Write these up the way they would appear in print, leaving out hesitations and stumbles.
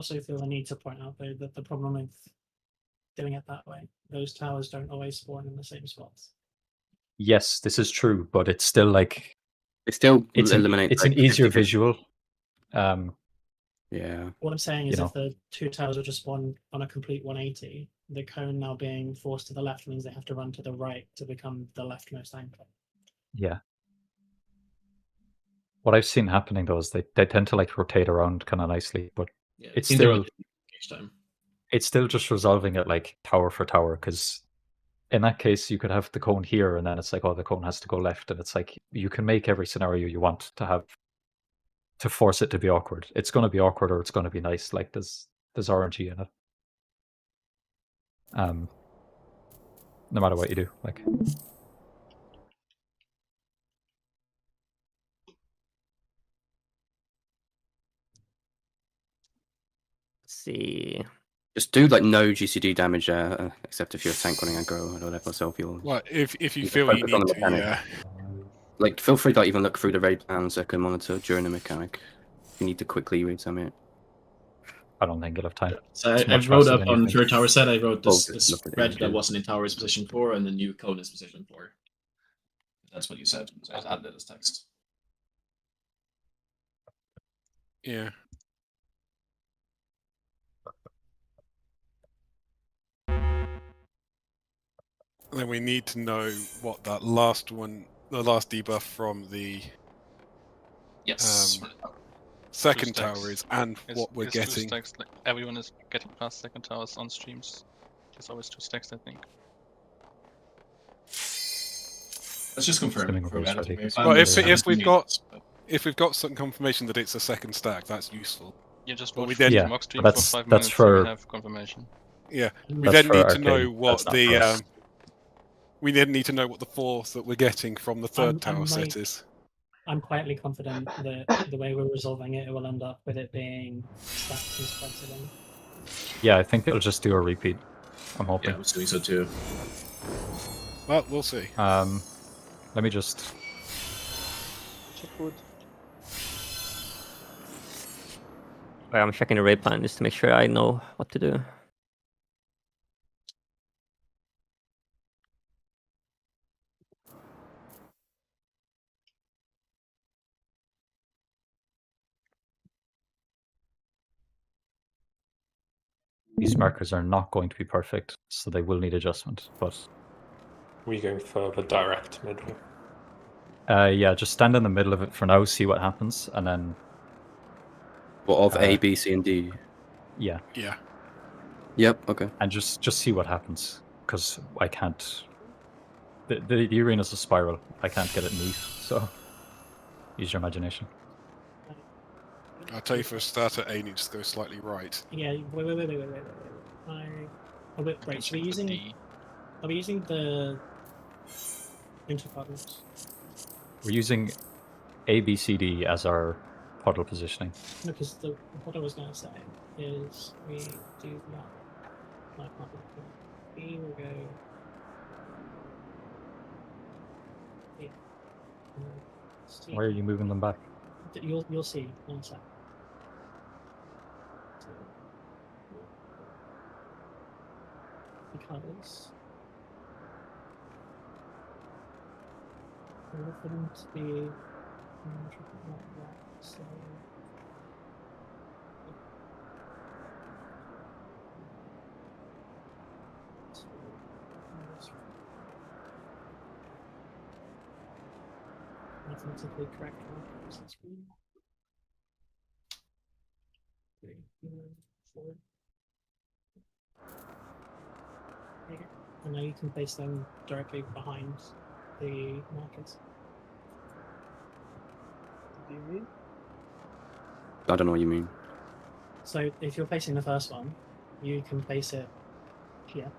also feel the need to point out, though, that the problem with doing it that way, those towers don't always spawn in the same spots. Yes, this is true, but it's still like It still it's eliminates. an easier visual. Yeah. What I'm saying is, if the two towers are just spawned on a complete 180, the cone now being forced to the left means they have to run to the right to become the leftmost anchor. Yeah. What I've seen happening though is they tend to like rotate around kind of nicely, but it's still each time. It's still just resolving it like tower for tower, because in that case you could have the cone here and then it's like, oh, the cone has to go left, and it's like you can make every scenario you want to force it to be awkward. It's going to be awkward or it's going to be nice. Like there's RNG in it. No matter what you do, like. See. Just do like no GCD damage except if you're a tank running aggro or whatever self heal. Well, if you feel you need to, yeah. Like, feel free to even look through the raid plan second monitor during the mechanic. If you need to quickly read some it. I don't think you'll have time. So I wrote up on third tower set. I wrote this red that wasn't in tower's position 4 and the new cone is position 4. That's what you said. So I added it as text. Yeah. Then we need to know what that last one, the last debuff from the second tower is, and what we're getting. Stacks, like everyone is getting past second towers on streams. There's always 2 stacks, I think. Let's just confirm. Well, if we've got some confirmation that it's a second stack, that's useful. You just watch the mock stream for 5 minutes for, and we have confirmation. Yeah, we then need to know what the we then need to know what the fourth that we're getting from the third tower set is. I'm quietly confident that the way we're resolving it, it will end up with it being stacked and spread again. Yeah, I think it'll just do a repeat. I'm hoping. Yeah, I was doing so too. Well, we'll see. Let me just. I'm checking the raid plan just to make sure I know what to do. These markers are not going to be perfect, so they will need adjustment. But were you going for the direct middle? Yeah, just stand in the middle of it for now, see what happens, and then. What of A, B, C, and D? Yeah. Yeah. Yep. Okay. And just see what happens, because I can't. The arena's a spiral. I can't get it neat, so use your imagination. I'll tell you for a starter, A needs to go slightly right. Yeah, wait. Right, so are we using the interpuddles? We're using A, B, C, D as our puddle positioning. No, because what I was going to say is we do that. B will go here. Why are you moving them back? You'll see in a sec. Because I want them to be like that, so mathematically correct markers. That's good. 3, 4. And now you can place them directly behind the markers. What do you mean? I don't know what you mean. So if you're placing the first one, you can place it here.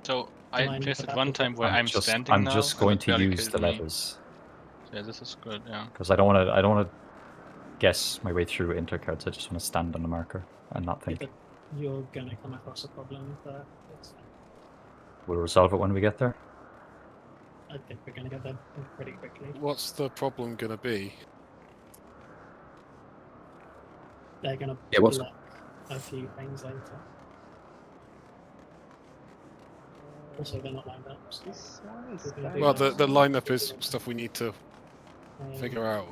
So I placed it one time where I'm standing I'm now. just going to use the levers. Yeah, this is good. Yeah. Because I don't want to guess my way through intercards. I just want to stand on the marker and not think. Yeah, you're gonna come across a problem, but it's fine. We'll resolve it when we get there. I think we're gonna get there pretty quickly. What's the problem gonna be? they're going to Yeah, what's- block a few things later. Also, they're not lined up. So This one is we're gonna kind do Well, that. the lineup is stuff we need to figure out.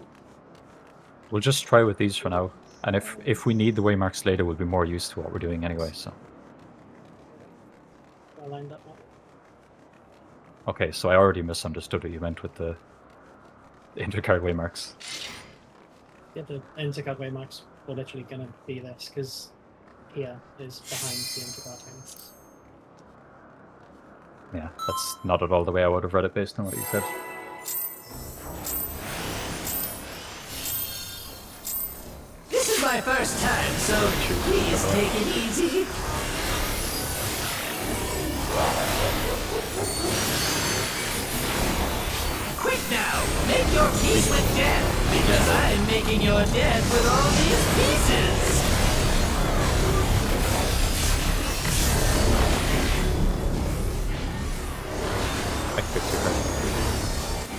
We'll just try with these for now. And if we need the waymarks later, we'll be more used to what we're doing anyway. So They're lined up now. okay, so I already misunderstood what you meant with the intercard waymarks. Yeah, the intercard waymarks were literally going to be this, because here is behind the intercard thing. Yeah, that's not at all the way I would have read it based on what you said. This is my first time, so please take it easy. Quick now, make your peace with death, because I'm making your death with all these pieces. I fixed your card.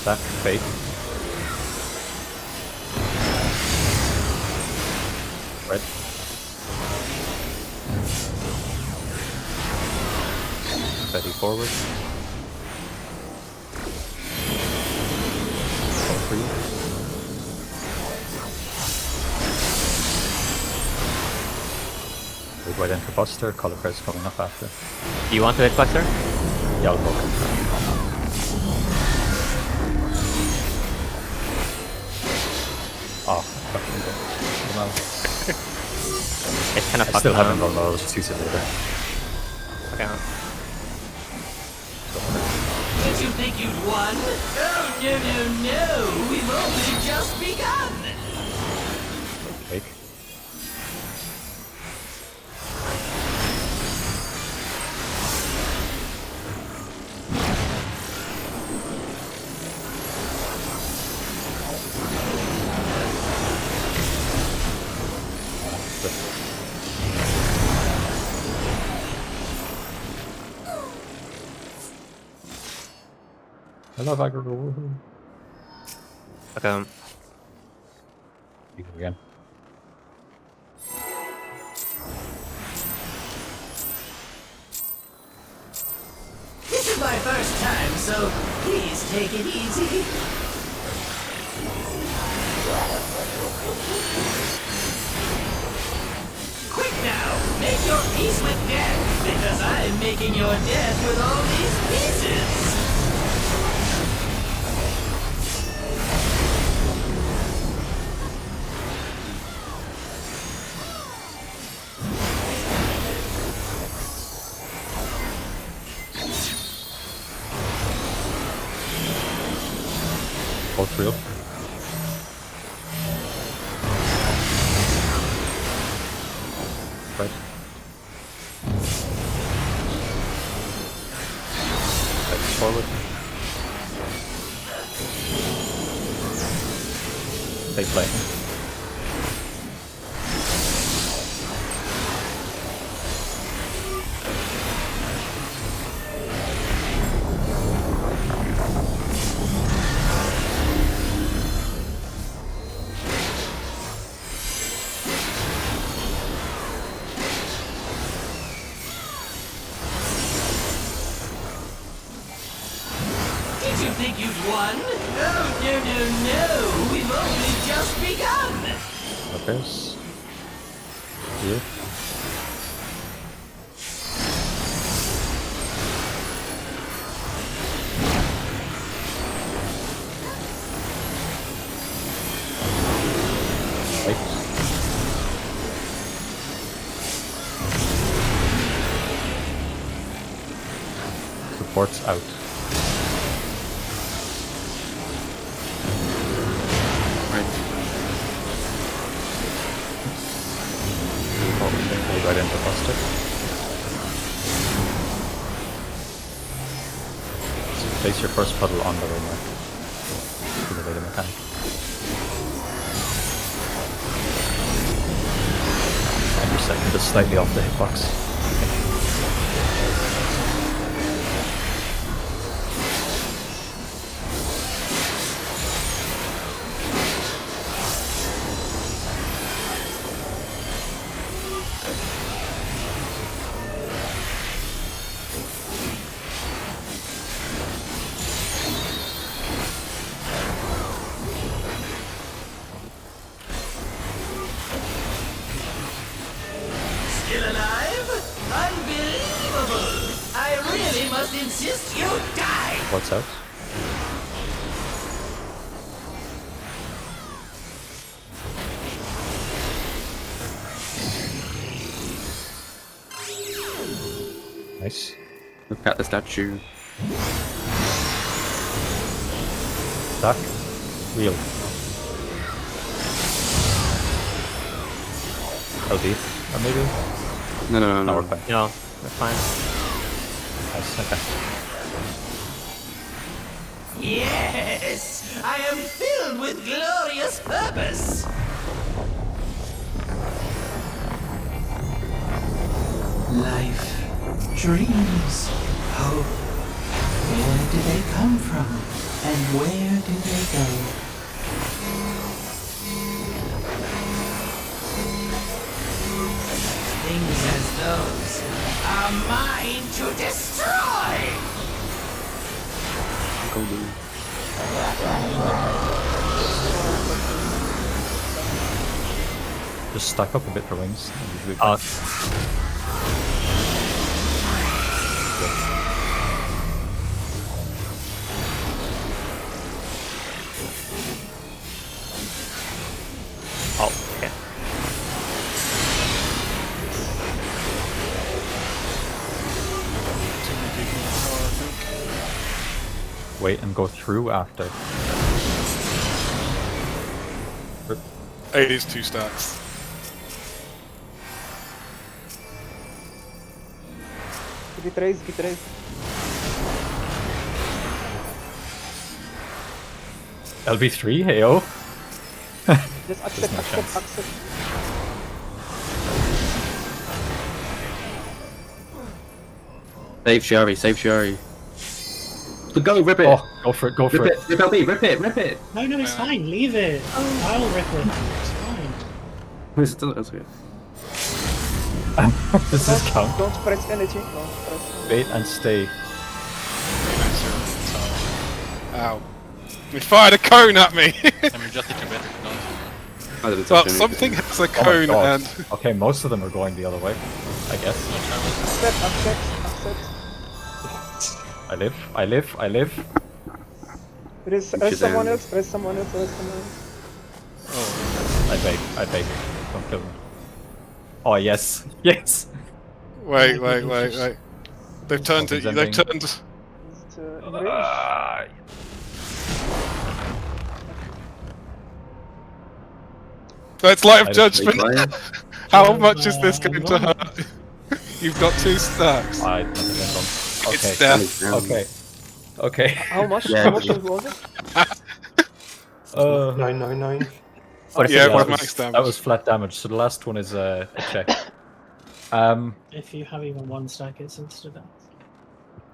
Stack fate. Red. Ready forward. All for you. Big white enter Buster, color press coming up after. Do you want to hit Buster? Yeah, I'll go. Oh, fucking go. Well, It's kind of I fucked still now. haven't gone low, I'll just use it later. Okay. Did you think you'd won? Oh, no, no, no. We've only just begun. Cake. I love aggregate. Woohoo. Okay. You go again. This is my first time, so please take it easy. Quick now, make your peace with death, because I'm making your death with all these pieces. Both real. Right. Legs forward. Take lightning. Did you think you'd won? Oh, no, no, no. We've only just begun. Repairs. Here. Right. Supports out. Right into Buster. So place your first puddle on the waymark. To the later mechanic. And your second is slightly off the hitbox. must insist you die! What's out? Nice. Look at the statue. Stack. Wheel. LD. Or maybe? No. We're fine. No, we're fine. Nice, okay. Yes! I am filled with glorious purpose! Life, dreams, hope. Where did they come from? And where do they go? Things as those are mine to destroy! Just stack up a bit for wings. and usually Oh, okay. wait and go through after. It is 2 stacks. Git raise. LB3, heyo. Just There's no chance. accept. Save Shiori. Go, rip it! Oh, go for it. Rip it! Rip LB, rip it! No, it's fine. Leave it. I'll rip it. It's fine. That's good. Does this count? Don't press anything. Wait and stay. Ow. He fired a cone at me! I mean, just need to better if you don't. I didn't Well, touch something anything. has a Oh my cone God. and... Okay, most of them are going the other way, I guess. Accept. I live. Press someone else. I beg. Don't kill me. Oh, yes. Yes! Wait. They've turned it. They've turned... Just in range. It's light of I judgment. Ryan? How much is this going to hurt? You've got 2 stacks. I don't think It's okay. death. Okay. How much? Yeah, How much was it? 999. Yeah, that with was, max damage. that was flat damage. So the last one is a check. If you have even 1 stack, it's instant death.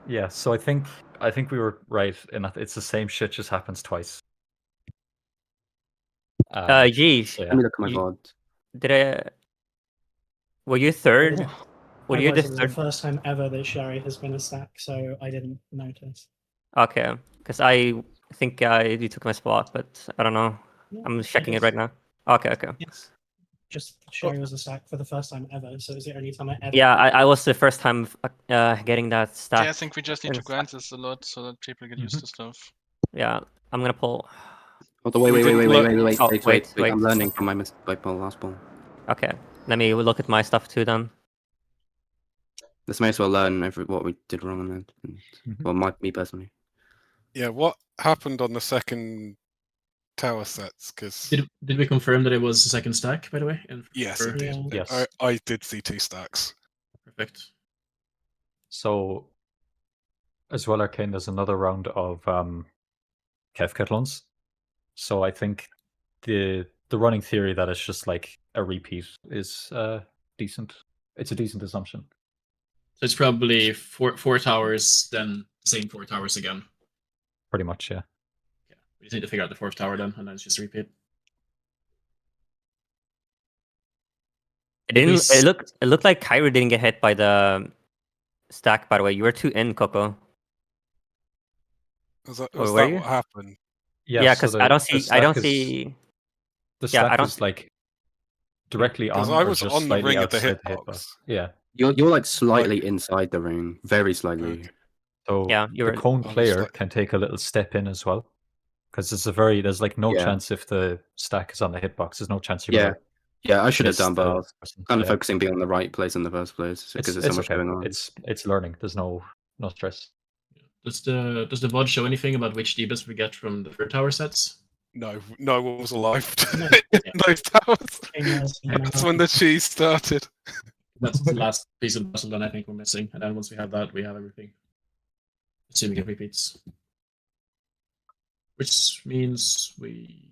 Yeah. So I think we were right in that it's the same shit, just happens twice. Geez. So, yeah. Let me look at my You- VOD. Did I... Were you third? Were you the Otherwise, it's the third? first time ever that Sherry has been a stack, so I didn't notice. Okay, because I think you took my spot, but I don't know. Yeah, I'm it checking it is. right now. Okay. Yes. Just Sherry was a stack for the first time ever, so it's the only time I ever. Yeah, I was the first time getting that stack. Yeah, I think we just need to Yes. grind this a lot so that people get used to stuff. Yeah, I'm gonna pull. Hold on, wait. Oh, Wait. wait. I'm learning from my last ball. Okay, let me look at my stuff too then. This may as well learn what we did wrong on that. Well, me personally. Yeah, what happened on the second tower sets? Because Did we confirm that it was the second stack, by the way? yes, Or- it did. Yeah. Yes. I did see 2 stacks. Perfect. So, as well, Arcane, there's another round of Kevketlons. So I think the running theory that it's just like a repeat is decent. It's a decent assumption. So it's probably four towers, then the same 4 towers again. Pretty much, yeah. Yeah. We just need to figure out the 4th tower then, and then it's just a repeat. It didn't. It looked like Kyrie didn't get hit by the stack. By the way, you were 2 in, Coco. Was that were what you? happened? Yeah, so because the- I don't the see. I don't stack is- see. The Yeah, I stack don't- is like directly on. Because I or was just on the slightly ring of the outside hitbox. Yeah. You're like slightly inside the ring, very slightly. Okay. So Yeah, the cone player can take a little step in as well, because there's like no chance if the stack is on the hitbox. There's no chance you're gonna. Yeah, I should have done, but I was person. kind of focusing being on the right place in the first place because there's so much going on. It's learning. There's no stress. Does the VOD show anything about which debuffs we get from the third tower sets? No one was alive in those towers. That's when the cheese started. That's the last piece of the puzzle that I think we're missing, and then once we have that, we have everything. Assuming it repeats. Which means we...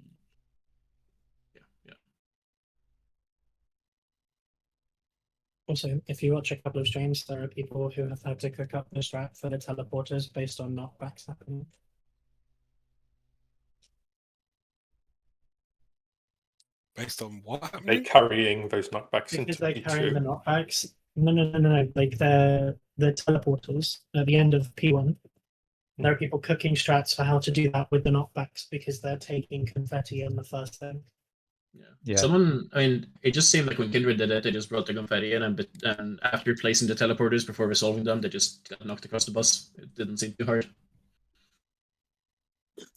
Yeah. Also, if you watch a couple of streams, there are people who have had to cook up the strat for the teleporters based on knockbacks happening. Based on what happened? They carrying those knockbacks because into they're P2. carrying the knockbacks. No. Like the teleporters at the end of P1. There are people cooking strats for how to do that with the knockbacks because they're taking confetti in the first thing. Yeah. Someone, I mean, it just seemed like when Kindred did it, they just brought the confetti in, and after placing the teleporters before resolving them, they just got knocked across the bus. It didn't seem too hard.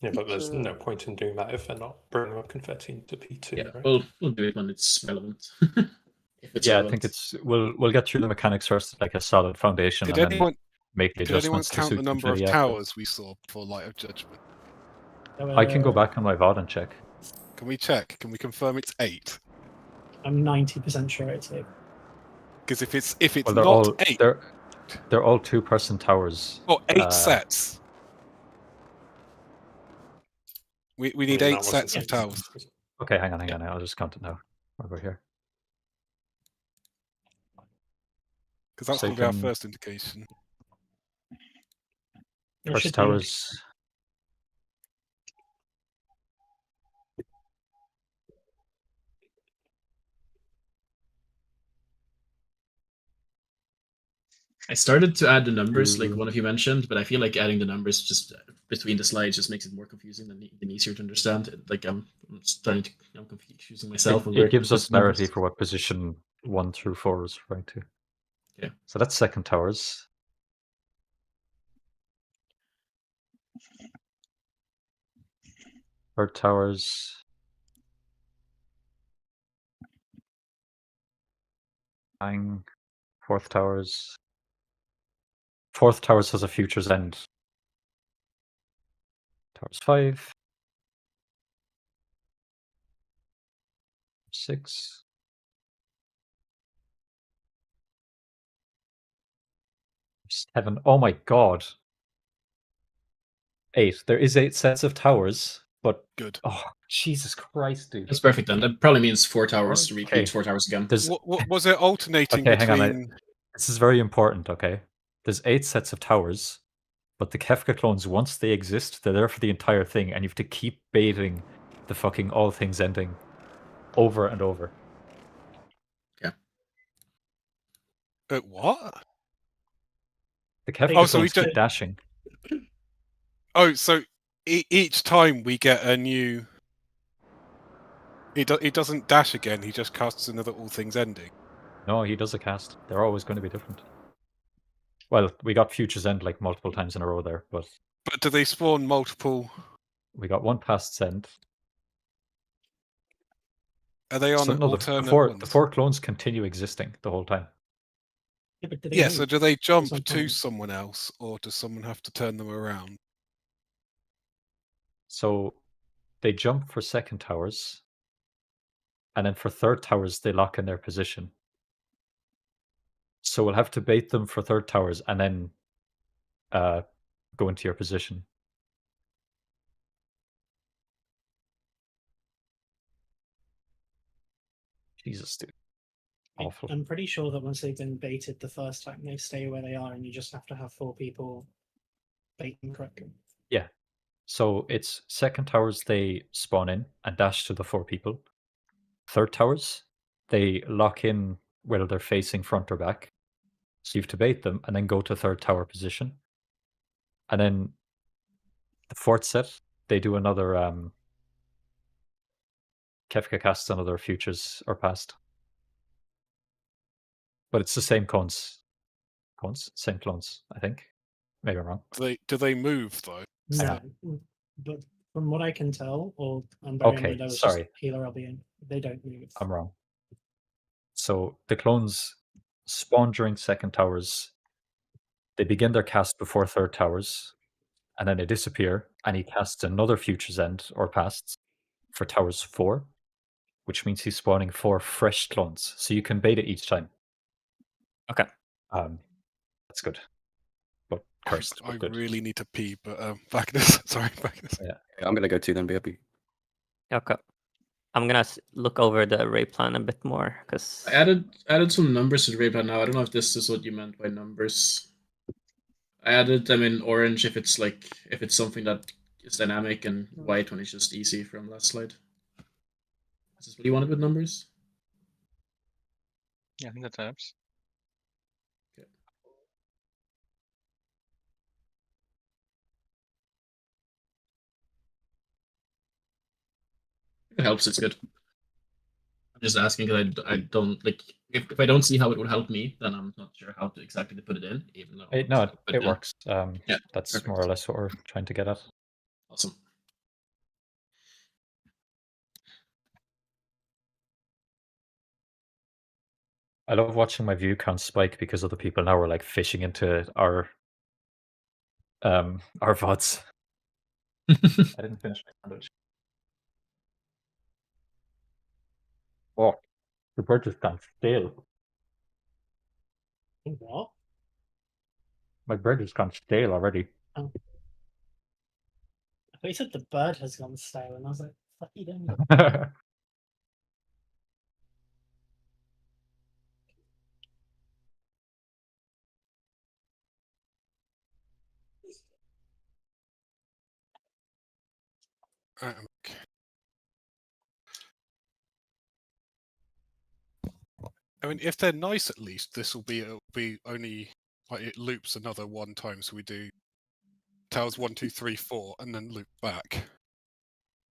Yeah, but there's no point in doing that if they're not bringing up confetti into P2. Yeah, right? we'll do it when it's relevant. I think we'll get through the mechanics first, like a solid foundation. Did and anyone then make the did anyone adjustments to count suit the number of confetti towers we saw for Light of Judgment? I can go back on my VOD and check. Can we check? Can we confirm it's 8? I'm 90% sure it's 8. Because if it's they're not all 8, they're all 2-person towers. Oh, 8 sets. We need 8 sets of towers. Okay, hang on. I'll just count it now. Over here. Because that's going to be our first indication. First towers. I started to add the numbers, like one of you mentioned, but I feel like adding the numbers just between the slides just makes it more confusing than easier to understand. Like I'm confusing myself. It gives us clarity for what position 1 through 4 is referring to. Yeah. So that's second towers. Third towers. Bang. Fourth towers. Fourth towers has a Future's End. Towers 5. 6. 7. Oh my god. 8. There is 8 sets of towers, but good. Oh, Jesus Christ, dude. That's perfect then. That probably means 4 towers to repeat 4 towers again. What was it alternating okay, between... hang on. This is very important, okay? There's 8 sets of towers, but the Kefka clones, once they exist, they're there for the entire thing, and you have to keep baiting the fucking all things ending over and over. Yeah. What? The Kefka clones keep dashing. Oh, so each time we get a new... He doesn't dash again, he just casts another all things ending. No, he does a cast. They're always going to be different. Well, we got Future's End like multiple times in a row there, but... But do they spawn multiple... We got one Past's End. Are they on alternate ones? The 4 clones continue existing the whole time. Yeah, so do they jump to someone else, or does someone have to turn them around? So they jump for second towers, and then for third towers they lock in their position. So we'll have to bait them for third towers and then go into your position. Jesus, dude. Awful. I'm pretty sure that once they've been baited the first time, they stay where they are, and you just have to have 4 people bait them correctly. Yeah. So it's second towers, they spawn in and dash to the 4 people. Third towers, they lock in whether they're facing front or back. So you have to bait them and then go to third tower position. And then the fourth set, they do another Kefka casts another Futures or Past. But it's the same clones. Same clones, I think. Maybe I'm wrong. Do they move though? No, but from what I can tell, or I'm very Okay, annoyed, I was sorry. just healer Albion. They don't move. I'm wrong. So the clones spawn during second towers. They begin their cast before third towers, and then they disappear, and he casts another Future's End or Pasts for towers 4, which means he's spawning 4 fresh clones. So you can bait it each time. Okay. That's good. But cursed, I but good. really need to pee, but Magnus, sorry, Magnus. Yeah. I'm gonna go too then, BRB. Okay. I'm gonna look over the array plan a bit more because I added some numbers to the array plan now. I don't know if this is what you meant by numbers. I added them in orange if it's something that is dynamic, and white when it's just easy from last slide. Is this what you wanted with numbers? Yeah, I think that helps. Okay. If it helps, it's good. I'm just asking because I don't like if I don't see how it would help me, then I'm not sure how to exactly put it in. Even though It works. Yeah, that's perfect. more or less what we're trying to get at. Awesome. I love watching my view count spike because other people now are like fishing into our VODs. I didn't finish my sandwich. Oh, the bird just gone stale. What? My bread has gone stale already. Oh. I thought you said the bird has gone stale, and I was like, "Fuck you, don't you?" I mean, if they're nice, at least it'll be only like it loops another one time, so we do towers 1, 2, 3, 4, and then loop back.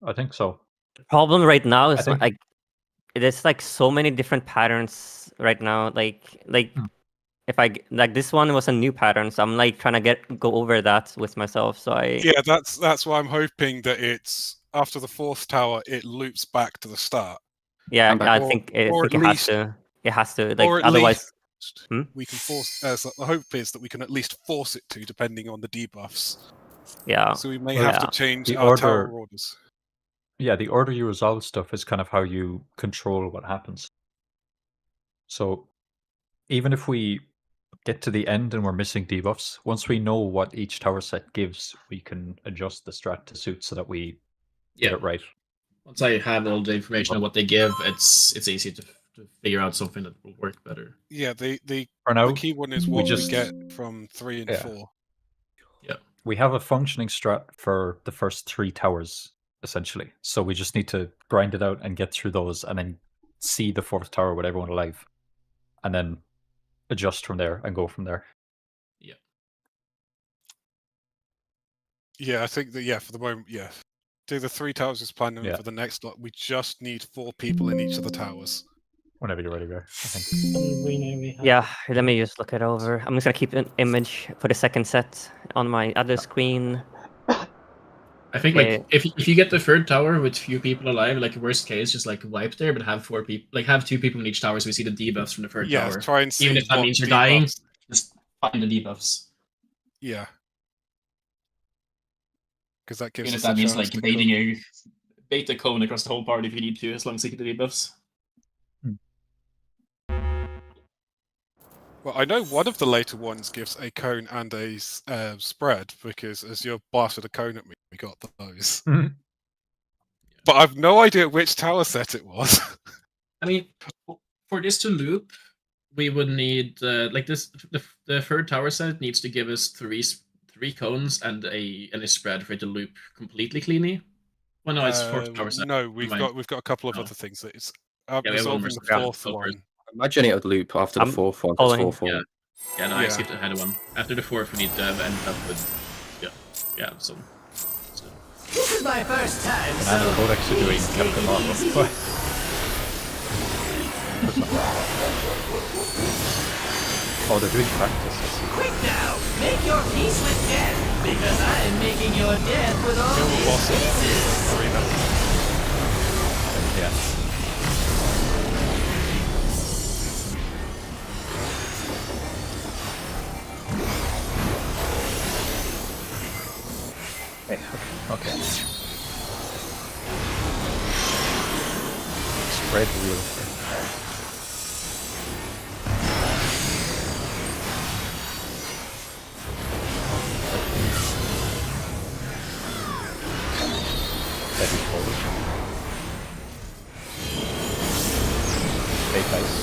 I think so. the problem right now is think- like there's like so many different patterns right now. Like if I like this one was a new pattern, so I'm like trying to go over that with myself. So Yeah, that's why I'm hoping that it's after the 4th tower, it loops back to the start. yeah, back. I think it has to. It has to. Like Or at otherwise, least we can force. So the hope is that we can at least force it to, depending on the debuffs. yeah. So we may Well, have yeah. to change The our tower order- orders. Yeah, the order you resolve stuff is kind of how you control what happens. So even if we get to the end and we're missing debuffs, once we know what each tower set gives, we can adjust the strat to suit so that we get it right. Once I have all the information on what they give, it's easy to figure out something that will work better. Yeah, the For now, key one is we what just- we get from 3 and Yeah. 4. we have a functioning strat for the first 3 towers, essentially. So we just need to grind it out and get through those and then see the 4th tower with everyone alive. And then adjust from there and go from there. Yeah, I think that for the moment, do the 3 towers as planned, and Yeah. for the next lot, we just need 4 people in each of the towers. Whenever you're ready, Bear, I think. And we know we have. Yeah, let me just look it over. I'm just gonna keep an image for the second set on my other screen. I think like if you get the 3rd tower with few people alive, like worst case, just like wipe there, but have 4 people, like have 2 people in each tower, so we see the debuffs from the 3rd Yeah, tower. try and see Even if that what means you're dying, debuffs- just find the debuffs. Yeah. Because that gives Even if us that a means chance like to baiting a bait the cone across the whole party if you need to, as long as you get the debuffs. Well, I know one of the later ones gives a cone and a spread, because as you blasted a cone at me, we got those. Mhm. But I've no idea which tower set it was. I mean, for this to loop, we would need like this. The 3rd tower set needs to give us three cones and a spread for it to loop completely cleanly. Well, no, it's 4th tower set. No, we've Never mind. got a couple of Oh. other things. That it's we have one resolving more the spread. 4th Go for it. one. Imagine it would loop after the I'm 4th one. following. 4, 4. Yeah, no, I Yeah. skipped ahead of one. After the 4th, we need to end up with so. This is my first time, so And the codex are doing please Captain take it Marvel. easy. Oh, they're doing practice. I see. Quick now, make your peace with death, because I am making your death with all Kill the these boss in pieces. arena. Yeah. Hey, okay. Spread wheel. Heavy forward. Fake ice.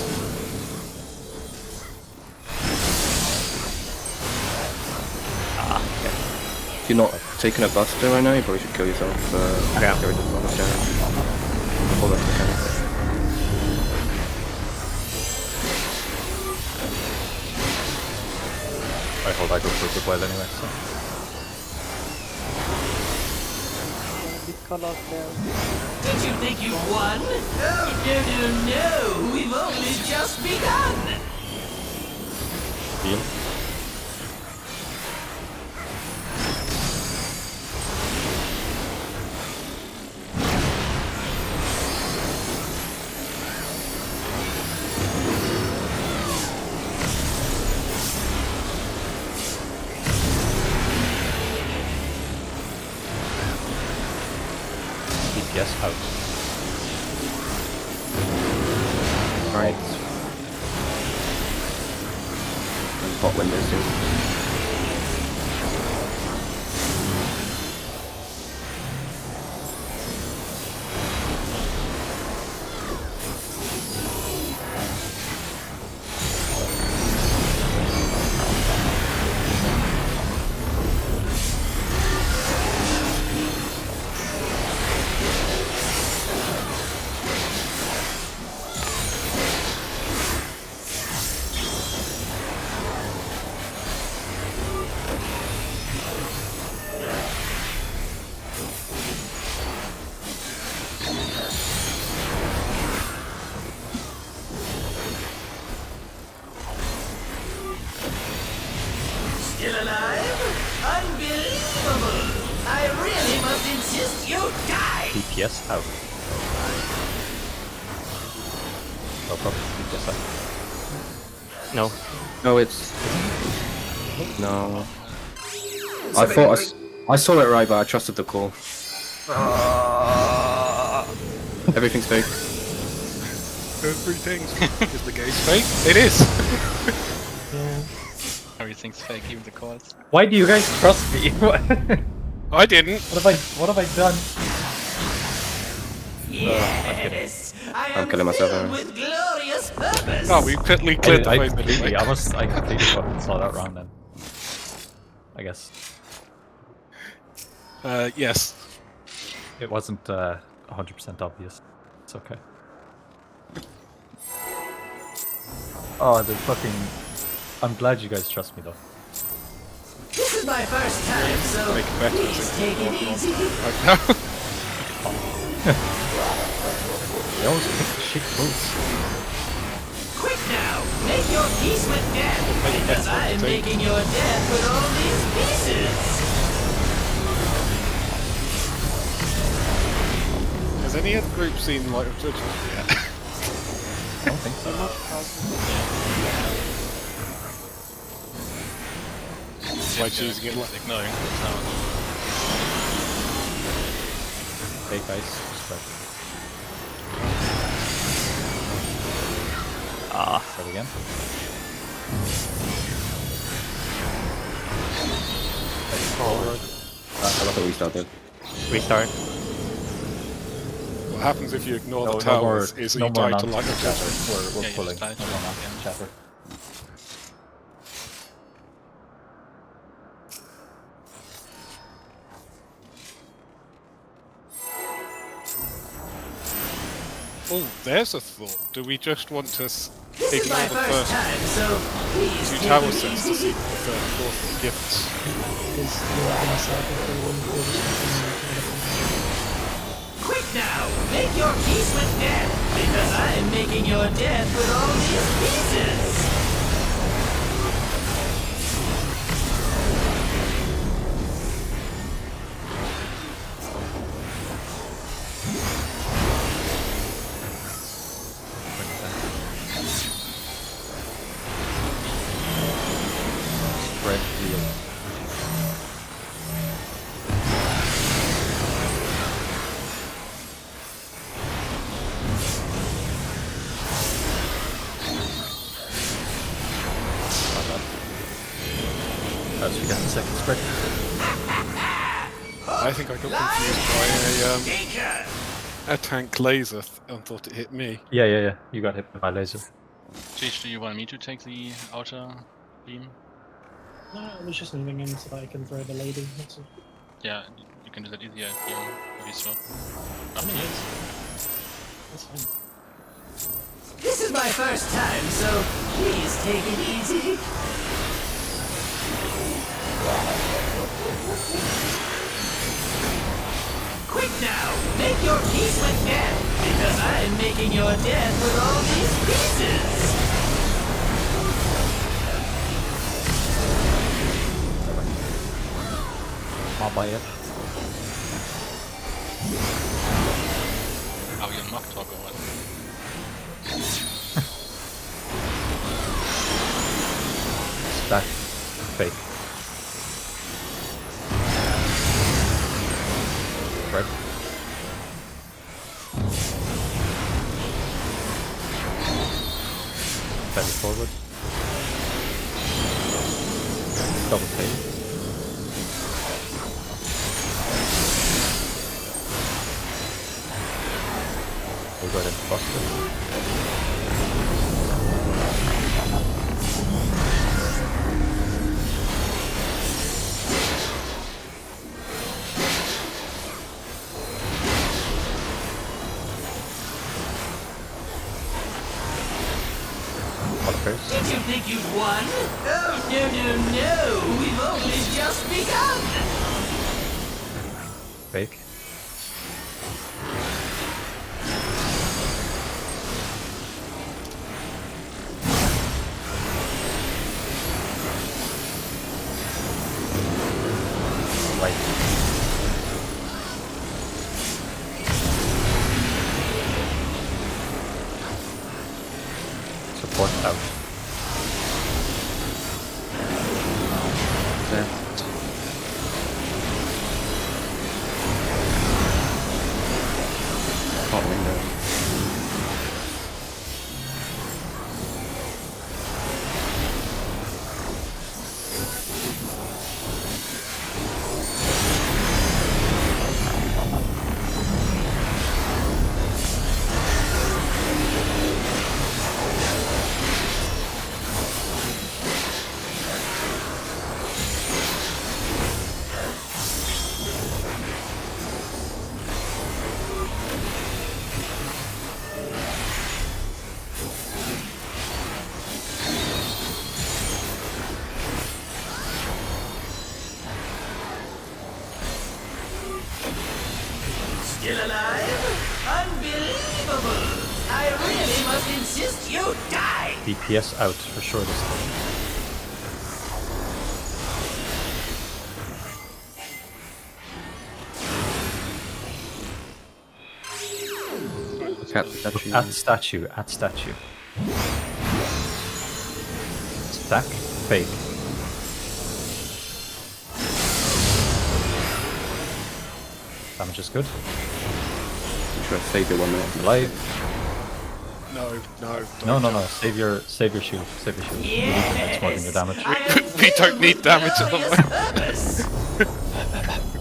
If you're not taking a buster right now, you probably should kill yourself. Okay. Get rid of the damage. Hold on a second. I hold I go for a good while anyway, so. Big call out there. Did you think you won? Oh, no. We've only just begun. Deal. DPS out. Alright. And pot window soon. Still alive? Unbelievable! I really must insist you die! DPS out. No problem. DPS out. No. No, it's... No. I thought I saw it right, but I trusted the call. Everything's fake. Everything's is the game's fake. It is. Yeah. Everything's fake, even the calls. Why do you guys trust me? What I didn't. have I done? Yes! I am killing myself filled now. with glorious purpose! Oh, we quickly cleared the I phase completely, anyway. I completely fucking saw that wrong then. I guess. Yes. It wasn't 100% obvious. It's okay. Oh, the fucking... I'm glad you guys trust me though. This is my first time, so Make it better, please is it? take it easy. Right now. They always pick the shit moves. Quick now, make your peace with death, because I am making your death with all these pieces. Has any other group seen Light of Judgment yet? I don't think so. By choosing it like ignoring the Fake ice. Spread. Start again. Forward. I love it we started. Restart. what happens if you ignore No, the no more, towers is no you more die to nonsense Light of chatter. Judgment. We're Yeah, you pulling. just died No to more it, nonsense yeah. chatter. Oh, there's a thought. Do we just want to This is ignore my the first first time, so please two take tower it sets to easy. see what the third and fourth will give us? Is you're gonna say that they wouldn't do this Quick now, make your peace with death, because I am making your death with all these pieces. second spread. I think I got confused by a tank laser and thought it hit me. Yeah. You got hit by my laser. Cheech, do you want me to take the outer beam? No, I was just moving in so that I can throw the lady. That's all. Yeah, you can do that easier if you slot. I mean, that's fine. This is my first time, so please take it easy. Quick now, make your peace with death, because I'm making your death with all these pieces. I'll buy it. Are we on mock talk or what? Stack. Fake. Red. Feather forward. Double fade. We'll go ahead and bust it. Did you think you'd won? Oh, no, we've only just begun! Fake. Right. Support out. Hot window. Still alive? Unbelievable! I really must insist you die! DPS out for sure this time. Look at the statue. At statue, at statue. Stack, fake. Damage is good. Try to save it 1 minute. Alive. No. Save your shield. Save your shield. You need to make more than your damage. We don't need damage at the moment.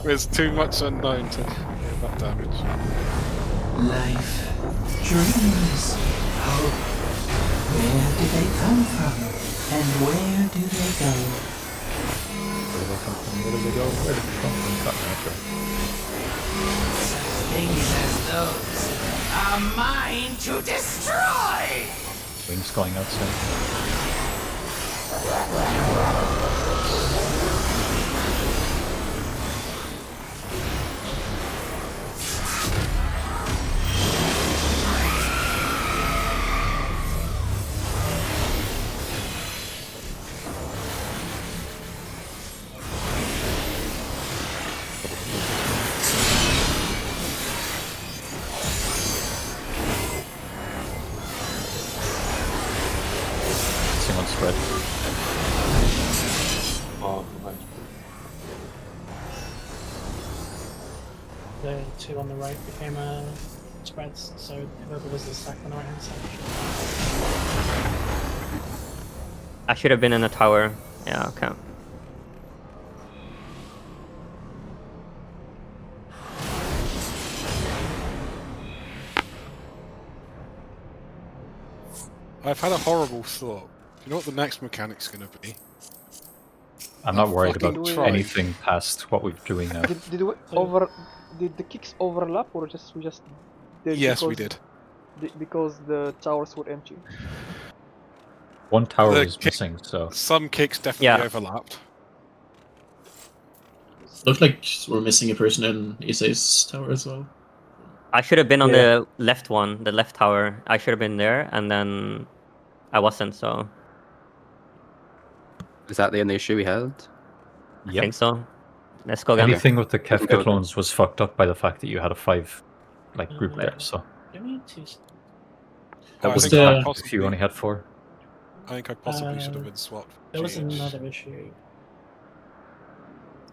There's too much unknown to hear about damage. Life, dreams, hope. Where do they come from? And where do they go? Where do they come from? Where do they go? Where do they come from? Got natural. Things as those are mine to destroy! Wings going out soon. Spread. Oh, right. The two on the right became spreads, so whoever was the stack on the right hand side. I should have been in a tower. Yeah, okay. I've had a horrible thought. You know what the next mechanic's going to be? I'm not worried fucking about tried. anything past what we're doing now. Did the kicks overlap or we just did Yes, we because did. because the towers were empty? One tower The was kick- missing, so Some kicks definitely Yeah. overlapped. Looks like we're missing a person in Isai's tower as well. I should have been on Yeah. the left one, the left tower. I should have been there, and then I wasn't. So Is that the only issue we had? I yep. think so. Let's go again. Anything with the We can go Kefka again. clones was fucked up by the fact that you had a 5 group there. So Give me 2 seconds. that I wasn't think I bad if possibly- you only had 4. I think I possibly should have been swapped. There was GH another issue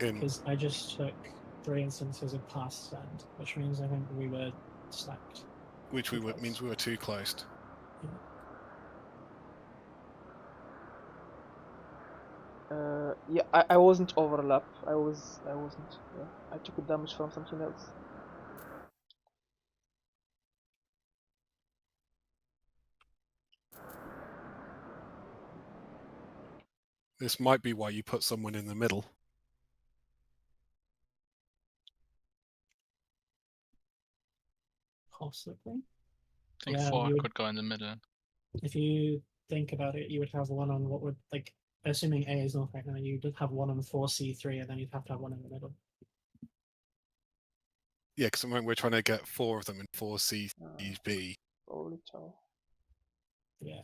in. because I just took 3 instances of past send, which means I think we were stacked. Which means we were too close. Yeah, I wasn't overlap. I wasn't. Yeah, I took a damage from something else. This might be why you put someone in the middle. Possibly. I think Yeah, 4 you would- could go in the middle. If you think about it, you would have one on what would, like, assuming A is north right now, you'd have one on 4C3, and then you'd have to have one in the middle. Yeah, because we're trying to get 4 of them in 4CB. Probably tower. Yeah.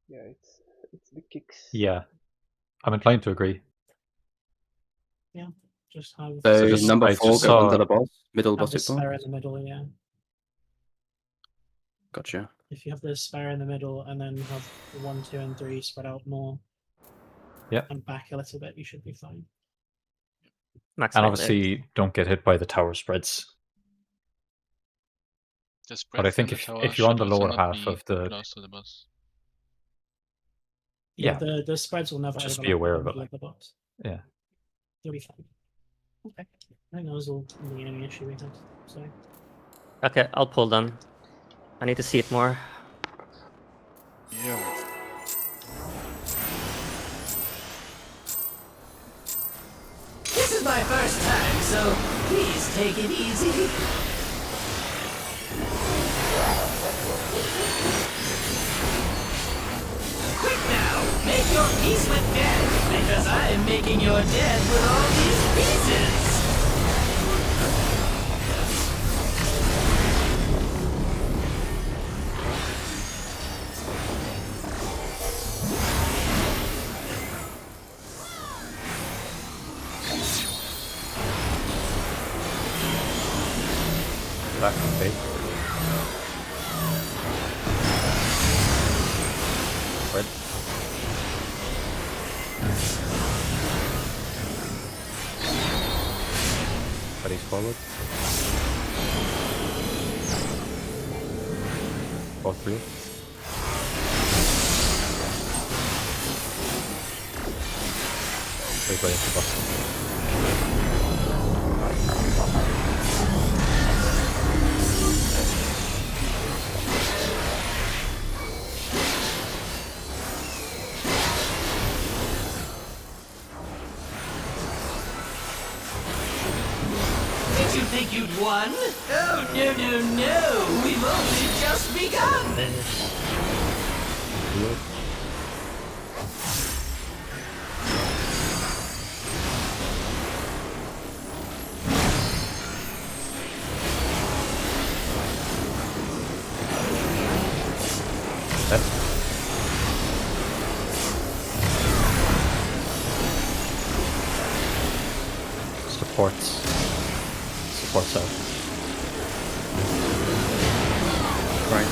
Yeah, it's the kicks. Yeah, I'm inclined to agree. Just have So just- number I 4 just goes saw- under the boss, middle have the boss it spare in the middle, yeah. Gotcha. If you have the spare in the middle and then have 1, 2, and 3 spread out more, Yeah. and back a little bit, you should be fine. Max And right there. obviously, don't get hit by the tower spreads. The But I spreads think in the if tower you're on should the also lower not half be of the close to the boss. Yeah. The spreads will never Just overlap be aware with of it, the like- other bots. Yeah. You'll be fine. Okay. I think that was all the only issue we had. So Okay, I'll pull them. I need to see it more. Yeah. This is my first time, so please take it easy. Quick now, make your peace with death, because I am making your death with all these pieces. Back on base. Red. Buddies forward. Both 3. Wait, into Boston. Did you think you'd won? Oh, no, no, no. We've only just begun. Supports out. Right.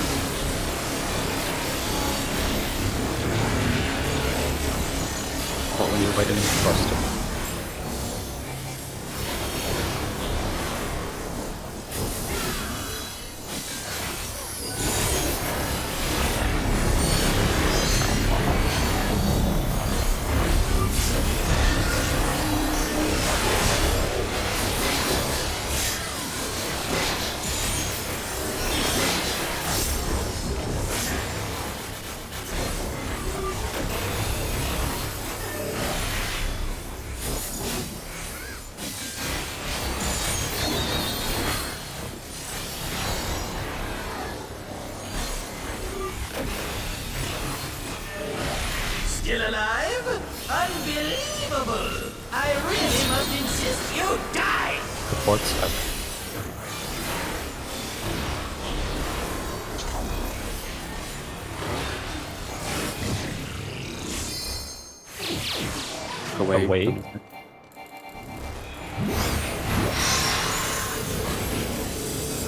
What when you're waiting for us to... still alive? Unbelievable! I really must insist you die! Support stuck. Away.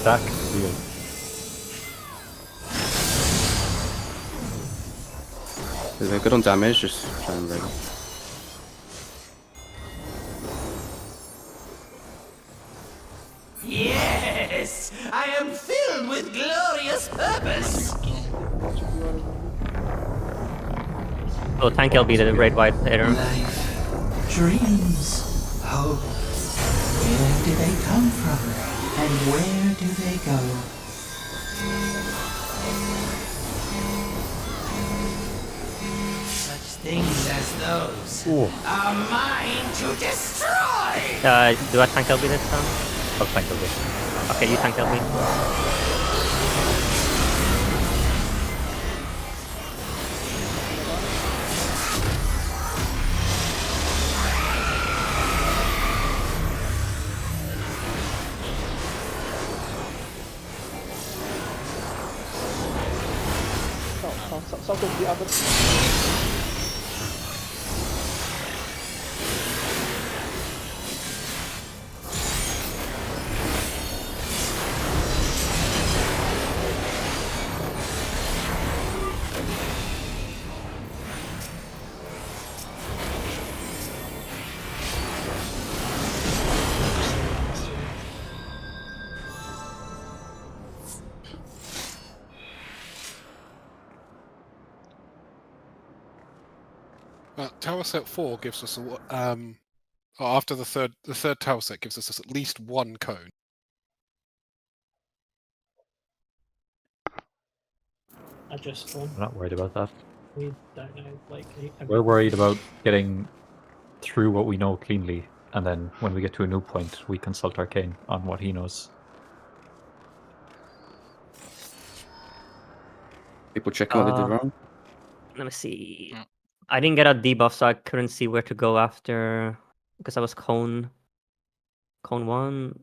Stack real. They're good on damage, just try and break. Yes! I am filled with glorious purpose! Oh, thank you, I'll be the red white player. Life, dreams, hope. Where do they come from? And where do they go? Such things as those are mine to destroy! Do I tank LB this time? I'll tank LB. Okay, you tank LB. South of the other. Tower set 4 gives us after the third tower set gives us at least one cone. I just spawned. I'm not worried about that. We don't know. Like We're worried about getting through what we know cleanly, and then when we get to a new point, we consult Arcane on what he knows. People checking what they did wrong. Let me see. I didn't get a debuff, so I couldn't see where to go after, because I was cone 1. If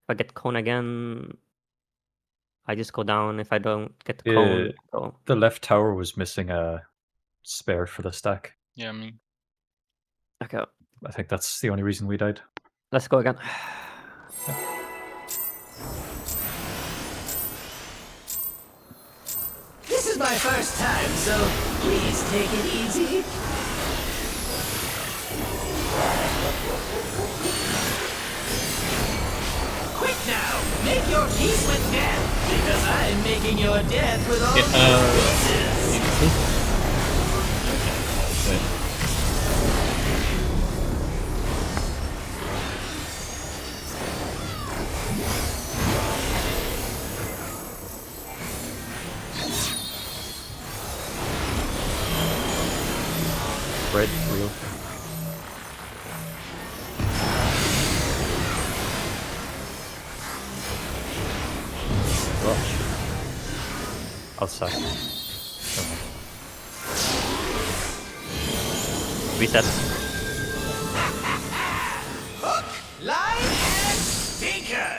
I get cone again, I just go down. If I don't get the cone, go. The left tower was missing a spare for the stack. Yeah, me. Okay, I think that's the only reason we died. let's go again. This is my first time, so please take it easy. Quick now, make your peace with death, because I'm making your death with all these pieces. Red, real. Outside. Reset. Hook, line, and sinker.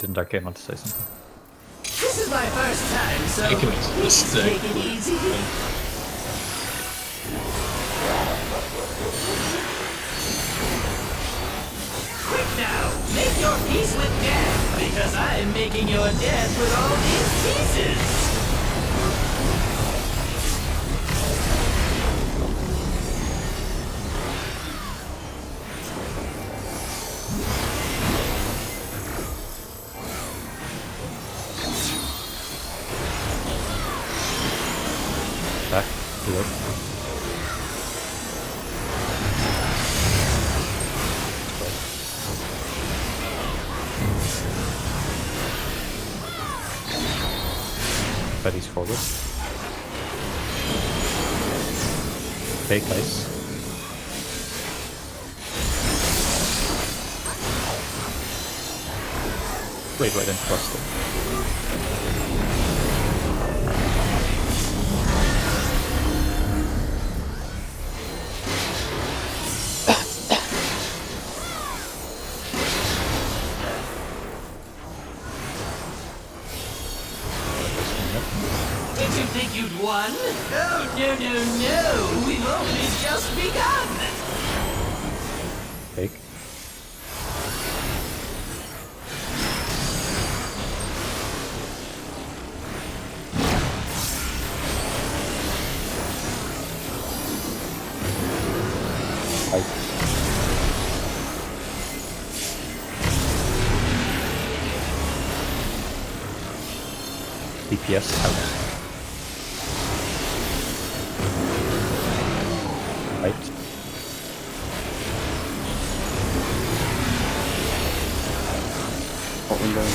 Didn't Arcane want to say something? This is my first time, so please take it easy. Quick now, make your peace with death, because I'm making your death with all these pieces. Back. Do it. Betty's forward. Fake ice. Wait, right into Frosted. Did you think you'd won? Oh, no, no, no! We've only just begun! Fake. DPS out. Right. Hot window.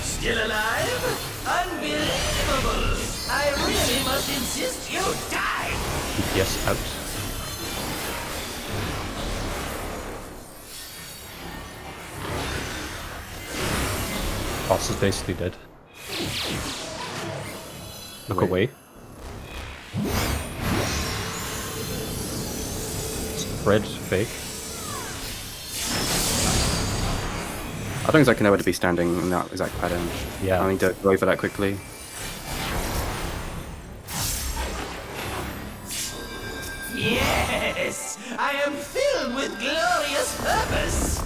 Still alive? Unbelievable! I really must insist you die! DPS out. Boss is basically dead. Look away. Spread fake. I don't exactly know where to be standing in that exact pattern. Yeah. I need to go over that quickly. Yes! I am filled with glorious purpose!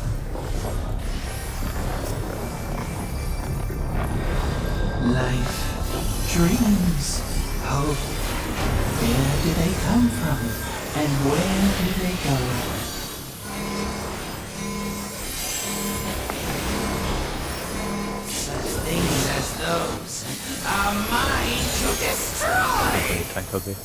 Life, dreams, hope. Where do they come from? And where do they go? Such things as those are mine to destroy! Tank ugly.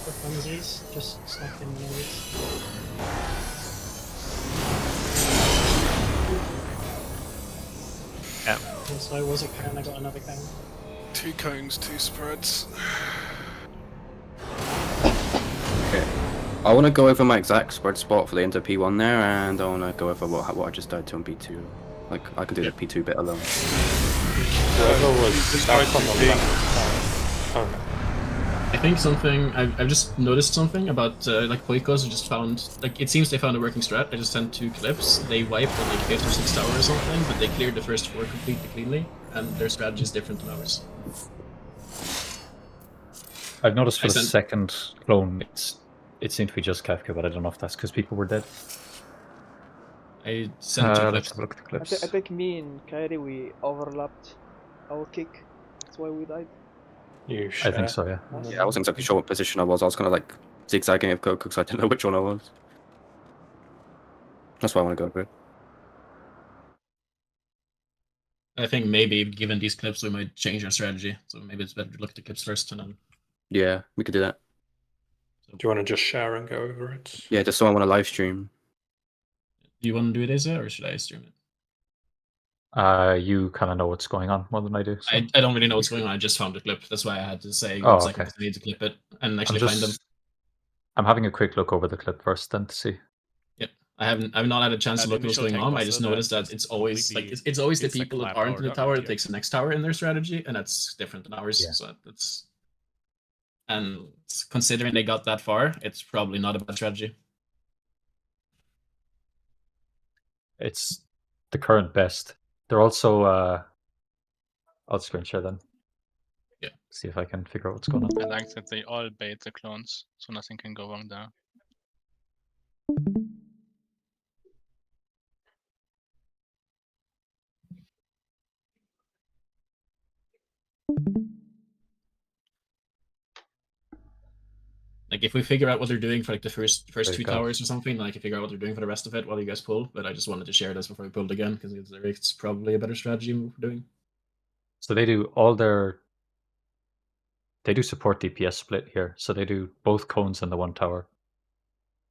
For funsies, just stuck in those. Yeah. And so was a cone, I got another cone. 2 cones, 2 spreads. Okay. I want to go over my exact spread spot for the enter P1 there, and I want to go over what I just died to on P2. Like, I could do the P2 bit alone. Whoever was stuck on the left side. Oh, I think something I've just noticed something about like Poikos just found like it seems they found a working strat. I just sent 2 clips. They wiped on like 5th or 6th tower or something, but they cleared the first 4 completely cleanly, and their strategy is different than ours. I've noticed for I the sent- second clone, it seemed to be just Kafka, but I don't know if that's because people were dead. I sent 2 Let's clips. have a look at the I clips. think me and Kairi, we overlapped our kick. That's why we died. You I share. think so, yeah. Yeah, I wasn't exactly sure what position I was. I was kind of like zigzagging of Coco because I didn't know which one I was. That's why I want to go over it. I think maybe given these clips we might change our strategy. So maybe it's better to look at the clips first and then. Yeah, we could do that. Do you want to just share and go over it? Yeah, just so I want to live stream. Do you want to do it, Isa, or should I stream it? You kind of know what's going on more than I do. So. I don't really know what's going on. I just found the clip. That's why I had to say Oh, 1 second okay. because I need to clip it and actually find them. I'm having a quick look over the clip first, then to see. Yep, I've not had a chance to look what's going on. I just noticed that it's always it's always the people that aren't in the tower that takes the next tower in their strategy, and that's different than ours. Yeah. So that's, and considering they got that far, it's probably not a bad strategy. It's the current best. They're also I'll screen share then. Yeah. See if I can figure out what's going on. I like that they all bait the clones, so nothing can go wrong there. Like if we figure out what they're doing for like the first There you 2 go. towers or something, like if figure out what they're doing for the rest of it while you guys pull. But I just wanted to share this before we pulled again because it's probably a better strategy we're doing. So they do all their. They do support DPS split here, so they do both cones in the one tower,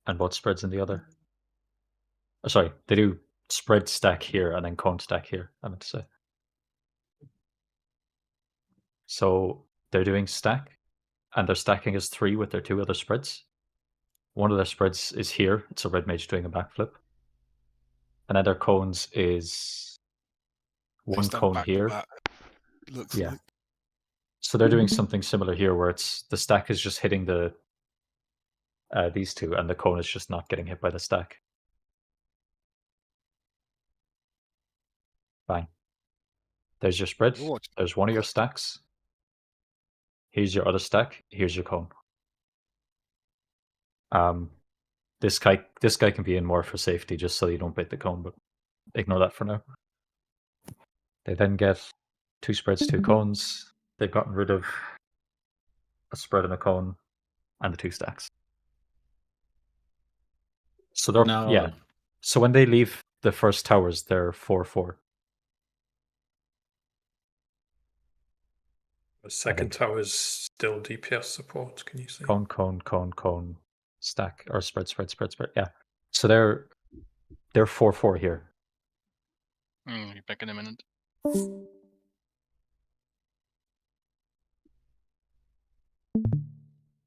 and both spreads in the other. Oh, sorry, they do spread stack here and then cone stack here. I meant to say. So they're doing stack, and their stacking is 3 with their 2 other spreads. One of their spreads is here. It's a red mage doing a backflip. And then their cones is one cone here. Looks Yeah. like. So they're doing something similar here, where it's the stack is just hitting the these 2, and the cone is just not getting hit by the stack. Bang. There's your spread. There's one of your stacks. Here's your other stack. Here's your cone. This guy can be in more for safety, just so you don't bait the cone, but ignore that for now. They then get 2 spreads, 2 cones. They've gotten rid of a spread and a cone, and the 2 stacks. So they're Now, So when they leave the first towers, they're 4/4. The second tower is still DPS support. Can you see? Cone, stack or spread. Yeah. So they're 4/4 here. Be back in a minute.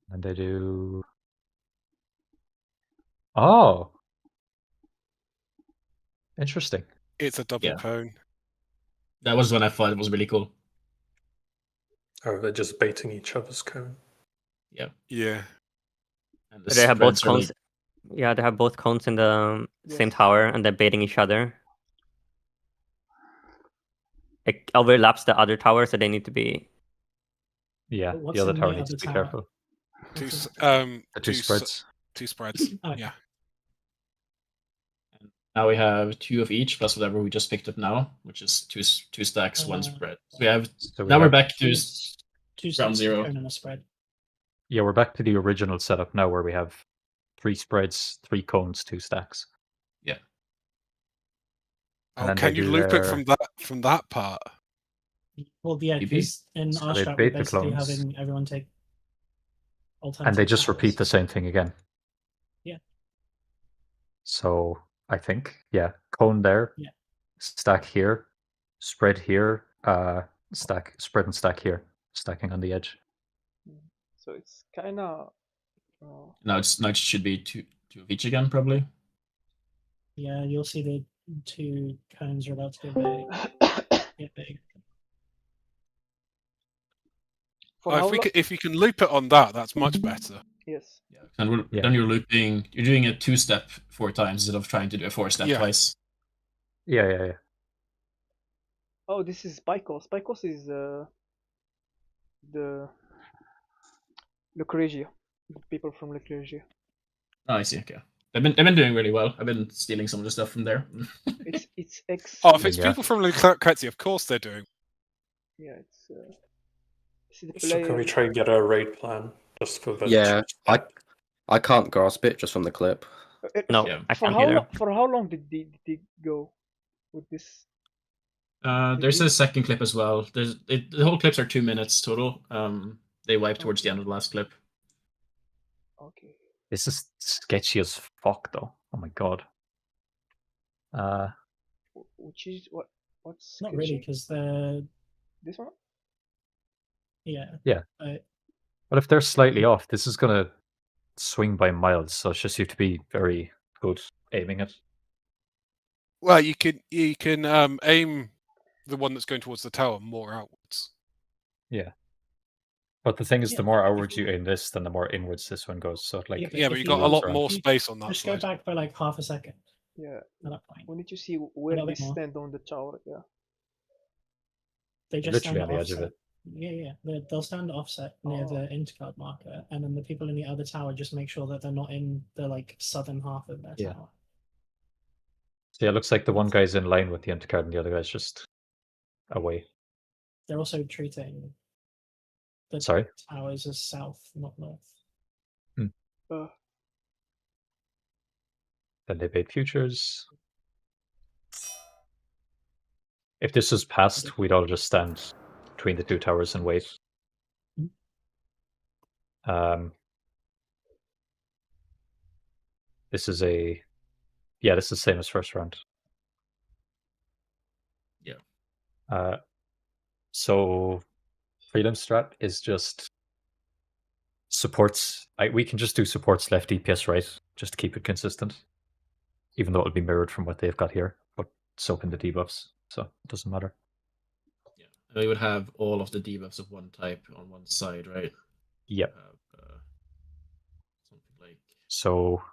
And they do. Oh, interesting. It's a double cone. That was when I thought it was really cool. Oh, they're just baiting each other's cone. Yeah. Yeah. And They have both cones. Yeah, they have both cones in the same tower, and they're baiting each other. It overlaps the other tower, so they need to be. Yeah, But what's the other in tower the needs to other be tower? careful. The 2 spreads. 2 spreads. Okay. Yeah. Now we have 2 of each plus whatever we just picked up now, which is two stacks, 1 spread. So we have. Now we're back to two ground stacks, zero. cone and a spread. Yeah, we're back to the original setup now, where we have 3 spreads, 3 cones, 2 stacks. Yeah. And then Can they you do loop their- it from that part? Well, yeah, because in So our they strat, we're bait the basically clones. having everyone take And alternative they just towers. repeat the same thing again. Yeah. So I think, cone there, Yeah. stack here, spread here, spread and stack here, stacking on the edge. So it's kind of. Now it should be two of each again, probably. Yeah, you'll see the 2 cones are about to get big. If you can loop it on that, that's much better. Yes. Yeah. And then you're doing a 2-step 4 times instead of trying to do a 4-step twice. Yeah. Oh, this is Spikos. Spikos is the Lucretia. The people from Lucretia. Oh, I see. Okay. They've been doing really well. I've been stealing some of the stuff from there. it's X. Oh, if it's people from Lucretia, of course they're doing. Yeah, it's. So can we try and get a raid plan just for the? Yeah, I can't grasp it just from the clip. No, I can't either. For how long did they go with this? There's a second clip as well. The whole clips are 2 minutes total. They wipe towards the end of the last clip. Okay. This is sketchy as fuck, though. Oh my god. Which is what What's Not really, kitchen? because they're This one? yeah. Yeah. Uh, But if they're slightly off, this is gonna swing by miles. So it's just you have to be very good aiming it. Well, you can aim the one that's going towards the tower more outwards. Yeah. But the thing is, Yeah, the more if outwards you you- aim this, then the more inwards this one goes. So like, Yeah, but if you got a rolls lot around. more space on that just side. go back by like half a second Yeah. at that point. We need to see where little they bit more. stand on the tower. Yeah. They just Literally stand on the edge of offset. it. Yeah. They'll stand offset near the intercard marker, and then the people in the other tower just make sure that they're not in the like southern half of their Yeah. tower. So yeah, it looks like the one guy's in line with the intercard and the other guy's just away. They're also treating the Sorry? towers as south, not north. Uh, Then they bait futures. If this was passed, we'd all just stand between the two towers and wait. This is this is the same as first round. Yeah. So Freedom Strat is just supports. We can just do supports left, DPS right, just to keep it consistent. Even though it'll be mirrored from what they've got here, but so can the debuffs, so it doesn't matter. Yeah. And we would have all of the debuffs of one type on one side, right? Yep. Something like So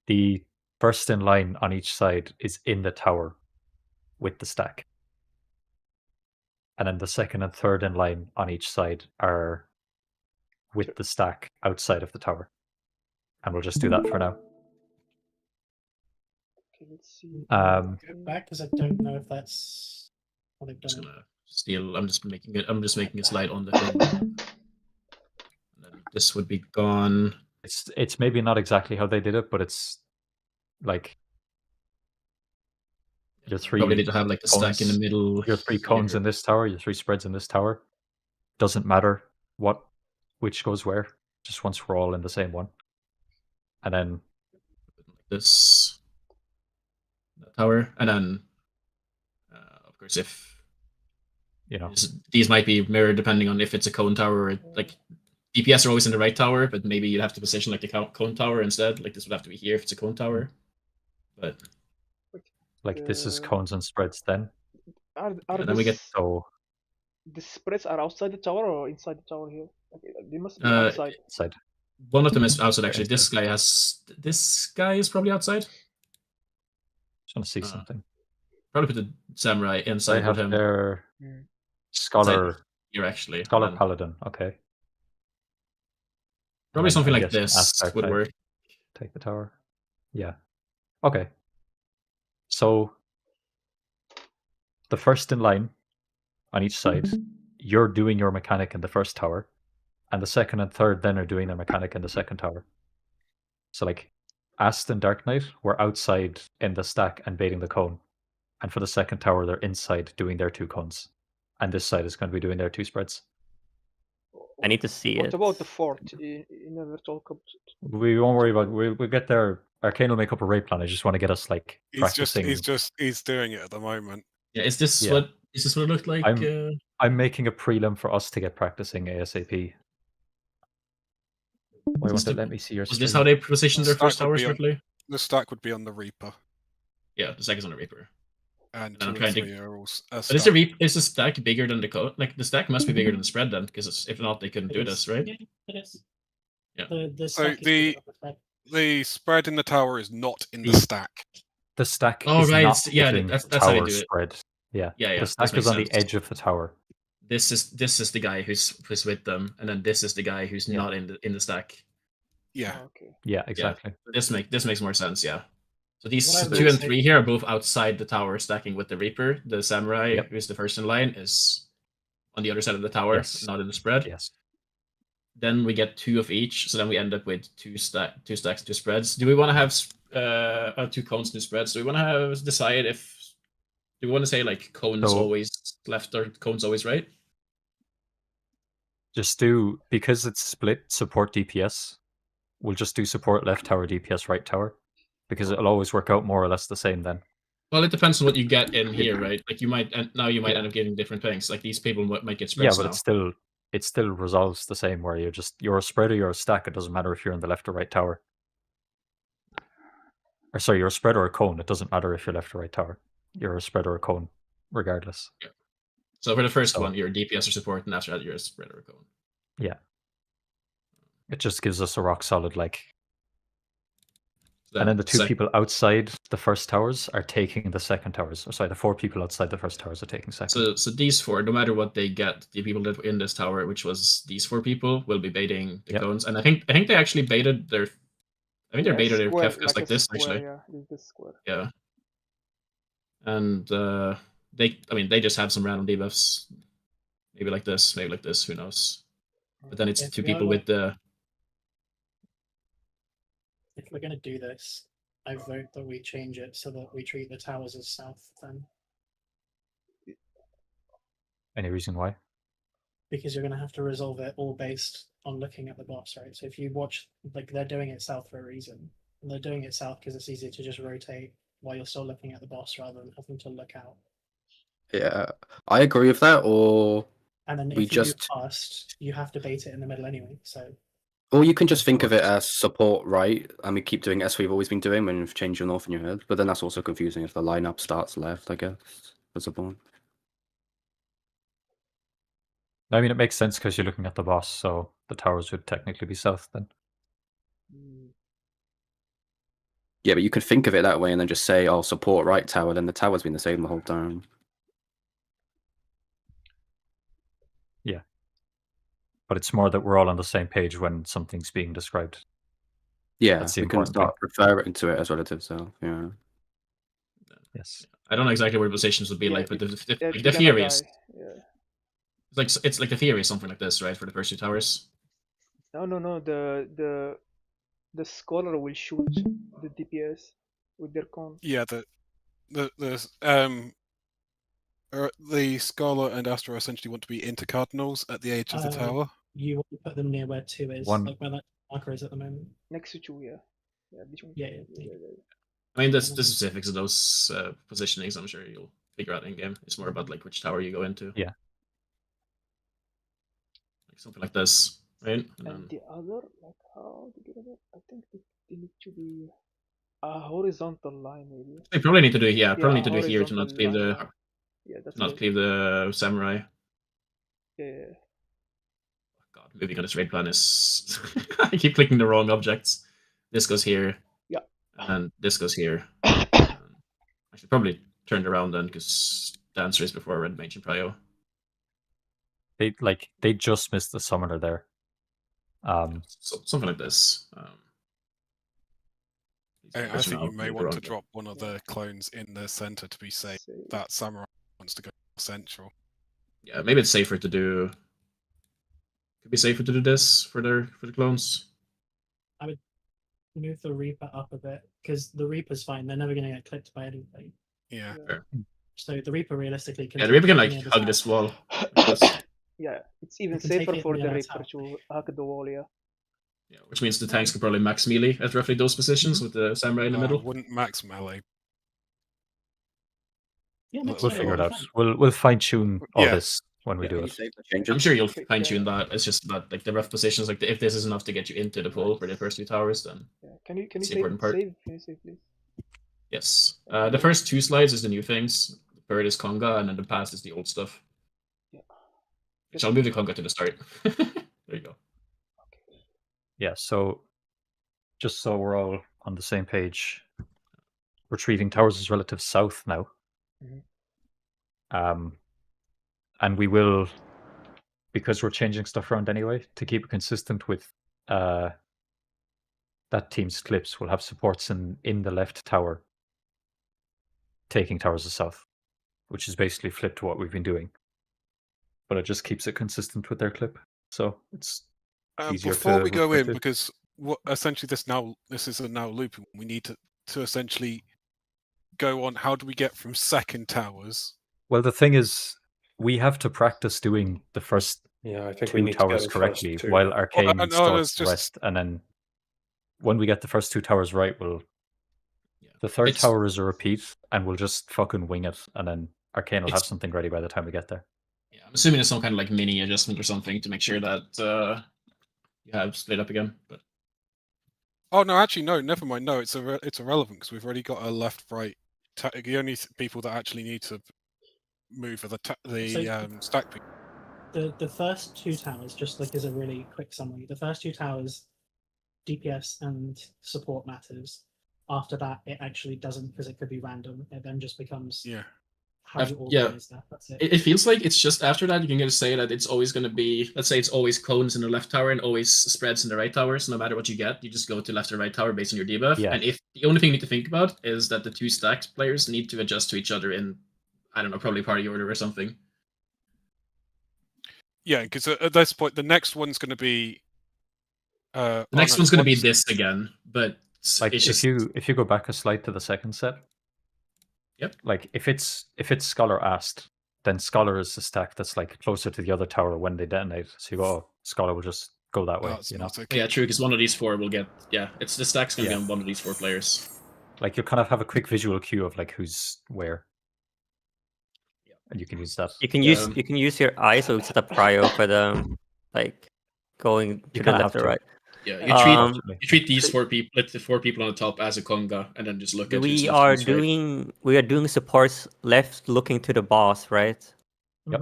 the first in line on each side is in the tower with the stack. And then the second and third in line on each side are with the stack outside of the tower. And we'll just do that for now. okay, let's see. Go back because I don't know if that's what they've just done. gonna steal. I'm just making a slide on the thing. And then this would be gone. It's maybe not exactly how they did it, but it's like your three Probably need to have like the stack in the middle. Your three cones in this tower, your three spreads in this tower. Doesn't matter which goes where, just once we're all in the same one. And then this tower, and then of course if these might be mirrored depending on if it's a cone tower or like DPS are always in the right tower, but maybe you'd have to position like the cone tower instead. Like this would have to be here if it's a cone tower. But like this is cones and spreads then. Are then we get the spreads are outside the tower or inside the tower here? Okay, they must be outside. Inside. One of them is outside actually. This guy is probably outside. Just want to see something. Probably put the samurai inside. They have him. their scholar here actually. Scholar paladin. Okay. Probably something like this would work. Take the tower. Yeah. Okay. So the first in line on each side, you're doing your mechanic in the first tower, and the second and third then are doing their mechanic in the second tower. So like Ast and Dark Knight were outside in the stack and baiting the cone. And for the second tower, they're inside doing their two cones. And this side is going to be doing their two spreads. I need to see What it. about the fort? You never talk about it. We won't worry about it. We'll get there. Arcane will make up a raid plan. I just want to get us like practicing. He's doing it at the moment. Yeah, is this what it looked like? I'm making a prelim for us to get practicing ASAP. Why won't it let me see your Was this how they positioned their first towers correctly? The stack would be on the Reaper. Yeah, the stack is on the Reaper. And I'm 2 trying and to. 3 are all But is the stack bigger than the code? Like the stack must be bigger than the spread then, because if not, they couldn't do this, right? Yeah, it is. Yeah. The So stack is the spread in the tower is not in the stack. The stack Oh, is right, not that's how they tower do it. spread. Yeah. Yeah. The stack is on the edge of the tower. This is the guy who's with them, and then this is the guy who's not in the stack. Yeah. Okay. Yeah, exactly. Yeah. This makes more sense. Yeah. So these What I 2 would and say- 3 here are both outside the tower, stacking with the Reaper. The Samurai, who's the first in line, is on the other side of the tower, not in the spread. Yes. Then we get 2 of each, so then we end up with 2 stacks, 2 spreads. Do we want to have 2 cones, 2 spreads? Do we want to decide if? Do we want to say like cones always left or cones always right? Just do, because it's split support DPS, we'll just do support left tower, DPS right tower, because it'll always work out more or less the same then. Well, it depends on what you get in here, right? Like you might end up getting different things. Like these people might get spreads but now. it still resolves the same where you're a spread or you're a stack. It doesn't matter if you're in the left or right tower. Or sorry, you're a spread or a cone. It doesn't matter if you're left or right tower. You're a spread or a cone, regardless. Yeah. So for the first one, you're a DPS or support, and after that, you're a spread or a cone. Yeah. It just gives us a rock solid and then the two people outside the first towers are taking the second towers. Or sorry, the 4 people outside the first towers are taking second. So these 4, no matter what they get, the people that were in this tower, which was these 4 people, will be baiting the cones. And I think they actually baited their. I think they baited their Kefkas like this square, actually. Yeah, this square. Yeah. And they just have some random debuffs. Maybe like this, who knows? But then it's 2 people with the. If we're going to do this, I vote that we change it so that we treat the towers as south then. Any reason why? Because you're going to have to resolve it all based on looking at the boss, right? So if you watch, they're doing it south for a reason. And they're doing it south because it's easier to just rotate while you're still looking at the boss rather than having to look out. Yeah, I agree with that, or and then if you move past, you have to bait it in the middle anyway, so... Or you can just think of it as support right, and we keep doing it as we've always been doing when you've changed your north in your head. But then that's also confusing if the lineup starts left, I guess, for support. I mean, it makes sense because you're looking at the boss, so the towers would technically be south then. Yeah, but you could think of it that way and then just say, oh, support right tower, then the tower's been the same the whole time. Yeah. But it's more that we're all on the same page when something's being described. Yeah, that's the we can important start thing. referring to it as relative self, yeah. Yes. I don't know exactly what positions would be like, but the theory is... It's like the theory is something like this, right, for the first 2 towers? No. The scholar will shoot the DPS with their cone. Yeah, the scholar and Astra essentially want to be intercardinals at the edge of the tower. You want to put them near where 2 is, like where that marker is at the moment. Next to 2, yeah. Yeah, between. Yeah. I mean, the specifics of those positionings, I'm sure you'll figure out in game. It's more about like which tower you go into. Yeah. Like something like this, right? And the other, like how to get it? I think they need to be a horizontal line, maybe. They probably need to do it. Yeah, probably need to do it here to not cleave line. the. Yeah, that's not cleave the samurai. Yeah. God, moving on this raid plan is. I keep clicking the wrong objects. This goes here. Yeah. And this goes here. I should probably turn it around then, because the answer is before I read Ancient Prio. They just missed the summoner there. Something like this. I think you may want to drop one of the clones in the center to be safe. That samurai wants to go central. Yeah, maybe it's safer to do. Could be safer to do this for the clones. I would move the Reaper up a bit because the Reaper's fine. They're never going to get clipped by anything. Yeah. Fair. So the Reaper realistically can. Yeah, the Reaper can like hug this wall. Yeah, it's even safer for the Reaper to hug the wall. Yeah. Yeah, which means the tanks could probably max melee at roughly those positions with the samurai in the middle. Wouldn't max melee. Yeah, we'll figure it out. We'll fine tune all this when we do it. I'm sure you'll fine tune that. It's just that like the rough positions, like if this is enough to get you into the pool for the first 2 towers, then can you the important part. Can you save, please? Yes. The first 2 slides is the new things. The third is Conga, and then the past is the old stuff. Yeah. So I'll move the Conga to the start. There you go. Yeah, so just so we're all on the same page, retrieving towers is relative south now. And we will, because we're changing stuff around anyway, to keep it consistent with that team's clips, we'll have supports in the left tower taking towers of south, which is basically flipped to what we've been doing. But it just keeps it consistent with their clip, so it's easier before to we go reflect in, it. because what essentially this is a now loop, and we need to essentially go on. How do we get from second towers? Well, the thing is, we have to practice doing the first I think we 2 need to get towers the correctly first 2. while Arcane no, starts it's the rest, and then when we get the first 2 towers right, we'll The third It's- tower is a repeat, and we'll just fucking wing it, and then Arcane will have It's- something ready by the time we get there. Yeah, I'm assuming there's some kind of like mini adjustment or something to make sure that you have split up again. But Oh no, actually no, never mind. No, it's irrelevant because we've already got a left-right. The only people that actually need to move are the stack people. The first two towers, just like as a really quick summary, the first two towers, DPS and support matters. After that, it actually doesn't because it could be random. It then just becomes how you organize that. That's it. It feels like it's just after that you can just say that it's always going to be, let's say it's always cones in the left tower and always spreads in the right tower. So no matter what you get, you just go to left or right tower based on your debuff. Yeah. And if the only thing you need to think about is that the two stacked players need to adjust to each other in, I don't know, probably party order or something. Yeah, because at this point, the next one's going to be. The next one's going to be this again, but like it's just... if you go back a slide to the second set. Yep. Like if it's Scholar asked, then Scholar is the stack that's like closer to the other tower when they detonate. So you go, oh, Scholar will just go that way. You know? Yeah, true. Because one of these four will get. Yeah, it's the stack's going to Yeah. be on one of these four players. Like you'll kind of have a quick visual cue of like who's where. And you can use that. You can use your eye, so set a prio for the like going to You the kinda left have or to. right. Yeah, you treat these four people, like the four people on the top, as a conga, and then just look at. We are doing supports left, looking to the boss, right? Yep.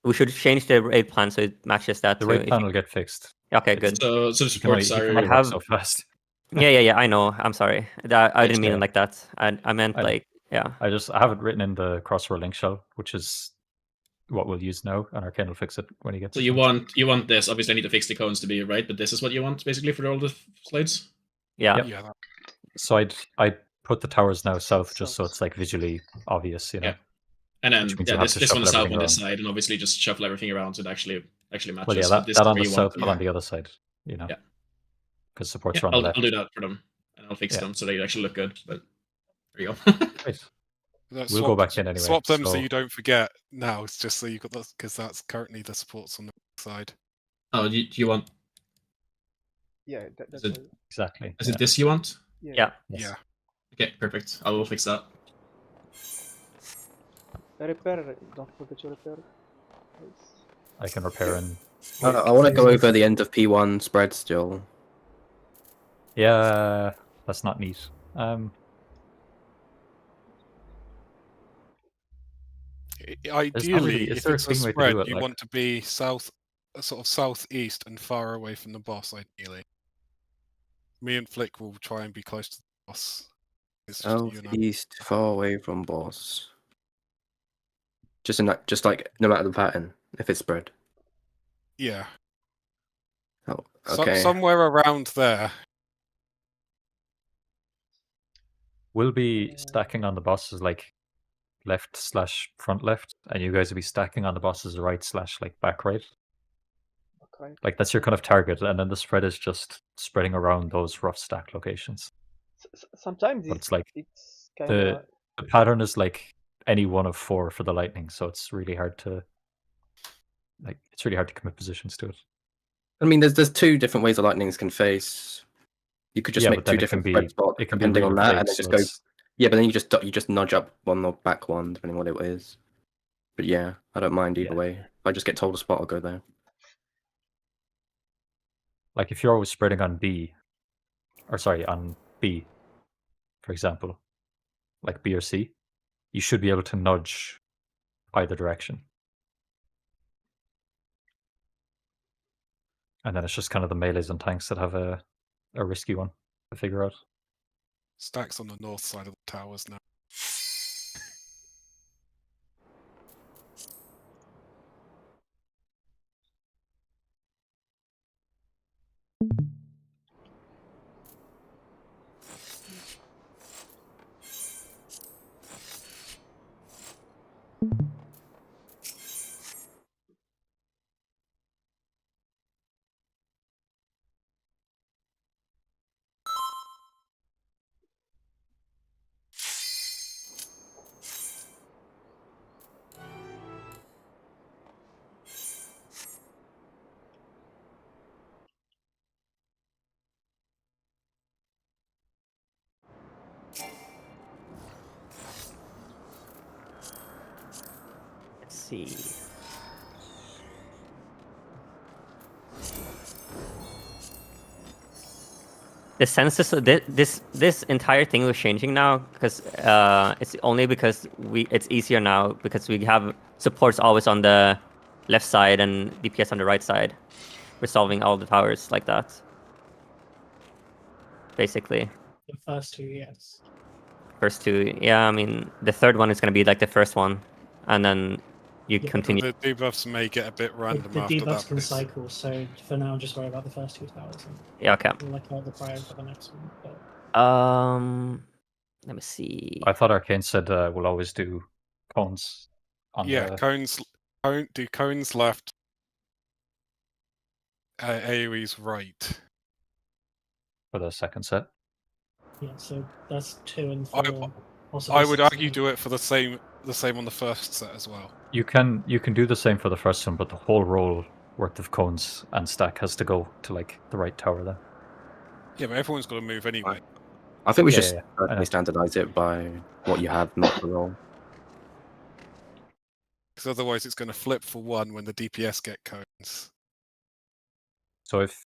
We should change the raid plan so it matches that. The too, raid if plan you- will get fixed. Okay, good. So the supports You can are. only work so fast. Yeah. I know. I'm sorry. I didn't mean Yeah. it like that. I meant like yeah. I have it written in the crossroad link shell, which is what we'll use now, and Arcane will fix it when he gets. So you want this? Obviously, I need to fix the cones to be right, but this is what you want basically for all the slides. Yeah. Yeah. So I'd put the towers now south just so it's like visually obvious, you know. Yeah. And then Which means you'll have to this shuffle one's south everything on this around. side, and obviously just shuffle everything around so it actually matches. Well, yeah, but this that is on where the you south, want but them. on the other side, you know. Yeah. Because supports Yeah, are on the left. I'll do that for them, and I'll fix Yeah. them so they actually look good. But there you go. Right. We'll go back in anyway. Swap them so so you don't forget now. It's just so you got that because that's currently the supports on the side. Oh, do you want? Yeah, that's it- exactly. Is it this you want? Yeah. Yeah. Okay, perfect. I will fix that. Repair. Don't forget your repair. Nice. I can repair and. I want to go over the end of P1 spread still. Yeah, that's not neat. Ideally, is if there a it's a clean way to spread, do it, you like- want to be sort of southeast and far away from the boss. Ideally, me and Flick will try and be close to the boss. It's just you and I. Southeast, far away from boss. Just like no matter the pattern, if it's spread. Yeah. Oh, okay. Somewhere around there. We'll be stacking on the bosses like left/front left, and you guys will be stacking on the bosses right/like back right. Okay. Like that's your kind of target, and then the spread is just spreading around those rough stack locations. Sometimes But it's like it's kind the of the pattern is like any one of 4 for the lightning, so it's really hard to commit positions to it. I mean, there's 2 different ways the lightnings can face. You could just Yeah, make but then 2 it can different be- spread spots it can be depending on really that, big, and then so just go. it's- Yeah, but then you just nudge up one or back one depending on what it is. But yeah, I don't mind either way. If I just get told a spot, I'll go there. Like if you're always spreading on on B, for example, like B or C, you should be able to nudge either direction. And then it's just kind of the melees and tanks that have a risky one to figure out. Stacks on the north side of the towers now. see. The census, this entire thing was changing now because it's only because it's easier now because we have supports always on the left side and DPS on the right side, resolving all the towers like that. Basically. The first two, yes. First two, yeah. I mean, the third one is going to be like the first one, and then you Yeah, continue. The debuffs may get a bit random The after debuffs that. can But cycle, so for now, just worry about the first two towers. And Yeah. Okay. we'll look out the prior for the next one. But Let me see. I thought Arcane said we'll always do cones on yeah, the... do cones left, AoE's right. for the second set. yeah, so that's 2 and I- 4. possibly I would 6 argue and- do it for the same on the first set as well. You can do the same for the first one, but the whole roll worth of cones and stack has to go to like the right tower then. Yeah, but everyone's got to move anyway. I think we Yeah, should I know. standardize it by what you have, not the roll. Because otherwise it's going to flip for one when the DPS get cones. So if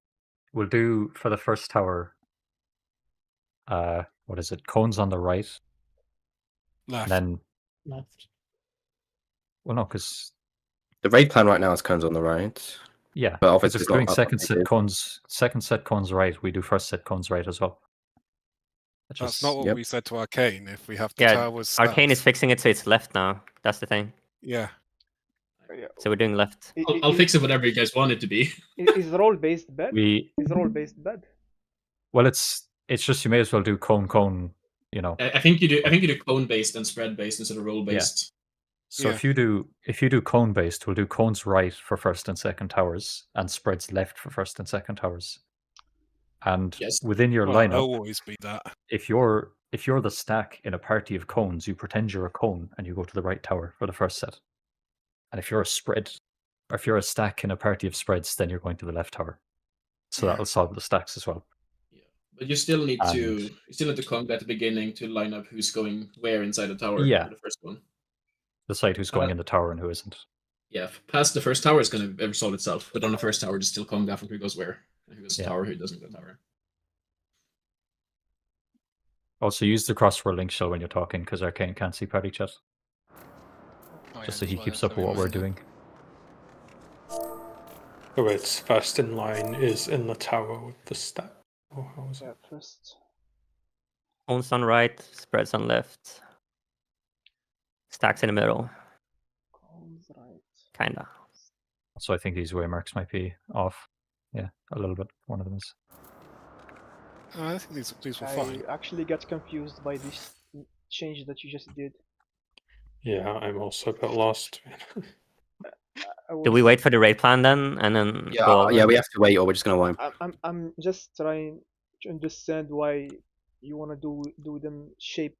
we'll do for the first tower, what is it? Cones on the right, Left. and then left. well, no, because The raid plan right now is cones on the right. yeah, But because obviously if it's we're doing not second set cones right, we do first set cones right as well. That's not what we said to Arcane. If we have the Yeah, towers, Arcane is south. fixing it so it's left now. That's the thing. Yeah. So we're doing left. I'll fix it whatever you guys want it to be. Is role based bad? We Is role based bad? well, it's just you may as well do cone. You know. I think you do cone based and spread based instead of roll based. So Yeah. if you do cone based, we'll do cones right for first and second towers, and spreads left for first and second towers. And Yes. within your Well, lineup, it'll always be that. if you're the stack in a party of cones, you pretend you're a cone and you go to the right tower for the first set. And if you're a spread, or if you're a stack in a party of spreads, then you're going to the left tower. So that'll solve the stacks as well. Yeah. But you still need And- to come at the beginning to line up who's going where inside the tower Yeah. for the first one. Decide who's going in the tower and who isn't. Yeah, past the first tower is going to resolve itself, but on the first tower, just still come down from who goes where, and who goes to Yeah. tower, who doesn't go to tower. Also, use the crossword link shell when you're talking, because Arcane can't see party chat. Oh, Just yeah, so he that's keeps why up with what we're doing. So it's first in line is in the tower with the stack. Or how is it? Yeah, first. Cones on right, spreads on left. Stacks in the middle. Cones right. Kinda. So I think these waymarks might be off. Yeah, a little bit. One of them is. I think these were I fine. actually got confused by this change that you just did. Yeah, I'm also a bit lost. Do we wait for the raid plan then, and then go over? Yeah, we have to wait, or we're just gonna wipe. I'm just trying to understand why you wanna do them shape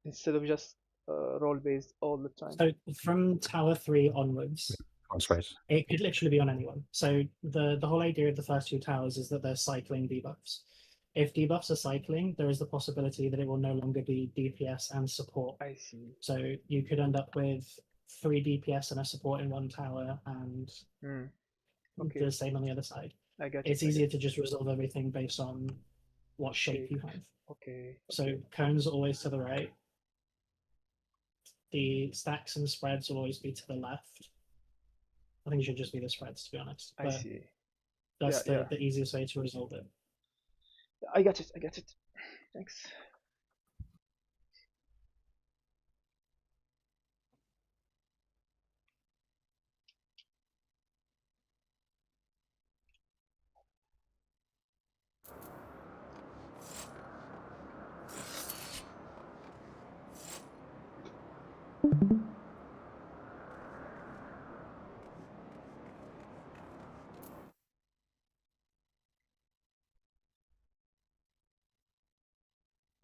instead of just roll based all the time. So from Tower 3 onwards, That's right. it could literally be on anyone. So the whole idea of the first two towers is that they're cycling debuffs. If debuffs are cycling, there is the possibility that it will no longer be DPS and support. I see. So you could end up with 3 DPS and a support in one tower, and Okay. the same on the other side. I got It's you. easier to just resolve everything based on what shape you have. Okay. So cones are always to the right. The stacks and spreads will always be to the left. I think it should just be the spreads, to be honest. I But see. that's Yeah, the easiest way to resolve it. I got it. Thanks.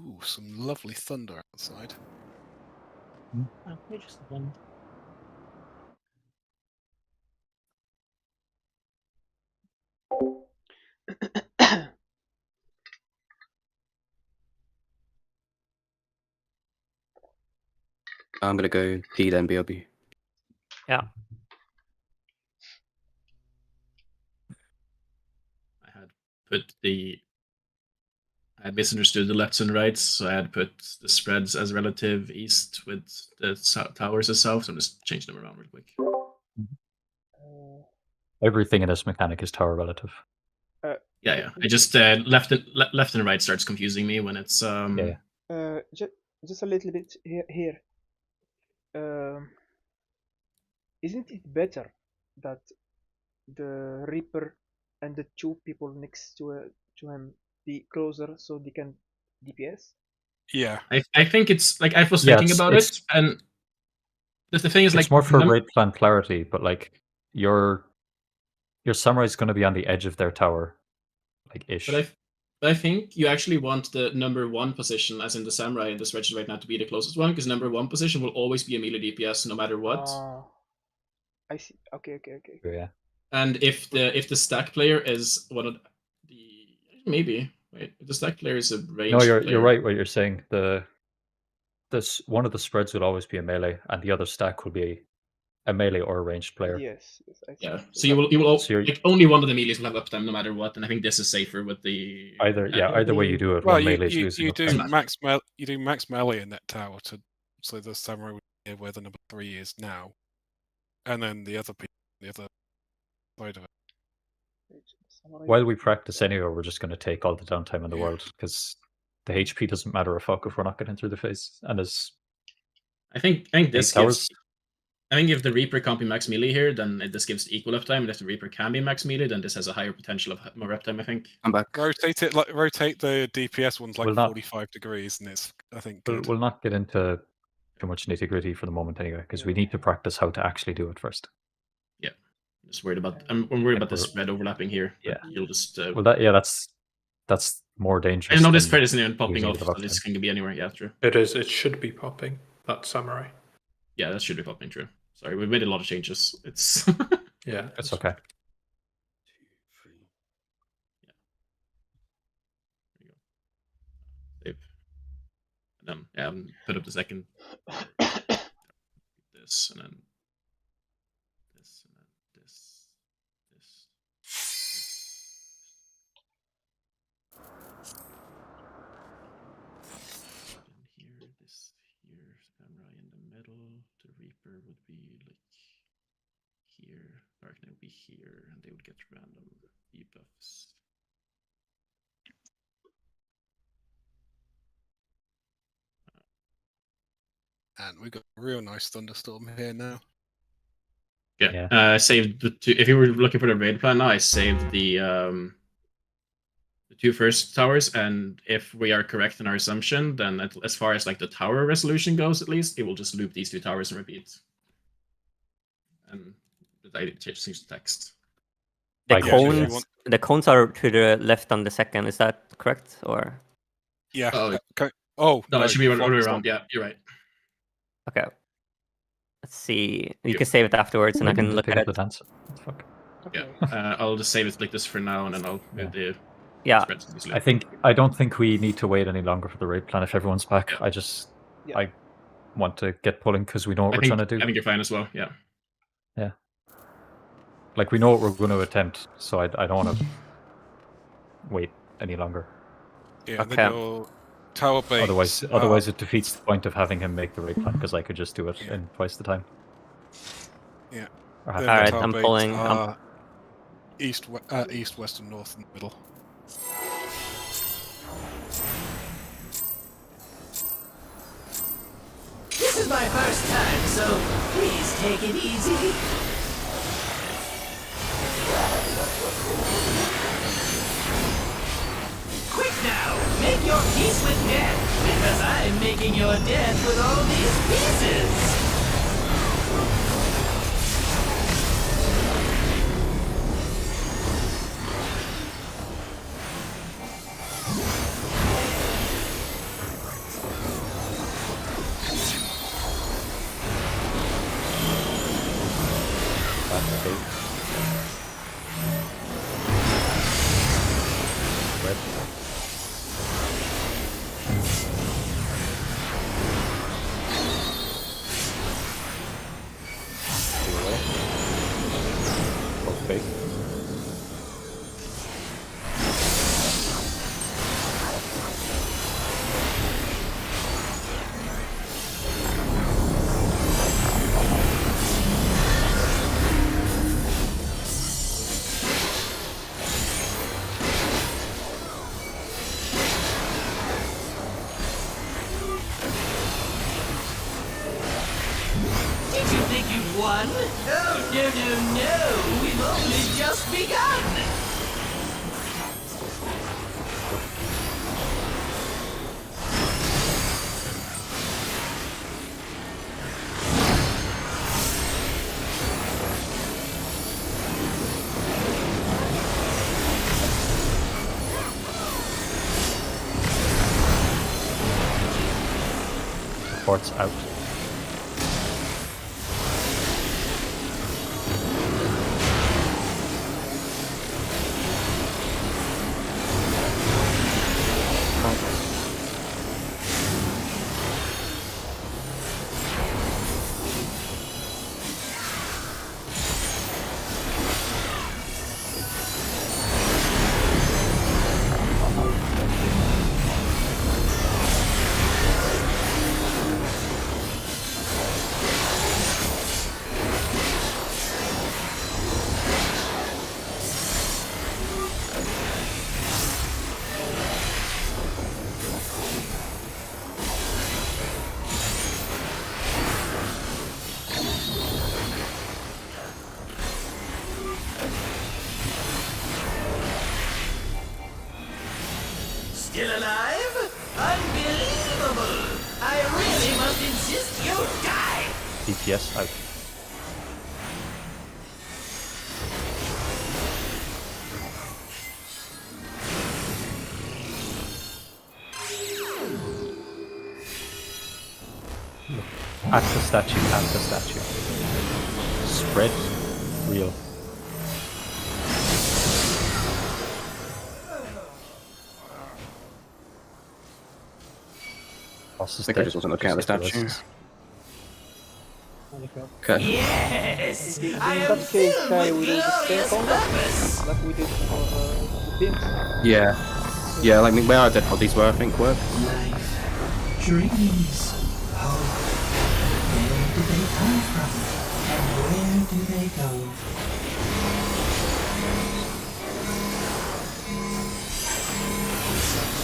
Ooh, some lovely thunder outside. Maybe just the wind. I'm gonna go P then BRB. Yeah. I had misunderstood the lefts and rights, so I had put the spreads as relative east with the towers as south. So I'm just changing them around real quick. Everything in this mechanic is tower relative. Yeah. I just left and right starts confusing me when it's just a little bit here. Isn't it better that the Reaper and the two people next to him be closer so they can DPS? Yeah. I think it's like I was thinking about it, and the thing is, it's like, more for raid plan clarity, but like your samurai is going to be on the edge of their tower, like ish. But I think you actually want the number 1 position, as in the samurai in the spreadsheet right now, to be the closest one, because number 1 position will always be a melee DPS no matter what. I see. Okay. Yeah. And if the stack player is one of the maybe wait, if the stack player is a range. No, you're right. What you're saying, this one of the spreads will always be a melee, and the other stack will be a melee or a ranged player. Yes. I see. Yeah. So you will like only one of the melees will have uptime no matter what, and I think this is safer with the either way you do it. Well, one melee is losing you do uptime. you do max melee in that tower so the samurai would be where the number 3 is now, and then the other people, the other side of it. While we practice anyway, we're just going to take all the downtime in the world, because the HP doesn't matter a fuck if we're not getting through the phase. And as I think this gives. I think if the Reaper can't be max melee here, then this gives equal uptime. And if the Reaper can be max melee, then this has a higher potential of more uptime, I think. I'm back. Rotate the DPS ones like 45 degrees, and it's, I think, good. We'll not get into too much nitty gritty for the moment anyway, because we need to practice how to actually do it first. Yeah. Just worried about. I'm worried about the spread overlapping here. Yeah. You'll just. Well, that's more dangerous. I know this spread isn't even popping off, so this can be anywhere. Yeah, true. It is. It should be popping. That samurai. Yeah, that should be popping. True. Sorry, we've made a lot of changes. It's yeah, it's okay. 2, 3. Yeah. There you go. Save. And then put up the second. This and then this and then this. Here, this here, samurai in the middle. The Reaper would be like here, Dark Knight would be here, and they would get random debuffs. And we got a real nice thunderstorm here now. Yeah. I saved the 2. If you were looking for the raid plan now, I saved the 2 first towers, and if we are correct in our assumption, then as far as like the tower resolution goes, at least, it will just loop these 2 towers and repeat. And I changed the text. The cones are to the left on the second. Is that correct, or? Yeah. Okay. Oh no, it should be all the way around. Yeah, you're right. Okay. Let's see. You can save it afterwards, and I can look at it. Yeah. I'll just save it like this for now, and then I'll move the. Yeah. I don't think we need to wait any longer for the raid plan if everyone's back. Yeah. I want to get pulling because we know what we're trying to do. I think you're fine as well. Yeah. Yeah. Like we know what we're going to attempt, so I don't want to wait any longer. Yeah. Okay. Then your tower base. Otherwise, it defeats the point of having him make the raid plan because I could just do it in twice the time. Yeah. All right, I'm pulling. East, west, and north in the middle. This is my first time, so please take it easy. Quick now, make your peace with death, because I'm making your death with all these pieces. big. Did you think you'd won? Oh, no. We've only just begun. Support's out. Still alive? Unbelievable! I really must insist you die! DPS out. At the statue, at the statue. Spread. Real. Boss is I think I dead. just wasn't looking at the Just statue. resist. Okay. Yes! In I am that case, filled Kai, with we do the same glorious combat purpose! like we did for the teams. Yeah. Yeah, like where our dead bodies were, I think, worked. Life, dreams, hope. Where do they come from? And where do they go?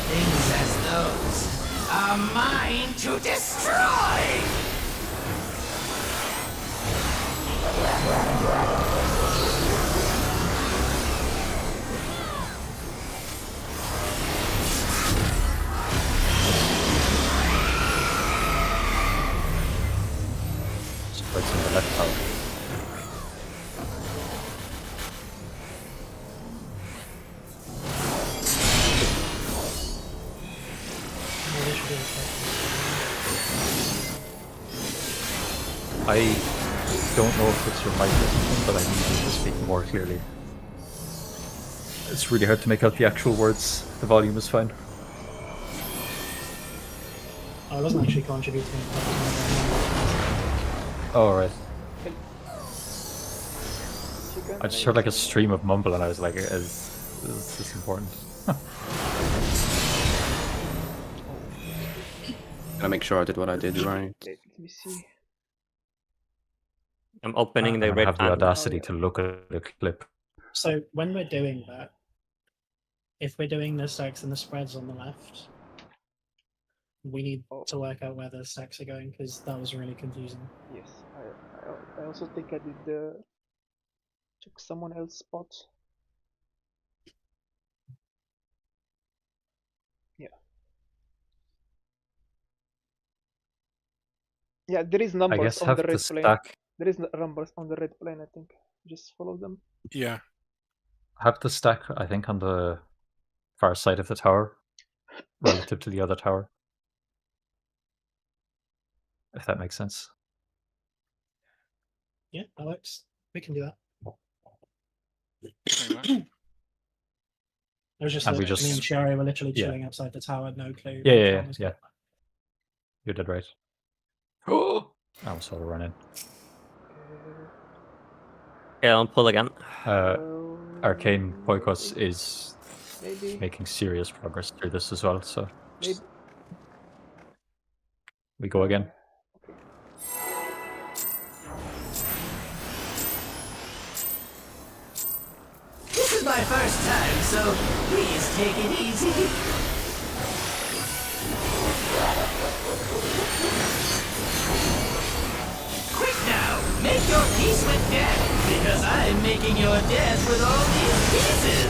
Things as those are mine to destroy! Spread's in the left tower. I don't know if it's your mic or something, but I need you to speak more clearly. It's really hard to make out the actual words. The volume is fine. I wasn't actually contributing. Oh, right. You can I just heard like a stream of mumble and I was like, is this important? Can I make sure I did what I did right? Let me see. I'm opening I the don't red have the hand. audacity to look at the clip. So when we're doing that, if we're doing the stacks and the spreads on the left, we need to work out where the stacks are going because that was really confusing. Yes, I also think I did took someone else's spot. Yeah. Yeah, there is I numbers guess on have the the red plane. stack There is numbers on the red plane, I think. Just follow them. Yeah. have the stack, I think, on the far side of the tower relative to the other tower. If that makes sense. Yeah, that works. We can do that. Pretty much. It was just And that we me just- and Sherry were literally yeah. chilling outside the tower, no clue. Yeah, what yeah, John yeah, was yeah. doing. You did right. Oh! I almost saw her run in. Yeah, I'll pull again. Arcane Poikos is Maybe. making serious progress through this as well, so Maybe. we go again. Okay. This is my first time, so please take it easy. Quick now, make your peace with death, because I'm making your death with all these pieces.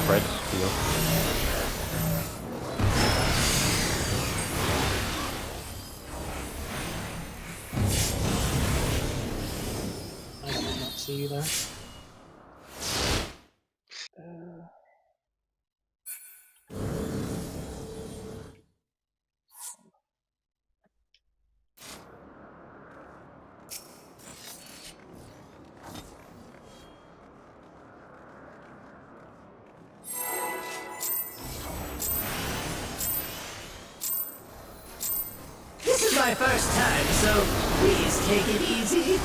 Spread, deal. I did not see you there. This is my first time, so please take it easy.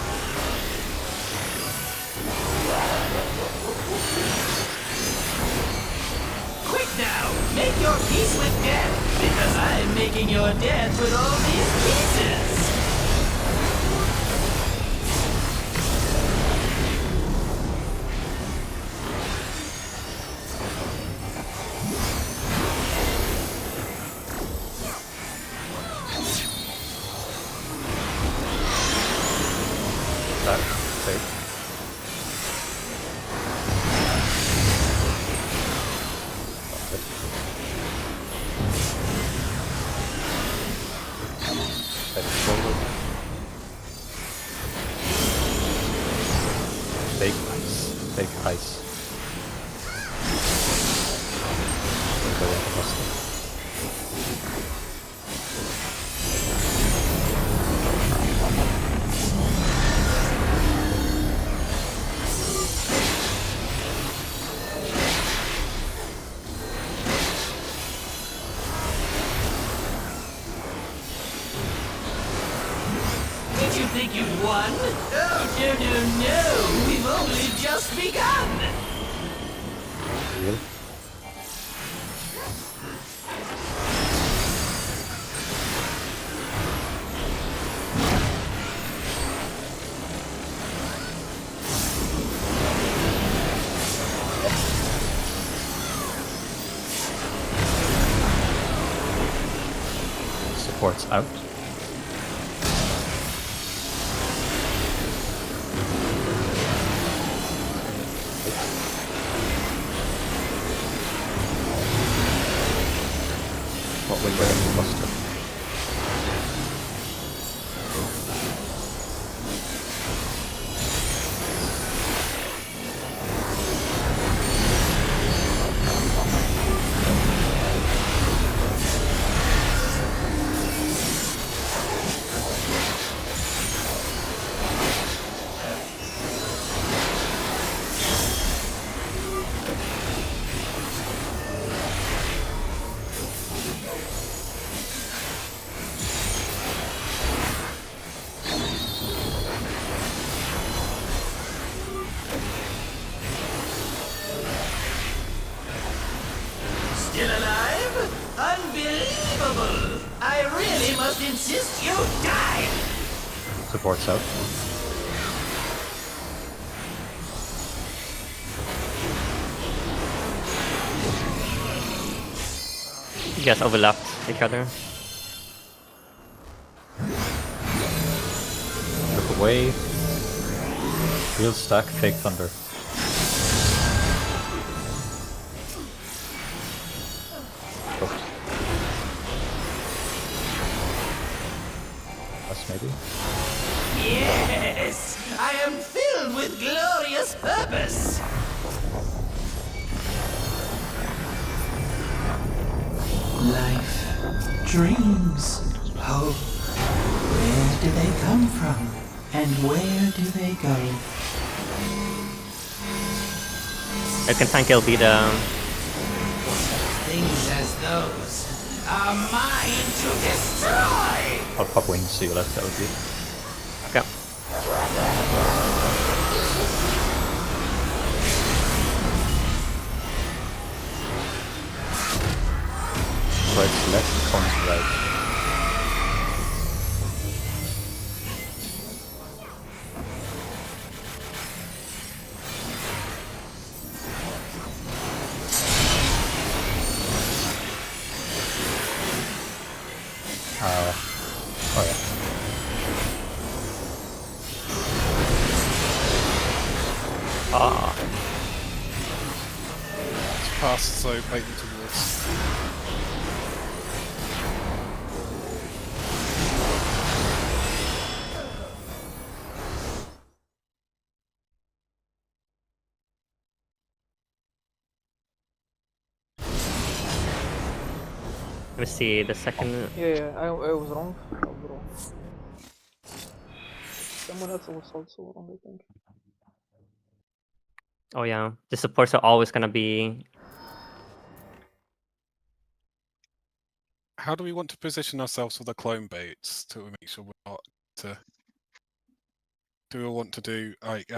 Quick now, make your peace with death, because I'm making your death with all these pieces. That save. Big ice. Big ice. Go into Buster. Did you think you'd won? Oh, no. We've only just begun. Deal. Supports out. What will wear in Buster? Still alive? Unbelievable! I really must insist you die! Supports out. You guys overlapped each other. Look away. Real stack, fake thunder. Hooked. That's maybe. Yes! I am filled with glorious purpose! Life, dreams, hope. Where do they come from? And where do they go? I can tank LB the. Things as those are mine to destroy. I'll pop wings so you left that would be. Okay. Right, left, cones right. Oh yeah. Ah. It's past, so bait them towards. Let me see the second. Yeah, I was wrong. I was wrong. Someone else was also wrong, I think. Oh yeah, the supports are always gonna be. How do we want to position ourselves for the clone baits to make sure we're not to? Do we want to do like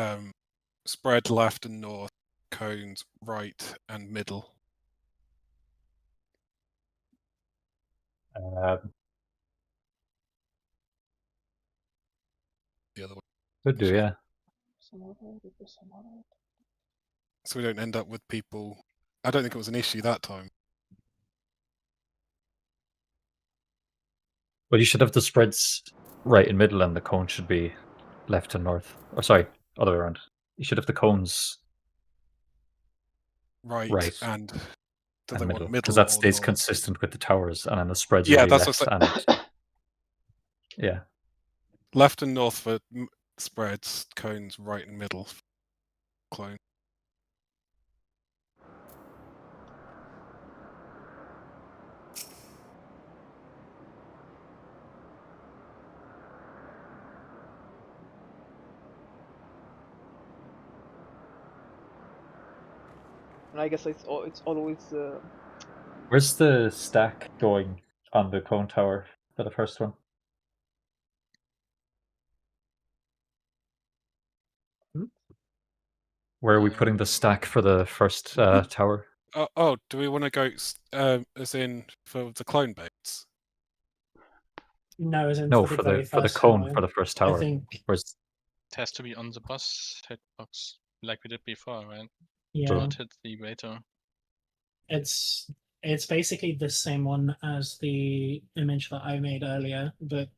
spread left and north, cones right and middle? The other way. Could do, yeah. So we don't end up with people. I don't think it was an issue that time. Well, you should have the spreads right in middle, and the cone should be left and north. Or sorry, other way around. You should have the cones Right, right and do and they middle, want middle because that or stays north? consistent with the towers, and then the spreads Yeah, will be that's left what and yeah. Left and north for spreads, cones right and middle. Clone. And I guess it's always. Where's the stack going on the cone tower for the first one? Where are we putting the stack for the first tower? Oh, do we want to go as in for the clone baits? No, as in No, for for the very the first cone tower. for the first I tower. think. Where's It has to be on the boss hitbox, like we did before, right? Yeah. Not hit the waiter. It's basically the same one as the image that I made earlier, but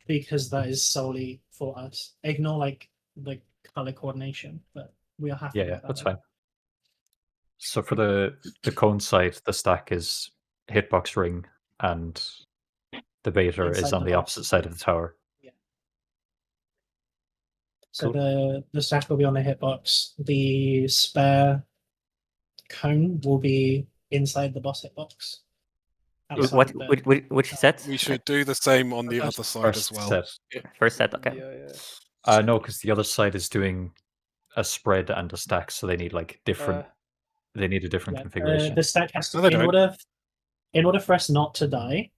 because that is solely for us. Ignore like the color coordination, but we are happy yeah, with yeah, that. that's fine. So for the cone side, the stack is hitbox ring, and the baiter is Inside on the the box. opposite side of the tower. So Cool. the stack will be on the hitbox. The spare cone will be inside the boss hitbox. What? Which set? We should do the same on the other side as First well. set. First set, okay. Yeah. No, because the other side is doing a spread and a stack, so they need like different. They need a different configuration. The stack has to No, they in order for us not to die.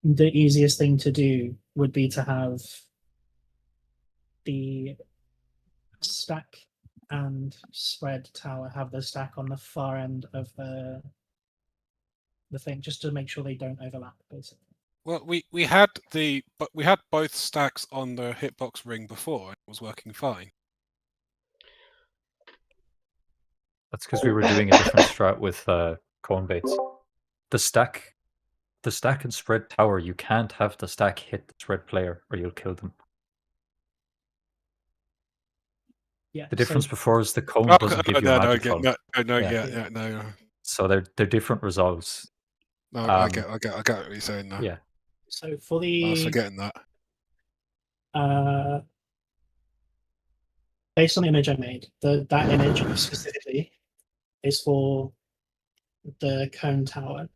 The easiest thing to do would be to have the stack and spread tower have the stack on the far end of the thing, just to make sure they don't overlap, basically. Well, we had both stacks on the hitbox ring before, and it was working fine. That's because we were doing a different strat with cone baits. The stack and spread tower, you can't have the stack hit the spread player, or you'll kill them. Yeah. The difference before is the cone Oh, doesn't give you no, magical. no. So they're different resolves. No, I get what you're saying now. Yeah. So for I was the forgetting that. based on the image I made, that image specifically is for the cone tower.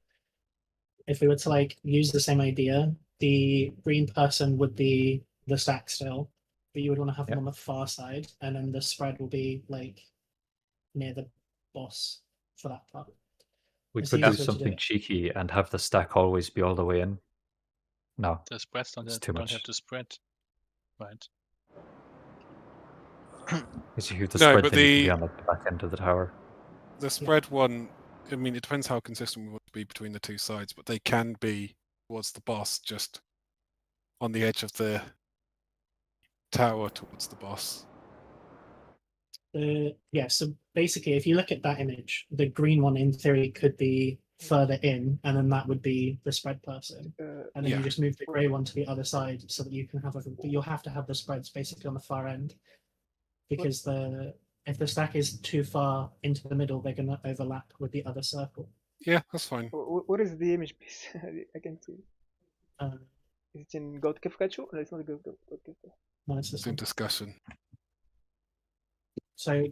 If we were to like use the same idea, the green person would be the stack still, but you would want to have them on the far side, and then the spread will be like near the boss for that part. We It's could the do easiest way to do something it. cheeky and have the stack always be all the way in. No, The spreads it's too don't much. have to spread. Right. Because the No, spread but thing can be on like, the back end of the tower. The spread one, I mean, it depends how consistent we want to be between the two sides, but they can be towards the boss, just on the edge of the tower towards the boss. Yeah, so basically, if you look at that image, the green one in theory could be further in, and then that would be the spread person. And then Yeah. you just move the grey one to the other side so that you can have everything. But you'll have to have the spreads basically on the far end, because if the stack is too far into the middle, they're going to overlap with the other circle. Yeah, that's fine. What is the image, please? I can see. Um, Is it in God Kefkachu? No, it's not God Kefka. no, it's this It's in one. discussion. So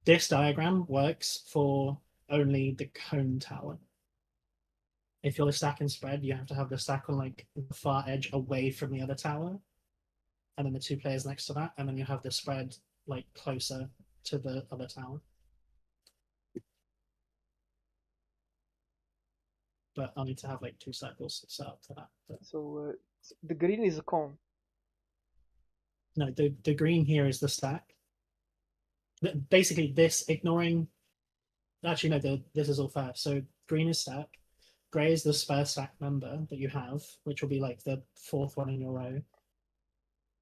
this diagram works for only the cone tower. If you're the stack and spread, you have to have the stack on like the far edge away from the other tower, and then the two players next to that, and then you have the spread like closer to the other tower. But I'll need to have like two circles set up for that. But So the green is a cone. no, the green here is the stack. Basically, this ignoring. Actually, no, this is all fair. So green is stack. Grey is the spare stack member that you have, which will be like the fourth one in your row.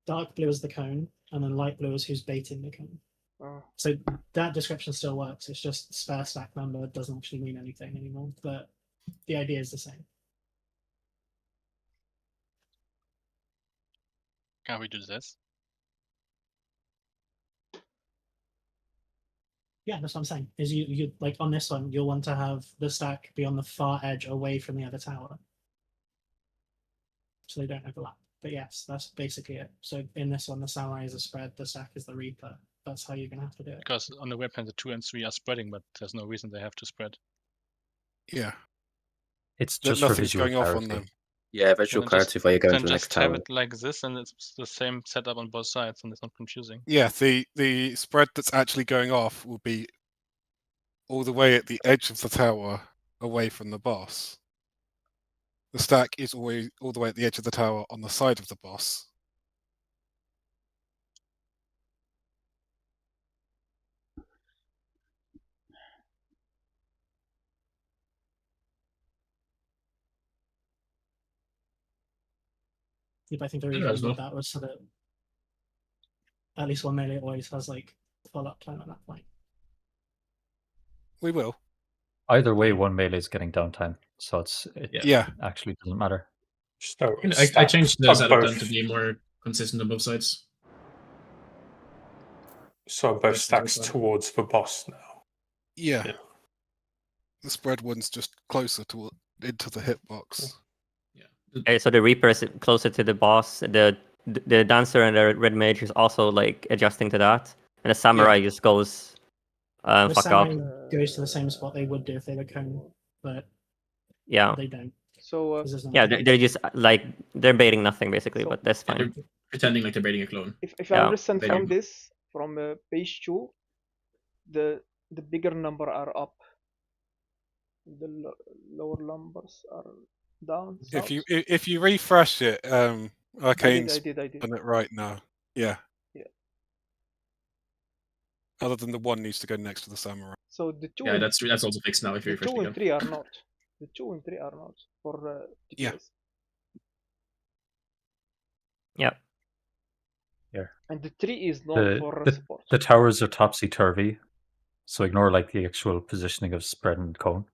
Dark blue is the cone, and then light blue is who's baiting the cone. Oh. So that description still works. It's just spare stack member doesn't actually mean anything anymore, but the idea is the same. Can we do this? Yeah, that's what I'm saying. Is you like on this one, you'll want to have the stack be on the far edge away from the other tower, so they don't overlap. But yes, that's basically it. So in this one, the samurai is a spread, the stack is the reaper. That's how you're gonna have to do it. Because on the webplan, the 2 and 3 are spreading, but there's no reason they have to spread. Yeah. It's just for Nothing's visual going off on clarity. them. Yeah, visual Then clarity for you going then to the next just have tower. it like this, and it's the same setup on both sides, and it's not confusing. Yeah, the spread that's actually going off will be all the way at the edge of the tower, away from the boss. The stack is always all the way at the edge of the tower on the side of the boss. Yeah, but I think the Yeah, reason as we well. did that was so that at least one melee always has like full uptime at that point. We will. Either way, one melee is getting downtime, so it Yeah. actually doesn't matter. So I changed the on setup both, then to be more consistent on both sides. so both stacks towards the boss now. Yeah. Yeah. The spread one's just closer to into the hitbox. Okay, so the Reaper is closer to the boss. The Dancer and the Red Mage is also like adjusting to that, and the Samurai just goes The fuck up. samurai goes to the same spot they would do if they were cone, but Yeah, they don't. So 'cause there's no yeah, melee. they're just like they're baiting nothing basically, So- but that's Yeah, fine. they're pretending like they're baiting a clone. if I Yeah. understand They from don't- this, from page 2, the bigger number are up. The lower numbers are down. South. If you refresh it, Arcane's I did. on it right now. Yeah. Yeah. Other than the one needs to go next to the Samurai. So the two, Yeah, and, that's also fixed now if you the refresh 2 it and again. 3 are not. The 2 and 3 are not for Yeah. TPS. Yeah. And the 3 is not The, for the, support. the towers are topsy-turvy, so ignore like the actual positioning of spread and cone.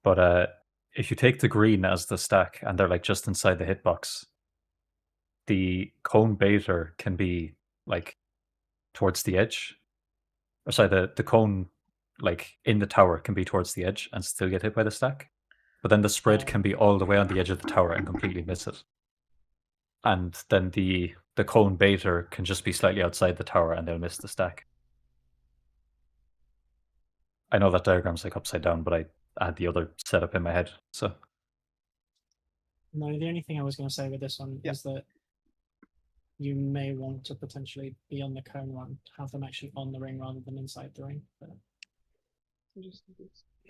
But if you take the green as the stack and they're like just inside the hitbox, the cone baiter can be like towards the edge. Or sorry, the cone like in the tower can be towards the edge and still get hit by the stack. But then the spread can be all the way on the edge of the tower and completely miss it. And then the cone baiter can just be slightly outside the tower and they'll miss the stack. I know that diagram's like upside down, but I had the other setup in my head. So No, the only thing I was going to say with this one Yeah. is that you may want to potentially be on the cone one, have them actually on the ring rather than inside the ring. But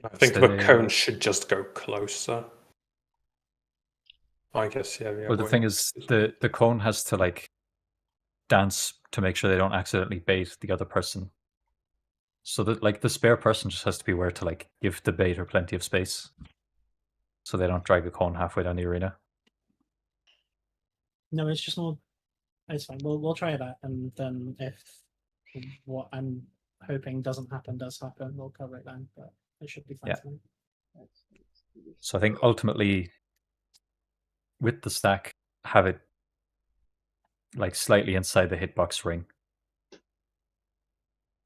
I think So the they- cone should just go closer. I guess, yeah. Well, the thing is, the cone has to like dance to make sure they don't accidentally bait the other person. So that like the spare person just has to be aware to like give the baiter plenty of space, so they don't drag the cone halfway down the arena. no, it's just more. It's fine. We'll try that, and then if what I'm hoping doesn't happen does happen, we'll cover it then. But it should be fine. Yeah. For me. So I think ultimately, with the stack, have it like slightly inside the hitbox ring,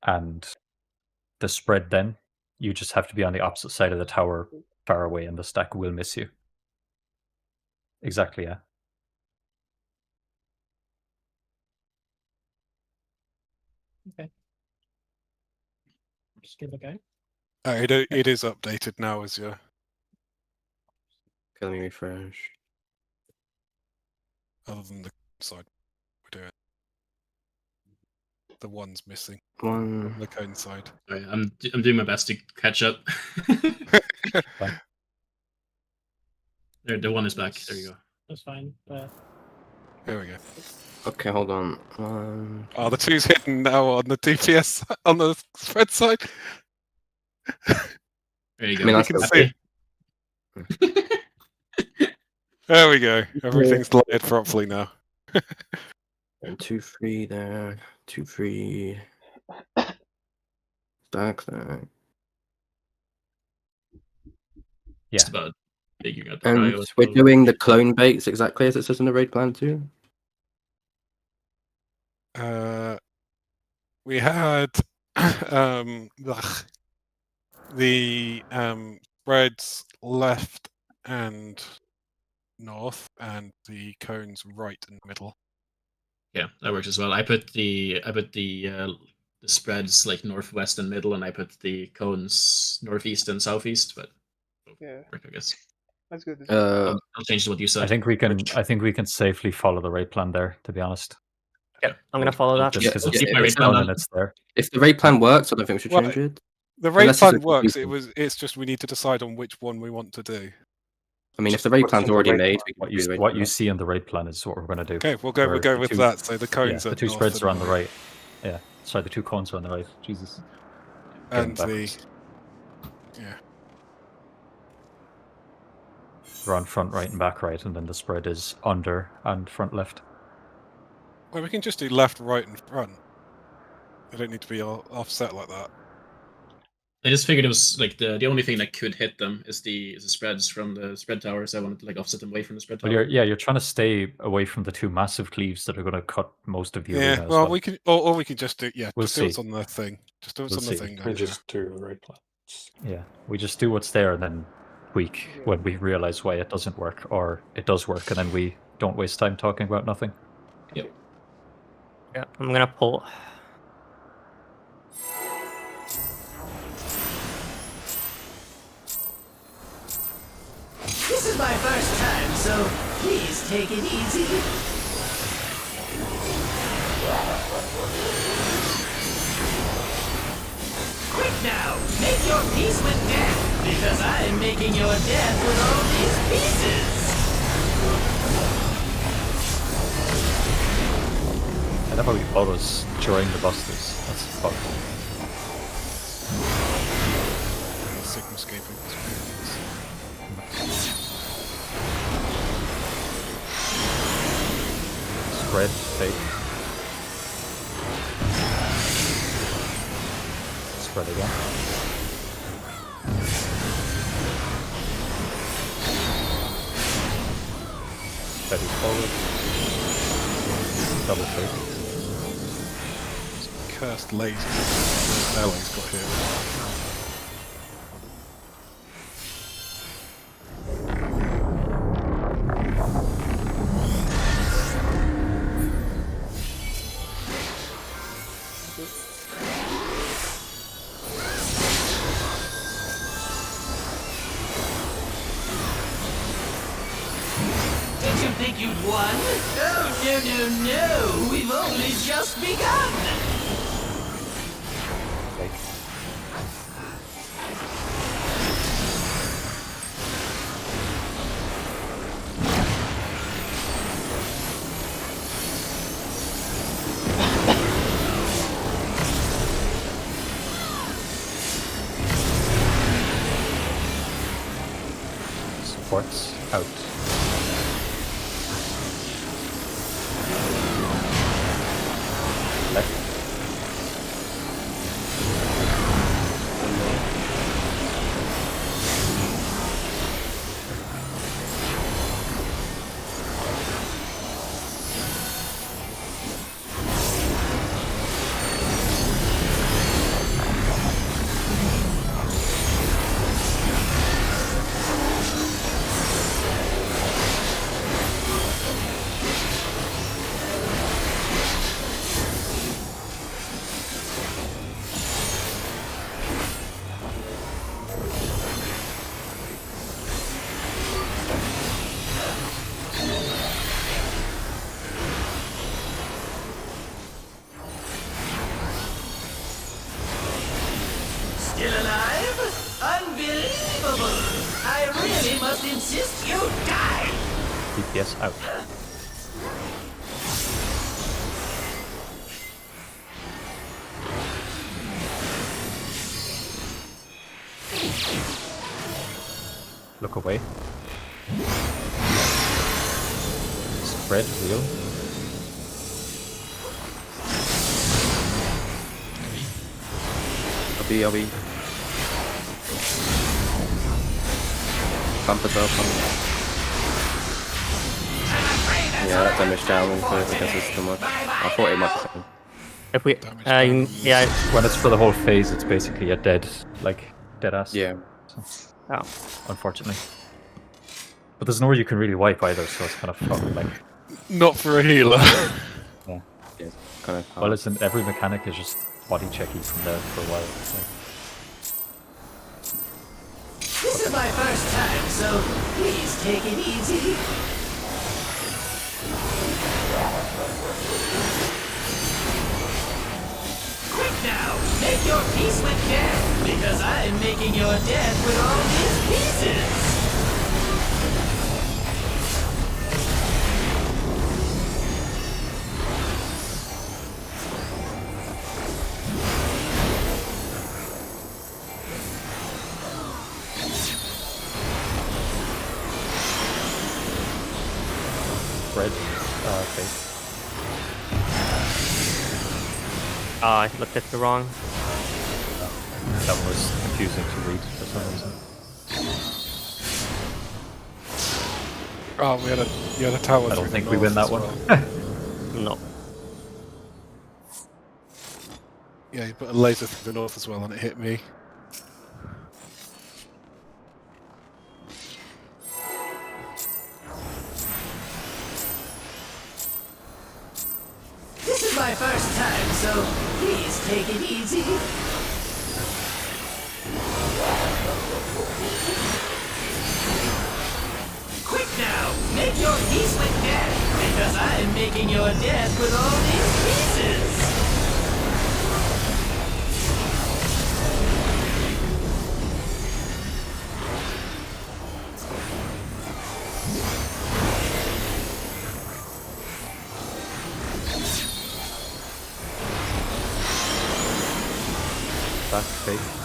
and the spread. Then you just have to be on the opposite side of the tower, far away, and the stack will miss you. Exactly. Yeah. Okay. Just give it a go. It is updated now as your. Let me refresh. Other than the side we're doing. The one's missing. One. The cone side. Sorry, I'm doing my best to catch up. There, the one is back. There you go. That's fine. But There we go. Okay, hold on. One. Oh, the two's hidden now on the DPS on the spread side. There you go. I mean, You that's can okay. see. There we go. Everything's layered properly now. And 2, 3 there. 2, 3. Stack there. Just about figuring out the And prio as we're well. doing the clone baits exactly as it says in the raid plan too. We had the spreads left and north, and the cones right and middle. Yeah, that works as well. I put the spreads like northwest and middle, and I put the cones northeast and southeast. But Yeah, I guess that's good. Uh, I'll change to what you said. I think we can safely follow the raid plan there. To be honest. Yeah, I'm gonna follow that. Just Yeah, because yeah, it's done and it's there. if the raid plan works, I don't think we should Well, change it. The raid Unless it's plan a works. confusing- It's just we need to decide on which one we want to do. I mean, if the raid What's plan's in the already raid made, plan? we can What do the raid you plan. see in the raid plan is what we're going to do. Okay, we'll go Where with the two- that. So the cones Yeah, are the two north spreads and are on the right. Yeah, sorry, the two cones are on the right. Jesus. and Getting the backwards. yeah. They're on front right and back right, and then the spread is under and front left. Well, we can just do left, right, and front. They don't need to be all offset like that. I just figured it was like the only thing that could hit them is the spreads from the spread towers. I wanted to like offset them away from the spread tower. Well, you're trying to stay away from the two massive cleaves that are going to cut most of the arena. Yeah, as well, we can, or we can just do, We'll just do what's see. on the thing. Just do what's We'll on the see. thing. We Then, just do the raid plans. Yeah, we just do what's there and then tweak when we realize why it doesn't work, or it does work, and then we don't waste time talking about nothing. Yep. Yeah, I'm gonna pull. This is my first time, so please take it easy. Quick now, make your peace with death, because I'm making your death with all these pieces. I love how he autos during the busters. That's fucked. Sigma escaping experience. Spread, fake. Spread again. Steady forward. Double fake. Cursed laser. Ellie's got here. Did you think you'd won? Oh No, we've only just begun! Supports out. Left. Still alive? Unbelievable! I really must insist you die! DPS out. Look away. Spread real. I'll be. Pump us up. Yeah, that damage down, so I guess it's too much. I thought it might be. If we, yeah, When it's for the whole phase, it's basically a dead ass. Yeah. So, oh. unfortunately. But there's nowhere you can really wipe either, so it's kind of fun. Like, Not for a healer. yeah. Yeah, kind of. Well, listen, every mechanic is just body checky from there for a while. This is my first time, so please take it easy. Quick now, make your peace with death, because I'm making your death with all these pieces. Red, face. I looked at the wrong. That one was confusing to read for some reason. Oh, we had a tower. I don't through think the we win north that as one. well. No. Yeah, you put a laser through the north as well, and it hit me. This is my first time, so please take it easy. Quick now, make your peace with death, because I'm making your death with all these pieces. Back, face.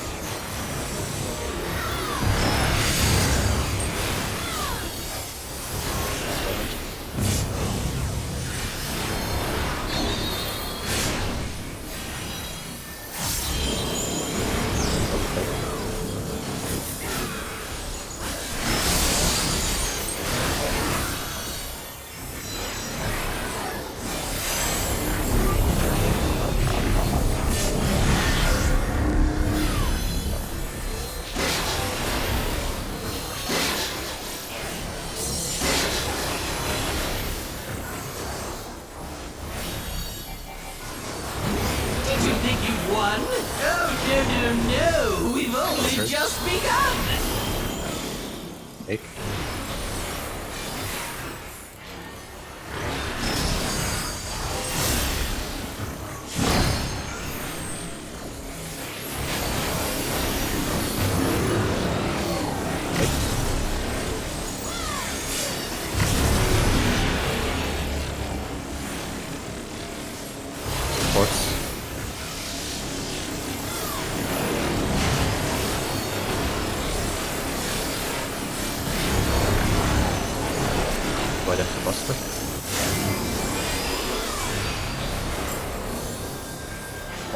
Did you think you'd won? Oh, no, we've only just begun. Take.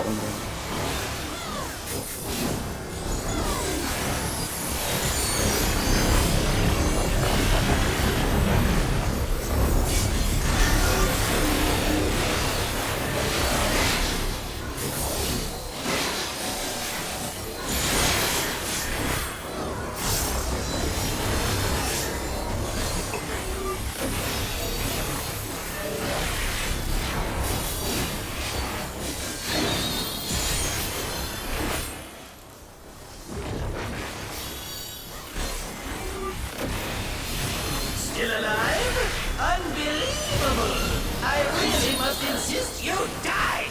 bot lane game. Still alive? Unbelievable! I really must insist you die!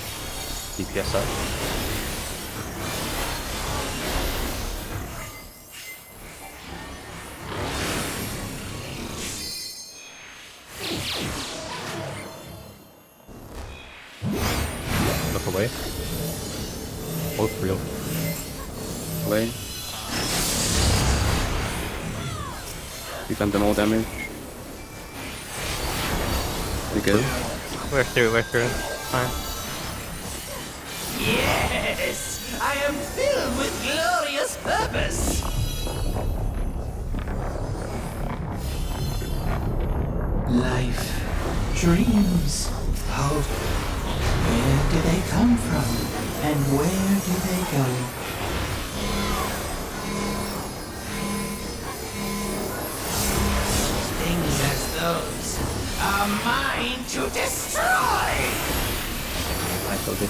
DPS up. Look away. Both real. Away. Defend them all damage. Pretty good. We're through. Fine. Yes! I am filled with glorious purpose! Life, dreams, hope. Where do they come from? And where do they go? Things as those are mine to destroy! I told you.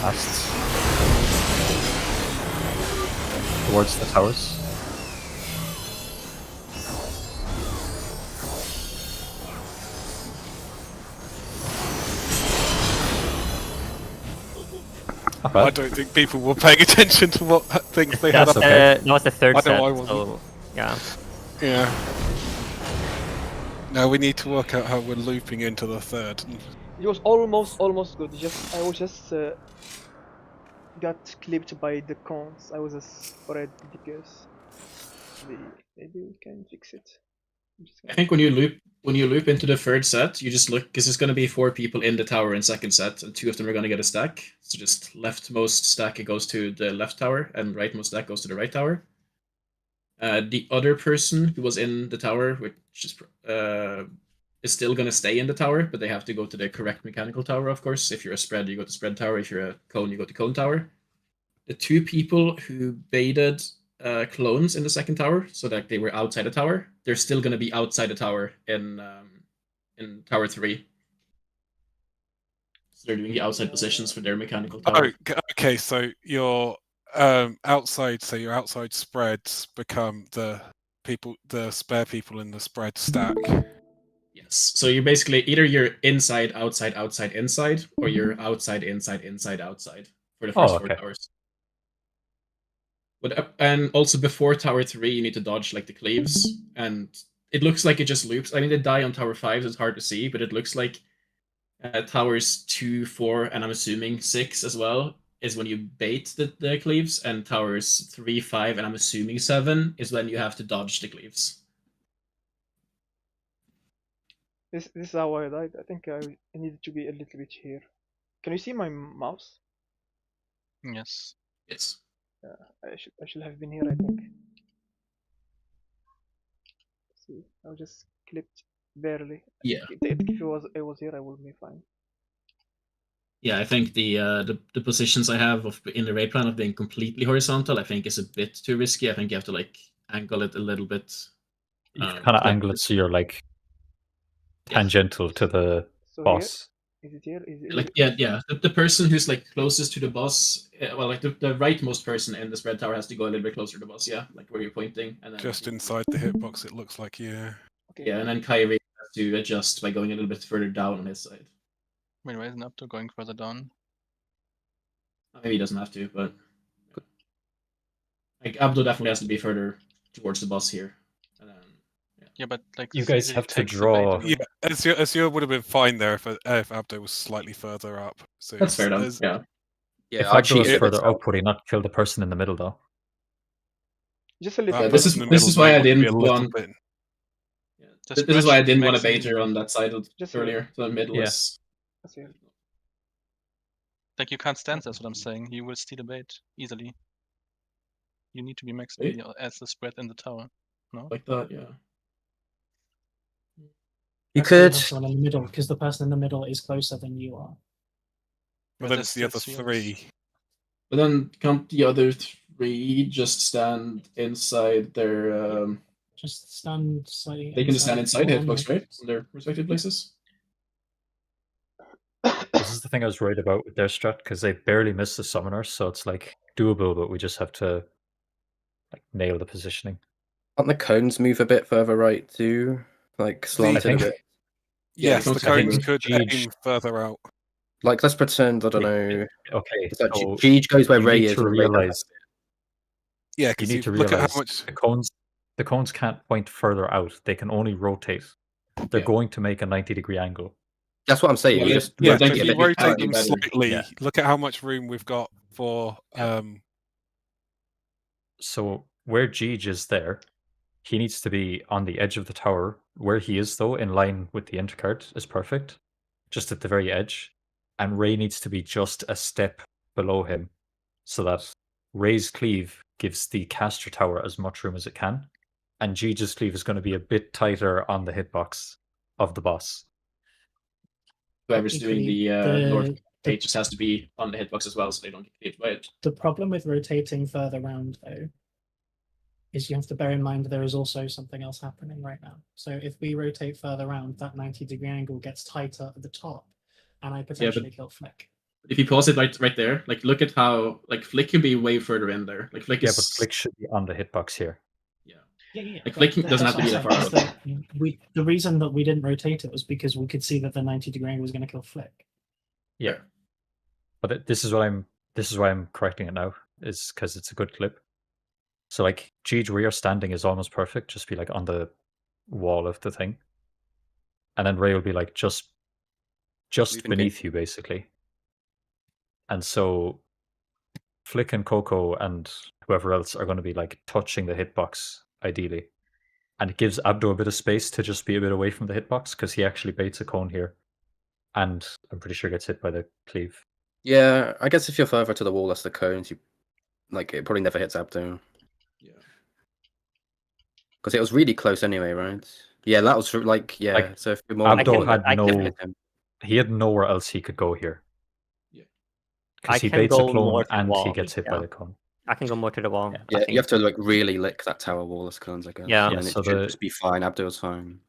Last. Towards the towers. Not bad. I don't think people were paying attention to what things they Yeah, had that's up. okay. That was the third I set, know I wasn't. so yeah. Yeah. Now we need to work out how we're looping into the third. It was almost good. I was just got clipped by the cons. I was a spread DPS. Maybe we can fix it. I think when you loop into the third set, you just look because there's going to be 4 people in the tower in second set, and 2 of them are going to get a stack. So just leftmost stack it goes to the left tower, and rightmost stack goes to the right tower. The other person who was in the tower, which is still going to stay in the tower, but they have to go to the correct mechanical tower, of course. If you're a spread, you go to spread tower. If you're a cone, you go to cone tower. The 2 people who baited clones in the second tower, so that they were outside the tower, they're still going to be outside the tower in tower 3. So they're doing the outside positions for their mechanical tower. Oh, okay, so your outside, so your outside spreads become the spare people in the spread stack. Yes. So you're basically either you're inside, outside, outside, inside, or you're outside, inside, inside, outside for the first 4 towers. But and also before tower 3, you need to dodge like the cleaves, and it looks like it just loops. I mean, they die on tower 5, so it's hard to see, but it looks like towers 2, 4, and I'm assuming 6 as well is when you bait the cleaves, and towers 3, 5, and I'm assuming 7 is when you have to dodge the cleaves. This is how I died. I think I needed to be a little bit here. Can you see my mouse? Yes. Yes. I should have been here, I think. Let's see, I was just clipped barely. Yeah. If I was here, I would be fine. Yeah, I think the positions I have in the raid plan of being completely horizontal, I think is a bit too risky. I think you have to like angle it a little bit. You can kind of angle it so you're like tangential to the boss. Is it here? Is it like yeah. The person who's like closest to the boss, well, like the rightmost person in the spread tower has to go a little bit closer to the boss. Yeah, like where you're pointing, and then Just inside the hitbox, it looks like, yeah. Okay. Yeah, and then Kyrie has to adjust by going a little bit further down on his side. Wait, why isn't Upto going further down? Maybe he doesn't have to, but like Abdo definitely has to be further towards the boss here. And then, Yeah, but like You this guys easily have to takes the bait draw. away. Yeah, Azure would have been fine there if Abdo was slightly further up. So that's fair then. there's- Yeah. Yeah, If I Abdo cheated was a bit. further up, would he not kill the person in the middle though? Just a little. Yeah, that this person is in the this middle is why may I want to be didn't a little want. bit. The This spread is why I should be didn't want to maxing- bait her on that side Just a earlier. So the middle Yeah. is. That's it. Like you can't stand. That's what I'm saying. You will steal the bait easily. You need to be maxed Wait. as the spread in the tower. No. Like that, yeah. You That's why could. have someone in the middle, because the person in the middle is closer than you are. But then it's the other three. But then can't the other three just stand inside their? Just stand slightly. They can just stand inside or on hitbox, the- right? In their respective places. This is the thing I was worried about with their strat, because they barely miss the summoner, so it's like doable, but we just have to like nail the positioning. Can't the cones move a bit further right too? Like slanted think- a bit? Yes, the the cones cones could Jeej- aim further out. Like let's pretend, I don't know. Okay, That so Jeej goes where you Ray need is. to and Ray doesn't. realize Yeah, you because need you to look at realize how much. the cones can't point further out. They can only rotate. They're Yeah. going to make a 90-degree angle. That's what I'm saying. Yeah, You let- just Yeah, But so they if can you make it rotate slightly them better. slightly, Yeah. look at how much room we've got for. So where Jeej is there, he needs to be on the edge of the tower. Where he is, though, in line with the intercard, is perfect. Just at the very edge. And Ray needs to be just a step below him, so that Ray's cleave gives the caster tower as much room as it can. And Jeej's cleave is going to be a bit tighter on the hitbox of the boss. Whoever's doing Equally, the north page just has to be on the hitbox as well, so they don't get cleaved by it. The problem with rotating further round, though, is you have to bear in mind there is also something else happening right now. So if we rotate further round, that 90-degree angle gets tighter at the top, and I potentially kill Flick. If you pause it right there, like look at how like Flick can be way further in there. Like Flick Yeah, is but Flick should be on the hitbox here. Yeah. Like Flick doesn't have to be that far out. The reason that we didn't rotate it was because we could see that the 90-degree angle was going to kill Flick. Yeah. But this is why I'm correcting it now, is because it's a good clip. So like Jeej, where you're standing is almost perfect. Just be like on the wall of the thing. And then Ray will be like just beneath you, basically. And so Flick and Coco and whoever else are going to be like touching the hitbox, ideally. And it gives Abdo a bit of space to just be a bit away from the hitbox, because he actually baits a cone here. And I'm pretty sure gets hit by the cleave. Yeah, I guess if you're further to the wall, that's the cones. You like it probably never hits Abdo. Yeah. Because it was really close anyway, right? Yeah, that was like so if you're more Abdo had hit him. he had nowhere else he could go here. Yeah. Because I he can baits a go clone more to the and he wall, gets hit by yeah. the cone. I can go more to the wall. Yeah, you have to like really lick that tower wall as cones, I guess. Yeah. And Yeah, then so it should the- just be fine. Abdo's fine.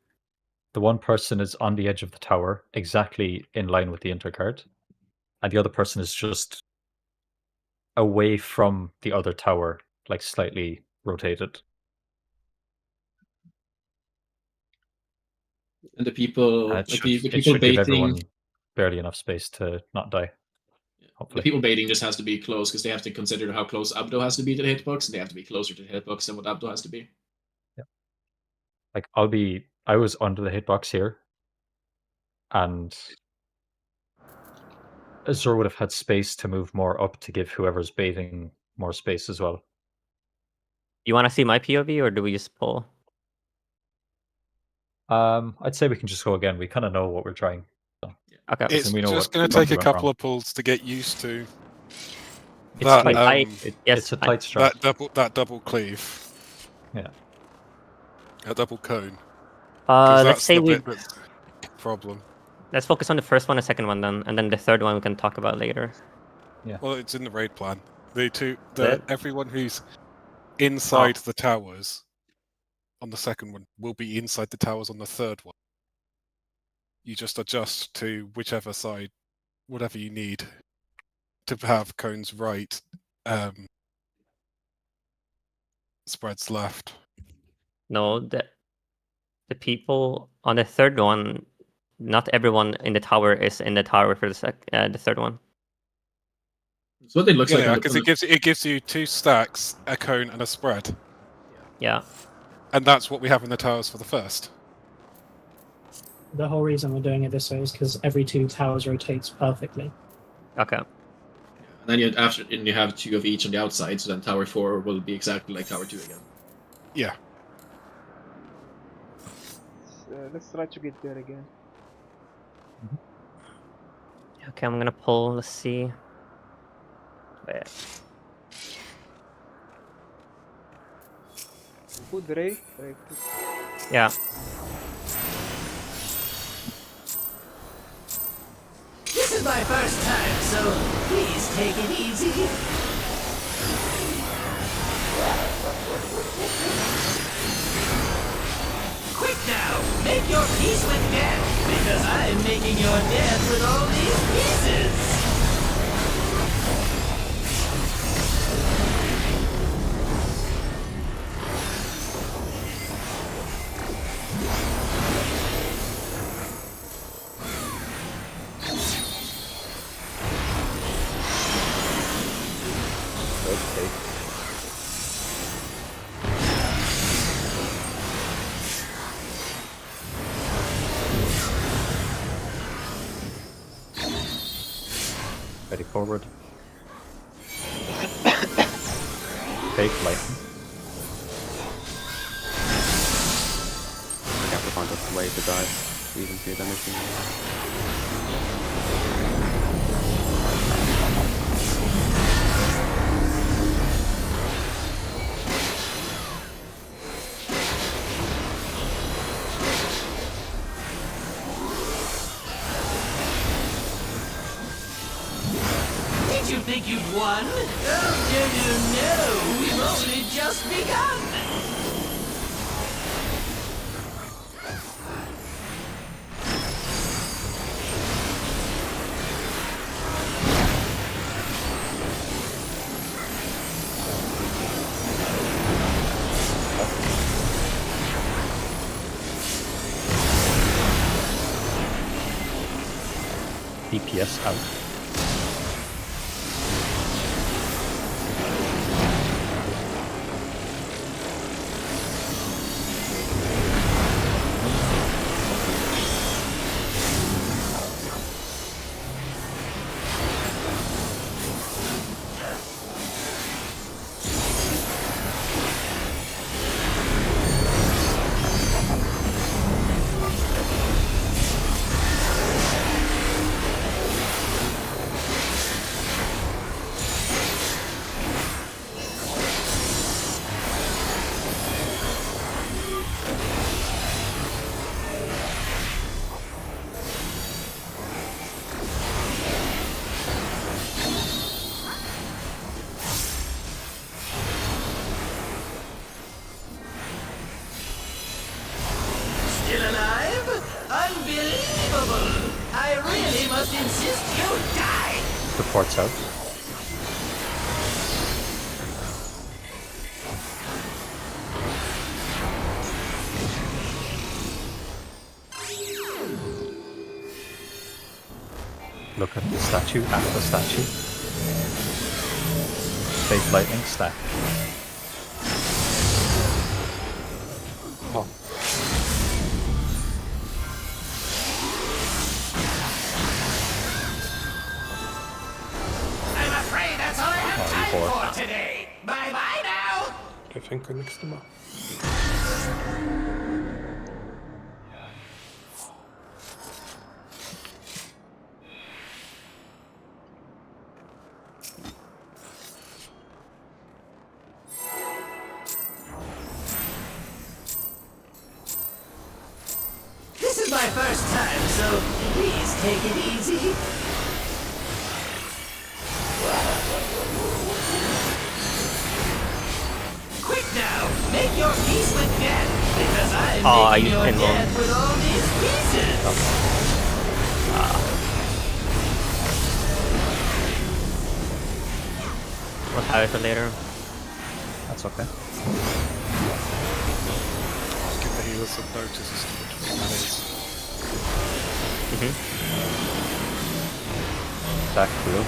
The one person is on the edge of the tower, exactly in line with the intercard. And the other person is just away from the other tower, like slightly rotated. And the people, And like it should, the it people should give baiting, everyone barely enough space to not die. the Hopefully. people baiting just has to be close because they have to consider how close Abdo has to be to the hitbox, and they have to be closer to the hitbox than what Abdo has to be. Like I was under the hitbox here, and Azure would have had space to move more up to give whoever's baiting more space as well. You want to see my POV, or do we just pull? I'd say we can just go again. We kind of know what we're trying. So. Okay. It's we know just what going to probably take a went couple wrong. of pulls to get used to It's that. tight. It's a tight strat. That double cleave. Yeah. A double cone. 'Cause Let's that's say the we. bit that's the problem. Let's focus on the first one, the second one, then, and then the third one we can talk about later. Yeah. Well, it's in the raid plan. The That- everyone who's inside the towers on the second one will be inside the towers on the third one. You just adjust to whichever side, whatever you need to have cones right, spreads left. No, the people on the third one, not everyone in the tower is in the tower for the third one. It's what it looks like. Yeah, on because the- it gives you 2 stacks, a cone, and a spread, Yeah. and that's what we have in the towers for the first. The whole reason we're doing it this way is because every 2 towers rotates perfectly. Okay. And then you have 2 of each on the outside, so then Tower 4 will be exactly like Tower 2 again. Yeah. Let's try to get there again. Okay, I'm gonna pull. Let's see. Wait. Put Ray. Ray put. Yeah. This is my first time, so please take it easy. Quick now, make your peace with death, because I'm making your death with all these pieces. Okay. Ready forward. Fake lightning. You have to find a way to die, even if you're damaging. Did you think you'd won? Oh, no, we've only just begun. DPS out. Still alive? Unbelievable! I really must insist you die! Supports out. Look at the statue and the statue. Fake lightning stack. Oh. I'm afraid that's all I have Oh, time poor. for today! Bye-bye now! Jeg tänker nästa match. This is my first time, so please take it easy. Quick now, make your peace with death, because I'm I making used your pinball. death with all these pieces. We'll have it for later. That's okay. I'll give the healers some notice as to which one that is. Mm-hmm. Back blue.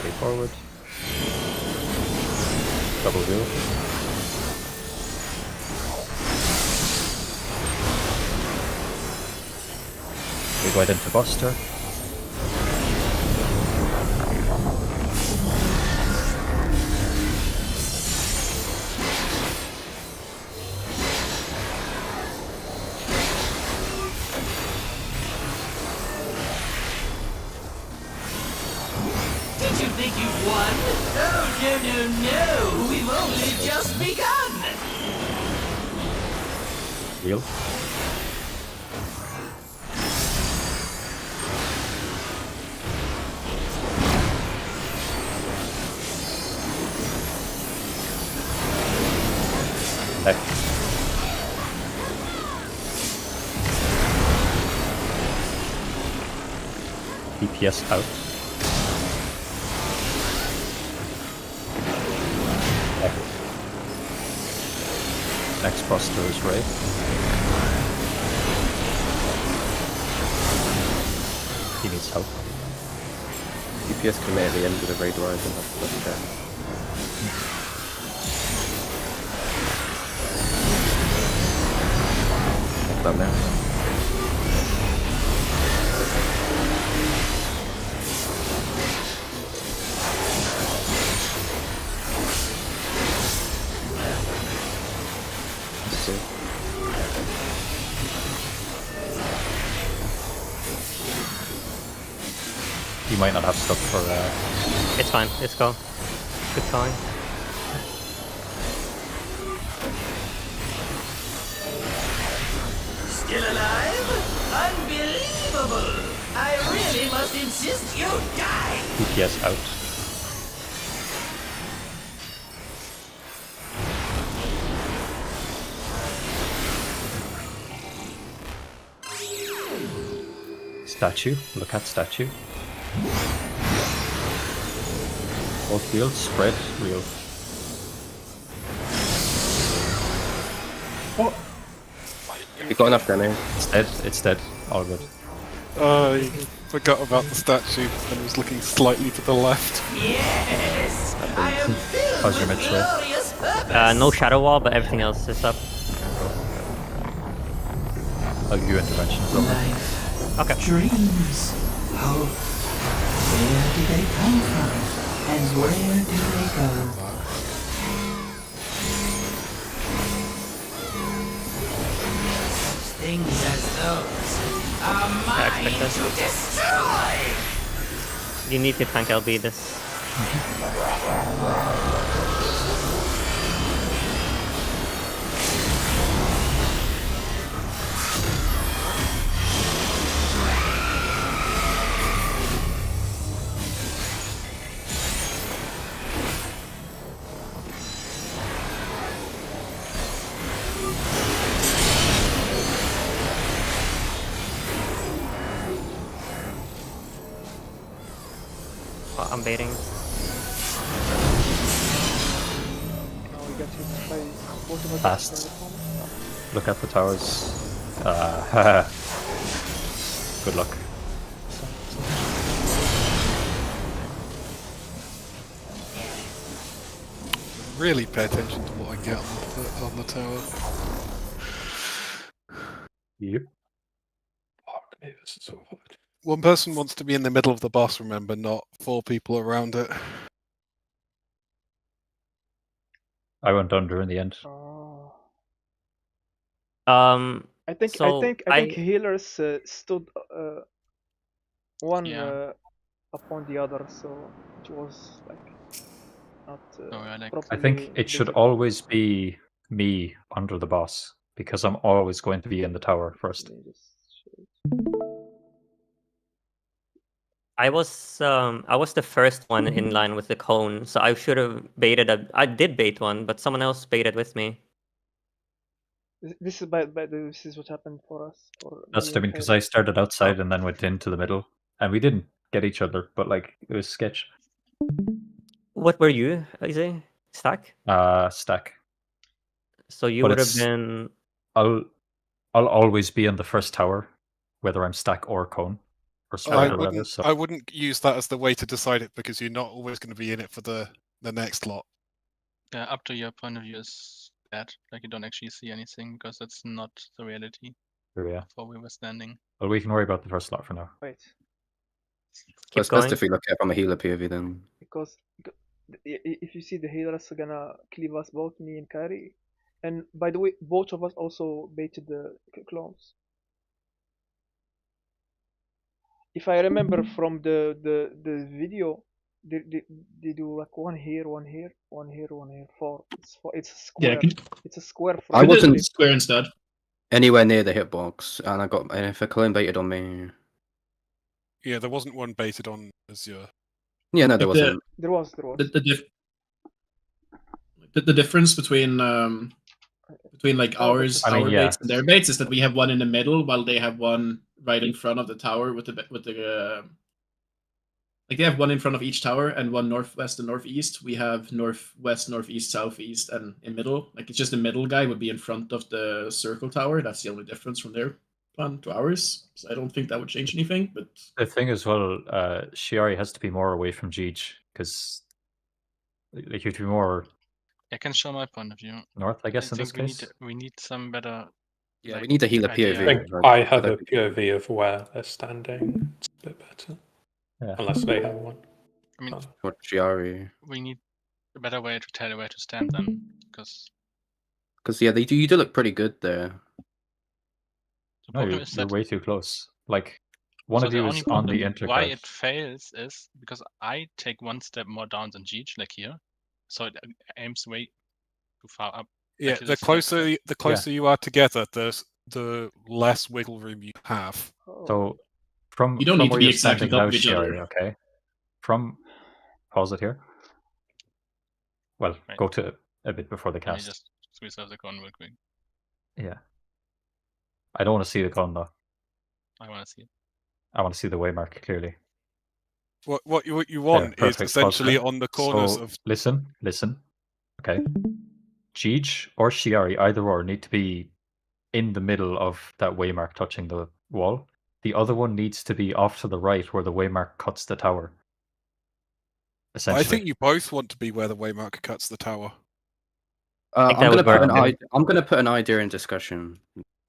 Carry forward. Double wheel. We go into Buster. Did you think you've won? Oh, no. We've only just begun. Wheel. Back. DPS out. Back. Next Buster is Ray. He needs help. DPS commit at the end of the raid rise and have to double check. Done now. You might not have stuff for. It's fine. Let's go. Good calling. Still alive? Unbelievable! I really must insist you die! DPS out. Statue. Look at statue. Both wheels. Spread. Wheel. You got enough damage. It's dead. It's dead. All good. I forgot about the statue and was looking slightly to the left. Yes! I am filled How's your with mid share? glorious purpose! No shadow wall, but everything else is up. I'll give you intervention. Life, Okay. dreams, hope. Where do they come from? And where do they go? Things as those are mine expect to destroy! You need to tank LB this. Oh, I'm baiting. Now we get hit by both of us. Fast. Look at the towers. Good luck. Really pay attention to what I get on the tower. Yep. Fuck me, this is so hard. One person wants to be in the middle of the boss, remember, not 4 people around it. I went under in the end. Oh. I think healers stood one Yeah. upon the other, so it was like not. I think it should always be me under the boss because I'm always going to be in the tower first. I was the first one in line with the cone, so I should have baited I did bait one, but someone else baited with me. This is this is what happened for us. That's what I mean, because I started outside and then went into the middle, and we didn't get each other, but like it was sketch. What were you, Isaiah? Stack? Stack. So you But would have it's- been. I'll always be in the first tower, whether I'm stack or cone, or straight or whatever. I wouldn't use that as the way to decide it because you're not always going to be in it for the next lot. Yeah, up to your point of view is bad. Like you don't actually see anything because that's not the reality. Yeah. Where we were standing. Well, we can worry about the first lot for now. Wait. Well, it's best if we look at it from a healer POV then. Because if you see the healers are gonna cleave us both, me and Kyrie. And by the way, both of us also baited the clones. If I remember from the video, they do like one here, one here, one here, one here, four. It's a square. Yeah, it's a square. From I wasn't square instead. Anywhere near the hitbox, and I got if a clone baited on me. Yeah, there wasn't one baited on Azure. Yeah, no, there wasn't. There was. The difference between like ours, our baits and their baits is that we have one in the middle while they have one right in front of the tower with the like they have one in front of each tower and one northwest and northeast. We have northwest, northeast, southeast, and in middle. Like it's just the middle guy would be in front of the circle tower. That's the only difference from their plan to ours. So I don't think that would change anything. But the thing as well, Shiari has to be more away from Jeej because like you have to be more. I can show my point of view. North, I guess, in this think case. we need some better. Yeah, we need to heal a idea. POV. I think I have a POV of where they're standing. It's a bit better. Yeah. Unless they have one. I mean, what Shiari? We need a better way to tell where to stand then, because yeah, you do look pretty good there. the No, problem you're is that way too close. Like one so of you the is only on the problem intercard. why it fails is because I take one step more down than Jeej, like here, so it aims way too far up. Yeah, Like the closer you are together, the less wiggle room you have. So from you don't from need to where be you're exactly standing top now, of each Shiari, other. okay? From pause it here. Well, Right. go to a bit before the Let me cast. just squeeze out the gun real quick. Yeah. I don't want to see the con though. I want to see it. I want to see the waymark clearly. What you want is perfect. essentially Pause. on the corners So, of. Listen. Okay. Jeej or Shiari, either or, need to be in the middle of that waymark touching the wall. The other one needs to be off to the right where the waymark cuts the tower. Essentially. I think you both want to be where the waymarker cuts the tower. I'm going to put an idea in discussion.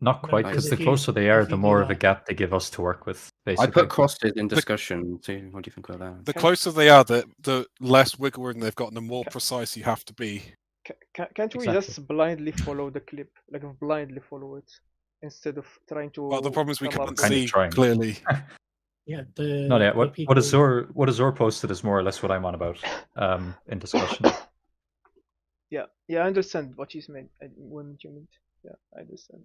Not quite, because the closer they are, the more of a gap they give us to work with. Basically, I put crosses in discussion. See, what do you think about that? The closer they are, the less wiggle room they've got, and the more precise you have to be. Can't we just blindly follow the clip, like blindly follow it, instead of trying to? Well, the problem is we come can't up with- see clearly. Yeah, Not yet. What Azure posted is more or less what I'm on about in discussion. Yeah, I understand what you meant. When you meant, yeah, I understand.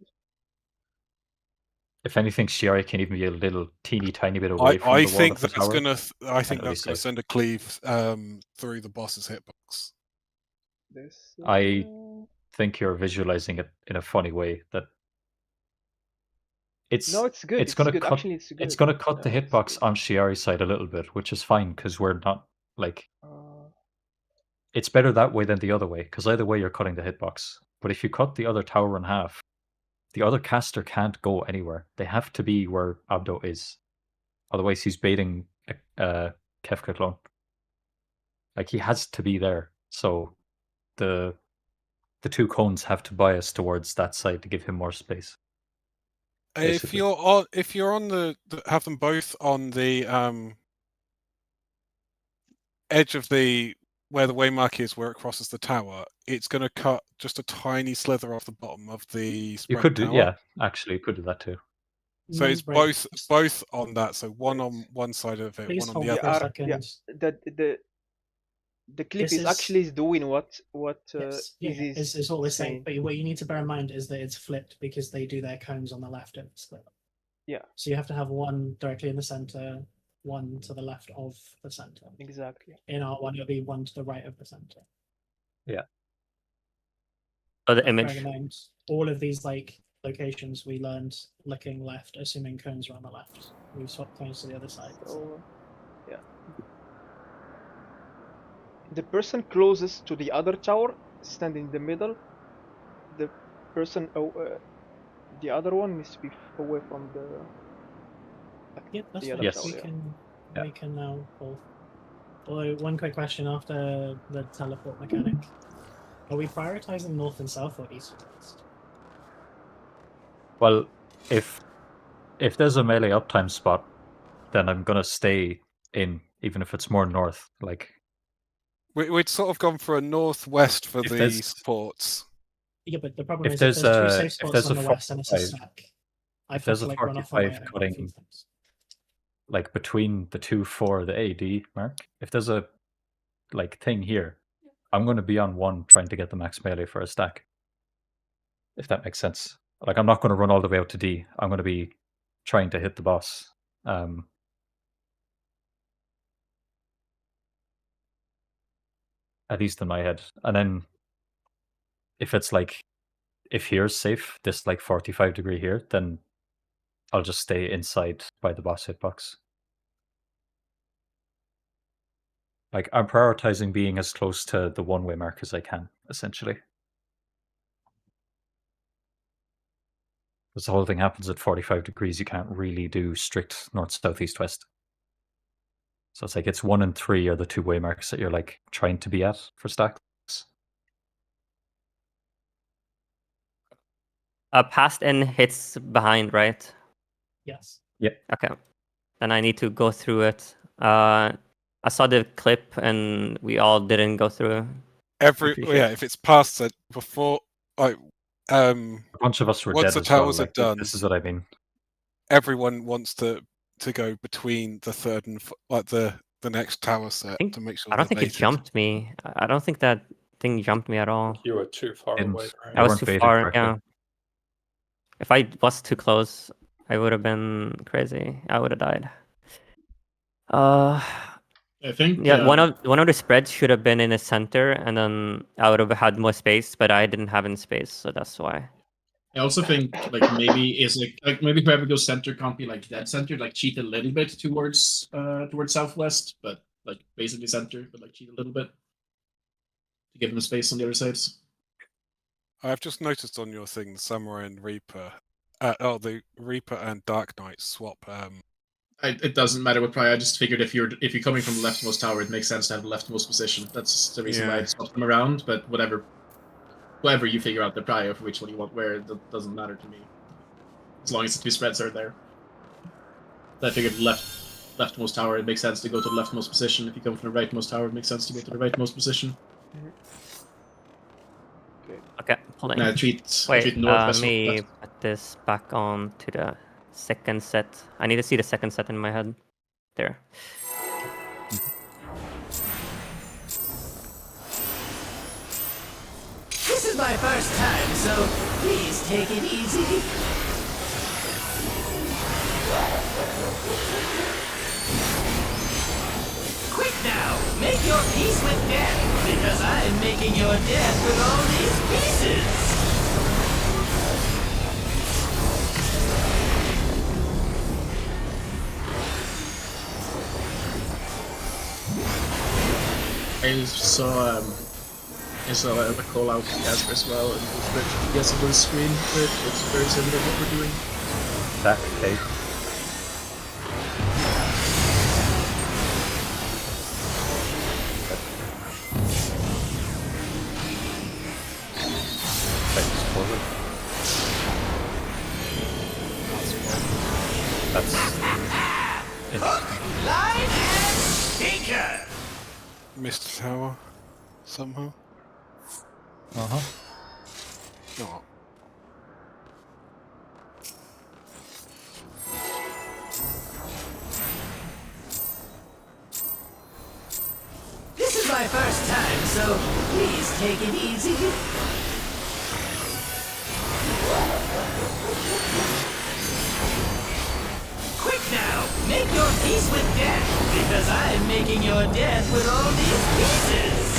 If anything, Shiari can even be a little teeny tiny bit away from I the wall think of the that's tower. I think that's going to send a cleave through the boss's hitbox. I think you're visualizing it in a funny way. That it's good. It's going to good. cut. Actually, it's good. It's going to cut the hitbox on Shiari's side a little bit, which is fine because we're not like. It's better that way than the other way because either way you're cutting the hitbox. But if you cut the other tower in half, the other caster can't go anywhere. They have to be where Abdo is. Otherwise, he's baiting a Kefka clone. Like, he has to be there. So the two cones have to bias towards that side to give him more space. Basically. If you're on the have them both on the edge of the where the waymark is, where it crosses the tower, it's going to cut just a tiny slither off the bottom of the spread You could do, tower. yeah. Actually, you could do that too. So it's both on that. So one on one side of it, Please one on the hold other. for a second. The clip This is actually doing what Yes, yeah, it's all the same. But what you need to bear in mind is that it's flipped because they do their cones on the left of the split. Yeah. So you have to have one directly in the center, one to the left of the center. Exactly. In our one, it'll be one to the right of the center. Yeah. So the Bearing image. in mind, all of these locations we learned looking left, assuming cones are on the left. We swapped cones to the other side. So, yeah. The person closest to the other tower, stand in the middle. The person, the other one needs to be away from Yeah, that's The fine. other Yes. tower, We yeah. can Yeah. we can now both. Although one quick question after the teleport mechanic: are we prioritizing north and south or east and west? Well, if there's a melee uptime spot, then I'm gonna stay in, even if it's more north. Like We'd sort of gone for a northwest for If the there's- supports. Yeah, but the problem If is there's if there's two a- safe if spots there's on a the west and it's a 45 stack, I've if had there's to a like run off on my 45 own quite a few cutting- times. like between the 2-4, the AD mark, if there's a like thing here, I'm going to be on 1 trying to get the max melee for a stack. If that makes sense. Like I'm not going to run all the way out to D. I'm going to be trying to hit the boss. At least in my head. And then if it's like, if here's safe, this like 45 degree here, then I'll just stay inside by the boss hitbox. Like I'm prioritizing being as close to the 1-way mark as I can, essentially. Because the whole thing happens at 45 degrees, you can't really do strict north, south, east, west. So it's like it's 1 and 3 are the 2-way marks that you're like trying to be at for stacks. Past and hits behind, right? Yes. Yep. Okay. Then I need to go through it. I saw the clip and we all didn't go through. If it's past it before, like A bunch of us were once dead the as well. towers are Like, done, this is what I mean. everyone wants to go between the third and like the next tower set think- to make sure. I don't think it baited. jumped me. I don't think that thing jumped me at all. You were too far Didn't. away, right? I was weren't too baited far. correctly. Yeah. If I was too close, I would have been crazy. I would have died. I think Yeah, one of the spreads should have been in the center, and then I would have had more space, but I didn't have any space, so that's why. I also think like maybe is like maybe whoever goes center can't be like dead center, like cheat a little bit towards southwest, but like basically center, but like cheat a little bit to give them space on the other sides. I've just noticed on your thing, the Samurai and Reaper. The Reaper and Dark Knight swap. It doesn't matter what prior. I just figured if you're coming from the leftmost tower, it makes sense to have the leftmost position. That's the reason why I swapped them around. But whatever you figure out the prior for which one you want where, that doesn't matter to me. As long as the two spreads are there. I figured leftmost tower, it makes sense to go to the leftmost position. If you come from the rightmost tower, it makes sense to go to the rightmost position. Okay, pulling. I treat Wait, northwest. let me put this back on to the second set. I need to see the second set in my head. There. This is my first time, so please take it easy. Quick now, make your peace with death, because I'm making your death with all these pieces. I saw a call out to Casper as well, and it's very yes on the screen, but it's very similar to what we're doing. That cake. That's Line and Shaker! Missed the tower somehow. Oh. This is my first time, so please take it easy. Quick now, make your peace with death, because I'm making your death with all these pieces.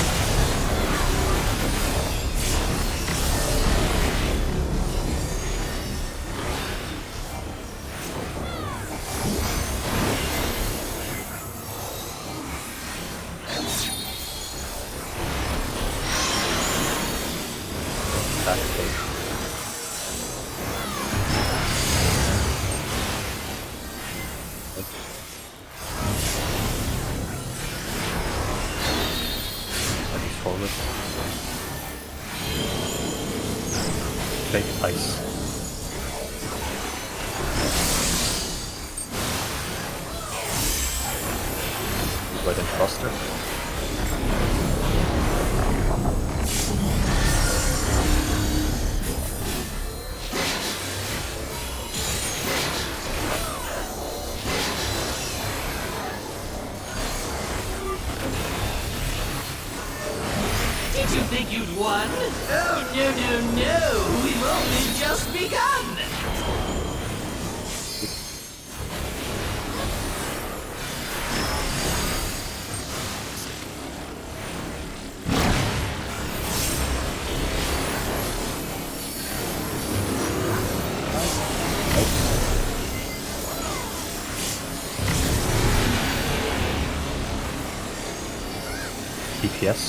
that cake. forward. Fake ice. Right in cluster. Did you think you'd won? Oh, no. We've only just begun. DPS.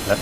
Left.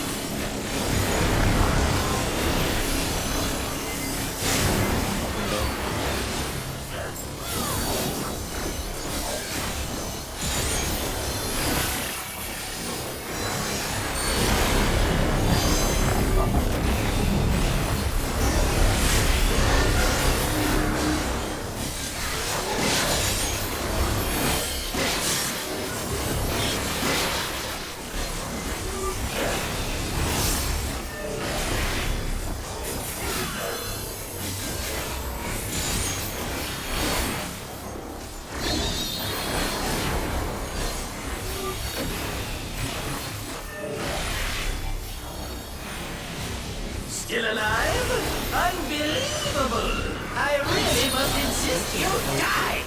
Still alive? Unbelievable! I really must insist you die!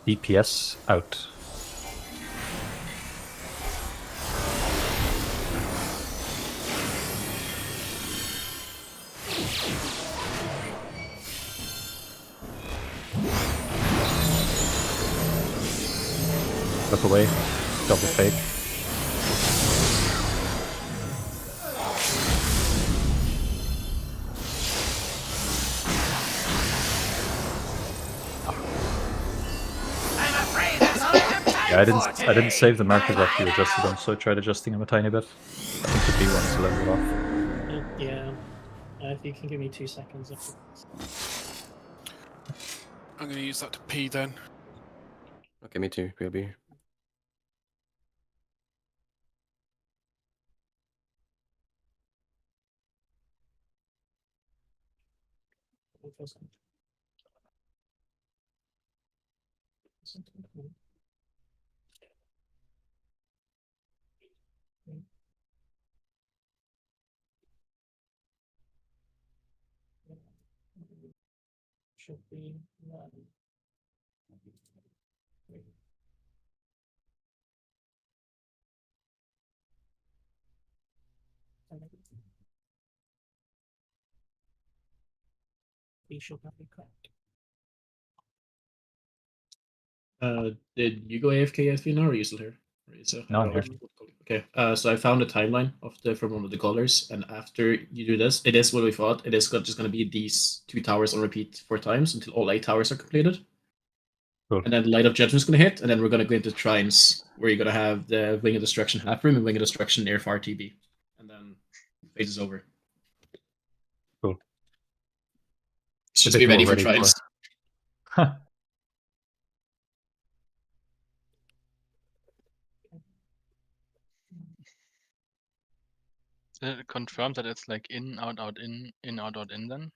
DPS out. Look away. Double fake. Yeah, I didn't save the markers after you adjusted them, so I tried adjusting them a tiny bit. I think the B1 is a level off. Yeah. If you can give me 2 seconds. I'm going to use that to pee then. Okay, me too. BLB. Should be we should not be correct. Did you go AFK FP now, or are you still here? No, I'm here. Okay, so I found a timeline of from one of the colors, and after you do this, it is what we thought. It is just going to be these 2 towers on repeat 4 times until all 8 towers are completed. Cool. And then Light of Judgment is going to hit, and then we're going to go into Trines, where you're going to have the Wing of Destruction half room and Wing of Destruction near far TB. And then phase is over. Cool. It's just be ready for Trines. Confirm that it's like in, out, out, in, out, out, in then?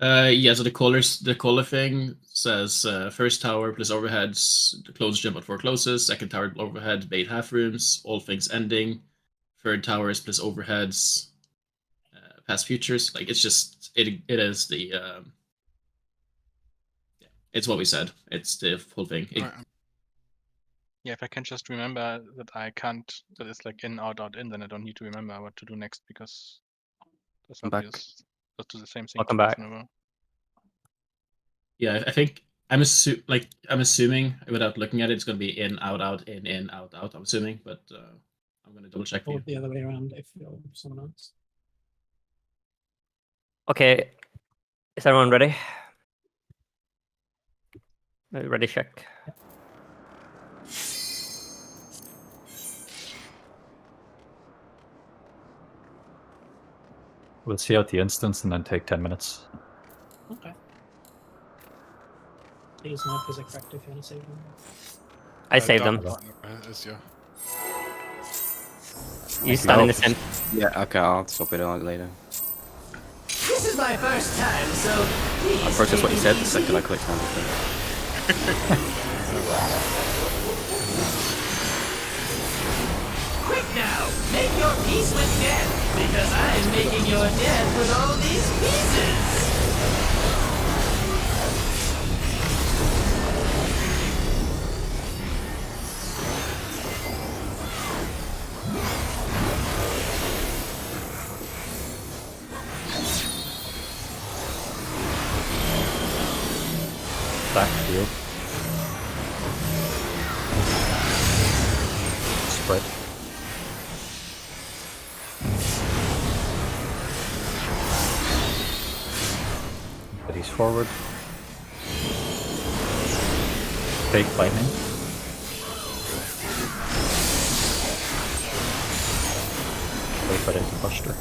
Yeah, so the color thing says first tower plus overheads, the closed jump at 4 closes, second tower overhead, bait half rooms, all things ending, third towers plus overheads, past futures. Like it's just it is the yeah, it's what we said. It's the whole thing. Yeah, if I can just remember that that it's like in, out, out, in, then I don't need to remember what to do next because that's obvious. Let's do the same thing. Welcome back. Yeah, I think I'm assuming without looking at it, it's going to be in, out, in, out, out. I'm assuming, but I'm going to double check. Or the other way around if you're someone else. Okay, is everyone ready? Ready check. We'll see out the instance and then take 10 minutes. Okay. These markers are correct if you want to save them. I saved them. You stand in the center. Yeah, okay, I'll swap it out later. This is my first time, so I protest what you said the second I clicked on it. quick now, make your peace with death, because I'm making your death with all these pieces. Backfield. Spread. Put these forward. Fake lightning. Wait right into Buster.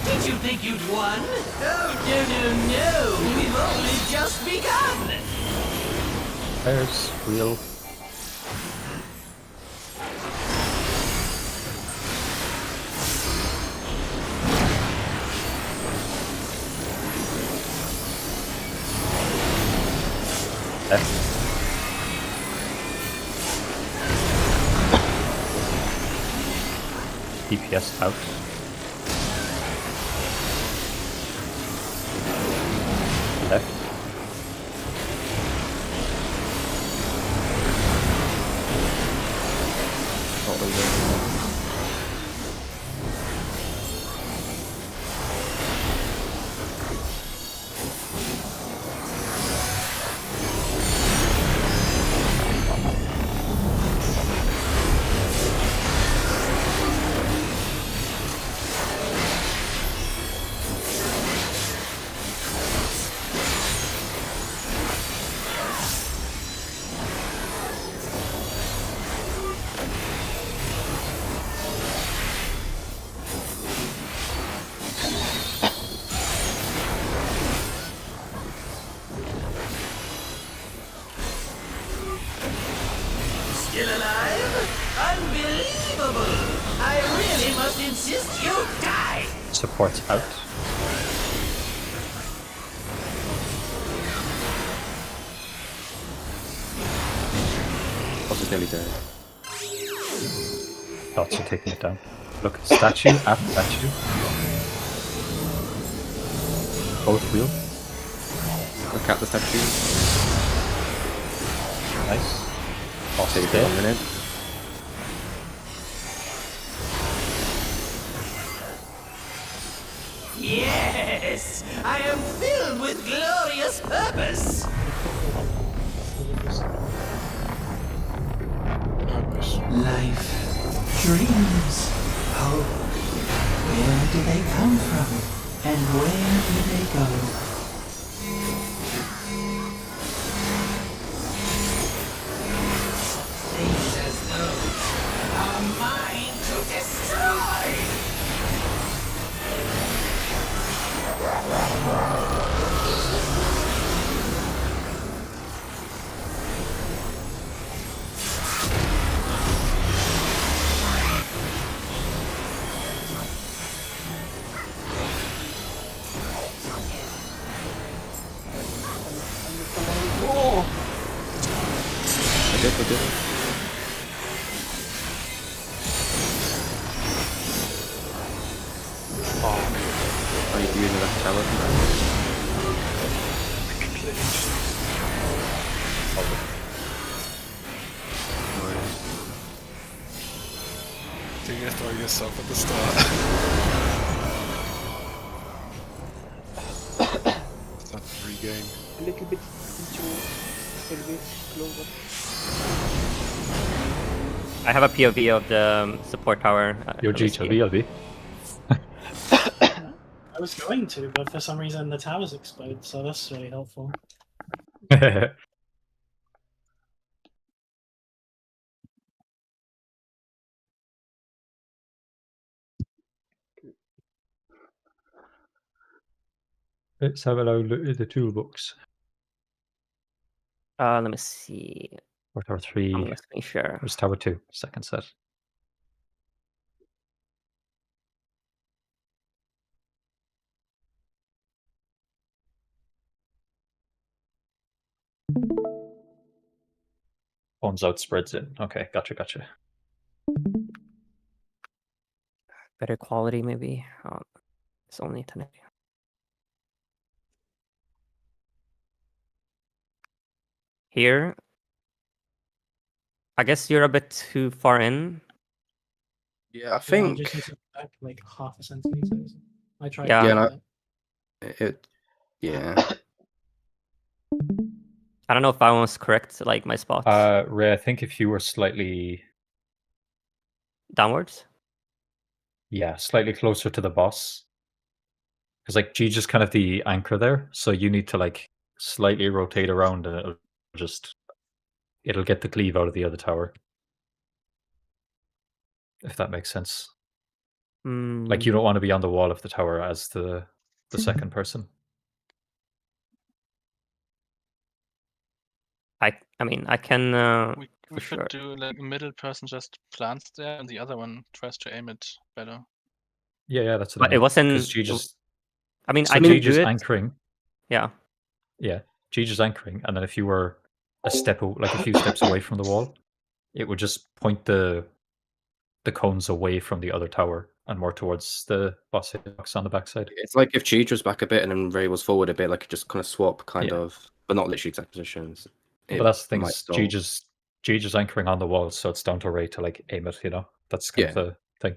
Did you think you'd won? Oh, no. We've only just begun. There's wheel. F. DPS out. Left. Still alive? Unbelievable! I really must insist you die! Supports out. Boss is nearly dead. Dots are taking it down. Look, statue, at statue. Both wheel. Look at the statue. Nice. Boss Take is it dead. a minute. Yes! I am filled with glorious purpose! Life, dreams, hope. Where do they come from? And where do they go? Things as though are mine to destroy! I did. Are you using that tower? Do you throw yourself at the start? Is that game. A little bit into a little bit closer. I have a POV of the support tower. Your let me G to see. VLB. I was going to, but for some reason the towers explode, so that's really helpful. Let's have a look at the toolbox. Let me see. Or tower 3. I'm gonna screen share. Where's tower 2? Second set. Pawns out, spreads in. Okay, gotcha. Better quality, maybe. It's only 1080. Here, I guess you're a bit too far in. Yeah, I Yeah, think just need to back like half a centimeter. I tried. Yeah. to Yeah, do no, that. yeah. I don't know if I was correct, like my spots. Ray, I think if you were slightly Downwards? slightly closer to the boss. Because like G just kind of the anchor there, so you need to like slightly rotate around and it'll get the cleave out of the other tower. If that makes sense. Like you don't want to be on the wall of the tower as the second person. I mean, I can. We for should sure. do like a middle person just plants there, and the other one tries to aim it better. Yeah, that's what But I mean. it wasn't. Because G just I mean, so I G can just do it. anchoring. Yeah. Yeah, G just anchoring, and then if you were a few steps away from the wall, it would just point the cones away from the other tower and more towards the boss hitbox on the backside. It's like if Cheech was back a bit and then Ray was forward a bit, like just kind of swap, kind Yeah. of, but not literally exact positions. But that's the thing might is still- G just anchoring on the wall, so it's down to Ray to like aim it. That's kind of the thing.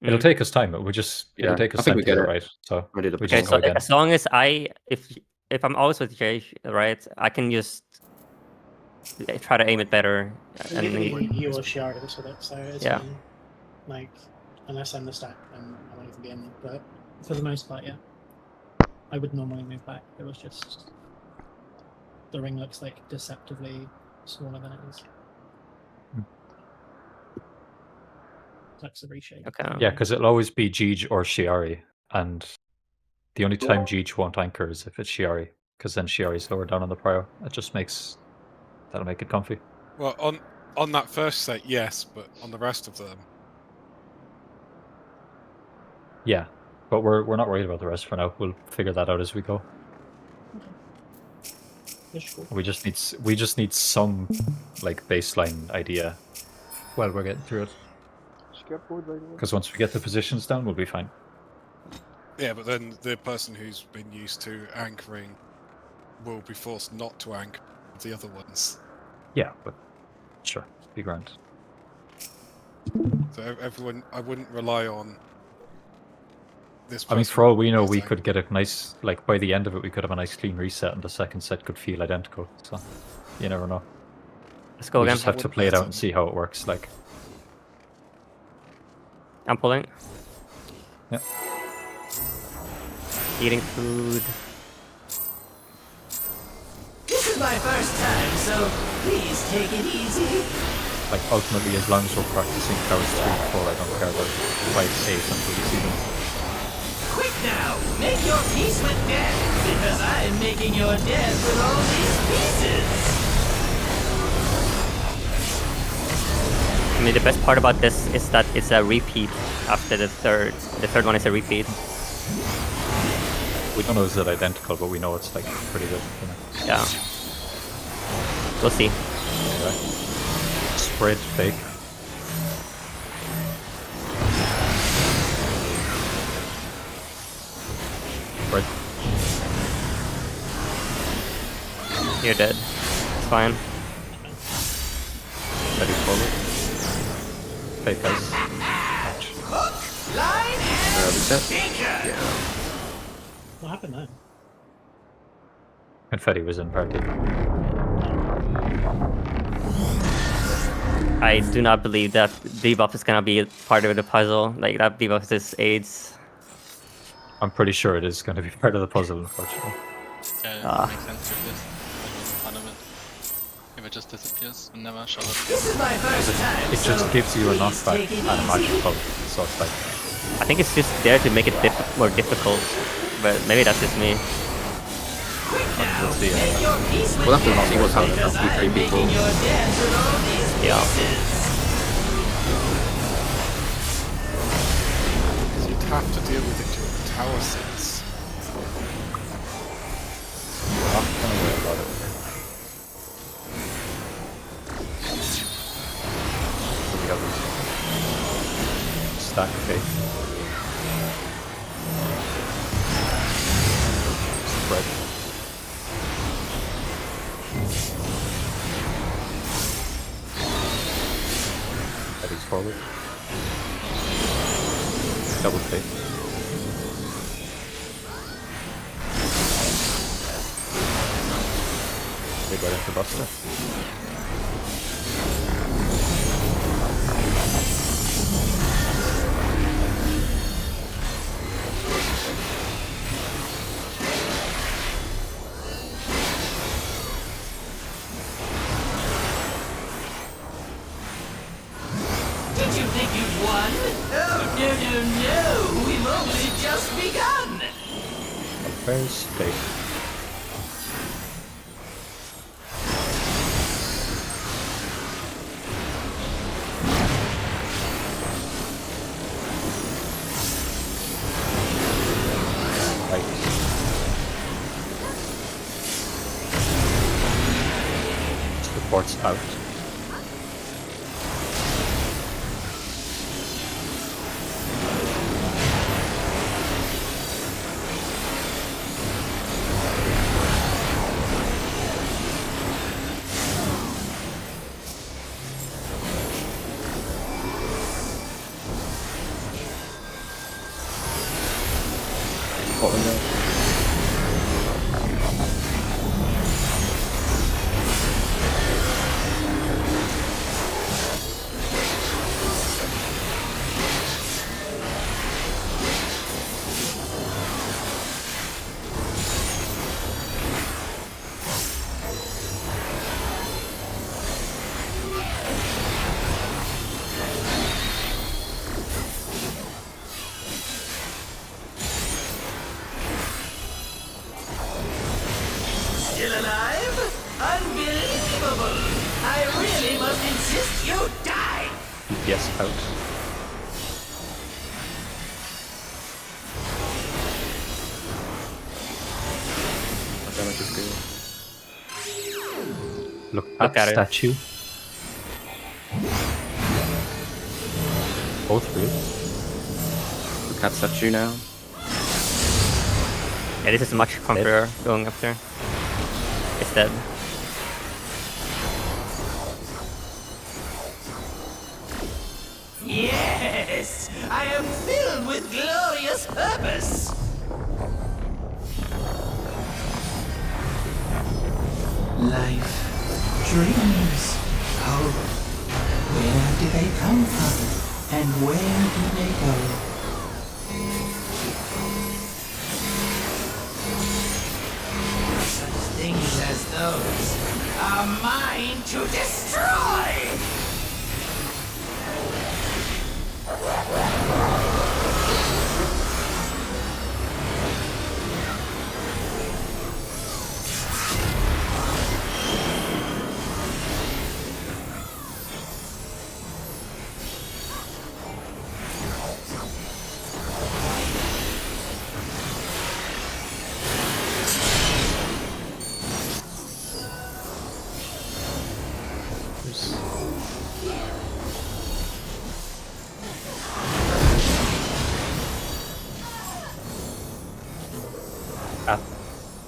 It'll take us time. It'll take I us think time we to get get it it. right. So Ready to we Okay, just so go again. as long as if I'm always with Jay, right, I can just try to aim it better. And You or Shiara this with it, so it's Yeah. fine. Like, unless I'm the stack, then I won't even be in it. But for the most part, yeah. I would normally move back. It was just the ring looks like deceptively smaller than it is. Looks a reshape. Okay. Yeah, because it'll always be Jeej or Shiari, and the only time Jeej won't anchor is if it's Shiari, because then Shiari's lower down on the prio. That'll make it comfy. Well, on that first set, yes, but on the rest of them, Yeah, but we're not worried about the rest for now. We'll figure that out as we go. That's cool. We just need some like baseline idea while we're getting through it. Scarecode, by the way. Because once we get the positions down, we'll be fine. yeah, but then the person who's been used to anchoring will be forced not to anchor the other ones. Yeah, but sure, be grand. So everyone, I wouldn't rely on this. I mean, person for all we know, who's we anchoring. could get a nice, like, by the end of it, we could have a nice clean reset, and the second set could feel identical. So, you never know. Let's go We again. just have to play it out and see how it works. Like, I'm pulling. Yeah. Eating food. This is my first time, so please take it easy. like ultimately, as long as we're practicing towers 3 and 4, I don't care about 5, 8 until we see them. Quick now, make your peace with death, because I am making your death with all these pieces. I mean, the best part about this is that it's a repeat after the third. The third one is a repeat. We don't know is it identical, but we know it's like pretty good. Yeah. We'll see. Okay. Spread fake. Spread. You're dead. It's fine. Ready forward. Fake ice. Line and Reset? sinker. Yeah. What happened there? Confetti was in party. I do not believe that debuff is gonna be part of the puzzle. Like that debuff is AIDS. I'm pretty sure it is going to be part of the puzzle, unfortunately. Yeah, it makes sense if this. That wasn't part of it. If it just disappears and never shows up. This is my first time. It just gives you a knockback and a magic pulse. So it's like, I think it's just there to make it more difficult, but maybe that's just me. we'll see. We'll have to see what's happening with 3 people. Yeah. Because you'd have to deal with it during the tower sets. I'm not gonna worry about it. So we got this stack of cake. Spread. Headings forward. Double take. They got into Buster. Did you think you'd won? Oh, no. We've only just begun. Where's Fake? Right. Reports out. Still alive? Unbelievable! I really must insist you die! Yes, out. What damage is good? Look Look at at it. statue. Both real. Look at statue now. Yeah, this is much comfier going after. It's dead. Yes! I am filled with glorious purpose! Life, dreams, hope. Where do they come from? And where do they go? Such things as those are mine to destroy!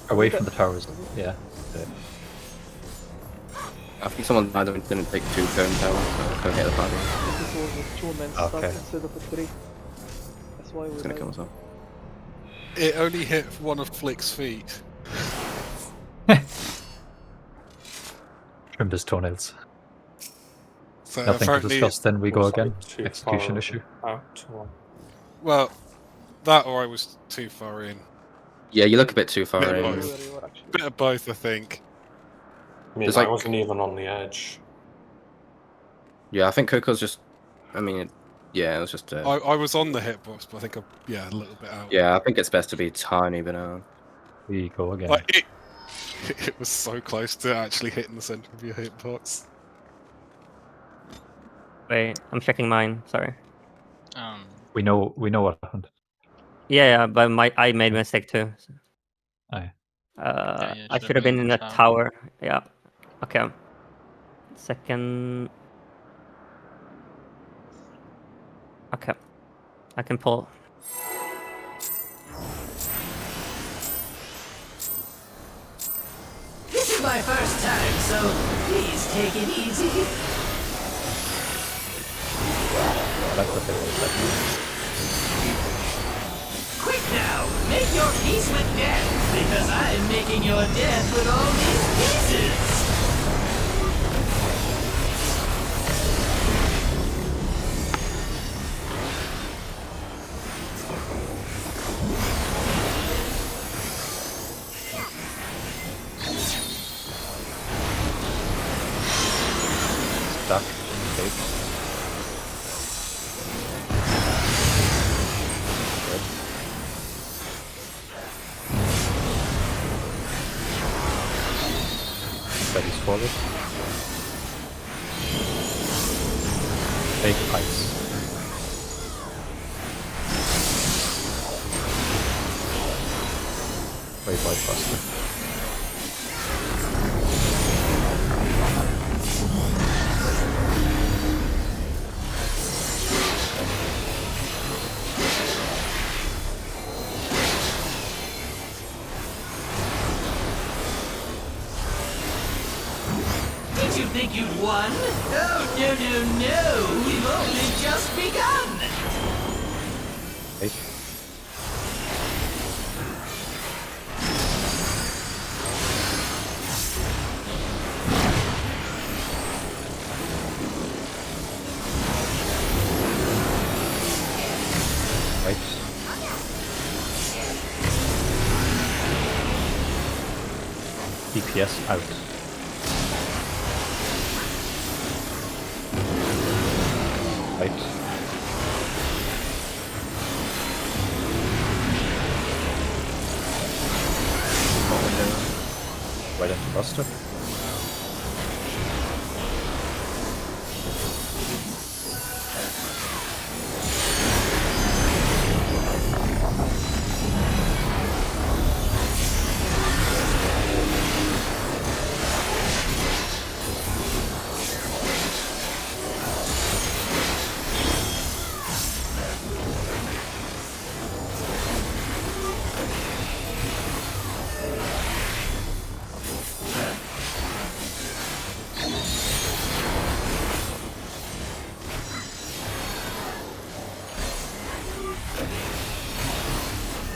Away from the towers. Yeah. I think someone either didn't take 2 cone towers, so couldn't hit the party. This was a 2-man stack Okay. instead of a 3. That's why we It's gonna died. kill us all. It only hit one of Flick's feet. Trimmed his toenails. So Nothing to apparently, discuss, then we go Was I again. too Execution far issue. out, or- well, that or I was too far in. Yeah, you look a bit too far Bit in. of both. Bit of both, I think. I mean, There's I like- wasn't even on the edge. Yeah, I think Coco's just. I mean, yeah, it was just. I was on the hitbox, but I think a little bit out. Yeah, I think it's best to be a tiny bit out. We go again. Like it was so close to actually hitting the center of your hitbox. Wait, I'm checking mine. Sorry. We know what happened. Yeah, but I made a mistake too. Aye. I should have been in that tower. Yeah. Okay. Second. Okay. I can pull. This is my first time, so please take it easy. That's what they said. Quick now, make your peace with death, because I'm making your death with all these pieces. Stuck in the cage. Good. Steadies forward. Big ice. Wave Light Buster. Did you think you'd won? Oh, no. We've only just begun. Hey. Right. DPS out. Right. Right into Buster.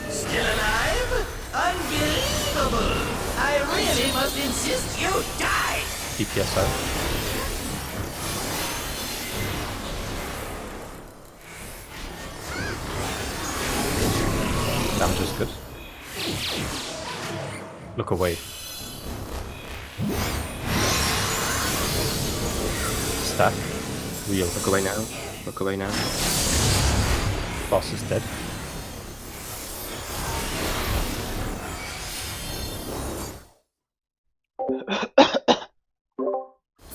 Still alive? Unbelievable! I really must insist you die! DPS out. Damage is good. Look away. Stack. Real. Look away now. Look away now. Boss is dead.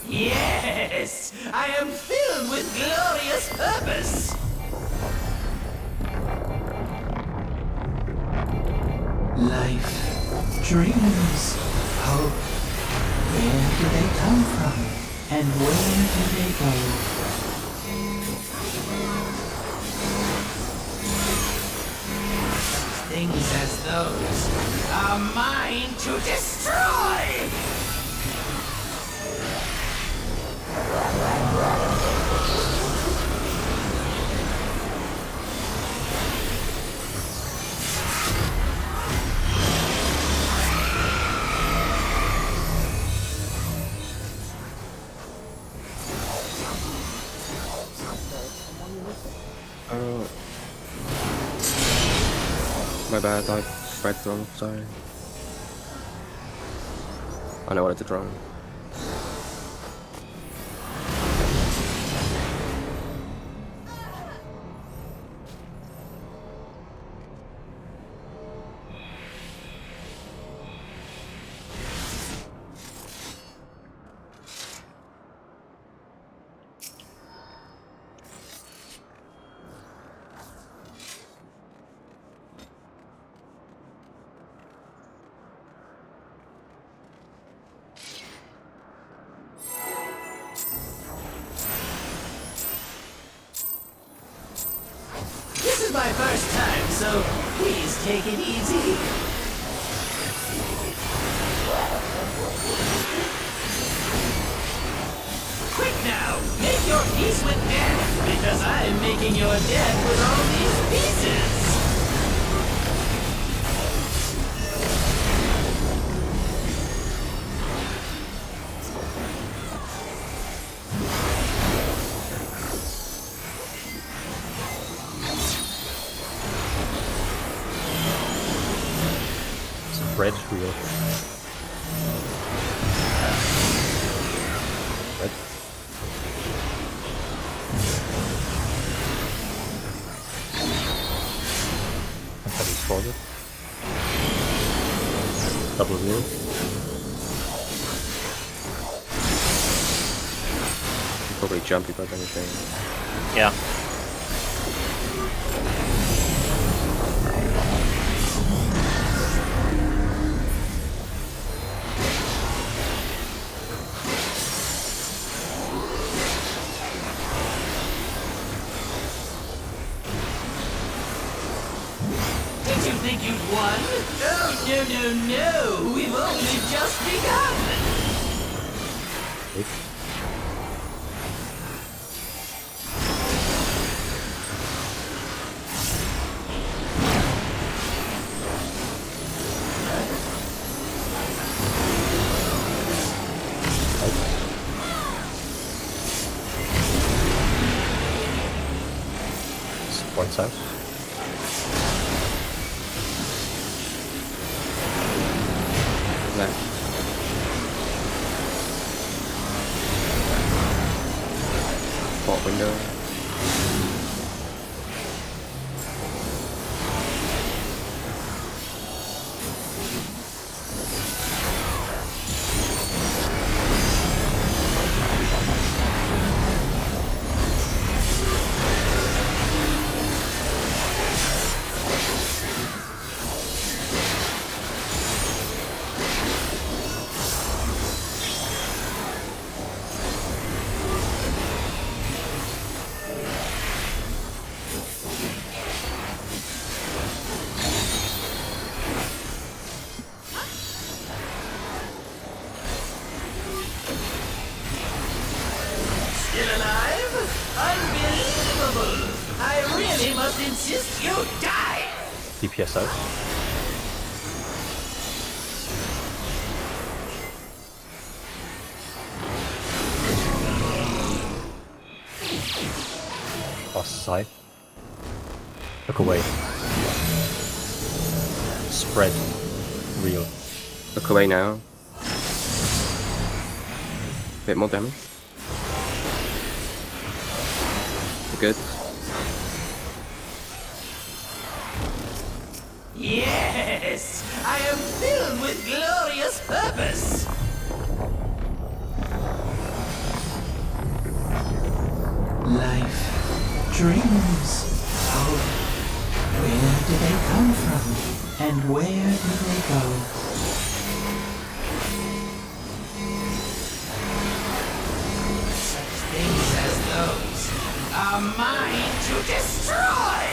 Yes! I am filled with glorious purpose! Life, dreams, hope. Where do they come from? And where do they go? Things as those are mine to destroy! My bad, I read wrong, sorry. I know what to draw. This is my first time, so please take it easy. Quick now, make your peace with death, because I'm making your death with all these pieces. Bread wheel. Bread. And that is forward. Double wheel. Probably jump if I've anything. Yeah. Did you think you'd won? Oh, no. We've only just begun. Points out. Left. Port window. Still alive? Unbelievable! I really must insist you die! DPS out. Boss side. Look away. Spread. Real. Look away now. Bit more damage. We're good. Yes! I am filled with glorious purpose! Life, dreams, hope. Where do they come from? And where do they go? Such things as those are mine to destroy!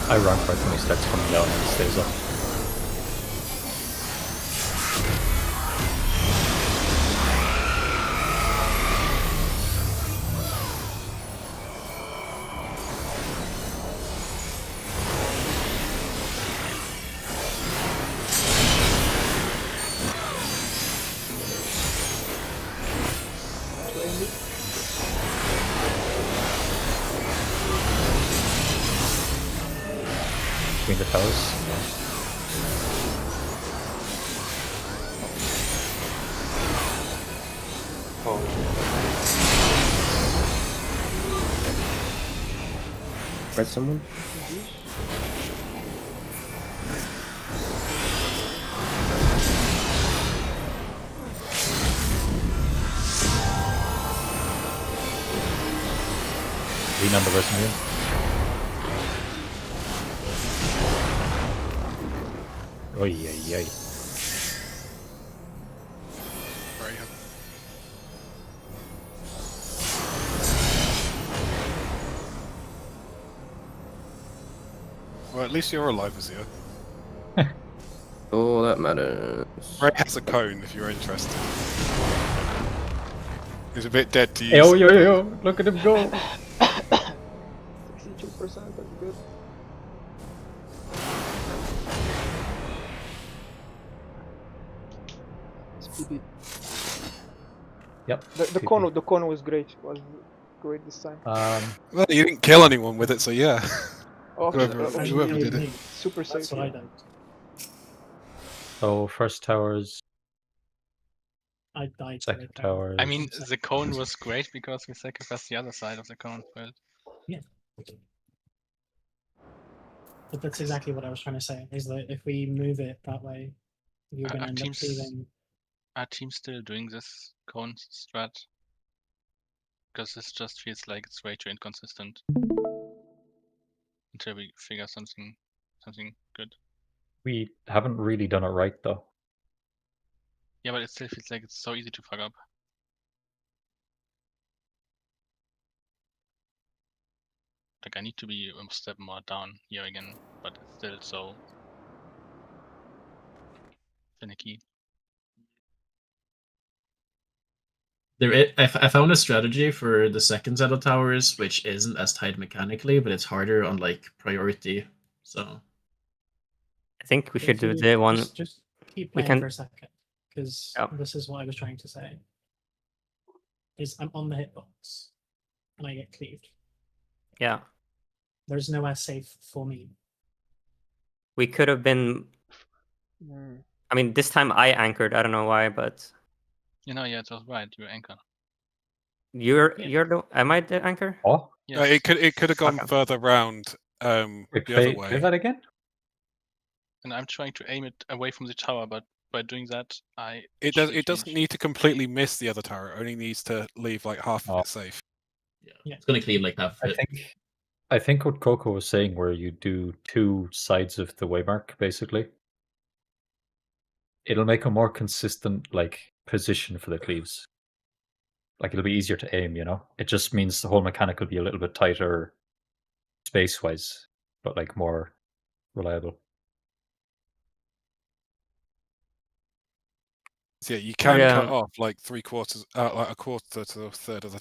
I run right when he starts coming down and he stays up. between the towers. Spread someone? Lean on the resume. Oy, oy, oy. Very happy. Well, at least you're alive, Azir. Oh, that matters. Ray has a cone if you're interested. He's a bit dead to use. Hey, yo, yo, yo, look at him go. 62%, that's good. Speedy. Yep. The cone was great. It was great this time. Well, you didn't kill anyone with it, so yeah. Oh, Whoever did it. Super safe. That's what I don't. So first towers, I died. second towers. I mean, the cone was great because we sacrificed the other side of the cone, but But that's exactly what I was trying to say. Is that if we move it that way, you're going to end up feeling. Are teams still doing this cone strat? Because this just feels like it's way too inconsistent. Until we figure something good. We haven't really done it right though. Yeah, but it still feels like it's so easy to fuck up. Like I need to be a step more down here again, but it's still so finicky. I found a strategy for the second set of towers, which isn't as tight mechanically, but it's harder on like priority. So I think we should do If you the one. Just keep we playing can- for a second, because Yep. this is what I was trying to say. Is I'm on the hitbox, and I get cleaved. Yeah, There's nowhere safe for me. we could have been. Mm. I mean, this time I anchored. I don't know why, but You know, yeah, it was right. You anchor. you're Yeah. the. Am I the anchor? Oh, Yes. It could have gone Okay. further round wait, the other play way. that again? And I'm trying to aim it away from the tower, but by doing that, I. It doesn't need to completely miss the other tower. It only needs to leave like half of Oh. it safe. Yeah. it's gonna clean like half of I it. think what Coco was saying, where you do two sides of the waymark, basically, it'll make a more consistent like position for the cleaves. Like it'll be easier to aim, you know. It just means the whole mechanic will be a little bit tighter, space-wise, but like more reliable. So yeah, you can Yeah. cut off like three quarters, like a quarter to a third of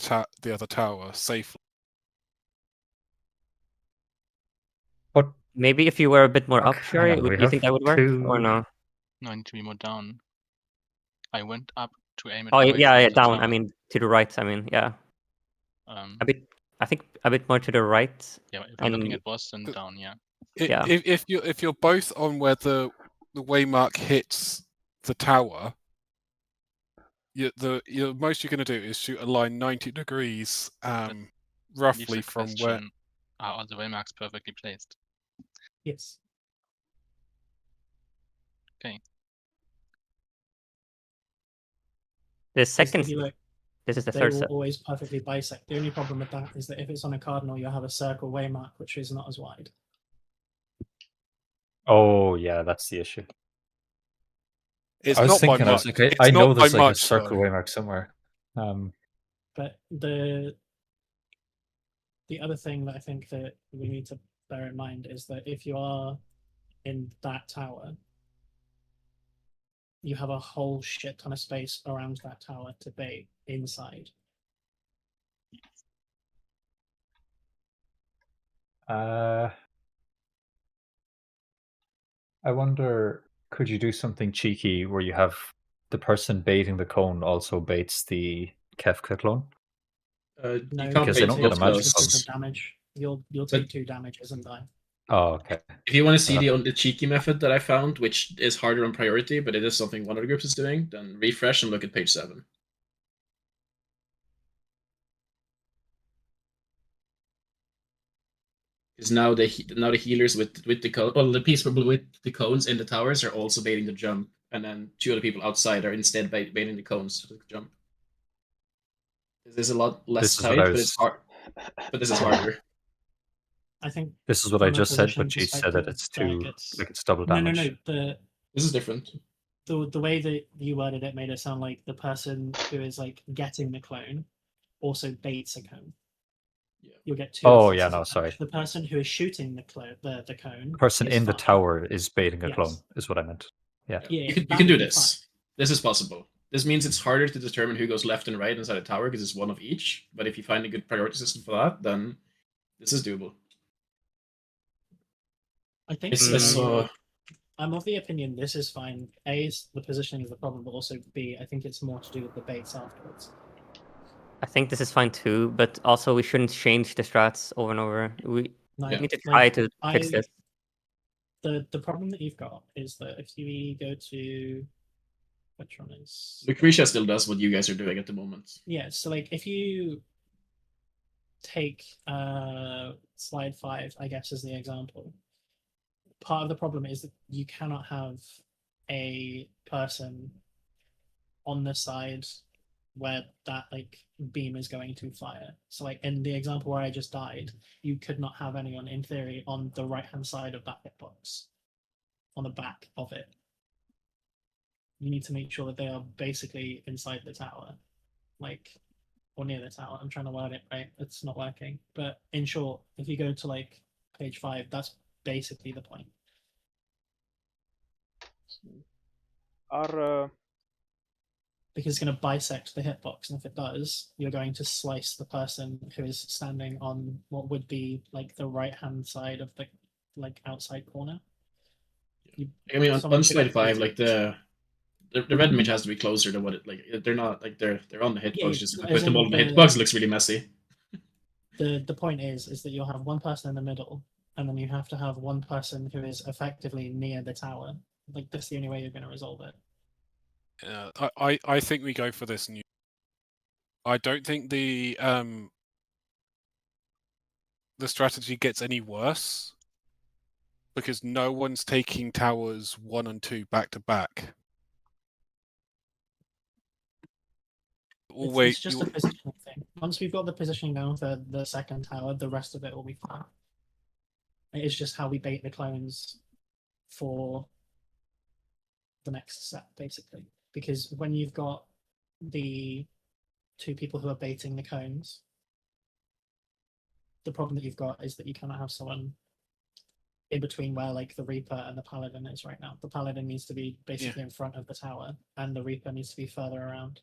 the other tower safely. But Maybe if you were a bit more up, hang Sherry, on, we would you think have that would work or two- no? No, I need to be more down. I went up to aim it. Oh away yeah, from yeah, the down. I tower. mean, to the right. I mean, yeah, Um, a bit. I think a bit more to the right. yeah, if I'm looking and- at boss, then down. Yeah. Yeah. If you're both on where the waymark hits the tower, the most you're going to do is shoot a line 90 degrees, Leaves roughly the from where. question, are all the waymarks perfectly placed? Yes. The 'Cause second. if you look, This is the they third will set. always perfectly bisect. The only problem with that is that if it's on a cardinal, you have a circle waymark, which is not as wide. Oh yeah, that's the issue. It's I was not by thinking, I was much. like, It's I know not by there's like a much, circle though. waymark somewhere. But the other thing that I think that we need to bear in mind is that if you are in that tower, you have a whole shit ton of space around that tower to bait inside. I wonder, could you do something cheeky where you have the person baiting the cone also baits the Kefka clone? No, Because they don't get a magic because bonus. of damage. You'll But- take 2 damages and die. Oh, okay. If you want to see Yeah. the cheeky method that I found, which is harder on priority, but it is something one of the groups is doing, then refresh and look at page 7. Because now the healers with the cone, well, the people with the cones in the towers are also baiting the jump, and then 2 other people outside are instead baiting the cones to the jump. This is a lot less tight, but it's hard. But this is harder. I think this is what I from a just said, but positioning she said that perspective, it's too it's like it's double no, damage. This is different. The way that you worded it made it sound like the person who is like getting the clone also baits a cone. Yeah. You'll get 2. Oh yeah, instances no, of sorry. damage. The person who is shooting the cone. The person is in the fine. tower is baiting a Yes. clone, is what I meant. Yeah. Yeah, You that can do would be this. This is possible. This means it's harder to determine who goes left and right inside a tower because it's one of each. But if you find a good priority system for that, then this is doable. I think I'm of the opinion this is fine. A, the positioning is the problem, but also B, I think it's more to do with the baits afterwards. I think this is fine too, but also we shouldn't change the strats over and over. We need to try to fix this. The problem that you've got is that if you go to which one is Lucretia still does what you guys are doing at the moment. Yeah, so like if you take slide 5, I guess, as the example, part of the problem is that you cannot have a person on the side where that like beam is going to fire. So like in the example where I just died, you could not have anyone in theory on the right hand side of that hitbox, on the back of it. You need to make sure that they are basically inside the tower, like, or near the tower. I'm trying to word it right. It's not working. But in short, if you go to like page 5, that's basically the point. Because it's going to bisect the hitbox, and if it does, you're going to slice the person who is standing on what would be like the right hand side of the like outside corner. I mean, on slide 5, like the red image has to be closer to what it like. They're not like they're on the hitbox. Just if I put them all on the hitbox, it looks really messy. The point is that you'll have one person in the middle, and then you have to have one person who is effectively near the tower. Like that's the only way you're going to resolve it. I think we go for this new. I don't think the strategy gets any worse because no one's taking towers 1 and 2 back to back. It's just a positioning thing. Once we've got the positioning down for the second tower, the rest of it will be fine. It is just how we bait the clones for the next set, basically. Because when you've got the 2 people who are baiting the cones, the problem that you've got is that you cannot have someone in between where like the Reaper and the Paladin is right now. The Paladin needs to be basically in front of the tower, and the Reaper needs to be further around.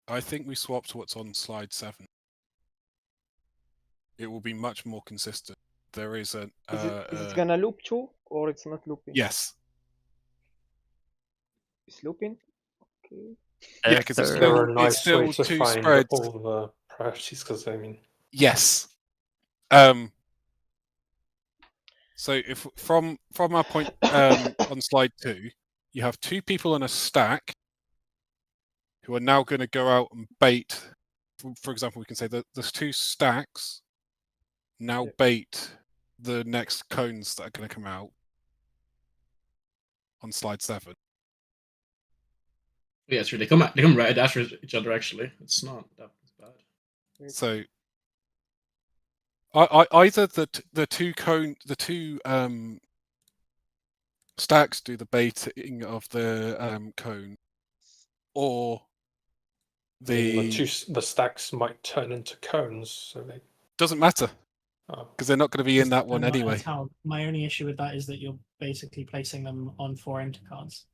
I think we swapped what's on slide 7. It will be much more consistent. There is a. Is it gonna loop too, or it's not looping? Yes. It's looping. Okay. Yeah, because it's there are still, nice it's still way to 2 find spreads. all the priorities, because I mean. Yes. So if from our point on slide 2, you have 2 people in a stack who are now going to go out and bait. For example, we can say that there's 2 stacks now bait the next cones that are going to come out on slide 7. Yeah, sure. They come right after each other. Actually, it's not that bad. So either the two stacks do the baiting of the cone, or the stacks might turn into cones, so they doesn't matter because they're not going to be in that one anyway. My only issue with that is that you're basically placing them on 4 intercards.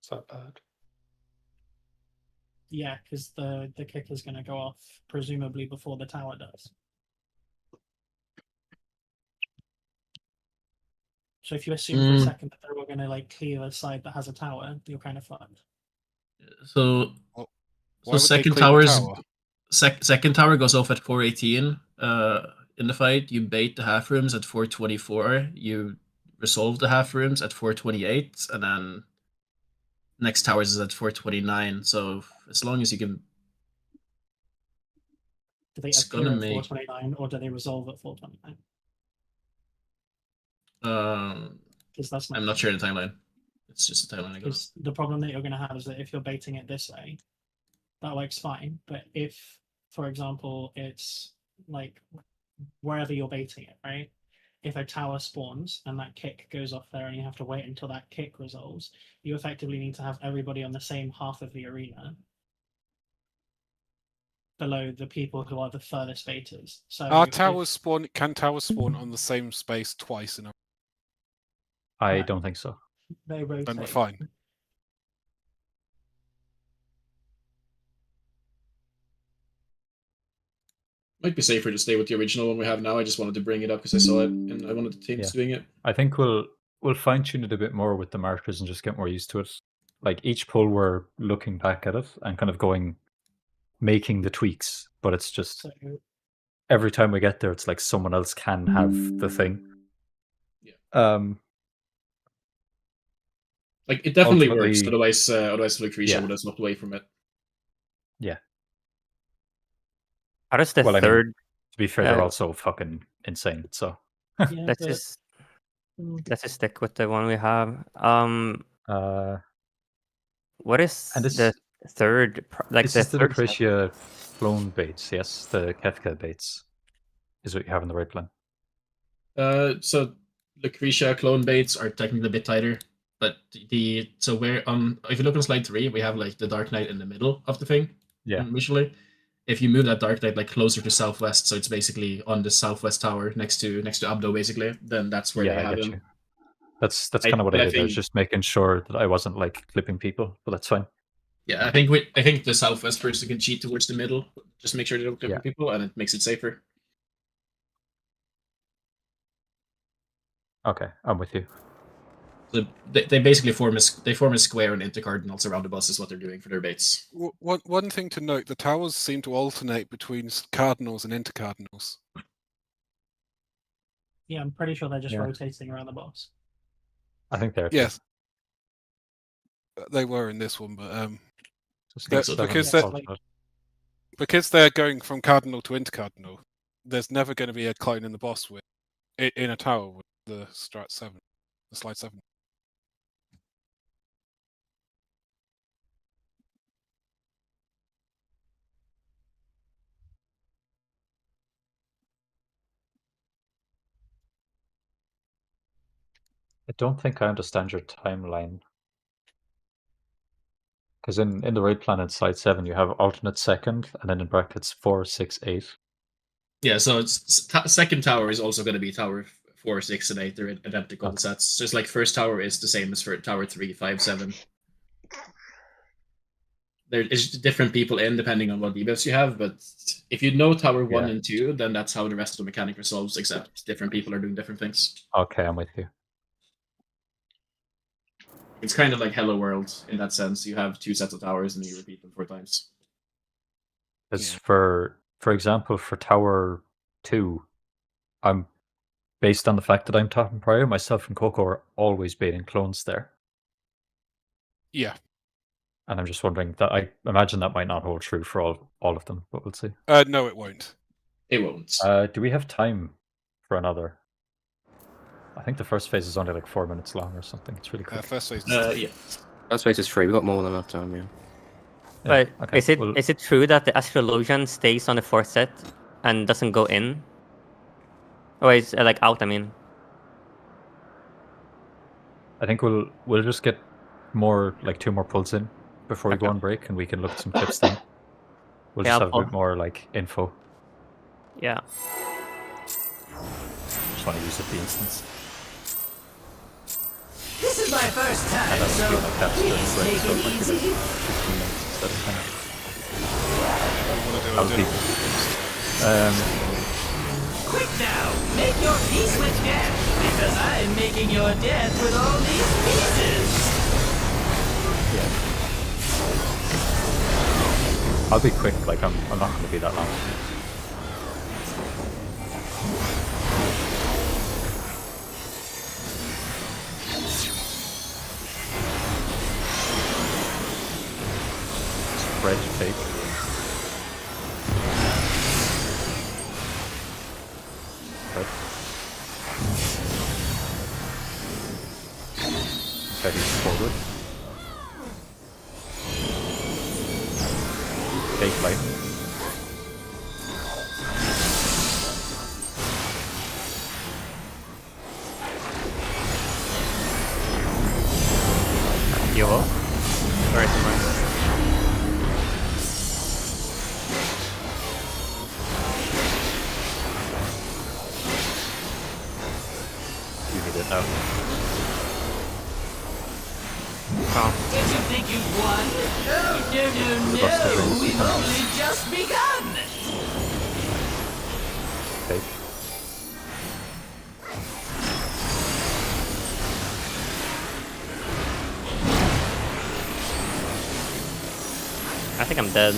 Is that bad? Yeah, because the kick is going to go off presumably before the tower does. So if you assume for a second that they're all going to like clear a side that has a tower, you're kind of fucked. So second tower is second tower goes off at 418 in the fight. You bait the half rooms at 424. You resolve the half rooms at 428, and then next towers is at 429. So as long as you can, Do they it's appear gonna at make 429 or do they resolve at 429? Because that's I'm not sure in the timeline. It's just a timeline. I guess. Because the problem that you're going to have is that if you're baiting it this way, that works fine. But if, for example, it's like wherever you're baiting it, right? If a tower spawns and that kick goes off there and you have to wait until that kick resolves, you effectively need to have everybody on the same half of the arena below the people who are the furthest baiters. So Are towers spawn? Can towers spawn on the same space twice in a? I don't think so. They rotate. Then we're fine. Might be safer to stay with the original one we have now. I just wanted to bring it up because I saw it and I wanted the teams doing it. I think we'll fine tune it a bit more with the markers and just get more used to it. Like each pull, we're looking back at it and kind of making the tweaks, but it's just every time we get there, it's like someone else can have the thing. Yeah. Like it definitely works. Otherwise, Lucretia would have slipped away from it. Yeah. How does the third? I mean, to be fair, they're also fucking insane. So let's just stick with the one we have. What is the third? Like this is the third Lucretia clone baits. Yes, the Kefka baits is what you have in the right plan. So Lucretia clone baits are technically a bit tighter, but if you look on slide 3, we have like the Dark Knight in the middle of the thing. Yeah. Visually, if you move that Dark Knight like closer to southwest, so it's basically on the southwest tower next to Abdo, basically, then that's where they have him. That's kind of what I did. I was just making sure that I wasn't like clipping people, but that's fine. Yeah, I think the southwest person can cheat towards the middle. Just make sure they don't clip people, and it makes it safer. Okay, I'm with you. So they basically form a square and intercardinals around the bus is what they're doing for their baits. One thing to note: the towers seem to alternate between cardinals and intercardinals. Yeah, I'm pretty sure they're just rotating around the boss. I think they're they were in this one, but because they're going from cardinal to intercardinal, there's never going to be a clone in the boss in a tower with the strat 7, the slide 7. I don't think I understand your timeline. Because in the raid plan in slide 7, you have alternate second, and then in brackets 4, 6, 8. Yeah, so it's second tower is also going to be tower 4, 6, and 8. They're identical sets. Just like first tower is the same as for tower 3, 5, 7. There is different people in depending on what debuffs you have, but if you know tower 1 and 2, then that's how the rest of the mechanic resolves, except different people are doing different things. Okay, I'm with you. It's kind of like Hello World in that sense. You have 2 sets of towers and you repeat them 4 times. Because for example, for Tower 2, I'm based on the fact that I'm top and prior, myself and Coco are always baiting clones there. Yeah. And I'm just wondering that I imagine that might not hold true for all of them, but we'll see. No, it won't. It won't. Do we have time for another? I think the first phase is only like 4 minutes long or something. It's really quick. First phase. First phase is free. We got more than enough time. Yeah. But okay, is it true that the Astrologian stays on the 4th set and doesn't go in? Or is like out? I mean. I think we'll just get more like 2 more pulls in before we go on break, and we can look at some clips then. We'll just have a bit more like info. Yeah. Just want to use it the instance. This is my first time, so please take it easy. Quick now, make your peace with death, because I'm making your death with all these pieces. I'll be quick, like I'm not gonna be that long. Spread fake. Right. Okay, he's forward. Fake light. Yo. Very similar. You need it now. Oh. Did you think you'd won? No, The we've only just begun! Fake. I think I'm dead.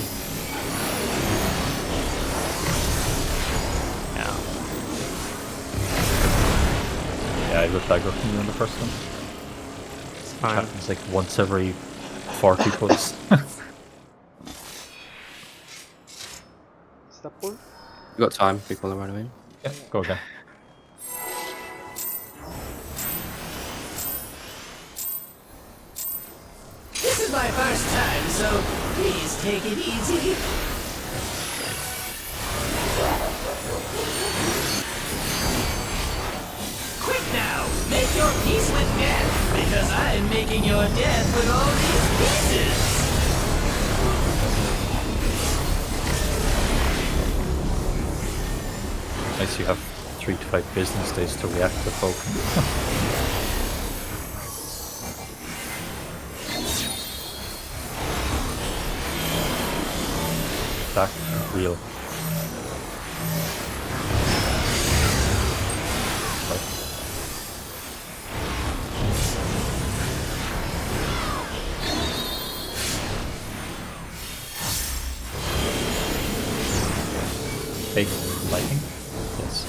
Yeah. Yeah, I looked aggro from you in the first one. It's Which fine. happens like once every 40 puts. Stop pull. You got time, people are right away. Yeah, go again. This is my first time, so please take it easy. Quick now, make your peace with death, because I'm making your death with all these pieces. Nice, you have 3 to 5 business days to react to folk. Attack, real. Right. Fake lightning. Yes.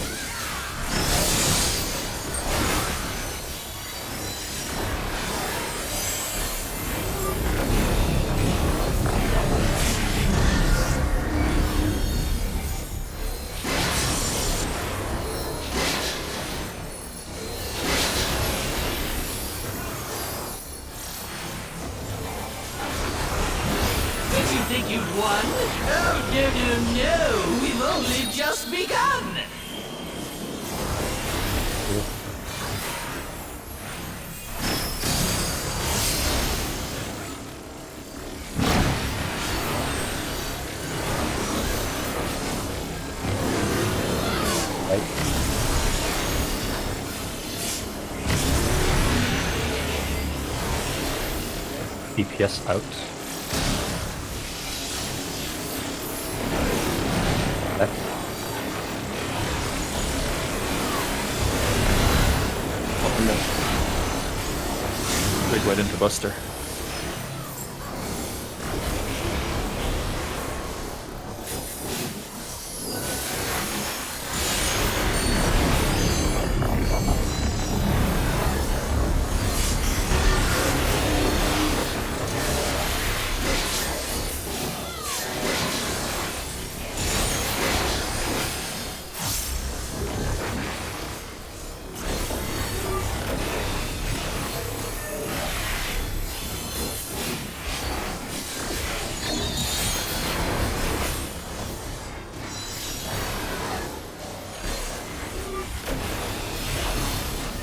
Did you think you'd won? Oh, no, we've only just begun. Right. DPS out. Left. Up and down. Big right into Buster.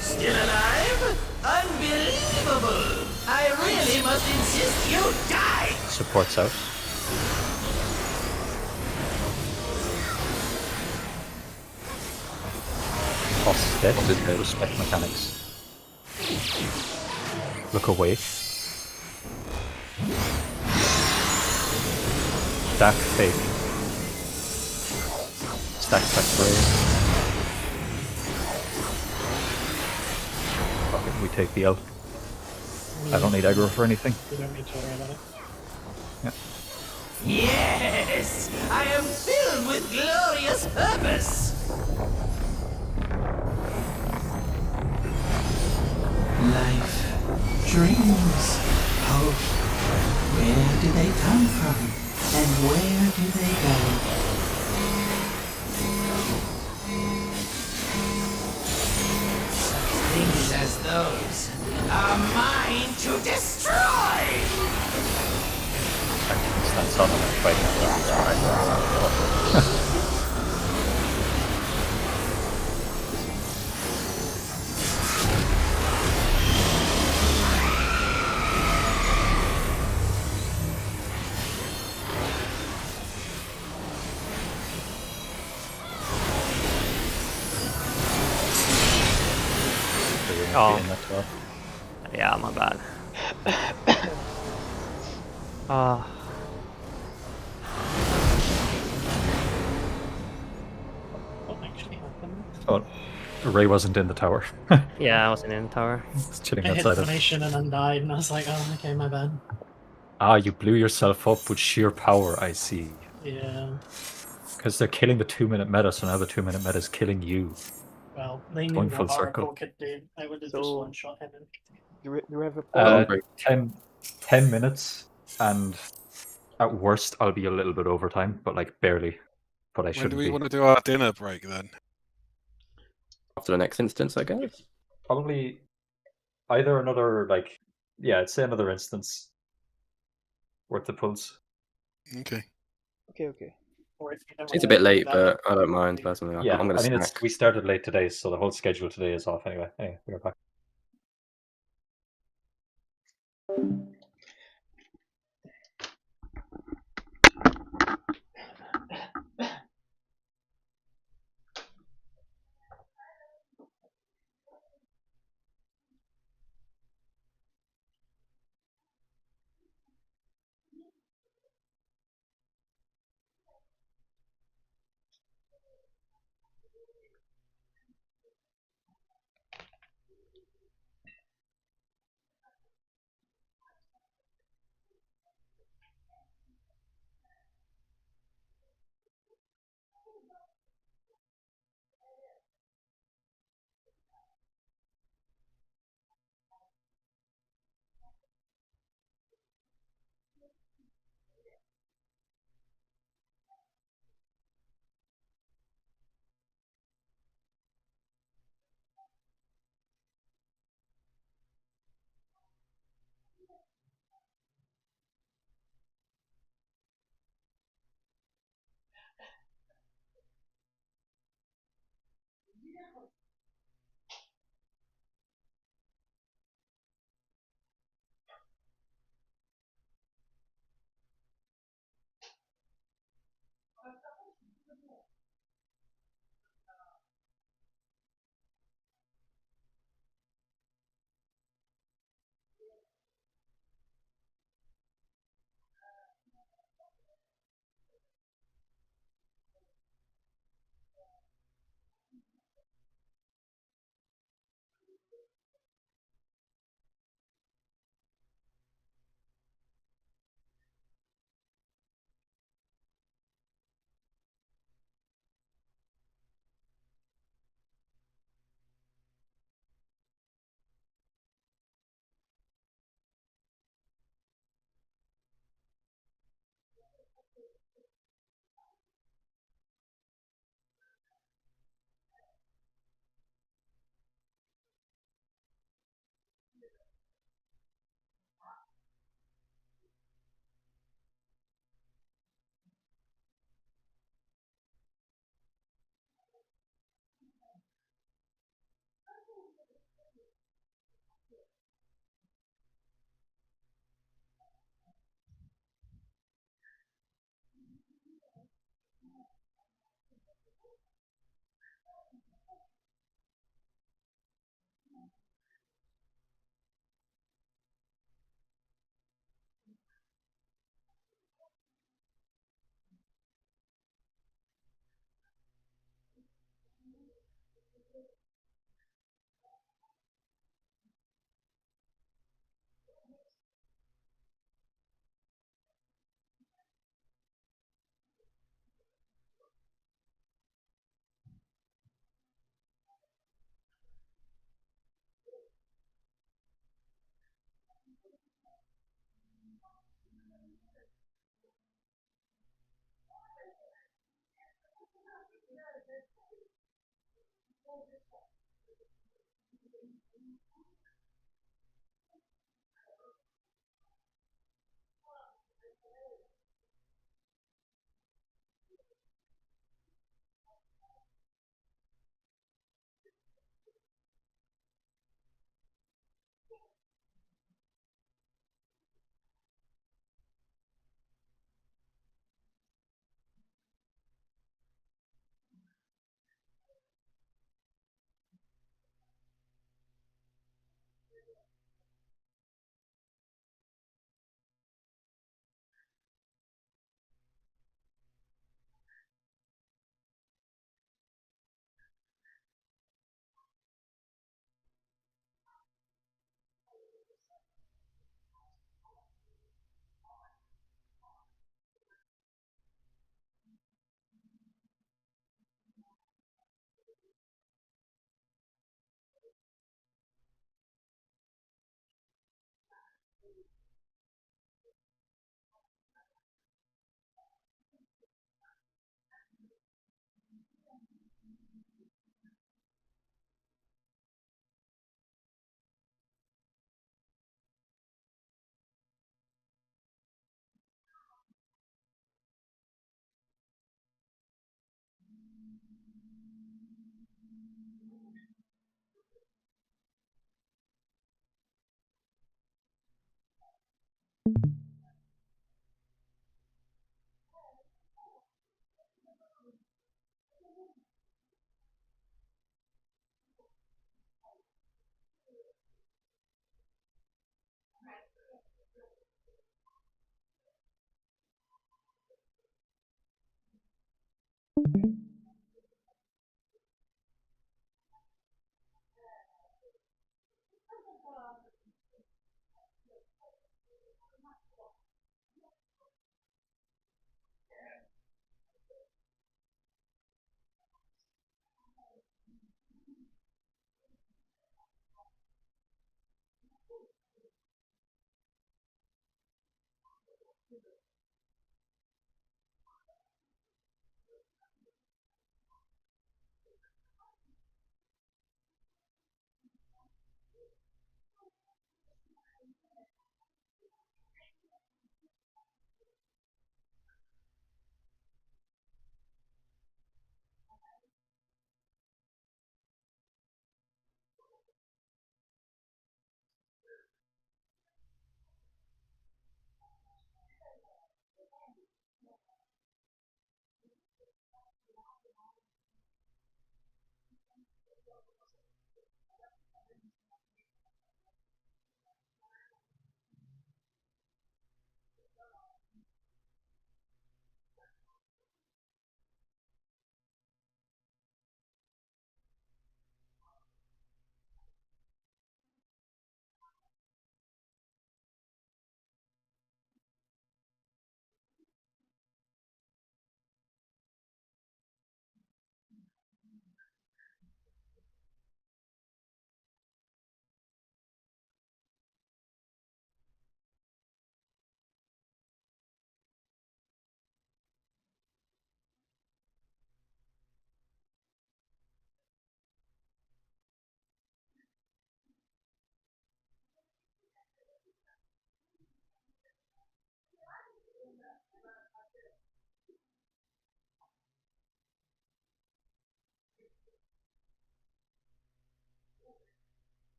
Still alive? Unbelievable! I really must insist you die! Supports out. Boss is dead. Respect mechanics. Look away. Stack fake. Stack brave. Fuck it, we take the L. I don't need aggro for anything. You don't need to worry about it. Yeah. Yes, I am filled with glorious purpose. Life, dreams, hope. Where do they come from? And where do they go? Things as those are mine to destroy! That's on and fight. Oh. Yeah, my bad. Ah. What actually happened? Oh, Ray wasn't in the tower. Yeah, I wasn't in the tower. He's chilling I hit outside it. formation and then died, and I was like, oh, okay, my bad. Ah, you blew yourself up with sheer power, I see. Yeah. Because they're killing the 2-minute meta, so now the 2-minute meta is killing you. Well, they knew Going full what circle. Oracle could do. I would have just So, one-shot him. do we have a poll? 10 minutes, and at worst, I'll be a little bit overtime, but like barely. But I When shouldn't do we be. want to do our dinner break then? After the next instance, I guess. Probably either another, like, yeah, I'd say another instance worth the pulse. Okay. Okay. Or if you don't It's a wanna bit late, do that, but I don't mind personally. Yeah, I'm gonna I mean, snack. we started late today, so the whole schedule today is off anyway. Anyway, we're back.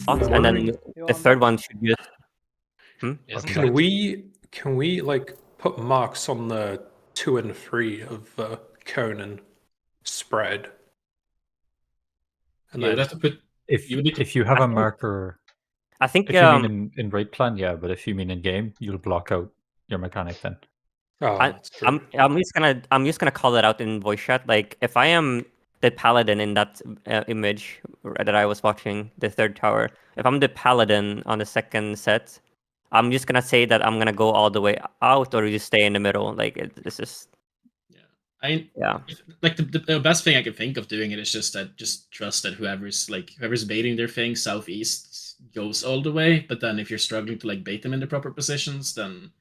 Thoughts? And then the third one should be. Can we like put marks on the 2 and 3 of cone and spread? And You would have to put. If you have a marker, I think if you mean in raid plan, yeah, but if you mean in game, you'll block out your mechanic then. Oh, that's true. I'm just gonna call it out in voice chat. Like if I am the paladin in that image that I was watching, the third tower. If I'm the paladin on the second set, I'm just gonna say that I'm gonna go all the way out, or you stay in the middle. Like it's just. Like the best thing I can think of doing it is just trust that whoever's baiting their thing southeast goes all the way. But then if you're struggling to like bait them in the proper positions, then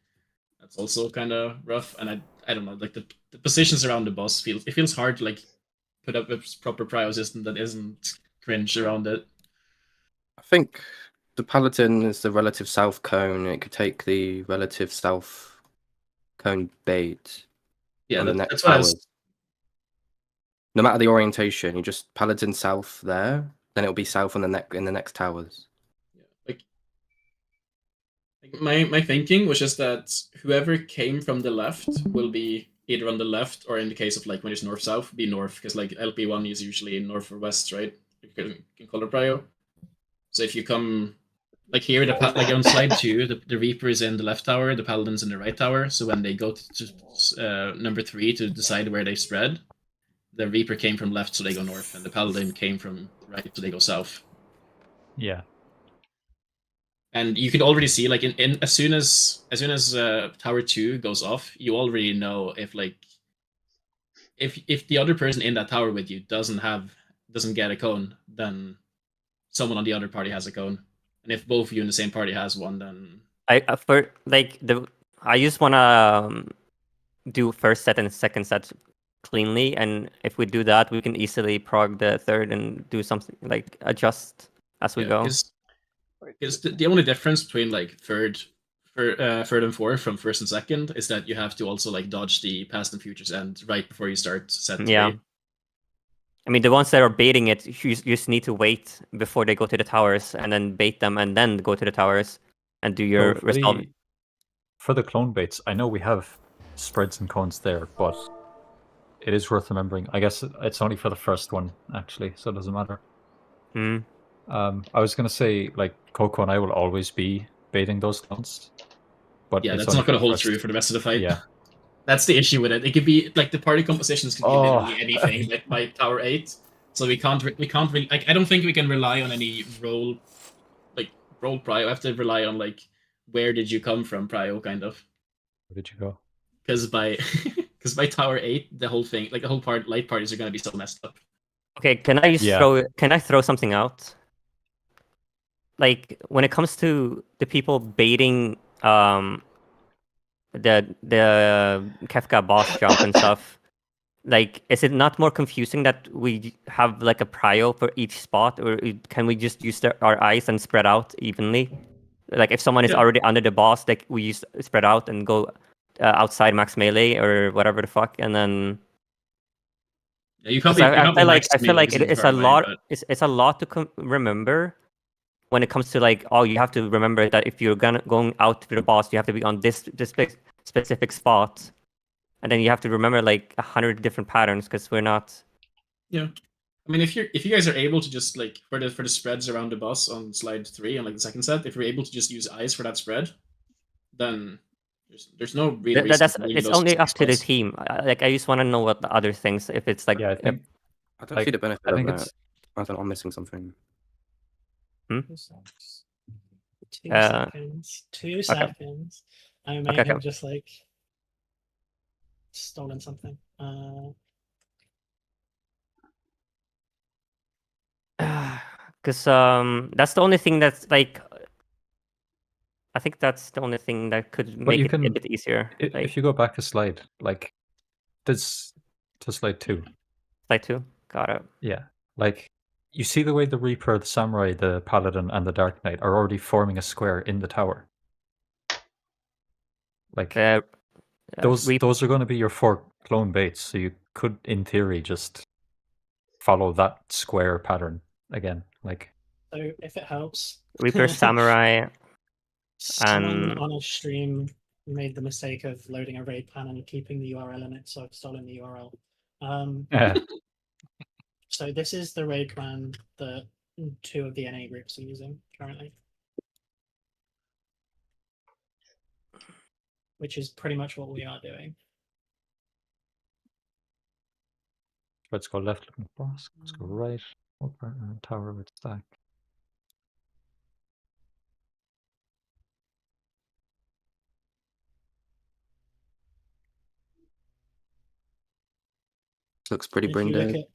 that's also kind of rough. And I don't know, like the positions around the boss feels hard to like put up a proper prio system that isn't cringe around it. I think the paladin is the relative south cone. It could take the relative south cone bait. Yeah, that's what I was. No matter the orientation, you just paladin south there, then it'll be south on in the next towers. Yeah, like my thinking was just that whoever came from the left will be either on the left, or in the case of like when it's north south, be north, because like LP1 is usually north or west, right? In color prio. So if you come like here, like on slide 2, the Reaper is in the left tower, the Paladin's in the right tower. So when they go to number 3 to decide where they spread, the Reaper came from left, so they go north, and the Paladin came from right, so they go south. Yeah. And you could already see, like in as soon as tower 2 goes off, you already know if the other person in that tower with you doesn't get a cone, then someone on the other party has a cone. And if both of you in the same party has one, then I just wanna do first set and second set cleanly, and if we do that, we can easily prog the third and do something like adjust as we go. Because the only difference between like third and fourth from first and second is that you have to also like dodge the past and futures end right before you start set 3. Yeah. I mean, the ones that are baiting it, you just need to wait before they go to the towers, and then bait them, and then go to the towers, and do your resolve. For the clone baits, I know we have spreads and cones there, but it is worth remembering. I guess it's only for the first one, actually, so it doesn't matter. I was going to say, like, Coco and I will always be baiting those clones. But yeah, that's not going to hold true for the rest of the fight. Yeah. That's the issue with it. It could be like the party compositions could be literally anything, like by tower 8. So we can't really. Like, I don't think we can rely on any role, like roll prio. I have to rely on like where did you come from prio, kind of. Where did you go? Because by by tower 8, the whole thing, like the whole light parties are gonna be so messed up. Okay, can I just Yeah. throw something out? Like when it comes to the people baiting the Kefka boss jump and stuff, like is it not more confusing that we have like a prio for each spot, or can we just use our eyes and spread out evenly? Like if someone is already under the boss, like we use spread out and go outside max melee or whatever the fuck, and then Yeah, you can't be. I feel like it's a lot. It's a lot to remember when it comes to like, oh, you have to remember that if you're going out to the boss, you have to be on this specific spot, and then you have to remember like 100 different patterns because we're not. Yeah, I mean, if you guys are able to just like for the spreads around the boss on slide 3 and like the second set, if you're able to just use eyes for that spread, then there's no real reason. It's only up to the team. Like I just want to know what the other things. If it's like, I think I don't see the benefit of that. I don't know, I'm missing something. 2 seconds. 2 seconds. I may have just like stolen something. Because that's the only thing that's like. I think that's the only thing that could make it a bit easier. If you go back a slide, like this to slide 2. Slide 2, got it. Yeah, like you see the way the Reaper, the Samurai, the Paladin, and the Dark Knight are already forming a square in the tower. Like those are going to be your 4 clone baits, so you could, in theory, just follow that square pattern again. Like, so if it helps, Reaper, Samurai. Someone on a stream made the mistake of loading a raid plan and keeping the URL in it, so I've stolen the URL. So this is the raid plan that 2 of the NA groups are using currently, which is pretty much what we are doing. Let's go left looking boss. Let's go right. Tower with stack. Looks pretty brain dead.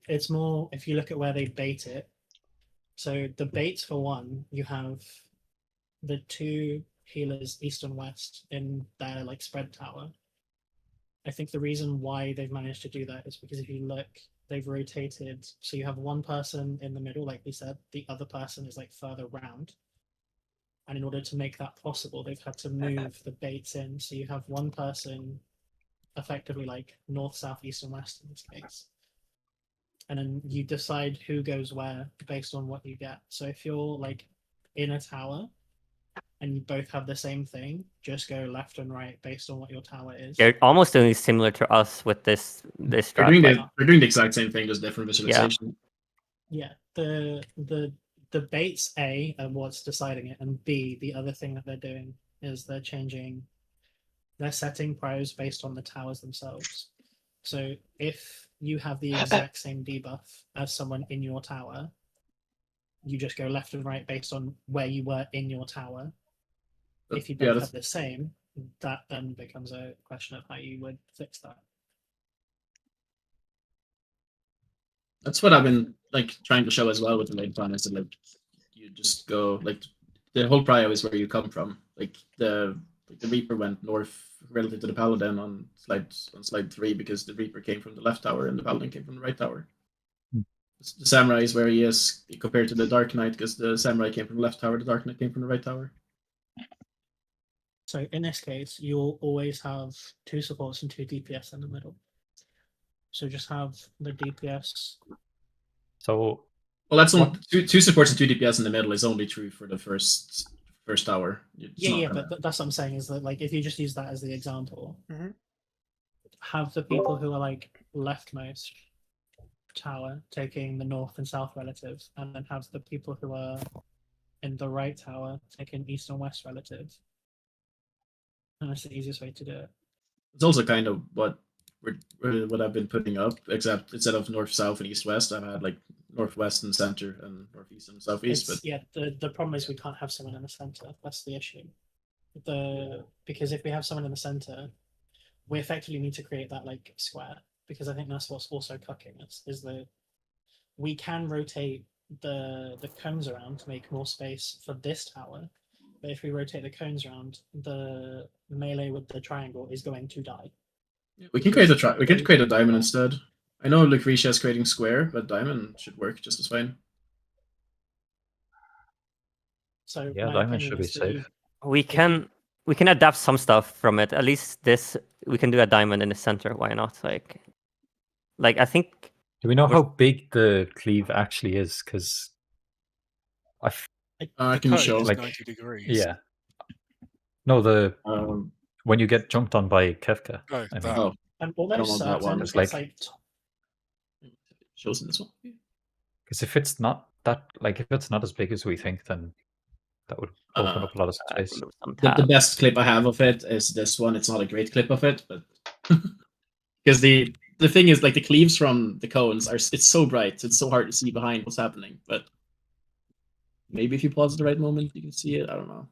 It's more if you look at where they bait it. So the baits for one, you have the 2 healers east and west in their like spread tower. I think the reason why they've managed to do that is because if you look, they've rotated. So you have one person in the middle, like we said, the other person is like further round. And in order to make that possible, they've had to move the baits in. So you have one person effectively like north, south, east, and west in this case. And then you decide who goes where based on what you get. So if you're like in a tower and you both have the same thing, just go left and right based on what your tower is. They're almost doing similar to us with this strat. They're doing the exact same thing, just different visualization. Yeah. The baits A are what's deciding it, and B, the other thing that they're doing is they're setting pros based on the towers themselves. So if you have the exact same debuff as someone in your tower, you just go left and right based on where you were in your tower. If you both have the same, that then becomes a question of how you would fix that. That's what I've been like trying to show as well with the lane plan, is that like you just go like the whole prio is where you come from. Like the Reaper went north relative to the Paladin on slide 3 because the Reaper came from the left tower and the Paladin came from the right tower. The Samurai is where he is compared to the Dark Knight because the Samurai came from the left tower, the Dark Knight came from the right tower. So in this case, you'll always have 2 supports and 2 DPS in the middle. So just have the DPS. So, well, that's only 2 supports and 2 DPS in the middle is only true for the first tower. But that's what I'm saying is that like if you just use that as the example, have the people who are like leftmost tower taking the north and south relatives, and then have the people who are in the right tower taking east and west relatives. And that's the easiest way to do it. It's also kind of what I've been putting up, except instead of north, south, and east, west, I've had like northwest and center and northeast and southeast. But Yeah, the problem is we can't have someone in the center. That's the issue. Because if we have someone in the center, we effectively need to create that like square, because I think that's what's also cooking us, is that we can rotate the cones around to make more space for this tower, but if we rotate the cones around, the melee with the triangle is going to die. we can create a we could create a diamond instead. I know Lucretia is creating square, but diamond should work just as fine. So Yeah, my diamond opinion should be is that safe. We can adapt some stuff from it. At least this, we can do a diamond in the center. Why not? Like I think. Do we know how big the cleave actually is? Because I can show. Like like 90 degrees. Yeah. No, when you get jumped on by Kefka. Oh, I mean, that. Oh, I'm I don't almost want that certain one. it's It's like shows in this one. because if it's not that, like, if it's not as big as we think, then that would open up a lot of space. The best clip I have of it is this one. It's not a great clip of it, but because the thing is, like, the cleaves from the cones are, it's so bright, it's so hard to see behind what's happening. But maybe if you pause at the right moment, you can see it. I don't know.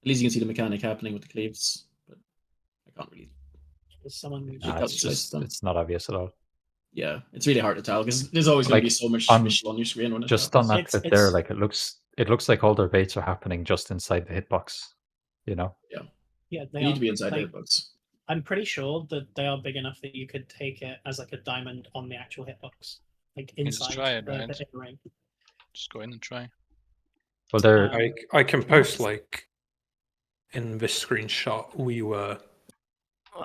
At least you can see the mechanic happening with the cleaves, but I can't really. someone. It's not obvious at all. Yeah, it's really hard to tell because there's always going to be so much visual on your screen when it just happens. on that clip there, like it looks like all their baits are happening just inside the hitbox. You know. Yeah, they need to be inside the hitbox. I'm pretty sure that they are big enough that you could take it as like a diamond on the actual hitbox, like inside. Just try it, right? the ring. Just go in and try. Well, they're. I can post like in this screenshot. We were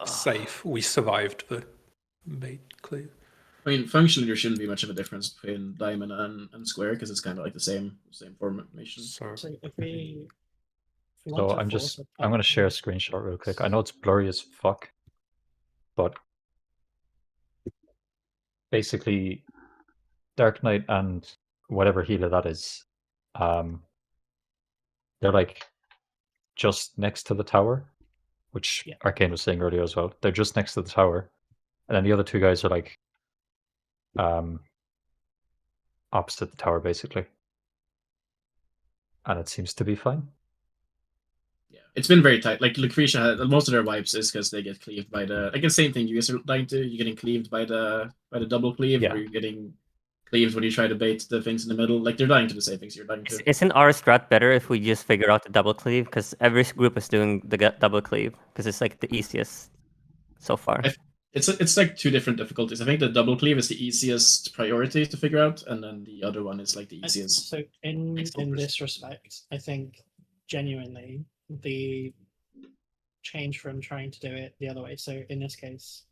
safe. We survived the bait cleave. I mean, functionally, there shouldn't be much of a difference between diamond and square because it's kind of like the same formation. So if we So I'm going to share a screenshot real quick. I know it's blurry as fuck, but basically, Dark Knight and whatever healer that is, they're like just next to the tower, which Arcane was saying earlier as well. They're just next to the tower, and then the other two guys are like opposite the tower, basically, and it seems to be fine. Yeah, it's been very tight. Like Lucretia, most of their wipes is because they get cleaved by the the same thing you guys are dying to. You're getting cleaved by the double cleave, or you're getting cleaved when you try to bait the things in the middle. Like they're dying to the same things you're dying to. Isn't our strat better if we just figure out the double cleave? Because every group is doing the double cleave because it's like the easiest so far. It's like two different difficulties. I think the double cleave is the easiest priority to figure out, and then the other one is like the easiest. So in this respect, I think genuinely the change from trying to do it the other way. So in this case,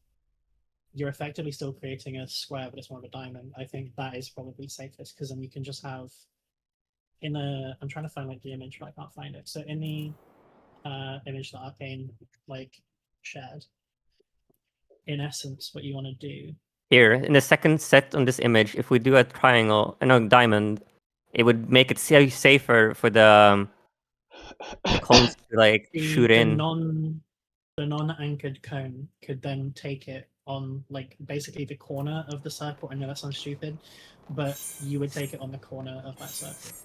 you're effectively still creating a square, but it's more of a diamond. I think that is probably safest because then you can just have I'm trying to find like the image, but I can't find it. So in the image that Arcane like shared, in essence, what you want to do here in the second set on this image, if we do a triangle and a diamond, it would make it safer for the cones to like shoot in. The non-anchored cone could then take it on like basically the corner of the circle. I know that sounds stupid, but you would take it on the corner of that circle.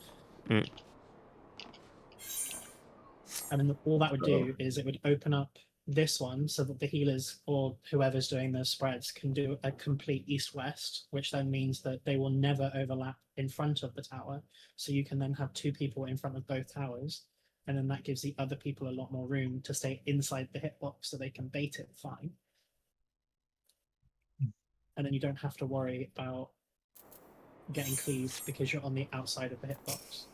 And then all that would do is it would open up this one so that the healers or whoever's doing the spreads can do a complete east-west, which then means that they will never overlap in front of the tower. So you can then have two people in front of both towers, and then that gives the other people a lot more room to stay inside the hitbox so they can bait it fine. And then you don't have to worry about getting cleaved because you're on the outside of the hitbox.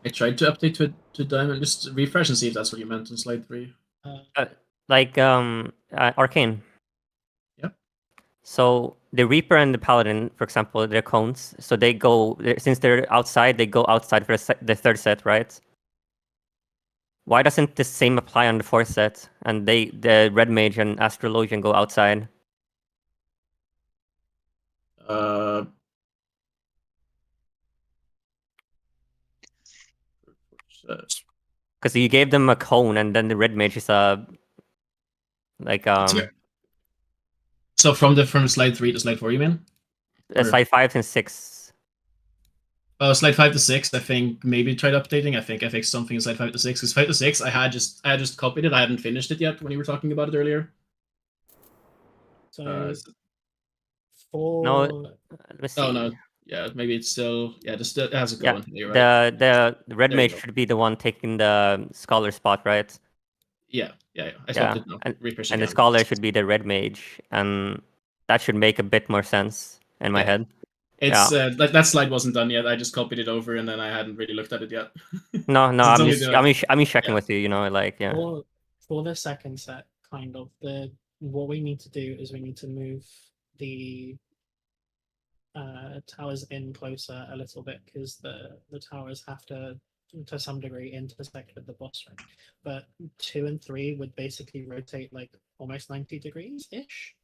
I tried to update to diamond. Just refresh and see if that's what you meant in slide 3. Arcane. Yeah. So the Reaper and the Paladin, for example, they're cones. So they go, since they're outside, they go outside for the third set, right? Why doesn't the same apply on the fourth set? And the Red Mage and Astrologian go outside. Because you gave them a cone, and then the Red Mage is a like So from slide 3 to slide 4, you mean? Or- Slide 5 and 6. Slide 5 to 6, I think maybe tried updating. I think I fixed something in slide 5 to 6. Because 5 to 6, I had just copied it. I hadn't finished it yet when you were talking about it earlier. So So- for No, let me see. Oh no, yeah, maybe it's still just it has a Yeah, colon. You're right. the red There you mage go. should be the one taking the scholar spot, right? Yeah. I Yeah, swapped it now. and Refresh the again. scholar should be the red mage, and that should make a bit more sense in my Yeah. head. It's that slide wasn't done yet. I just copied it over and then I hadn't really looked at it yet. No, So it's I'm only just the- I'm just checking yeah. with you. You know, like yeah. for the second set, kind of what we need to do is we need to move the towers in closer a little bit because the towers have to some degree intersect with the boss ring. But 2 and 3 would basically rotate like almost 90 degrees ish,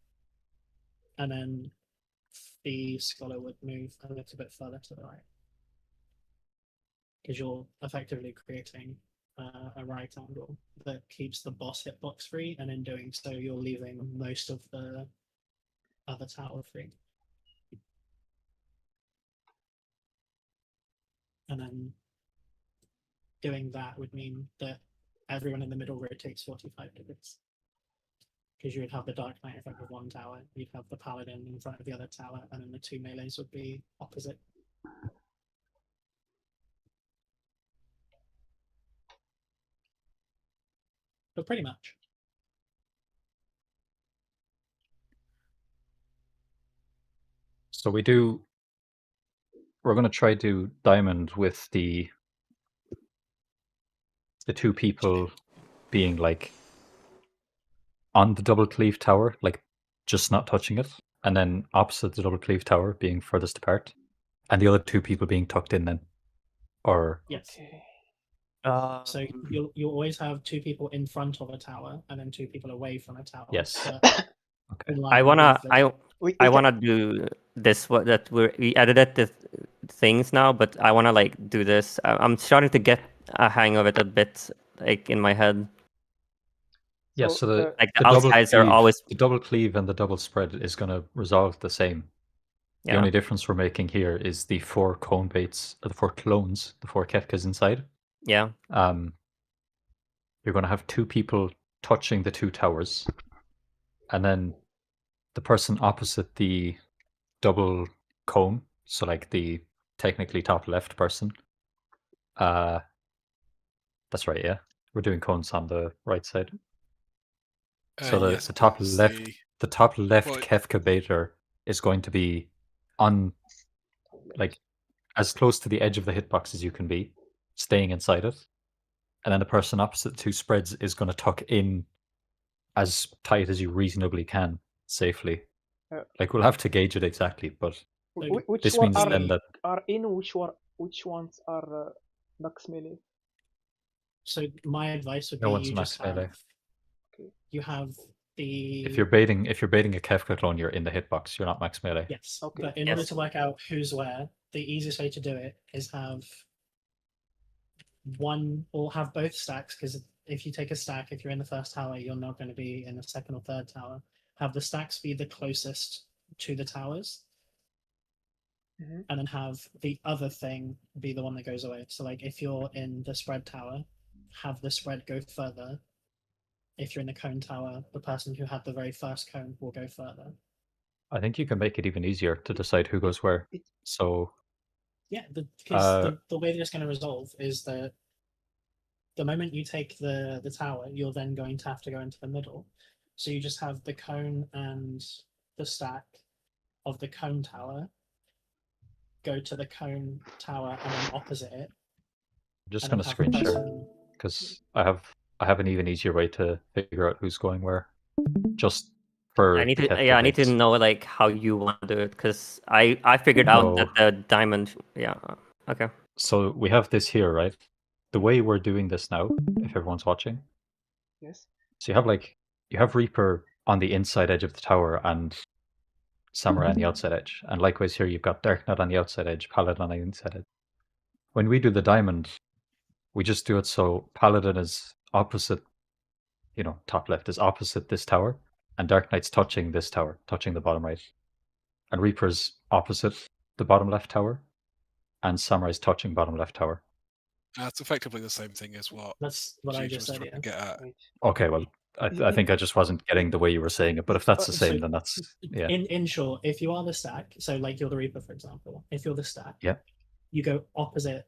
and then the scholar would move a little bit further to the right because you're effectively creating a right angle that keeps the boss hitbox free, and in doing so you're leaving most of the other tower free. And then doing that would mean that everyone in the middle rotates 45 degrees. Because you would have the Dark Knight in front of one tower, you'd have the Paladin in front of the other tower, and then the 2 melees would be opposite. But pretty much. So we're going to try to diamond with the 2 people being like on the double cleave tower, like just not touching it, and then opposite the double cleave tower being furthest apart, and the other 2 people being tucked in then, or yes. Okay. So you'll always have 2 people in front of a tower and then 2 people away from a tower. yes. Okay. I wanna do this. What that we edited the things now, but I wanna like do this. I'm starting to get a hang of it a bit, like in my head. Yeah, so the outsides are always the double cleave and the double spread is going to resolve the same. The Yeah. only difference we're making here is the 4 cone baits, or the 4 clones, the 4 Kefkas inside. Yeah. You're going to have 2 people touching the 2 towers, and then the person opposite the double cone, so like the technically top left person. That's right, yeah. We're doing cones on the right side. So yes, the top that's left, the top left well, Kefka baiter is going to be on, like, as close to the edge of the hitbox as you can be, staying inside it. And then the person opposite the 2 spreads is going to tuck in as tight as you reasonably can, safely. Like, we'll have to gauge it exactly, but Which this one means then that are in? Which ones are max melee? So my advice would no be one's you max just have melee. you have the If you're baiting a Kefka clone, you're in the hitbox. You're not max melee. yes. Okay. But in order to work out who's where, the easiest way to do it is have one or have both stacks, because if you take a stack, if you're in the first tower, you're not going to be in the second or third tower. Have the stacks be the closest to the towers, and then have the other thing be the one that goes away. So like if you're in the spread tower, have the spread go further. If you're in the cone tower, the person who had the very first cone will go further. I think you can make it even easier to decide who goes where. So yeah, because the way that it's going to resolve is that the moment you take the tower, you're then going to have to go into the middle. So you just have the cone and the stack of the cone tower go to the cone tower and then opposite it. I'm just going to screen share because I have an even easier way to figure out who's going where. Just for I need to know like how you want to do it, because I figured out that the diamond. Yeah. Okay. So we have this here, right? The way we're doing this now, if everyone's watching. Yes. So you have Reaper on the inside edge of the tower and Samurai on the outside edge. And likewise here you've got Dark Knight on the outside edge, Paladin on the inside edge. When we do the diamond, we just do it so Paladin is opposite, top left is opposite this tower. and Dark Knight's touching this tower, touching the bottom right, and Reaper's opposite the bottom left tower, and Samurai's touching bottom left tower. That's effectively the same thing as what That's what I Huge just was said. trying to Yeah. get at. Wait. Okay, well, I think I just wasn't getting the way you were saying it, but if that's the So, same, then that's yeah. In short, if you are the stack, so like you're the Reaper, for example, if you're the stack, Yeah. you go opposite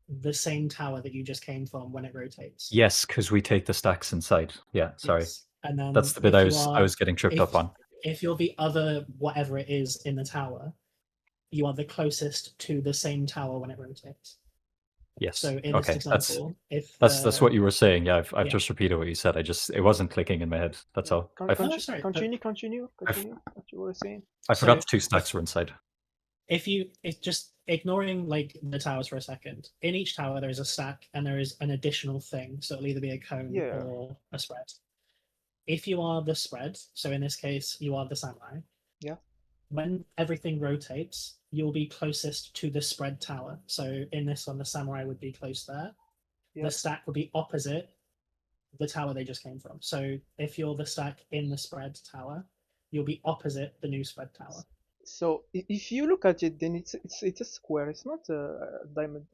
the same tower that you just came from when it rotates. Yes, because we take the stacks inside. Yeah, sorry. Yes. And then That's the bit if I you was are- getting tripped up on. If you're the other whatever it is in the tower, you are the closest to the same tower when it rotates. Yes. So in okay. this example, if That's what you were saying. Yeah, I've yeah. just repeated what you said. It wasn't clicking in my head. That's all. Continue. What you were saying. I forgot the 2 stacks were inside. It's just ignoring like the towers for a second. In each tower there is a stack and there is an additional thing. So it'll either be a cone Yeah. or a spread. If you are the spread, so in this case you are the samurai. Yeah. When everything rotates, you'll be closest to the spread tower. So in this one, the samurai would be close there. Yeah. The stack would be opposite the tower they just came from. So if you're the stack in the spread tower, you'll be opposite the new spread tower. So if you look at it, then it's a square. It's not a diamond.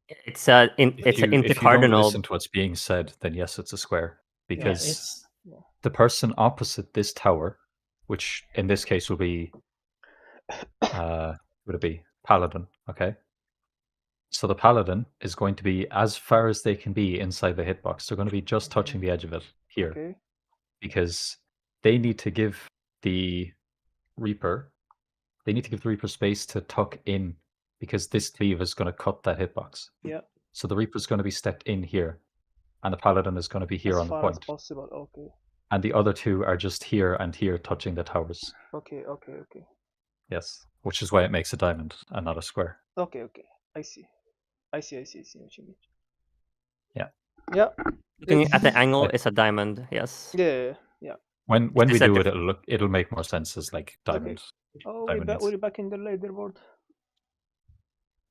It's an If you don't intercardinal. listen to what's being said, then yes, it's a square. Because Yeah, the person opposite this tower, which in this case will be would it be Paladin, okay? So the Paladin is going to be as far as they can be inside the hitbox. They're going to be just touching the edge of it here. Okay. Because they need to give the Reaper space to tuck in, because this cleave is going to cut that hitbox. Yeah. So the Reaper's going to be stepped in here, and the Paladin is going to be here As on the far point. as possible. Okay. And the other 2 are just here and here touching the towers. Okay. Yes, which is why it makes a diamond and not a square. Okay. I see what you mean. Yeah. Yeah. Looking at the angle, it's a diamond. Yes. Yeah. When we Is that do it, it'll make more sense as like diamond. Oh, diamond we're back in the leaderboard.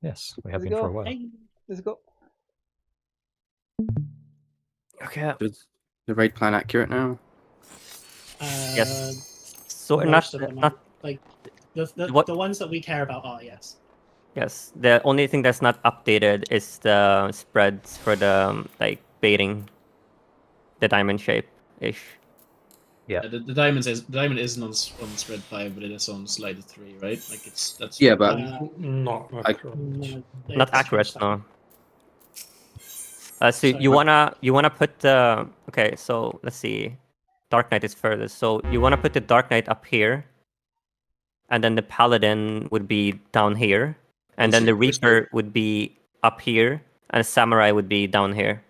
Yes, we have Let's been for a go. while. Let's go. Okay. Is the raid plan accurate now? Yes. So not most of them are. not Like What- the ones that we care about are yes. yes. The only thing that's not updated is the spreads for the like baiting, the diamond shape ish. Yeah. The diamond isn't on spread 5, but it is on slide 3, right? Like that's Yeah, but Not I- accurate. Not accurate, no. So Sorry, you what? wanna put the okay. So let's see, Dark Knight is furthest. So you wanna put the Dark Knight up here, and then the Paladin would be down here, and then the Reaper would be up here, and Samurai would be down here.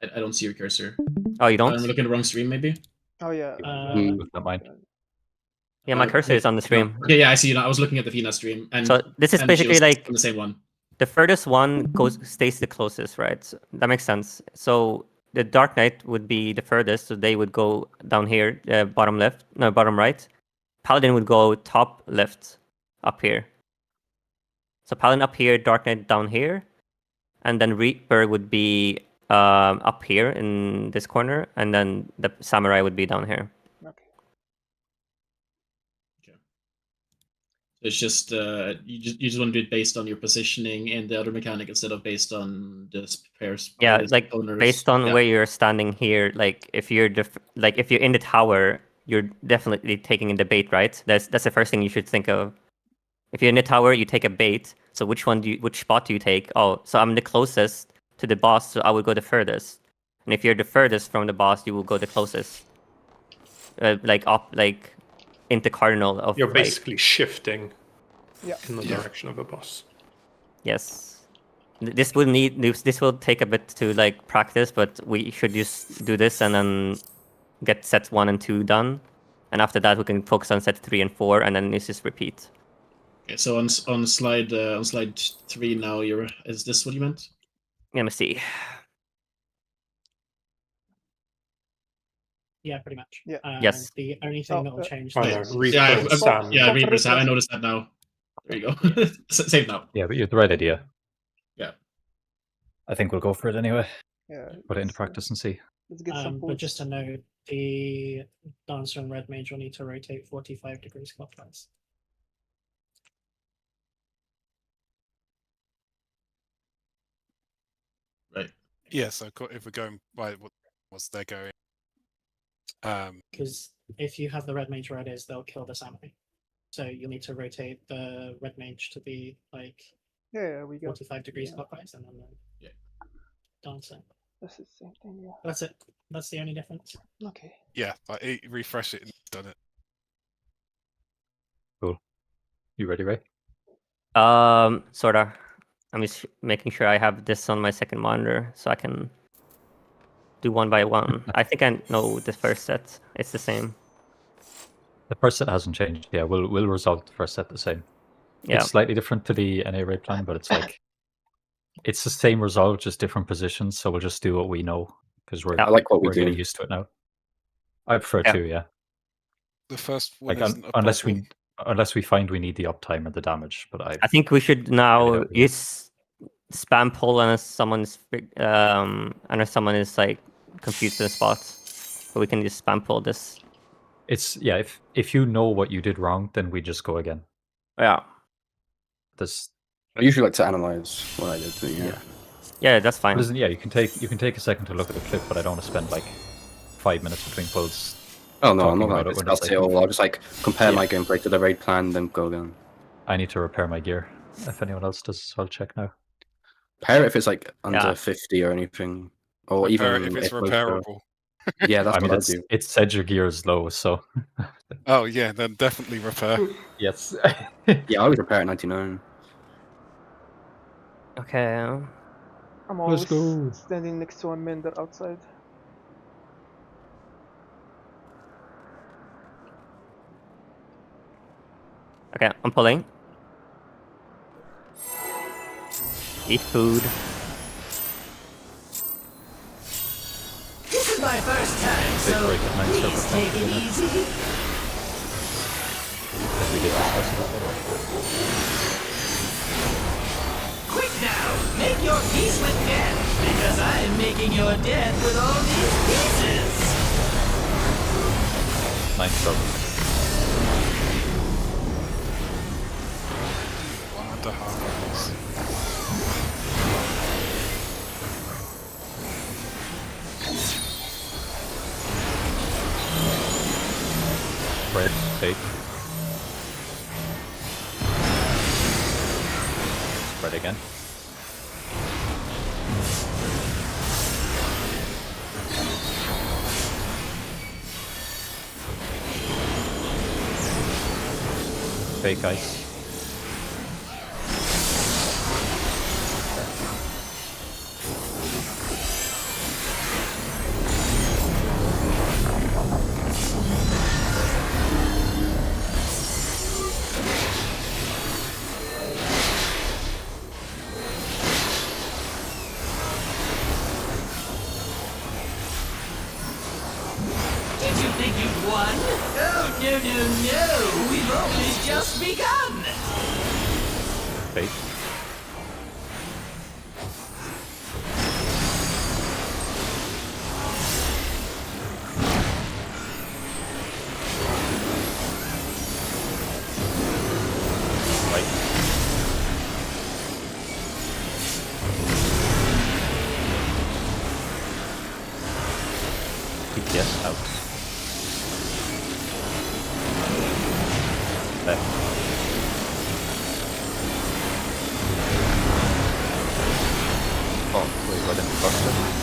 I don't see your cursor. Oh, you I'm don't? looking at the wrong stream, maybe. Oh yeah. Not mine. Yeah, my cursor is on the stream. Yeah, I see. I was looking at the Fina stream, and So this is and basically Shield's like on the same one. the furthest one stays the closest, right? So that makes sense. So the Dark Knight would be the furthest, so they would go down here, bottom right. Paladin would go top left, up here. So Paladin up here, Dark Knight down here, and then Reaper would be up here in this corner, and then the Samurai would be down here. Okay. It's just you just want to do it based on your positioning in the other mechanic instead of based on the pairs. Yeah, players, like owners. based on Yeah. where you're standing here, like if you're if you're in the tower, you're definitely taking in the bait, right? That's the first thing you should think of. If you're in the tower, you take a bait. So which spot do you take? Oh, so I'm the closest to the boss, so I would go the furthest. And if you're the furthest from the boss, you will go the closest. Like into cardinal of. You're like- basically shifting Yeah. in the direction of a boss. Yes. This will take a bit to like practice, but we should just do this and then get sets 1 and 2 done, and after that we can focus on set 3 and 4, and then just repeat. Okay, so on slide 3 now, is this what you meant? Let me see. Yeah, pretty much. Yeah. Yes. The only thing that will change. I know, is- Reaper Yeah, and Sam. yeah, Reaper's I noticed that now. There you go. Save now. Yeah, but you have the right idea. Yeah. I think we'll go for it anyway. Yeah. Put it into it's, practice and see. Let's get some But just pulls. to note, the Dancer and Red Mage will need to rotate 45 degrees clockwise. Right. Yeah, so if we're going by what was they're going, Because if you have the Red Mage where it is, they'll kill the samurai. So you'll need to rotate the Red Mage to be like Yeah, we got 45 degrees clockwise, and then the Dancer. That's the same thing. Yeah. That's it. That's the only difference. Okay. yeah, like refresh it and it's done it. Cool. You ready, Ray? Sorta. I'm just making sure I have this on my second monitor so I can do one by one. I think I know the first set. It's the same. The first set hasn't changed. Yeah, we'll resolve the first set the same. Yeah. It's slightly different to the NA raid plan, but it's like it's the same resolve, just different positions. So we'll just do what we know because we're I like what we we're getting do. used to it now. I prefer Yeah. to, yeah. The first one Like isn't a unless problem. we find we need the uptime or the damage, but I think we should now don't know. use spam pull unless someone's unless someone is like confused in a spot. But we can just spam pull this. It's yeah. If you know what you did wrong, then we just go again. Yeah. This I usually like to analyze what I did. But yeah. Yeah, that's fine. listen, yeah. You can take a second to look at the clip, but I don't want to spend like 5 minutes between pulls. Oh no, I'm talking not about gonna it when it's discuss it like- all. I'll just like compare Yeah. my gameplay to the raid plan, then go again. I need to repair my gear. If anyone else does, so I'll check now. Pair it if it's like under Yeah. 50 or anything, or Repair even it if it's close to- repairable. Yeah, that's I mean, what I do. it said your gear is low, so Oh yeah, then definitely repair. yes. Yeah, I would repair at 99. Okay. I'm Let's always go. standing next to a mender outside. Okay, I'm pulling. Eat food. This is my first time, so break at 9 please server take it content, easy. If we did discuss it. Quick now, make your peace with death, because I'm making your death with all these pieces. 9 server. 1.5 hours. Spread, fake. Spread again. Fake ice. Did you think you'd won? Oh, no, no, no. We've only just begun. Fake. Right. PTS out. Left. Oh, wait, I didn't cross it.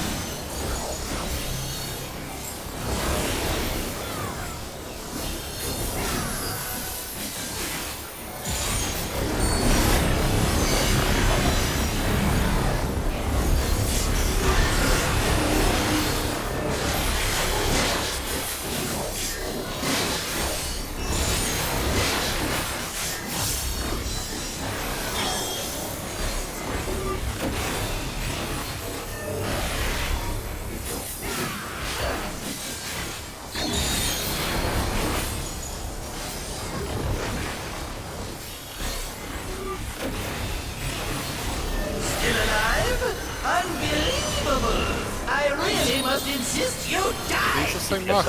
must insist you die! These are the same mark.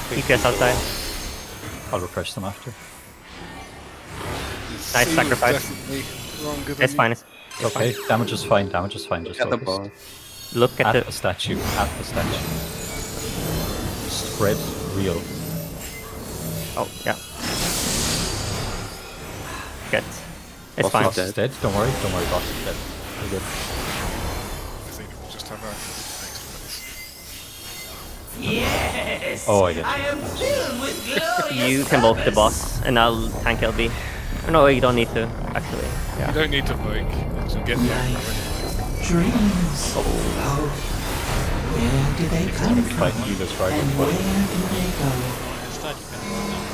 DPS outside. I'll refresh them after. Nice C was sacrifice. definitely wronger than It's you. fine. It's Okay, damage is fine. Damage is fine. Just At the focus. bar. Look at At the. the statue. At the statue. Spread real. Oh yeah. Good. It's Boss fine. Boss is dead. Don't worry. Don't worry. Boss is dead. We're good. I think we'll just have our next Yes! Oh, I get I am filled with glorious You can bulk the purpose. boss, and I'll tank LB. No, you don't need to actually. You Yeah. don't need to vote. You'll get the Life, dreams, hope. Where do they come Gonna be from? fighting healers right And as where well. do they go? Instead, you can roll down.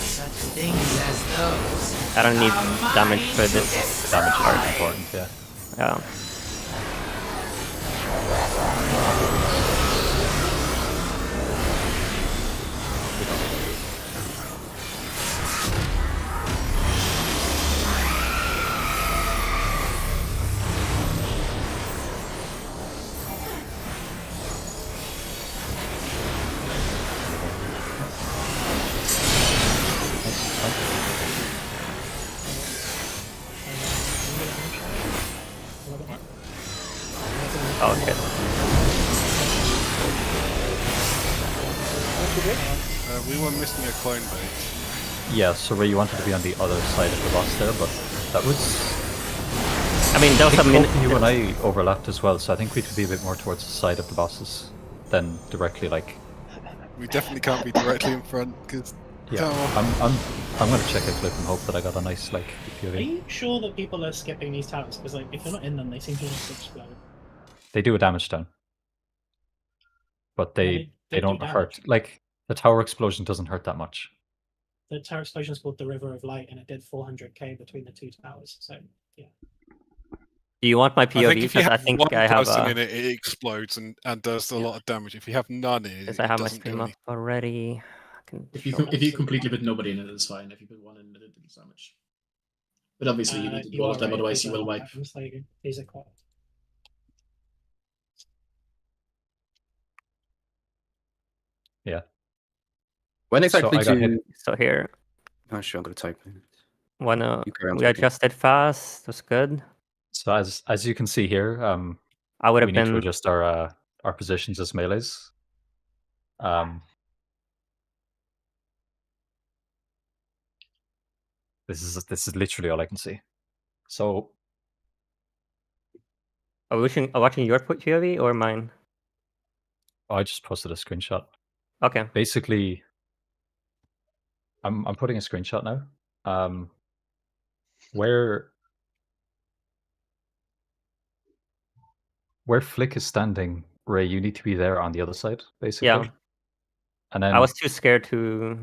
Such things as those. I don't need are damage mine for to this. Damage is very destroy. important. Yeah. Yeah. Oh, okay. We were missing a clone bait. Yeah. So Ray, you wanted to be on the other side of the boss there, but that was. I mean, there was I a think minute. both you and I overlapped as well, so I think we could be a bit more towards the side of the bosses than directly like. We definitely can't be directly in front because. Yeah. I'm gonna check a clip and hope that I got a nice like Are POV. you sure that people are skipping these towers? Because like, if you're not in them, they seem to just explode. They do a damage down, but they they do don't damage. hurt. Like the tower explosion doesn't hurt that much. The tower explosion is called the River of Light, and it did 400k between the two towers. So yeah. Do you want my I POV? think if you Because I have think one I have person in it, it explodes and does a lot of damage. If you have none in it, because it I have my doesn't do stream up anything. already. I can If you show if you completely put nobody in it, it's fine. If you put one in it, it does damage. But obviously, you need to do all of them, otherwise you will wipe. These are quite. Yeah. When exactly I got hit. So here, Oh, sure, I'm gonna type it. wanna You carry on we typing. adjusted fast. That's good. So as you can see here, I would we have need to been. adjust our positions as melees. This is literally all I can see. So Are we watching your POV or mine? I just posted a screenshot. Okay. Basically, I'm putting a screenshot now. Where Flick is standing, Ray, you need to be there on the other side, basically. Yeah. And then I was too scared to,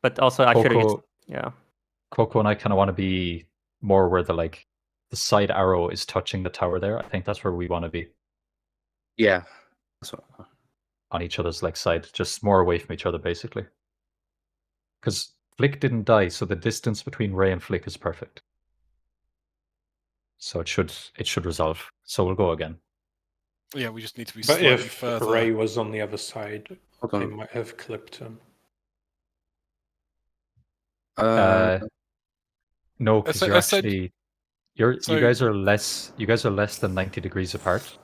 but also I should have used. Yeah. Coco and I kind of want to be more where the side arrow is touching the tower there. I think that's where we want to be. Yeah. That's what... On each other's side, just more away from each other, basically. Because Flick didn't die, so the distance between Ray and Flick is perfect. So it should resolve. So we'll go again. Yeah, we just need to be But slightly if further. Ray was on the other side, Hold they on. might have clipped him. No, because you're I said- actually So- you guys are less than 90 degrees apart.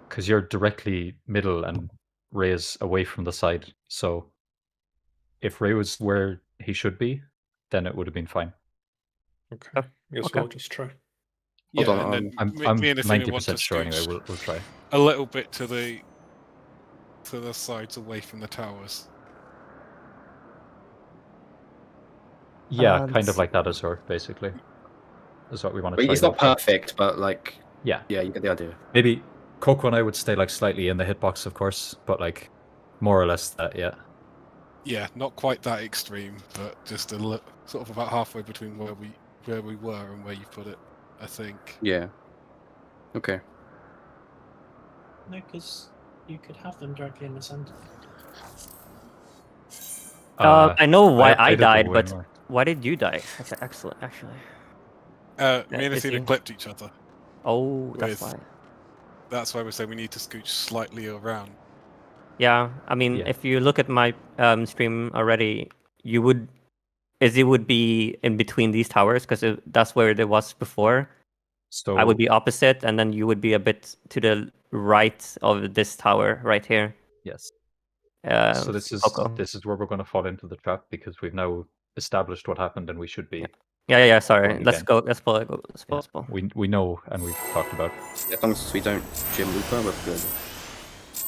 Because you're directly middle and Ray is away from the side. So if Ray was where he should be, then it would have been fine. Okay. Guess Okay. we'll just try. Yeah, Hold on, and then I'm me and Athena want to 90% sure anyway. scooch We'll try. a little bit to the sides away from the towers. Yeah, kind let's of like that as well, basically. Is what we want to But try. it's not perfect, but Yeah. yeah, you get the idea. Maybe Coco and I would stay slightly in the hitbox, of course, but more or less that, yeah. Yeah, not quite that extreme, but just sort of about halfway between where we were and where you put it, I think. Yeah. Okay. No, because you could have them directly in the center. I know why I did the died, way but more. why did you die? That's excellent, actually. Me and is Athena he? clipped each other. Oh, that's with- why. That's why we say we need to scooch slightly around. Yeah, I mean, Yeah. if you look at my stream already, Izzy would be in between these towers because that's where it was before. So I would be opposite, and then you would be a bit to the right of this tower right here. yes. Uh, So this Coco. is where we're going to fall into the trap because we've now established what happened and we should be. Yeah. Sorry, going let's again. go. Let's pull. Let's pull. Yeah. Let's pull. We know and we've talked about. As long as we don't Jim Looper, we're good.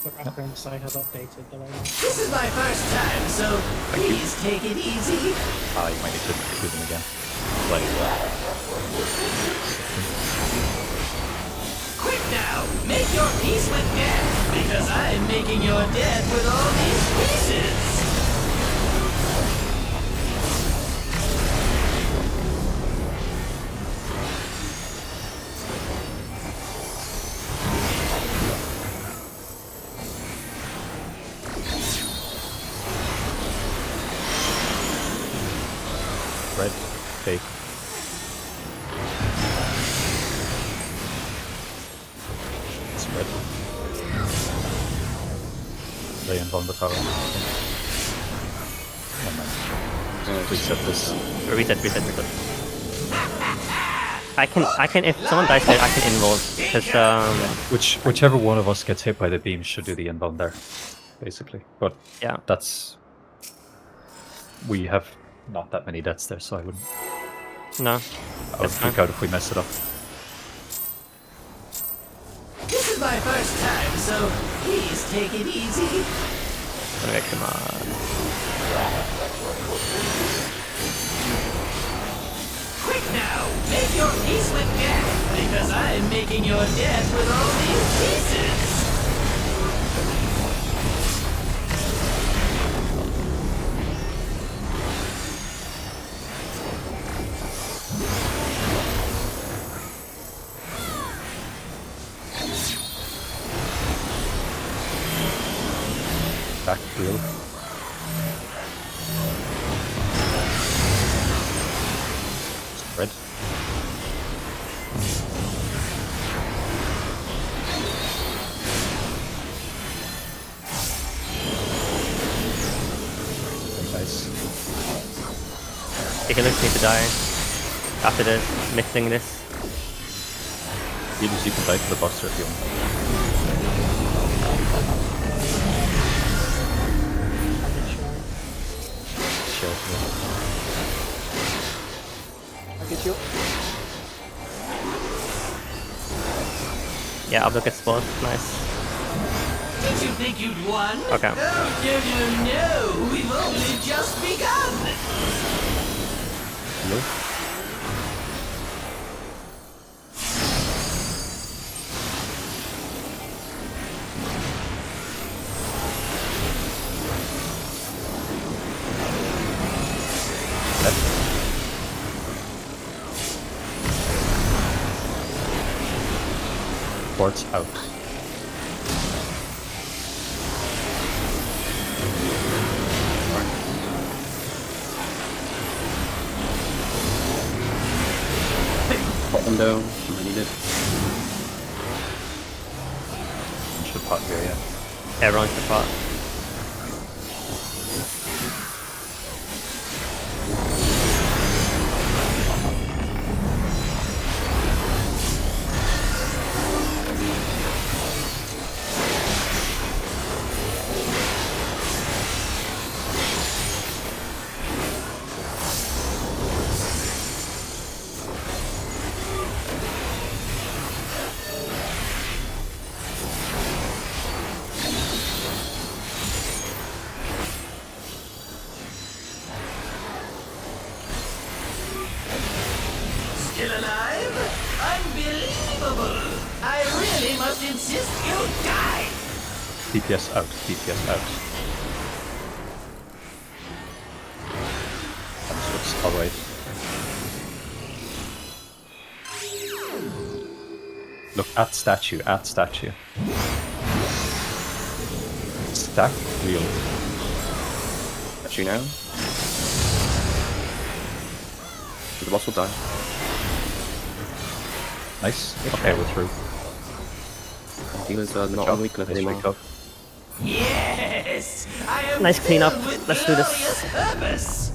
For reference, I have updated the lineup. This is my first time, so please take it easy. You might need to do them again. Like Quick now, make your peace with death, because I'm making your death with all these pieces. red, fake. Spread. Lay and bomb the tower. Never mind. Reset this. Reset. I can. If someone dies there, I can involve because Whichever one of us gets hit by the beam should do the inbound there, basically. But yeah, that's. We have not that many deaths there, so I wouldn't. No. I would freak out if we mess it up. This is my first time, so please take it easy. Okay, come on. Quick now, make your peace with death, because I'm making your death with all these pieces. Back wheel. Red. Nice. The healers need to die after this, mixing this. You can die to the buster if you want. Sure. I get you. Yeah, Abdul gets both. Nice. Did you think you'd won? Okay. Oh, no, we've only just begun. Hello? Ports out. Pop them down. I need it. Should pot here, yeah. Everyone should pot. Still alive? Unbelievable! I really must insist you die! DPS out, DPS out. That's what's alright. Look at statue, at statue. Stack wheel. Got you now. The boss will die. Nice. Okay, we're through. Healers are not job. on weakness Nice anymore. recov. Yes! I am Nice cleanup. filled with Let's do this. glorious purpose!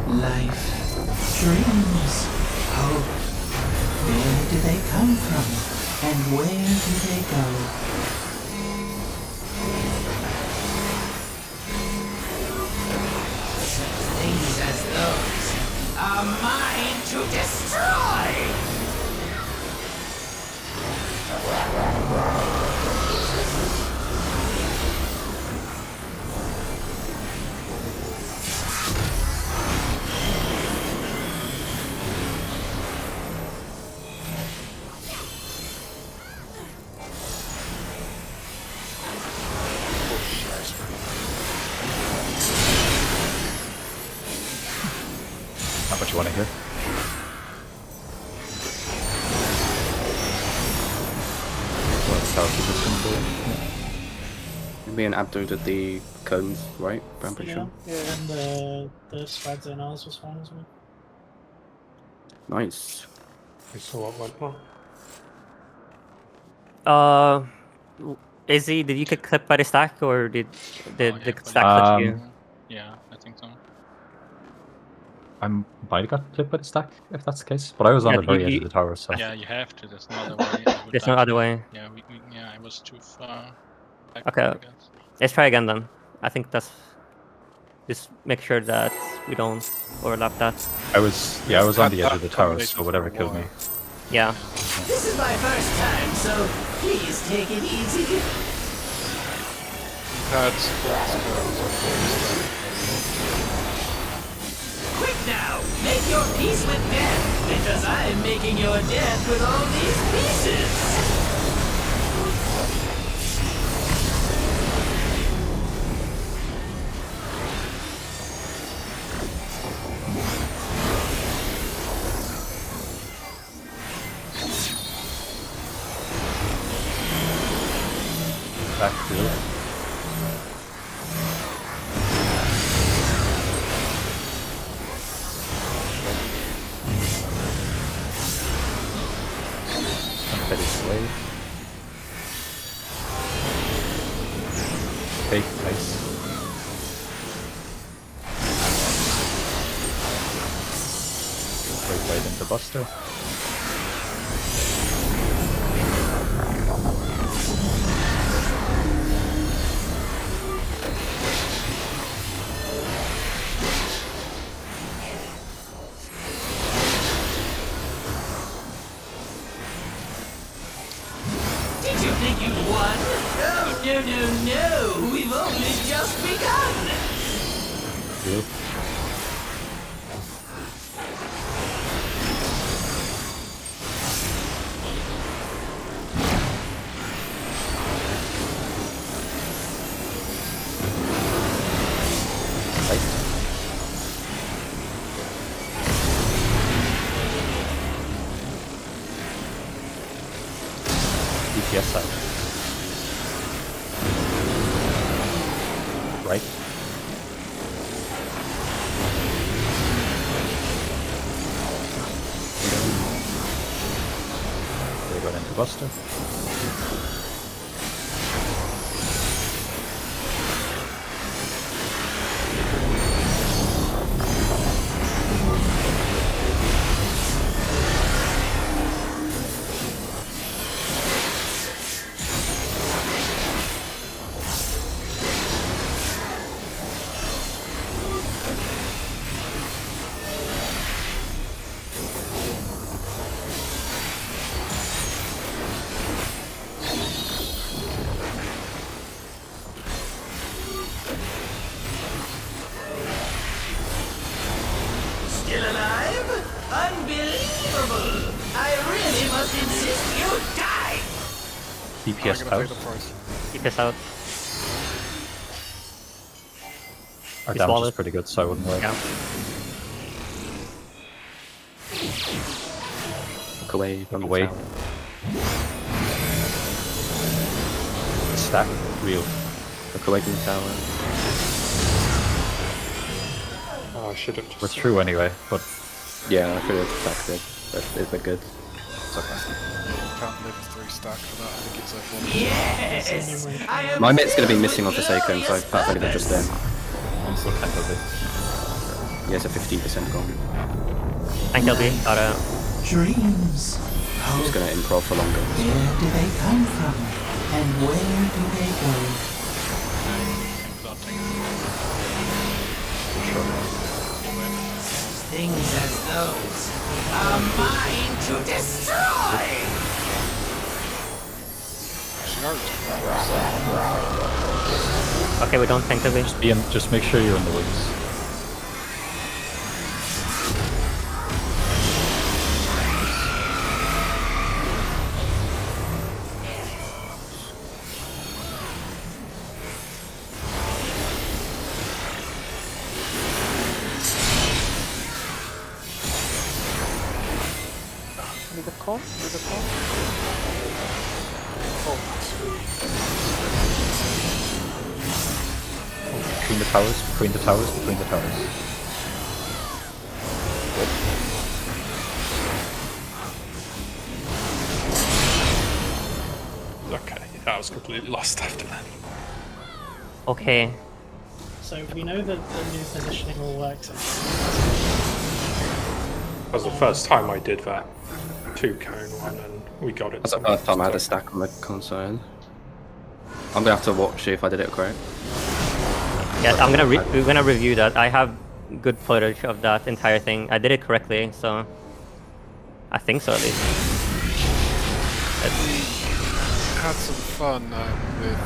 Life, dreams, hope. Where do they come from? And where do they go? Things as those are mine to destroy! Not what you want to hear. What's how keep going to Me and Abdo did the cones, right? I'm pretty sure. Yeah, and the spreads in ours was fine as well. Nice. So what went well? Izzy, did you get clipped by the stack, or did the but stack clip you? Yeah, I think so. I might have got clipped by the stack, if that's the case. But I was on Yeah, the very you- edge of the tower, so... Yeah, you have to. There's no other way. I would There's no like other to- way. Yeah, yeah, I was too far. Back, Okay. I guess. Let's try again then. I think that's... Just make sure that we don't overlap that. I was on the edge of the tower, so whatever killed me. Yeah. This is my first time, so please take it easy. Quick now, make your peace with death, because I'm making your death with all these pieces. Back to it. Petty slave. Fake ice. Right into Buster. Did you think you won? Oh, no, no, no. We've only just begun. Blue. DPS side. Right. They got into Buster. Still alive? Unbelievable! I really must insist you die! DPS I'm gonna pay out. the price. Keep us out. Our He's damage wallet. is pretty good, so I wouldn't worry. Yeah. Look away from the away. tower. Stack. Real. Look away from the tower. Oh, I should have just. We're through anyway, but Yeah, I could have attacked it. Is that good? It's okay. Can't live 3 stack for that. I think it's like 1. Yes, I am My mate's going to be missing on Forsaken, so perhaps I could have just then. I'm still kind of a bit. Yeah, it's a 15% gone. Thank you, LB. Got it. dreams. I'm just going to improv for longer. Where do they come from? And where do they go? Things as those are mine to destroy! Okay, we don't tank LB. Just make sure you're in the wings. With the con? With the con? Between the towers, between the towers, between the towers. Okay, I was completely lost after that. Okay. So we know that the new positioning all works. That was the first time I did that. 2 cone one, and we got it. That's the first time I had a stack on the console. I'm going to have to watch if I did it correct. Yeah, we're gonna review that. I have good footage of that entire thing. I did it correctly, so I think so at least. We had some fun with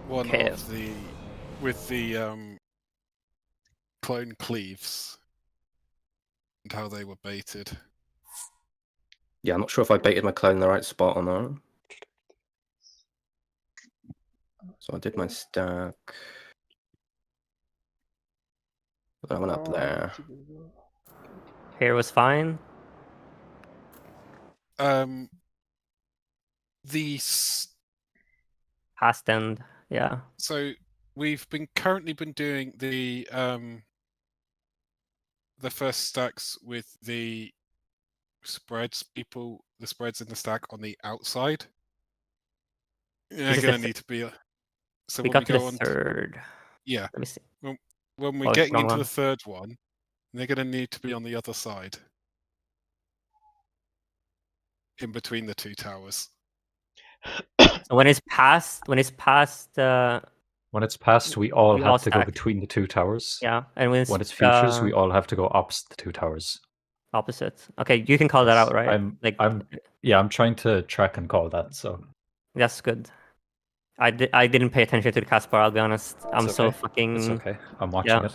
one of the clone cleaves and how they were baited. Yeah, I'm not sure if I baited my clone in the right spot or not. So I did my stack. But I went up there. Here was fine. Past end, yeah. So we've currently been doing the first stacks with the spreads the spreads in the stack on the outside. They're going to need to be. So we when got we to go the on third. Yeah. Let me see. When we're getting into the third one, they're going to need to be on the other side, in between the 2 towers. So when it's past, when it's past, we all have to go between the 2 towers. Yeah, and when it's futures, we all have to go opposite the 2 towers. Opposite. Okay, you can call that out, right? I'm trying to track and call that. So that's good. I didn't pay attention to the cast bar. I'll be honest. I'm so fucking. It's okay. I'm watching it.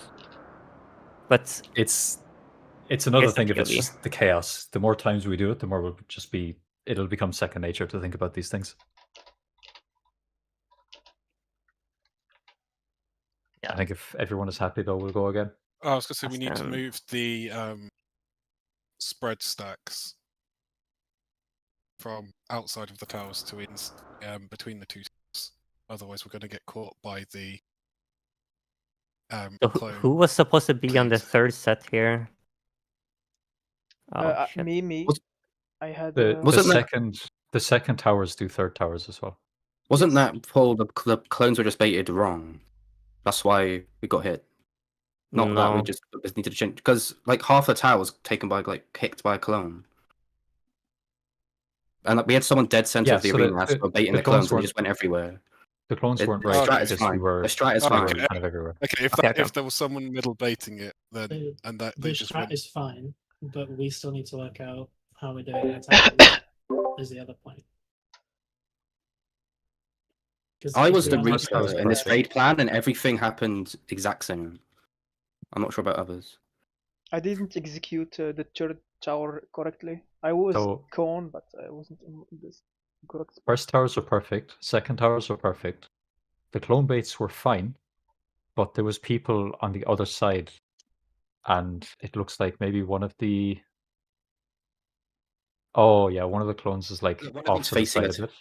But it's another thing if it's just the chaos. The more times we do it, the more it'll become second nature to think about these things. Yeah. I think if everyone is happy, though, we'll go again. I was going to say we need to move the spread stacks from outside of the towers to between the 2 towers. Otherwise, we're going to get caught by the. So who was supposed to be on the third set here? Oh, shit. Me. I had the second towers do third towers as well. Wasn't that Paul? The clones were just baited wrong. That's why we got hit. Not that we just needed to change because like half the tower was taken by kicked by a clone, and we had someone dead center of the arena as for baiting the clones. We just went everywhere. The clones weren't right. The strat is fine. The strat is fine. Kind of everywhere. Okay, if there was someone middle baiting it, then the just strat went... is fine, but we still need to work out how we're doing it. Is the other point. I was the researcher in this raid plan, and everything happened exact same. I'm not sure about others. I didn't execute the third tower correctly. I was con, but I wasn't in this correct. First towers were perfect. Second towers were perfect. The clone baits were fine, but there was people on the other side, and it looks like maybe one of the. Oh yeah, one of the clones is like off to the side of it.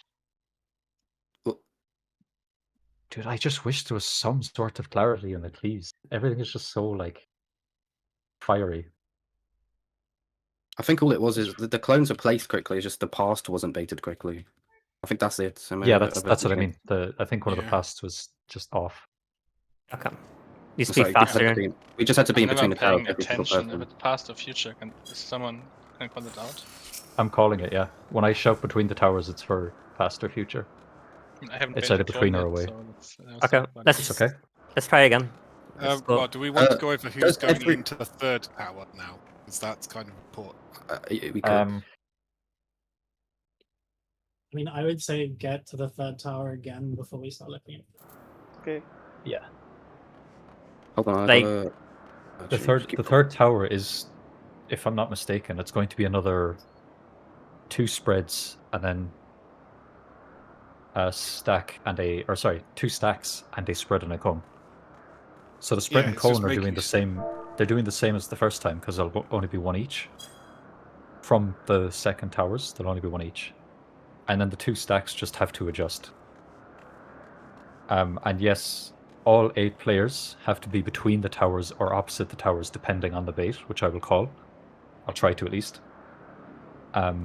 Dude, I just wish there was some sort of clarity in the cleaves. Everything is just so like fiery. I think all it was is the clones were placed correctly. It's just the past wasn't baited correctly. I think that's it. Yeah, that's what I mean. I think one of the Yeah. pasts was just off. Okay. Needs to Sorry, be faster. we just had to be in I'm between never the towers paying every single attention if person. it's past or future. Can someone can call it out? I'm calling it, yeah. When I shout between the towers, it's for past or future. I haven't It's paid either the between clone or yet, away. so that's Okay, It's okay. let's try again. Let's go. Well, do we want to go over who's does going every- into the third tower now? Because that's kind of important. We could. I mean, I would say get to the third tower again before we start looking at it. Okay. Yeah. Hold on, Like- The third tower is, if I'm not mistaken, it's going to be another 2 spreads and then a stack and two stacks and a spread and a cone. So the spread Yeah, and it's just cone are doing making the same. They're doing the same as the first time because there'll only be 1 each. From the second towers, there'll only be 1 each, and then the 2 stacks just have to adjust. And yes, all 8 players have to be between the towers or opposite the towers, depending on the bait, which I will call. I'll try to at least. But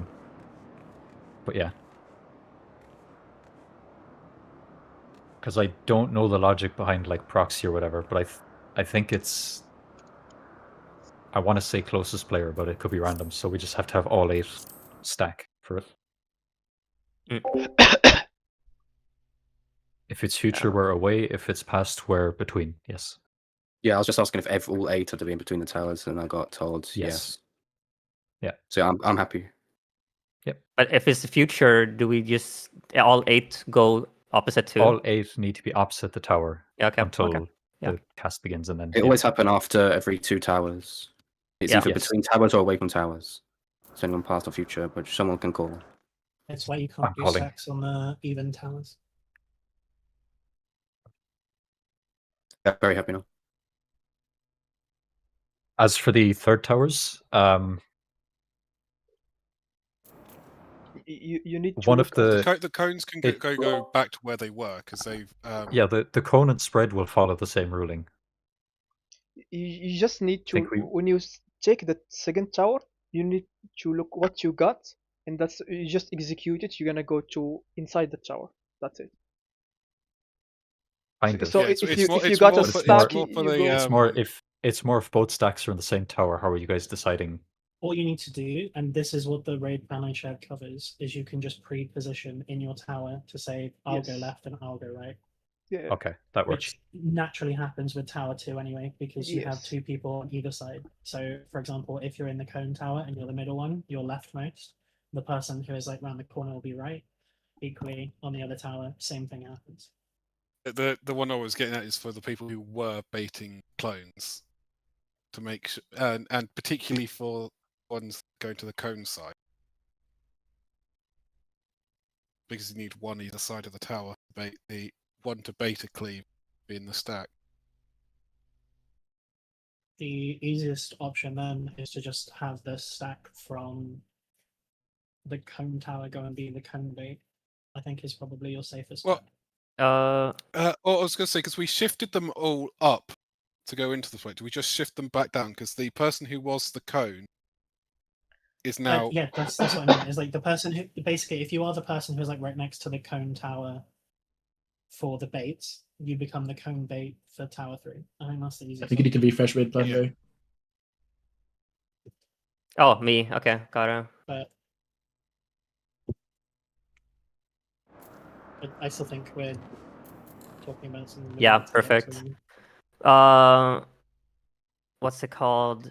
yeah. Because I don't know the logic behind like proxy or whatever, but I think it's... I want to say closest player, but it could be random, so we just have to have all 8 stack for it. If it's future, we're away. If it's past, we're between. Yes. Yeah, I was just asking if all 8 had to be in between the towers, and I got told yes. Yeah. So I'm happy. Yep. But if it's the future, do we just all 8 go opposite too? All 8 need to be opposite the tower until Yeah. the cast begins, and then It always happen after every 2 towers. It's either Yes. between towers or away from towers. Depending on past or future, but someone can call. That's why you can't I'm do calling. stacks on the even towers. Yeah, very happy now. As for the third towers, You need to one of look the The cones can it- go back to where they were because they've. yeah, the cone and spread will follow the same ruling. you just need to think we- when you take the second tower, you need to look what you got, and that's you just execute it. You're gonna go to inside the tower. That's it. Kind of. So Yeah, if it's you more- if you it's got more a for- it's stack, more you for go. the, It's more if both stacks are in the same tower. How are you guys deciding? All you need to do, and this is what the raid plan I shared covers, is you can just pre-position in your tower to say, I'll go Yes. left and I'll go right. Yeah. Okay, that works. Which naturally happens with Tower 2 anyway, because you have Yes. 2 people on either side. So, for example, if you're in the cone tower and you're the middle one, you're leftmost. The person who is like round the corner will be right. Equally, on the other tower, same thing happens. The one I was getting at is for the people who were baiting clones, to make and particularly for ones going to the cone side, because you need one either side of the tower. The one to bait a cleave being the stack. The easiest option then is to just have the stack from the cone tower go and be the cone bait. I think is probably your safest Well, bet. I was going to say, because we shifted them all up to go into the point. Do we just shift them back down? Because the person who was the cone is now. Yeah, that's what I mean. Is like the person who basically, if you are the person who's like right next to the cone tower for the baits, you become the cone bait for Tower 3. I think that's the easiest. I think it can be fresh raid plan though. Oh, me. Okay, got it. But I still think we're talking about something. Yeah, perfect. What's it called?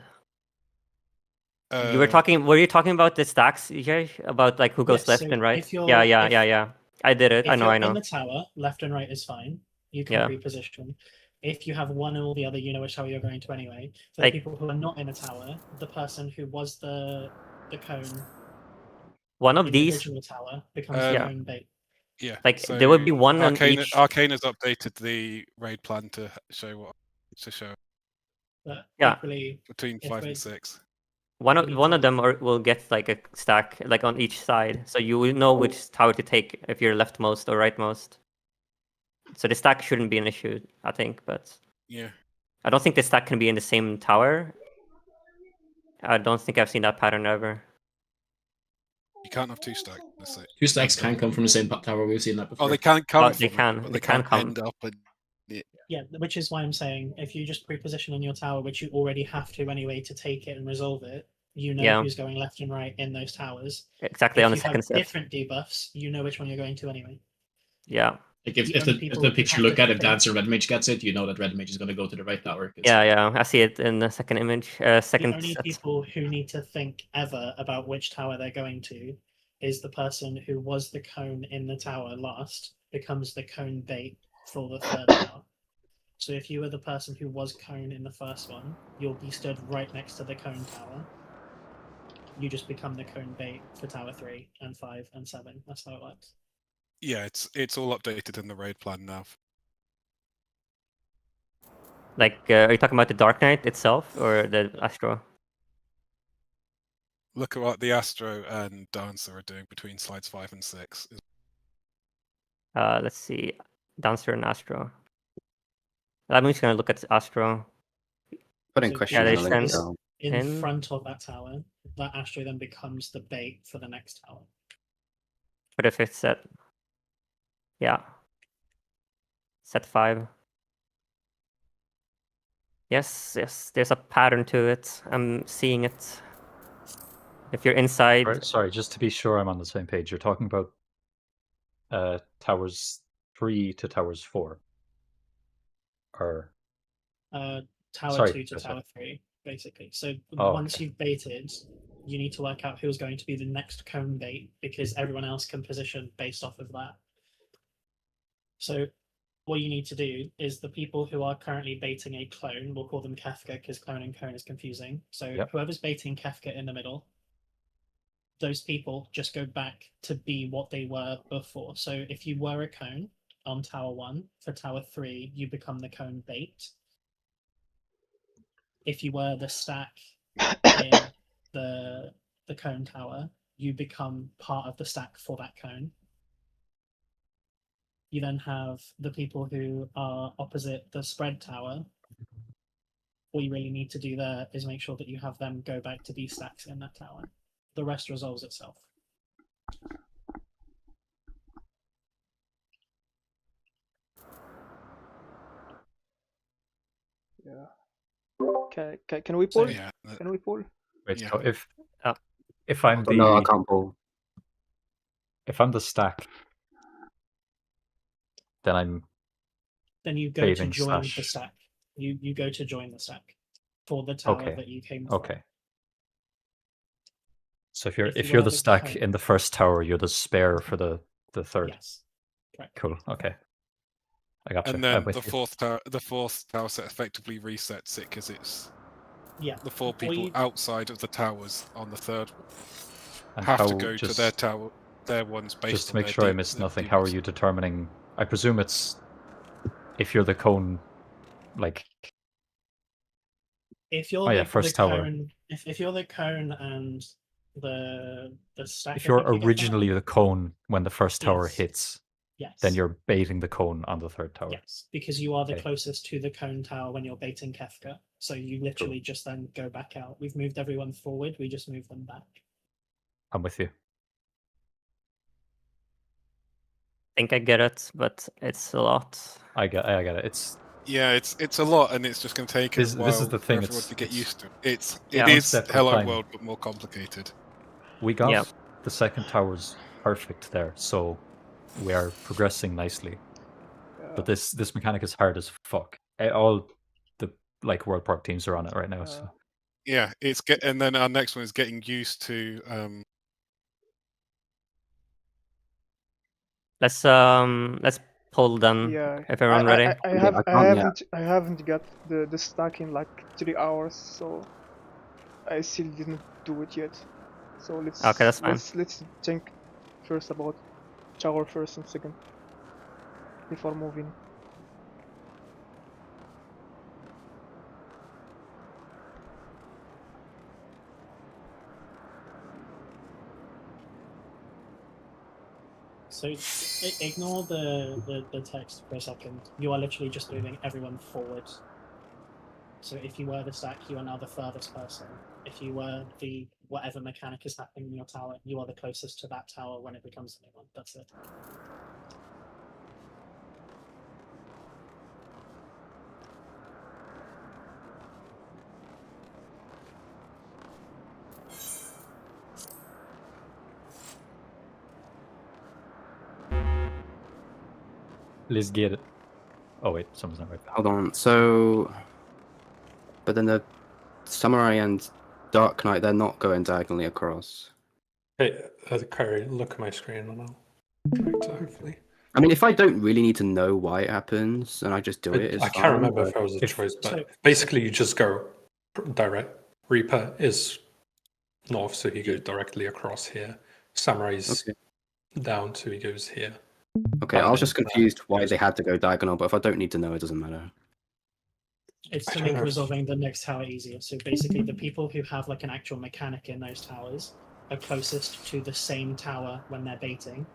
Were you talking about the stacks here? About like who goes Yes, left so and right? if you're- Yeah. I did it. If I know. you're in the tower, left and right is fine. You can Yeah. reposition. If you have one or the other, you know which tower you're going to anyway. For Like- the people who are not in a tower, the person who was the cone One of in the these. original tower becomes Yeah. the cone bait. Yeah. Like, there would be one on Arcane, each- Arcane has updated the raid plan to show But Yeah. equally, between if 5 we- and 6. One of them will get like a stack like on each side, so you will know which tower to take if you're leftmost or rightmost. So the stack shouldn't be an issue, I think, but Yeah. I don't think the stack can be in the same tower. I don't think I've seen that pattern ever. You can't have two stacks. That's it. Two stacks can come from the same tower. We've seen that before. Oh, they can come. They from can. It, but They they can't can come. end up in. Yeah, which is why I'm saying if you just pre-position on your tower, which you already have to anyway to take it and resolve it, you know who's going left and right in those towers. Exactly, if on the you second have set. different debuffs, you know which one you're going to anyway. Yeah. Like if the picture you look at, if Dancer Red Mage gets it, you know that Red Mage is going to go to the right tower. Yeah, I see it in the second image. Second The only set. people who need to think ever about which tower they're going to is the person who was the cone in the tower last becomes the cone bait for the third tower. So if you were the person who was cone in the first one, you'll be stood right next to the cone tower. You just become the cone bait for tower 3 and 5 and 7. That's how it works. Yeah, it's all updated in the raid plan now. Like, are you talking about the Dark Knight itself or the Astro? Look at what the Astro and Dancer are doing between slides 5 and 6. Let's see, Dancer and Astro. I'm just gonna look at Astro. Put in question. Yeah, in they in front of that tower. That Astro then becomes the bait for the next tower. For the fifth set. Yeah. Set 5. Yes, there's a pattern to it. I'm seeing it. If you're inside... Sorry, just to be sure I'm on the same page. You're talking about towers 3 to towers 4? Or... Tower 2 to tower 3, basically. So once you've baited, you need to work out who's going to be the next cone bait, because everyone else can position based off of that. So what you need to do is the people who are currently baiting a clone, we'll call them Kefka because clone and cone is confusing. So whoever's baiting Kefka in the middle, those people just go back to be what they were before. So if you were a cone on tower 1, for tower 3, you become the cone bait. If you were the stack in the cone tower, you become part of the stack for that cone. You then have the people who are opposite the spread tower. All you really need to do there is make sure that you have them go back to be stacks in that tower. The rest resolves itself. Yeah. Can we pull? Yeah. Can we pull? Wait, Yeah. so if I'm the... No, I can't pull. If I'm the stack, then you go to baiting join slash... the stack. You go to join the stack for the tower that you came from. Okay. So if you're the stack in the first tower, you're the spare for the third. Yes. Correct. Cool. Okay. I got you. And then the fourth tower set effectively resets it because it's the 4 people outside of the towers on the third one and have to go to their tower, their ones based on just to make sure I missed nothing. How are you determining? I presume it's if you're the cone, like. If you're first tower. Cone, if you're the cone and the stack. If you're originally the cone when the first tower hits, yes, then you're baiting the cone on the third tower. Yes, because you are the closest to the cone tower when you're baiting Kefka. So you literally just then go back out. We've moved everyone forward. We just move them back. I'm with you. I think I get it, but it's a lot. I get it. It's a lot, and it's just going to take a while this is the thing, for everyone to get used to. It one is step at a Hello time. World, but more complicated. We got the second tower's perfect there, so we are progressing nicely. But this mechanic is hard as fuck. All the World Park teams are on it right now. So. Yeah, and then our next one is getting used to. Let's pull them. Yeah. If everyone ready. I haven't got the stack in like 3 hours, so I still didn't do it yet. So let's that's fine. Let's think first about tower first and second before moving. So ignore the text for a second. You are literally just moving everyone forward. So if you were the stack, you are now the furthest person. If you were the whatever mechanic is happening in your tower, you are the closest to that tower when it becomes a new one. That's it. Let's get it. Oh wait, someone's not right. Hold on. So, but then the Samurai and Dark Knight, they're not going diagonally across. Hey, Curry, look at my screen and I'll correct it, hopefully. I mean, if I don't really need to know why it happens, and I just do it, it's I can't fine, remember but- if that was a choice, but basically you just go direct. Reaper is north, so he goes directly across here. Samurai's down, so he goes here. Okay, I was just confused why they had to go diagonal, but if I don't need to know, it doesn't matter. It's I to don't make know. resolving the next tower easier. So basically, the people who have like an actual mechanic in those towers are closest to the same tower when they're baiting.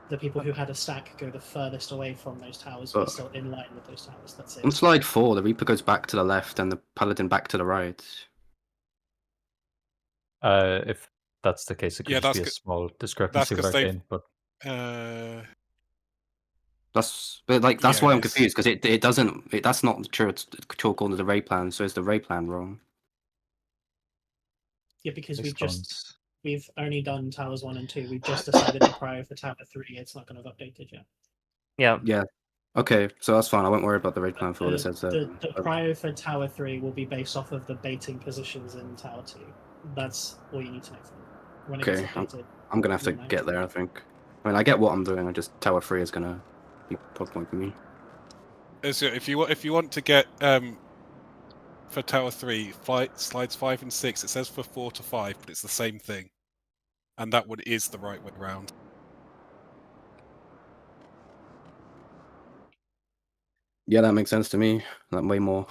The people who had a stack go the furthest away from those towers, but still in line with those towers. That's it. On slide 4, the Reaper goes back to the left and the Paladin back to the right. If that's the case, it could Yeah, just be a that's small discrepancy with 'cause they've- Arcane, but That's why I'm confused because it doesn't. That's not true. It's chalk onto the raid plan. So is the raid plan wrong? Yeah, because This we've only done towers 1 and 2. We've just decided the prior for tower 3. It's not going to have updated yet. Yeah. Yeah. Okay, so that's fine. I won't worry about the raid plan for what it says there. The prior for tower 3 will be based off of the baiting positions in tower 2. That's all you need to know for when it Okay, gets updated. I'm gonna have to get there. I think. I mean, I get what I'm doing. I just tower 3 is gonna be pod point for me. So if you want to get for Tower 3, slides 5 and 6, it says for 4 to 5, but it's the same thing, and that one is the right way around. Yeah, that makes sense to me. That way more.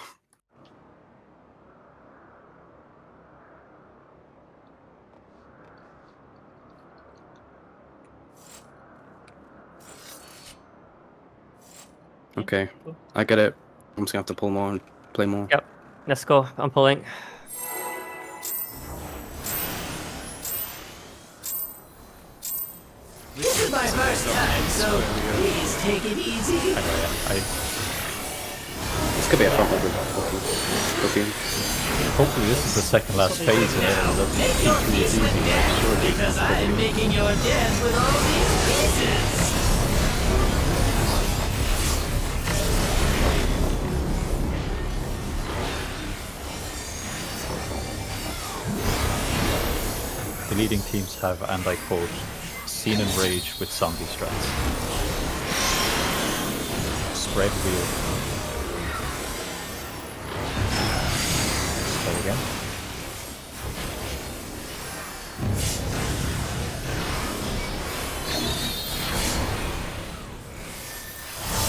Okay, I get it. I'm just gonna have to pull more and play more. Yep. Let's go. I'm pulling. This is my first time, so please take it easy. This could be a problem with cooking. hopefully this is the second last phase and then it'll look equally as easy. Surely. Because I'm making your death with all these pieces. The leading teams have, and I quote, seen in rage with zombie strats. Spread wheel. Go again.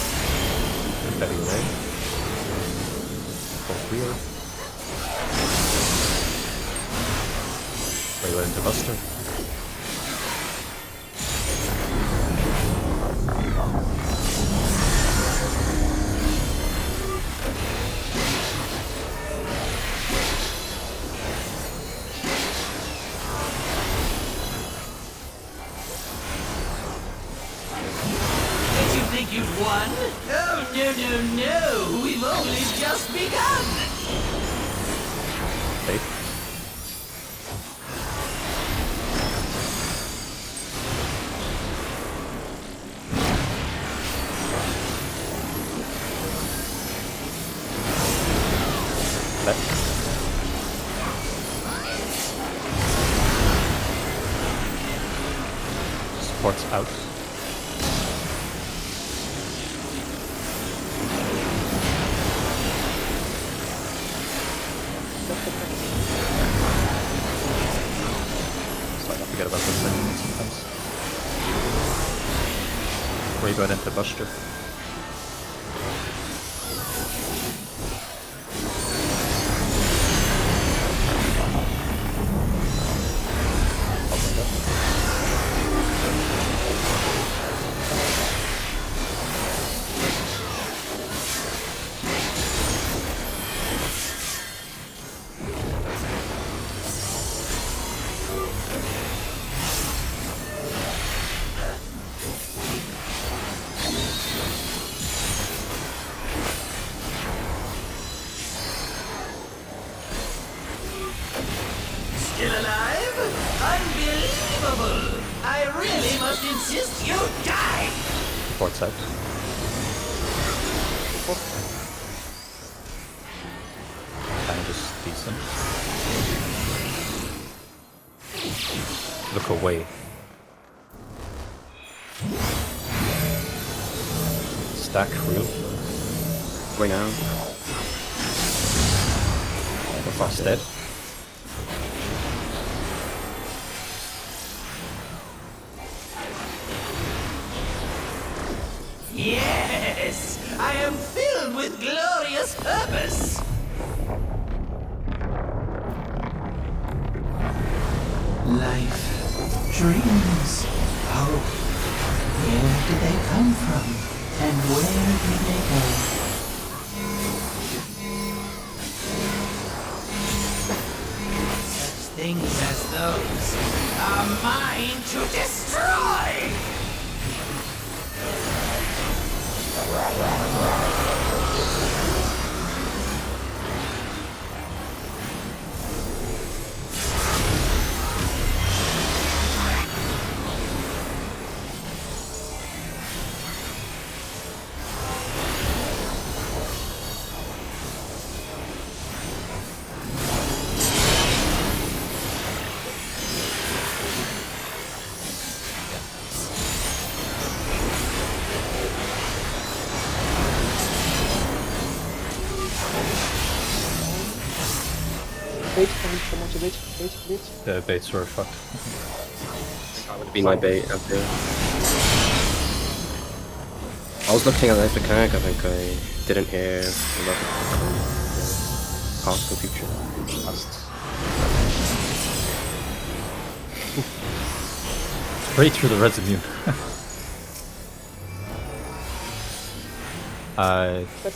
Confetti away. Full wheel. Very well into Buster. Did you think you'd won? Oh, no. We've only just begun. Okay. Supports out. So I don't forget about this thing sometimes. Before you go into Buster. still alive? Unbelievable! I really must insist you die! Port side. Damage is decent. Look away. Stack real. Right now. The fast dead. Yes! I am filled with glorious purpose! Life, dreams, hope. Where did they come from? And where did they go? Such things as those are mine to destroy! Wait, someone to wait. The baits were fucked. That would be my bait up there. I was looking at this mechanic, I think I didn't hear enough past the future. Straight through the residue.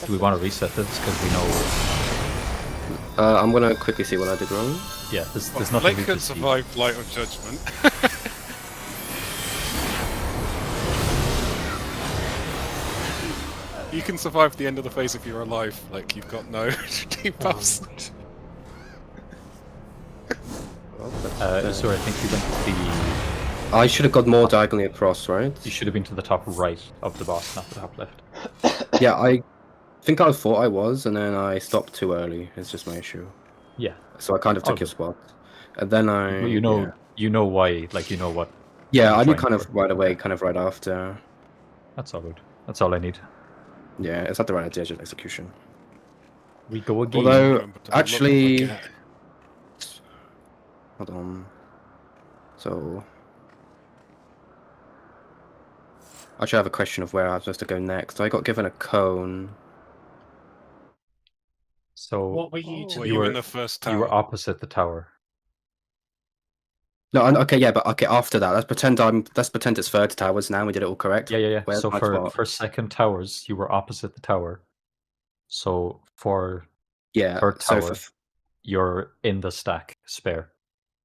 Do we want to reset this because we know? I'm gonna quickly see what I did wrong. Yeah, there's nothing. Blake can survive Light of Judgment. You can survive the end of the phase if you're alive. Like you've got no debuffs. So I think you went to the. I should have got more diagonally across, right? You should have been to the top right of the boss, not the top left. Yeah, I think I thought I was, and then I stopped too early. It's just my issue. Yeah. So I kind of took your spot, and then I. Well, you know why, like you know what. Yeah, I knew kind of right away, kind of right after. That's all good. That's all I need. Yeah, it's at the right edge of execution. We go again. Although, actually, hold on. So, actually, I have a question of where I'm supposed to go next. I got given a cone. So, what were you? You were in the first tower. You were opposite the tower. No, okay, yeah, but okay. After that, let's pretend it's third towers now. We did it all correct. Yeah. Where's So my for spot? second towers, you were opposite the tower. So for Yeah, third so tower, you're in the stack spare.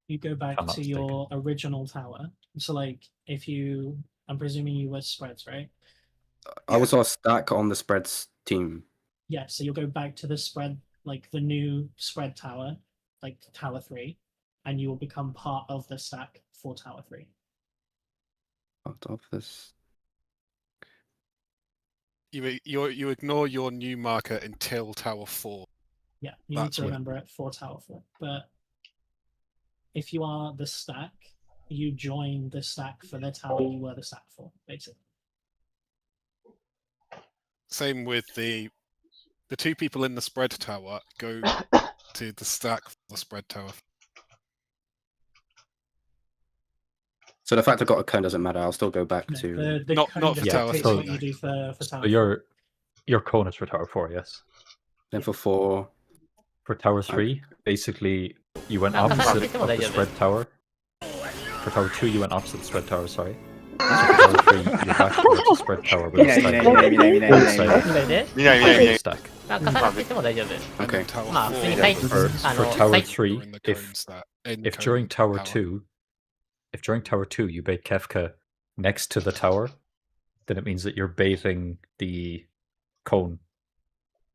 You go back I'm not to your original tower. So, like, I'm presuming you were spreads, right? I was on a stack on the spreads team. Yeah. So you'll go back to the spread, like the new spread tower, like Tower 3, and you will become part of the stack for Tower 3. Part of this. You ignore your new marker until Tower 4. Yeah, you need to remember it for Tower 4. But if you are the stack, you join the stack for the tower you were the stack for, basically. Same with the two people in the spread tower go to the stack for the spread tower. So the fact I got a cone doesn't matter. I'll still go back to not for Tower 3. What you do for Tower 4. So your cone is for Tower 4, yes. Then for 4. For Tower 3, basically you went opposite of the spread tower. For Tower 2, you went opposite the spread tower. Sorry. So for Tower 3, you're back towards the spread tower. But stack. Okay. For Tower 3, if during Tower 2, you bait Kefka next to the tower, then it means that you're baiting the cone.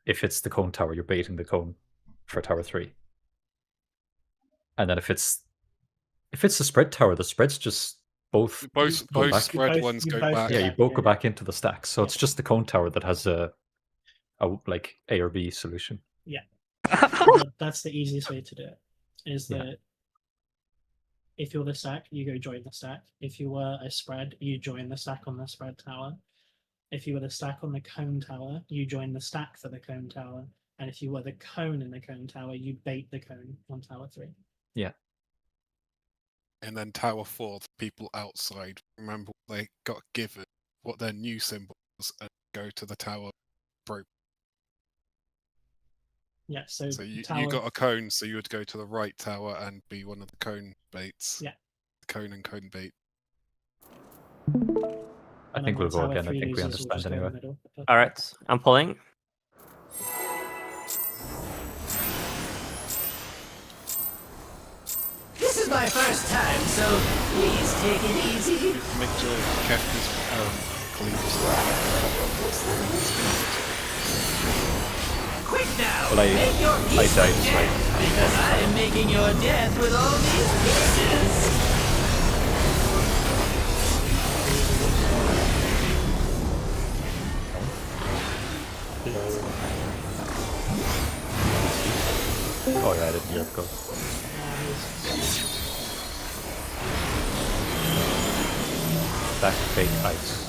If it's the cone tower, you're baiting the cone for Tower 3. And then if it's If it's the spread tower, the spreads just both Both go back. spread ones go back. Yeah, you both go yeah. back into the stack. So it's just the cone tower that has a like A or B solution. Yeah. That's the easiest way to do it. Is that if you're the stack, you go join the stack. If you were a spread, you join the stack on the spread tower. If you were the stack on the cone tower, you join the stack for the cone tower. And if you were the cone in the cone tower, you bait the cone on tower 3. Yeah. And then tower 4, the people outside remember what they got given, what their new symbol was, and go to the tower broke. Yeah, so you tower... got a cone, so you would go to the right tower and be one of the cone baits. Yeah. Cone and cone bait. I think we'll go again. I think we understand anyway. All right, I'm pulling. This is my first time, so please take it easy. Make sure Captain's cleans. Quick now, Well, make your peace died, with death, because I am making your death with all these pieces. Oh yeah, I didn't hear it go. Back fake ice.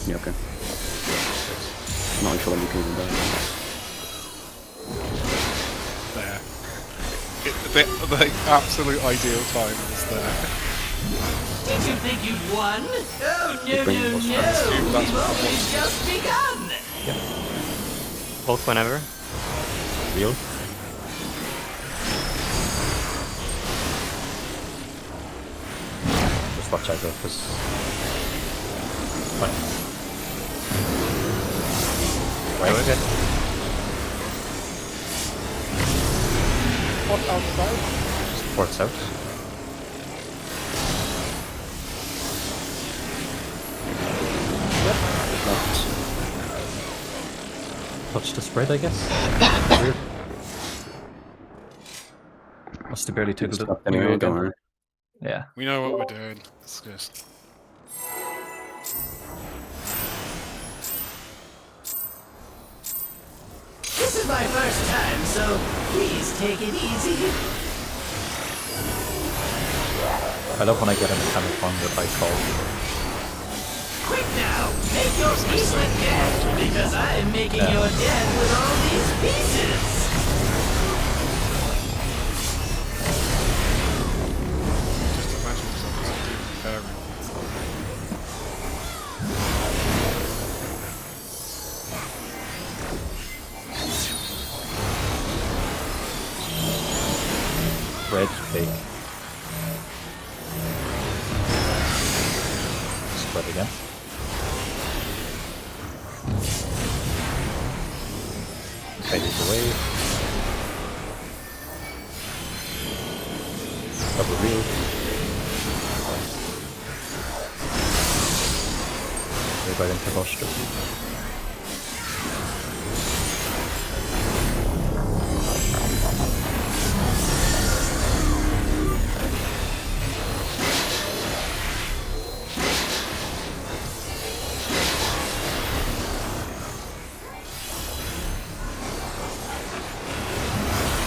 Yeah, okay. Not sure when you can even die. There. The absolute ideal time is there. Did you think you'd won? Oh, no, no, no! We've only just begun! Both whenever. Real? Just watch out though, because... Fine. Right again. What's outside? Ports out. Touch the spread, I guess. Weird. Must have barely tickled it. Anyway, don't worry. Yeah. We know what we're doing. It's just... This is my first time, so please take it easy. I love when I get a mechanic on that I call. Quick now, make your peace with death, because I am making your death with all these pieces. Just imagine something preparing. Red fake. Spread again. Fades away. Double reel. Everybody into Vostok.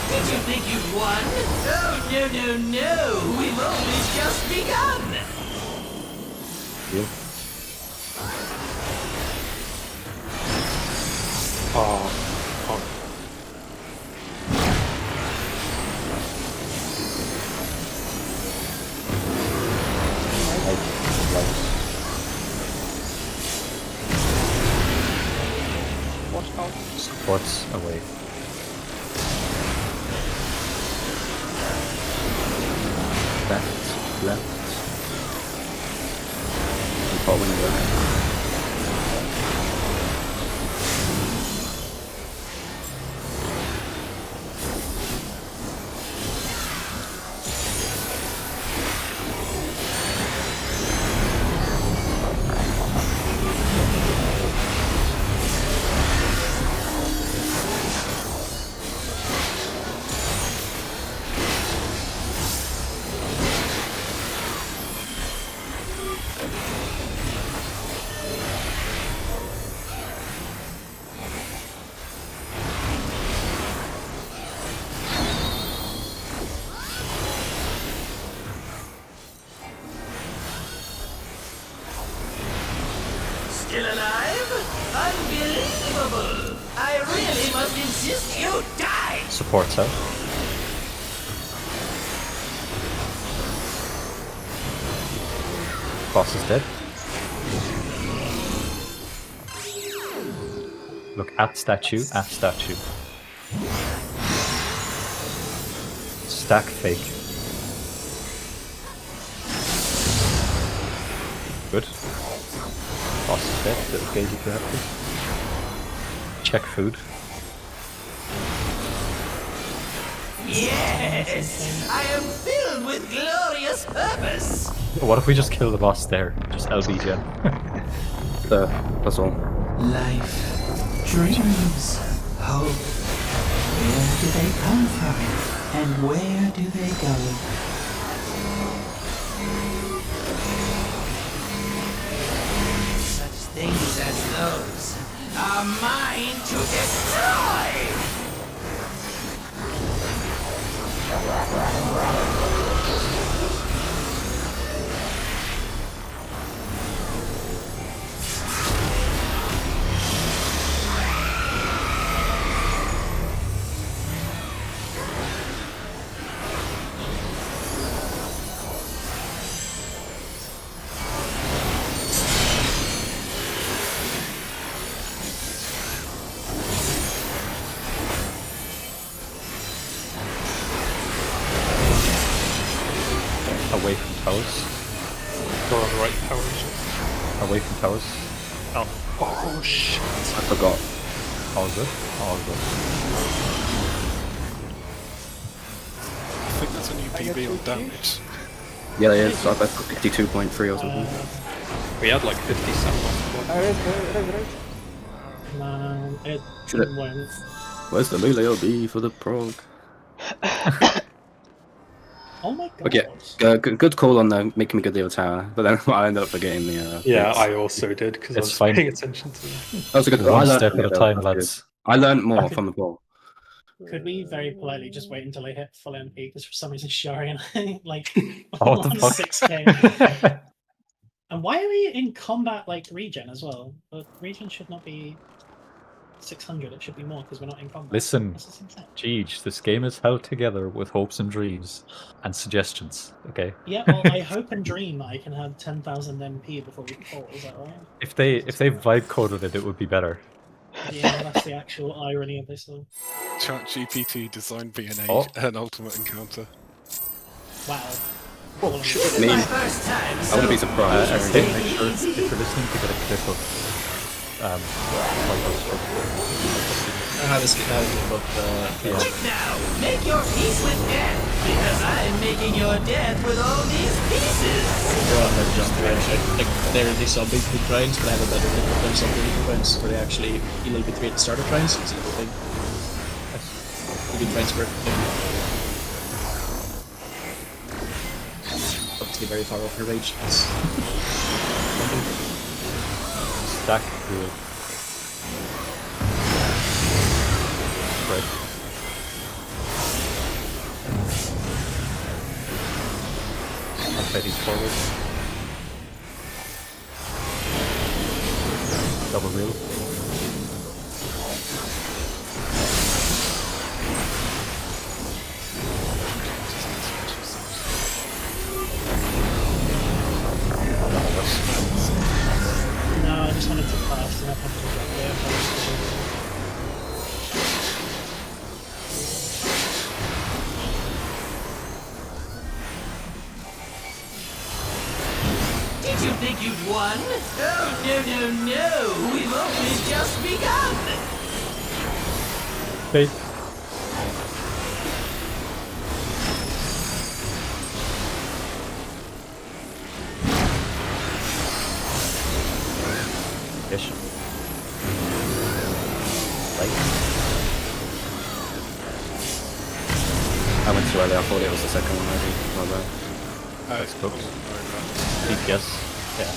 Did you think you'd won? Oh, no, no, no! We've only just begun! Reel. Watch out. Supports away. Left. left. And following the Still alive? Unbelievable! I really must insist you die! Supports out. Boss is dead. Look at statue, at statue. Stack fake. Good. Boss is dead. Little gauge if you have to. Check food. Yes! I am filled with glorious purpose! What if we just kill the boss there? Just LB gen. That's all. Life, dreams, hope. Where do they come from? And where do they go? Such things as those are mine to destroy! Away from towers. Go on the right towers. Away from towers. Oh shit. I forgot. All good. All good. I think there's a new PB on damage. Yeah, it is. I've got 52.3 or something. We had like 50 something. It Should it- won't. Where's the melee LB for the prog? Oh my god. Okay, good call on making me good the other tower, but then I ended up forgetting the. Yeah, bits. I also did because I It's was fine. paying attention to that. That was a good call. One I learned step from at a it, though. time, That's good. lads. I learned more from the ball. Could we very politely just wait until I hit full MP? Because for some reason Shari and I like Oh, what the on fuck? 6k. And why are we in combat like regen as well? But regen should not be 600. It should be more because we're not in combat. Listen, This is insane. Jeej, this game is held together with hopes and dreams and suggestions. Okay. Yeah, well, I hope and dream that I can have 10,000 MP before we fall. Is that right? If they vibe coded it, it would be better. Yeah, that's the actual irony of this. Though. ChatGPT designed being Oh. an ultimate encounter. Wow. Me, I wouldn't be surprised. I think make sure if you're listening to get a clip of I have a clip of Quick now, make your peace with death, because I'm making your death with all these pieces! just like they're the zombie big grinds, but I have a better clip of them zombie big grinds where they actually heal a little bit at the start of grinds. It's a good thing. The big grinds work. Obviously very far off her rage. stack good. Right. Confetti's forward. Double reel. No, I just wanted to pass and I have to get there. think you'd won? Oh, no. We've only just begun. Bait. Ish. Right. I went too early. I thought it was the second one already. My bad. That's cooked. DPS. Yeah.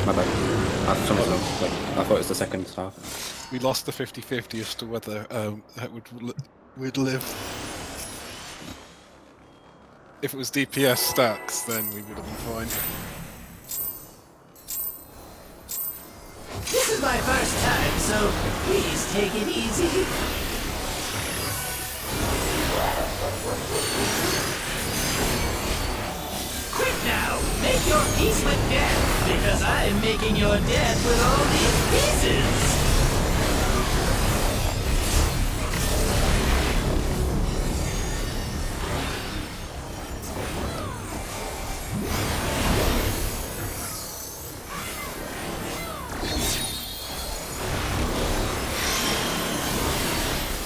My bad. I thought it was the second half. We lost the 50-50 as to whether that would live. If it was DPS stacks, then we would have been fine. This is my first time, so please take it easy. Quick now, make your peace with death, because I'm making your death with all these pieces.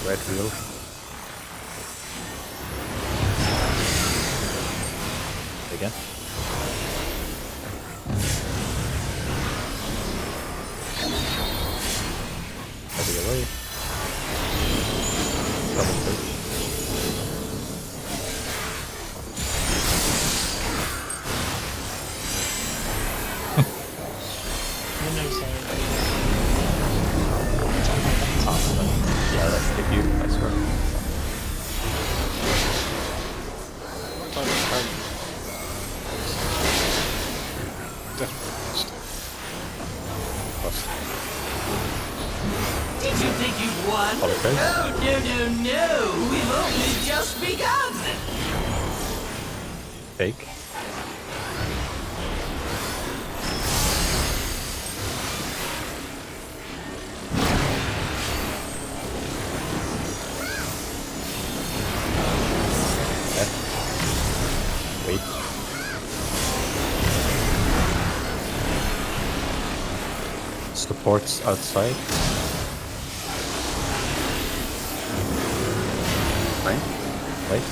Red wheel. Again. Heavy away. Double two. Yeah, that's hit you, I swear. Did you think you'd won? Okay. Oh, no. We've only just begun. Fake. Wait. Supports outside. Right? Right.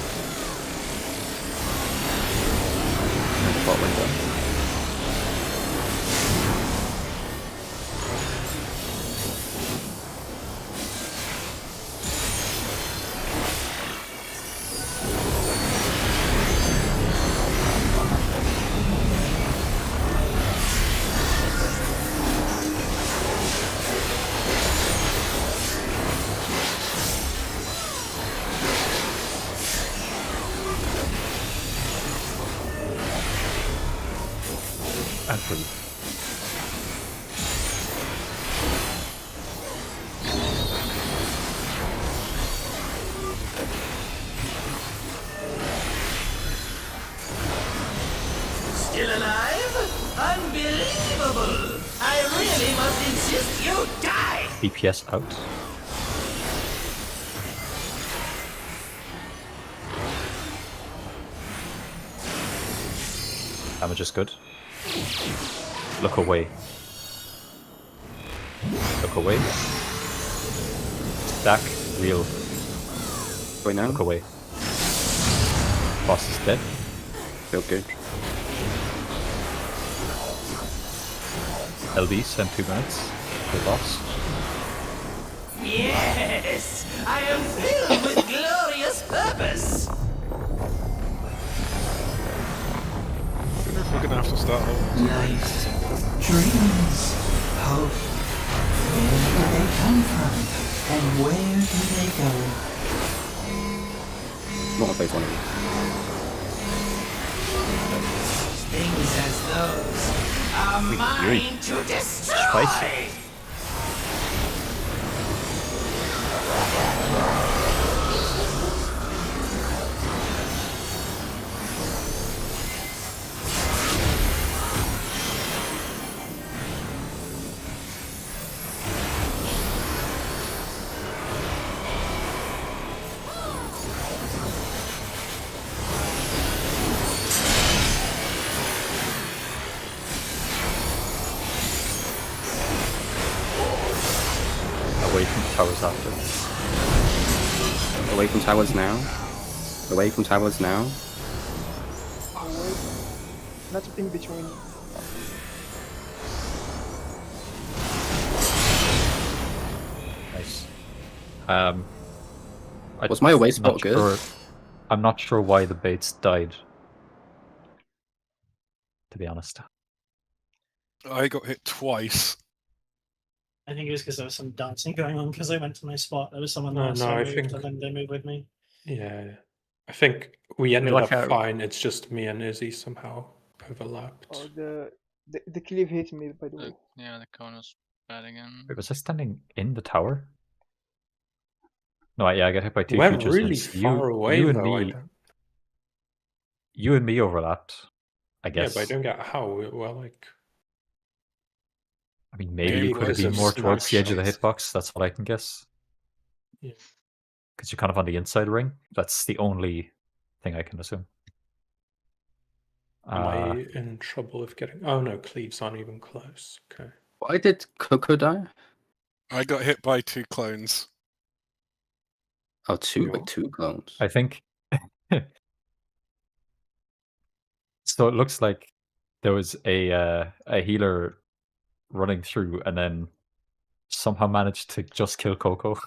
And the bot window. And free. Still alive? Unbelievable! I really must insist you die! DPS out. Damage is good. Look away. Look away. Stack. Real. Wait now. Look away. Boss is dead. Feel good. LD, spend 2 minutes. The boss. Yes! I am filled with glorious purpose! We're gonna have to start over. Life, dreams, hope. Where do they come from? And where do they go? Not gonna play one of you. Things as those are mine to destroy! Spicy. towers after. Away from towers now. Away from towers now. Away. Not in between. Nice. Was my away I'm spot not good? sure- I'm not sure why the baits died. To be honest. I got hit twice. I think it was because there was some dancing going on because I went to my spot. There was someone No, there, so no, I I moved, think- and then they moved with me. Yeah, I think we ended watch up out. fine. It's just me and Izzy somehow overlapped. Oh, the cleave hit me, by the way. Yeah, the cone was bad again. Wait, was I standing in the tower? No, yeah, I got hit by two We're futures. really once. far away, you and though. me, you and me overlapped. I Yeah, guess. but I don't get how. We're like, I mean, maybe Maybe you could have because been of more towards the edge of the snapshots. hitbox. That's what I can guess. Yeah. Because you're kind of on the inside ring. That's the only thing I can assume. am I in trouble of getting? Oh no, cleaves aren't even close. Okay. Why did Coco die? I got hit by 2 clones. Oh, two, Yeah. like 2 clones. I think. So it looks like there was a healer running through and then somehow managed to just kill Coco.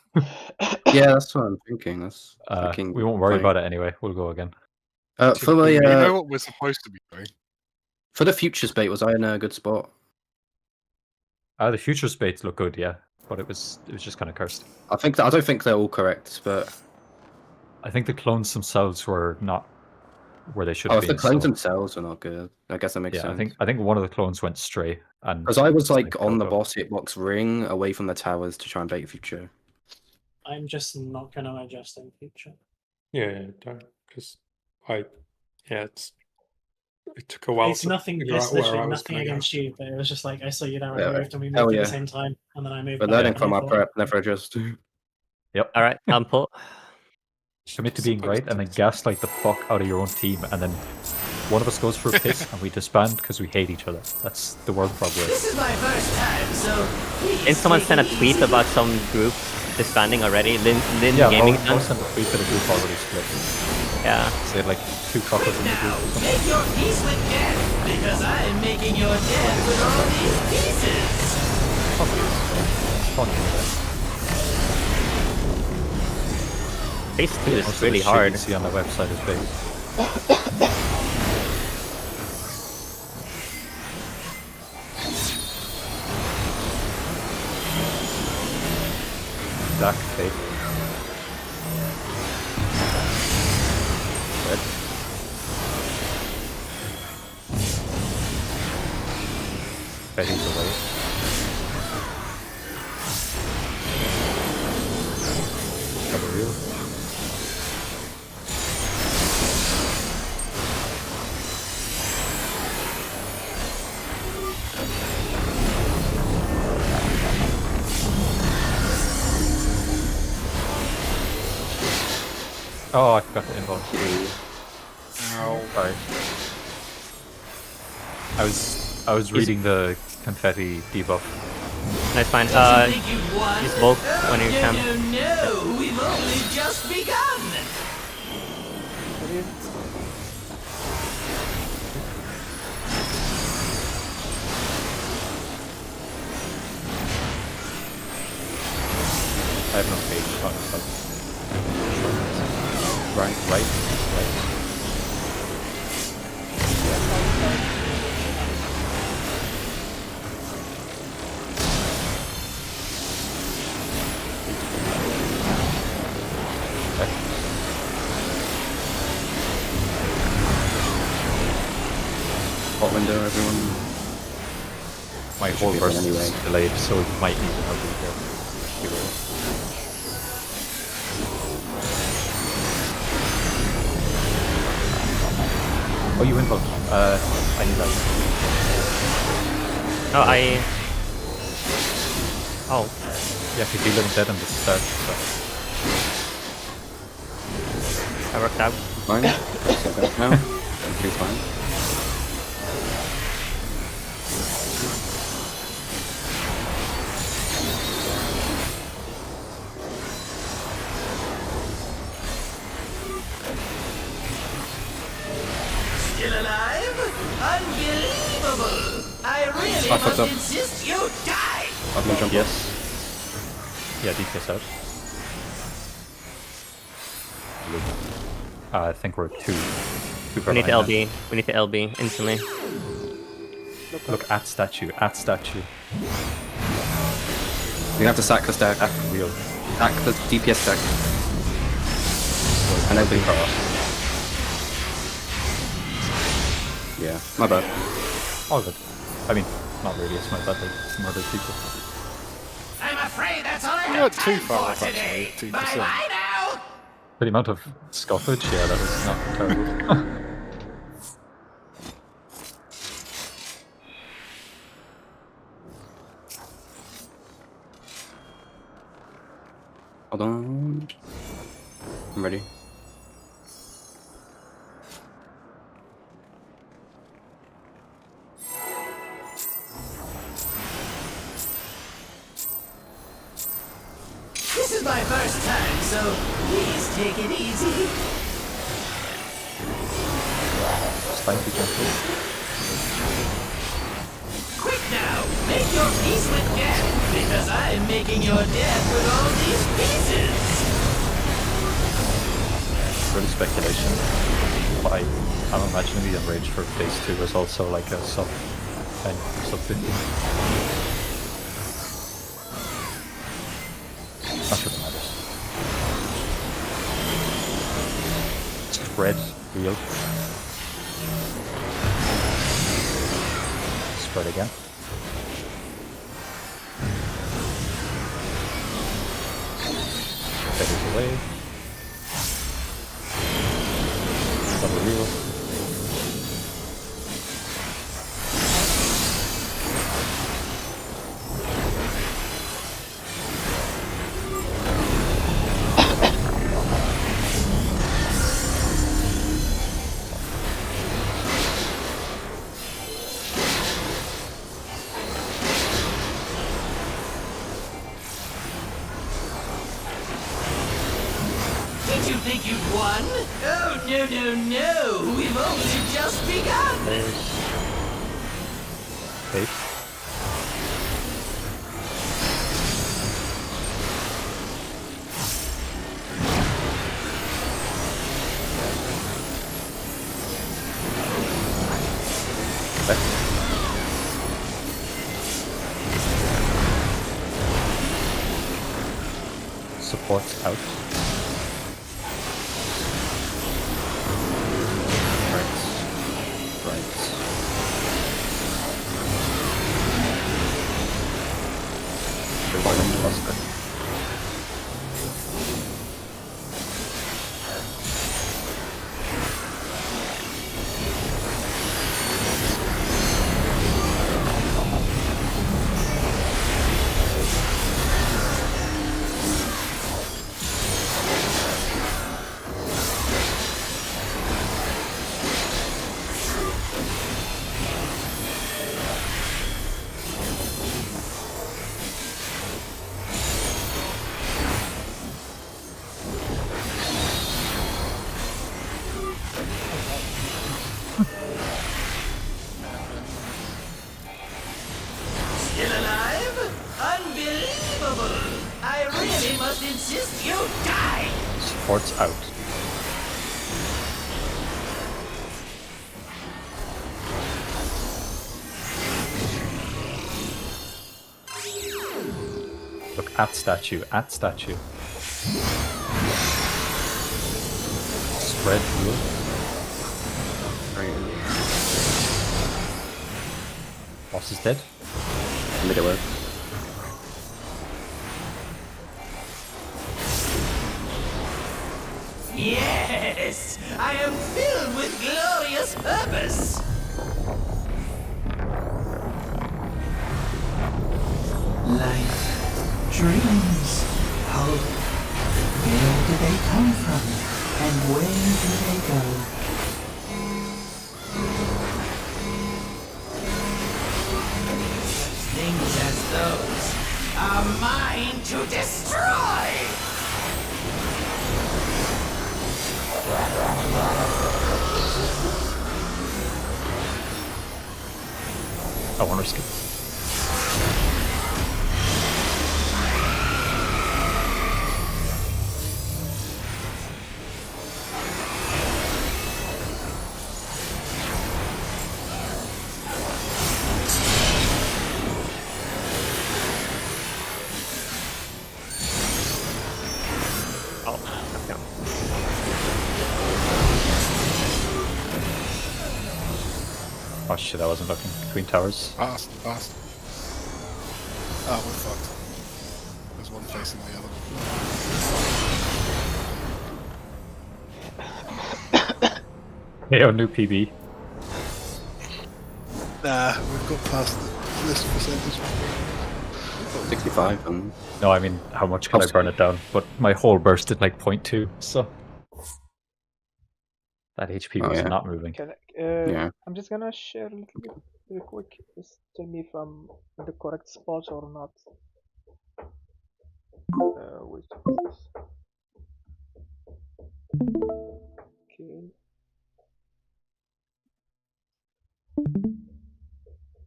Yeah, that's what I'm thinking. That's fucking we won't worry funny. about it anyway. We'll go again. For You the know what we're supposed to be doing? for the futures bait, was I in a good spot? The future baits look good, yeah, but it was just kind of cursed. I don't think they're all correct, but I think the clones themselves were not where they should oh, have if been. the clones so- themselves are not good, I guess that makes yeah, sense. I think one of the clones went stray, and Because I was it's like on the Coco. boss hitbox ring, away from the towers to try and bait future. I'm just not going to adjust in future. Yeah, don't because it took a while. It's to nothing. figure It's out where literally I was nothing gonna go. against you, but it was just like I saw you there, Yeah, I moved, and we hell moved at yeah. the same time, and then I moved. We're back, learning and from I our thought, prep, never adjust. Yep. All right, I'm Paul. Commit to being right, and then gaslight the fuck out of your own team, and then one of us goes for a piss, and we disband because we hate each other. That's the word problem. This is my first time, so please Didn't someone take send a it tweet easy. about some group disbanding already? Lin Yeah, Gaming Mo done? sent a tweet that a group already split. Yeah. So they had like 2 couples in the group Now, or something. make your peace with death, because I'm making your death with all these pieces. Fun, yeah. Phase 2 Most is of really the shit hard. you see on the website is big. Black fake. Red. Betty's away. Cover real. Oh, I forgot to involve. Ow. Sorry. I was reading the confetti debuff. Nice, fine. Don't you think you've won? Use bulk when you no, can. no, we've only just begun. I have no page on it, but right. Hot window, everyone. My Should whole be burst fine anyway. is delayed, so it might need to help you here. Oh, you invoked. I need that. Oh, Oh. Yeah, because you live dead in the start. So. I worked out. Fine. Set back now. Everything's fine. Unbelievable! I really I fucked must up. insist you die! I'm gonna jump Yes. Yeah, DPS out. I think we're two. We need to LB. We need to LB instantly. Look at statue. At statue. We have to sack the stack. At wheel. Sack the DPS stack. And LB. Yeah, my bad. All good. I mean, not really. It's my bad. Like, murder people. I'm afraid that's all I Not have too time far for off, today. actually, 2%. Bye-bye now! For the amount of scuffage, yeah, that was not terrible. Hold on. I'm ready. This is my first time, so please take it easy. Slightly gentle. Quick now, make your peace with death, because I'm making your death with all these pieces. Really speculation. But I'm imagining the Enrage for phase 2 is also like a sub 10, sub 50. Not sure if it matters. Spread wheel. Spread again. Feathers away. Double wheel. Did you think you'd won? Oh, no, no, no. We've only just begun. Eight. Support out. Still alive? Unbelievable! I really must insist you die! Support's out. Look at statue, at statue. Spread wheel. Boss is dead. Middle earth. Yes! I am filled with glorious purpose! Life, dreams, hope. Where do they come from? And where do they go? Things as those are mine to destroy! I won't risk it. Oh shit, I wasn't looking. Between towers. Fast. Oh, we're fucked. There's one facing the other. Yeah, new PB. Nah, we've got past this percentage. 65 and... No, I mean, how much can I burn it down? But my whole burst did like 0.2, so... That HP was not moving. I'm just gonna share a little bit real quick. Just tell me if I'm in the correct spot or not. Wait. Okay.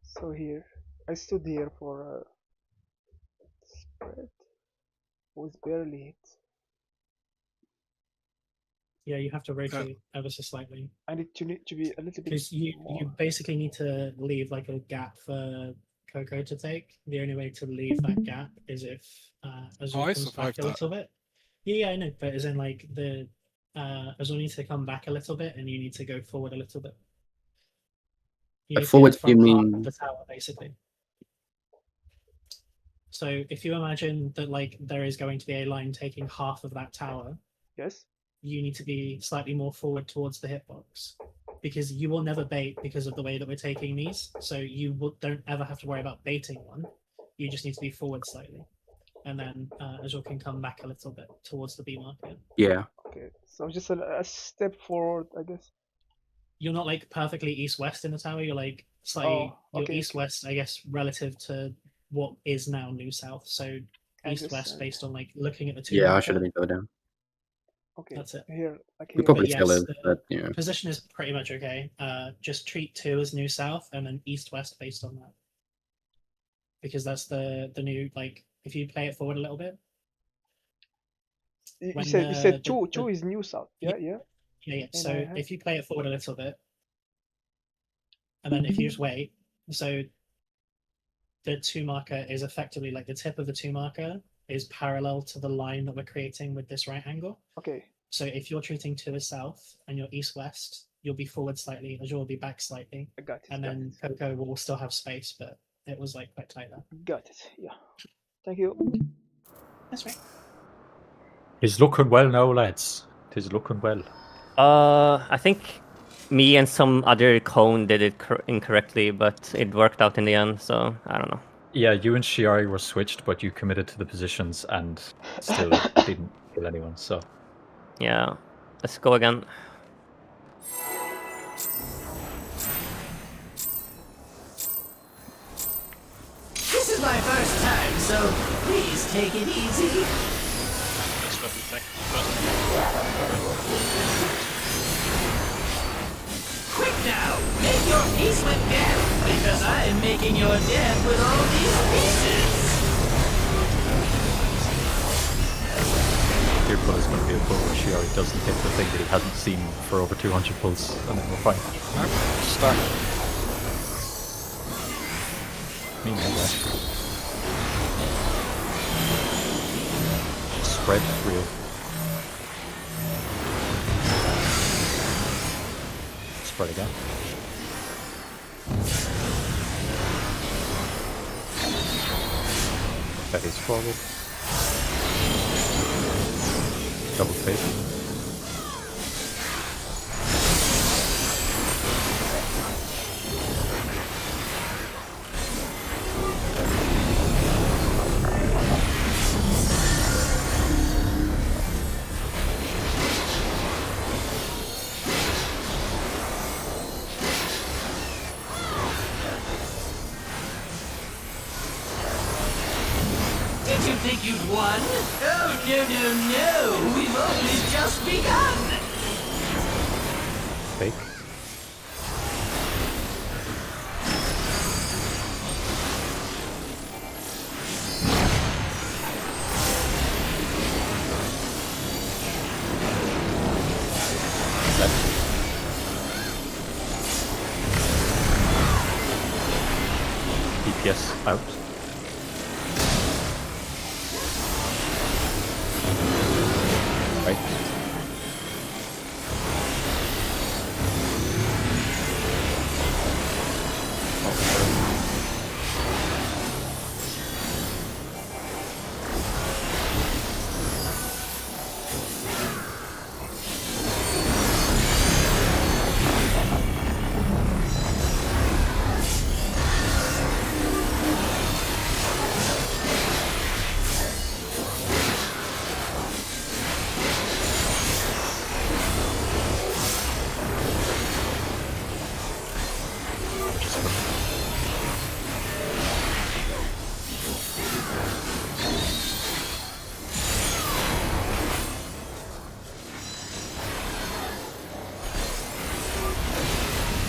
So here, I stood here for a spread. Was barely hit. Yeah, you have to rotate ever so slightly. I need to be a little bit. Because you basically need to leave like a gap for Coco to take. The only way to leave that gap is if Azul comes back a little bit. Yeah, I know, but as in like the Azul needs to come back a little bit, and you need to go forward a little bit. Forward, you mean the tower, basically. So if you imagine that like there is going to be a line taking half of that tower. Yes. You need to be slightly more forward towards the hitbox, because you will never bait because of the way that we're taking these. So you don't ever have to worry about baiting one. You just need to be forward slightly, and then Azul can come back a little bit towards the B marker. Yeah. Okay, so just a step forward, I guess. You're not like perfectly east-west in the tower. You're like slightly east-west, I guess, relative to what is now New South. So east-west based on like looking at the two. Yeah, I should have been go down. Okay, that's it. Here, we probably still is, but yeah. Position is pretty much okay. Just treat 2 as New South and then East-West based on that, because that's the new, like, if you play it forward a little bit. You said two is New South. Yeah. So if you play it forward a little bit, and then if you just wait, so the 2 marker is effectively like the tip of the 2 marker is parallel to the line that we're creating with this right angle. Okay. So if you're treating 2 as south and you're east-west, you'll be forward slightly, Azure will be back slightly. I got it. And then Coco will still have space, but it was like quite tight there. Got it. Yeah. Thank you. That's right. It's looking well now, lads. It is looking well. I think me and some other cone did it incorrectly, but it worked out in the end, so I don't know. Yeah, you and Shiari were switched, but you committed to the positions and still didn't kill anyone, so... Yeah, let's go again. This is my first time, so please take it easy. Quick now, make your peace with death, because I am making your death with all these pieces. Your pull is going to be a pull where Shiari doesn't hit the thing that he hasn't seen for over 200 pulls, and then we're fine. Start. Meanwhile, spread real. Spread again. That is forward. Double face. Did you think you'd won? Oh, no. We've only just begun. Fake. DPS out. Right.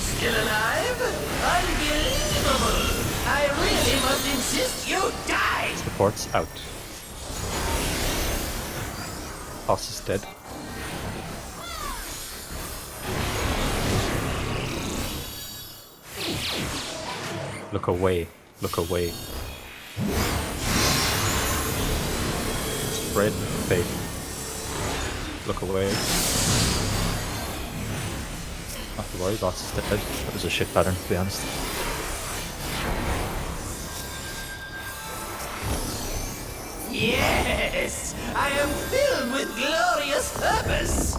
Still alive? Unbelievable! I really must insist you die! Supports out. Boss is dead. Look away. Look away. Spread fade. Look away. Not to worry, boss is dead. That was a shit pattern, to be honest. Yes! I am filled with glorious purpose!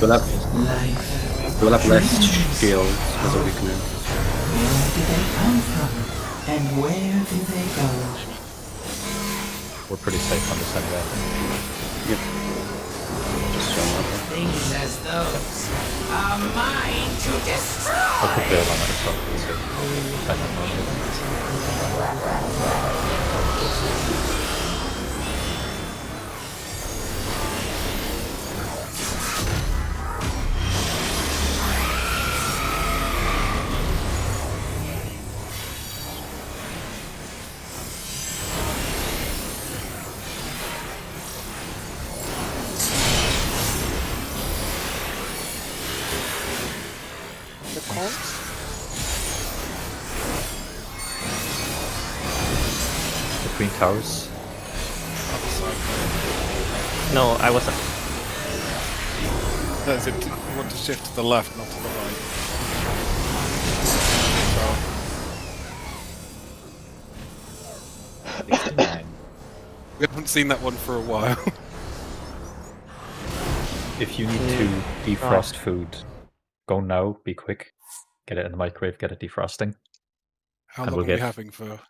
We'll have less shield as a weakness. Where did they come from? And where do they go? We're pretty safe on this anyway. Yep. Just showing up. Things as those are mine to destroy! I'll put bail on it as well. So I don't know. The count? Between towers. No, I wasn't. That's it. You want to shift to the left, not to the right. We haven't seen that one for a while. If you need to defrost food, go now, be quick. Get it in the microwave, get it defrosting. How And long are we having for?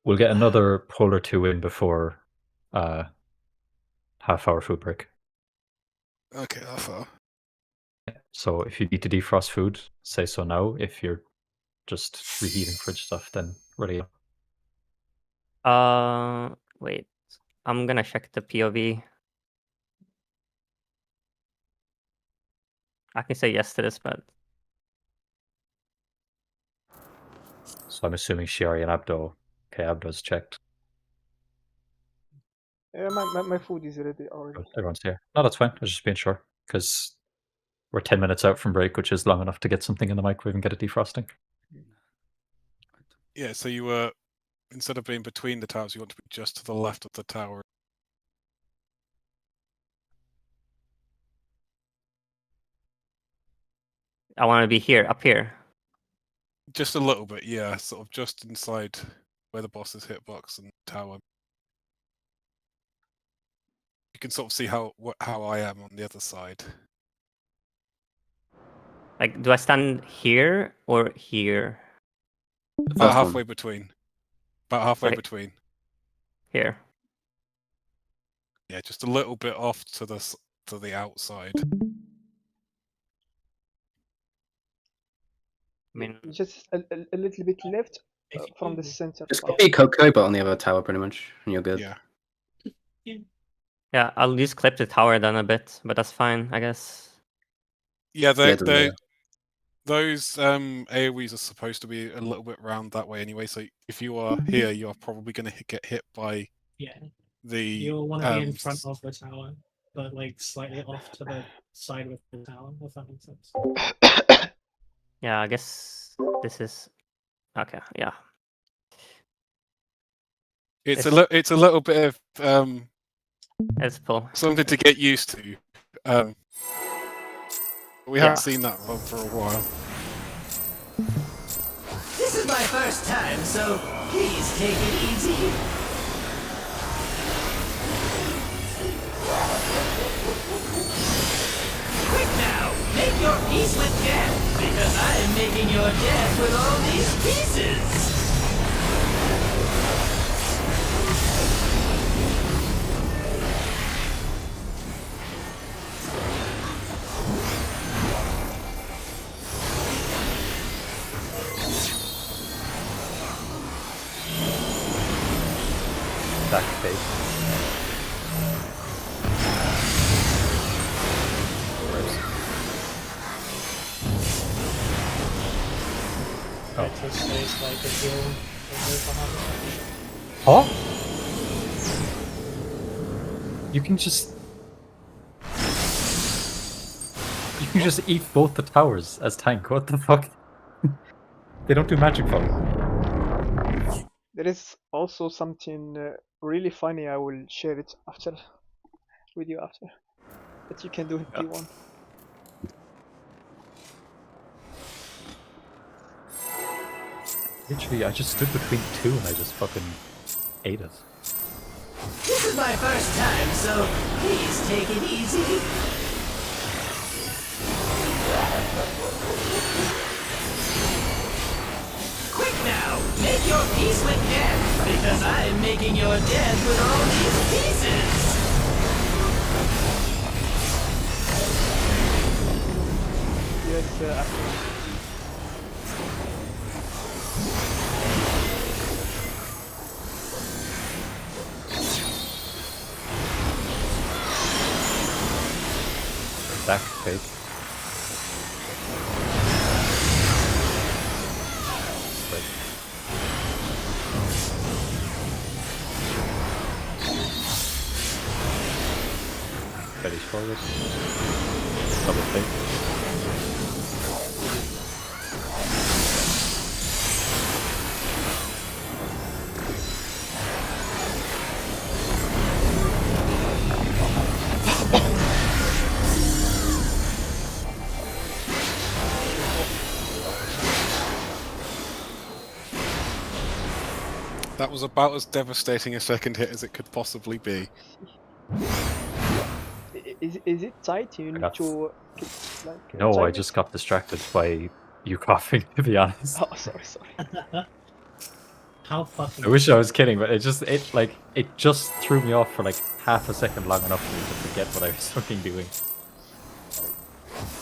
We'll get another pull or two in before half-hour food break. Okay, half hour. So if you need to defrost food, say so now. If you're just reheating fridge stuff, then ready up. Wait. I'm gonna check the POV. I can say yes to this, but So I'm assuming Shiari and Abdo. Okay, Abdo's checked. Yeah, my food is ready already. Everyone's here. No, that's fine. I was just being sure. Because we're 10 minutes out from break, which is long enough to get something in the microwave and get it defrosting. Yeah, so you were, instead of being between the towers, you want to be just to the left of the tower. I want to be here, up here. Just a little bit, yeah, sort of just inside where the boss's hitbox and tower. You can sort of see how I am on the other side. Like, do I stand here or here? About halfway between. About halfway Right. between. Here. Yeah, just a little bit off to the outside. I mean, Just a little bit left from the center. Just copy Cobot on the other tower, pretty much, and you're good. Yeah. yeah, I'll just clip the tower then a bit, but that's fine, I guess. Yeah, Yeah, it doesn't matter. those AoEs are supposed to be a little bit round that way anyway. So if you are here, you are probably going to get hit by Yeah. You'll want to be in front of the tower, but like slightly off to the side of the tower, if that makes sense. Yeah, I guess this is okay. Yeah, It's a little bit of it's pull. something to get used to. We haven't seen that one for a while. This is my first time, so please take it easy. Quick now, make your peace with death, because I am making your death with all these pieces. Back face. Oh. It just stays like a heal. Huh? You can just eat both the towers as tank. What the fuck? They don't do magic fog. There is also something really funny. I will share it after with you after that you can do in P1. Literally, I just stood between two and I just fucking ate it. This is my first time, so please take it easy. Quick now, make your peace with death, because I am making your death with all these pieces. Yes, after. Back face. Ready forward. Double take. That was about as devastating a second hit as it could possibly be. Is it tight? You need to like. No, time I it? just got distracted by you coughing, to be honest. Oh, sorry. How fucking. I wish I was kidding, but it just threw me off for like half a second long enough for me to forget what I was fucking doing.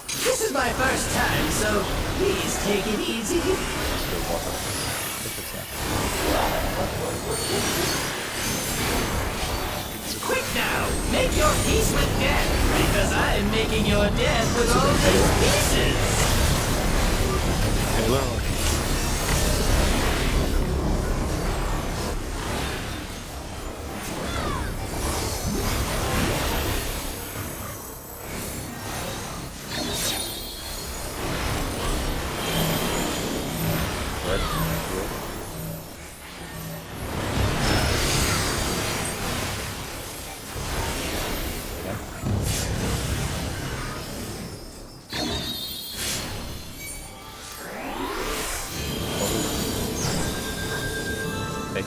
This is my first time, so please take it easy. Quick now, make your peace with death, because I am making your death with all these pieces. Hello.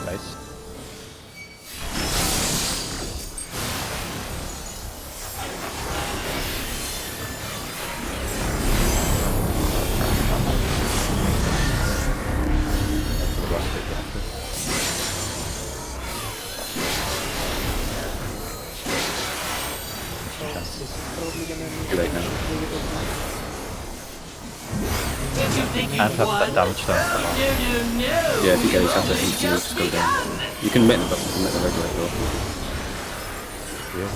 Nice. Too late now. Can't have that damage down. Yeah, if you guys have to hit, you just go down. You can make the regular go. Yeah.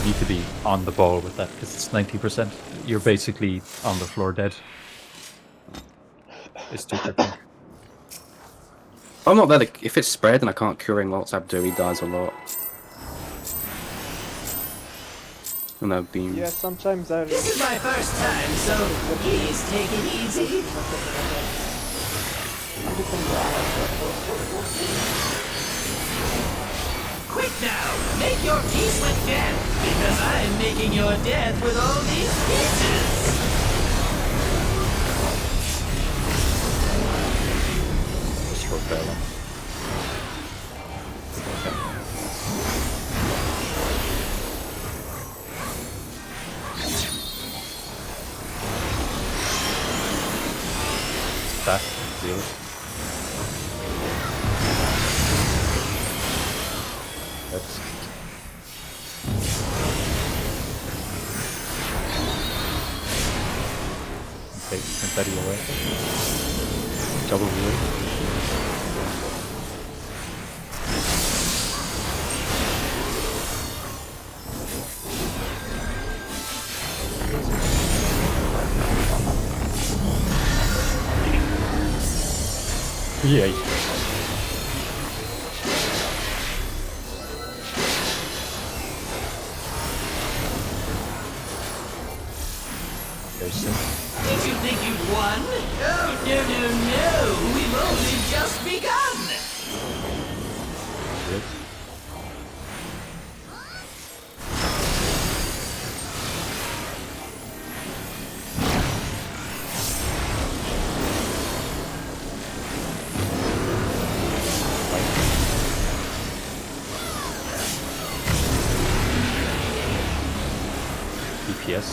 Need to be on the ball with that because it's 90%. You're basically on the floor dead. It's too quickly. I'm not that. If it's spread and I can't curing lots Abdu, he dies a lot. And that beam. Yeah, sometimes I. This is my first time, so please take it easy. Quick now, make your peace with death, because I'm making your death with all these pieces. Short barrel. That deal. That's take confetti away. Double wheel. Yay. Did you think you'd won? Oh, no. We've only just begun. Good. DPS.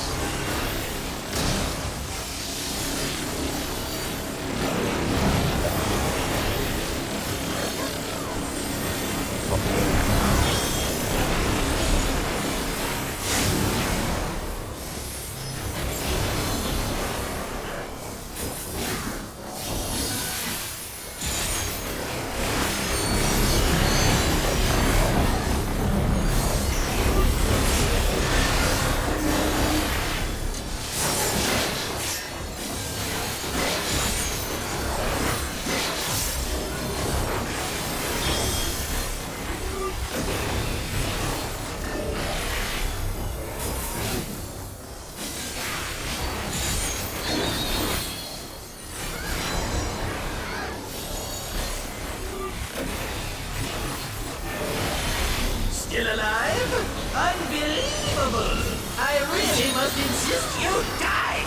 Still alive? Unbelievable! I really must insist you die!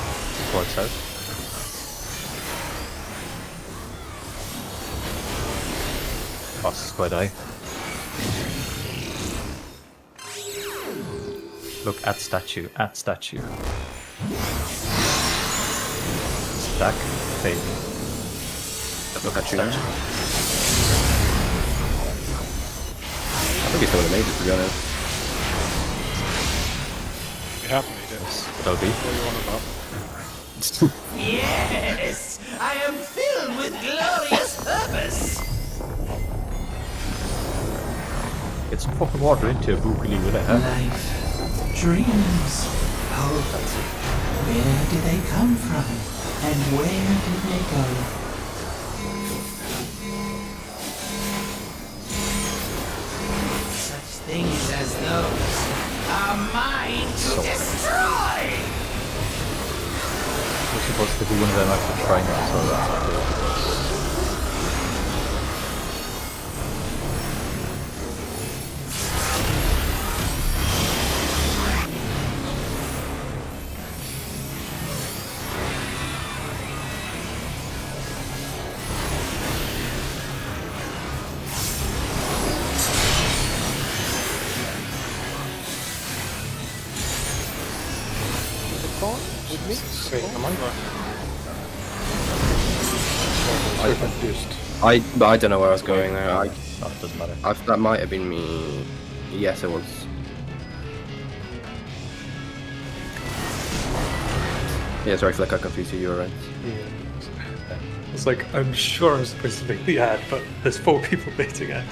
Works out. Cost is quite high. Look at statue, at statue. Stack, fake. Look at you. Statue. I think he still would have made it, to be honest. You have made it. That'll be. What are you on about? Yes! I am filled with glorious purpose! Get some fucking water into a bookily with it, huh? Life, dreams, hope. Where did they come from? And where did they go? Such things as those are mine to destroy! We're supposed to be one of them actually trying it, so that's not good. With me? Wait, am I? I'm confused. But I don't know where I was going there. No, it doesn't matter. That might have been me. Yes, it was. Yeah, sorry, Flick, I confused you. You were right. Yeah. It's like, I'm sure I'm supposed to make the ad, but there's 4 people baiting it.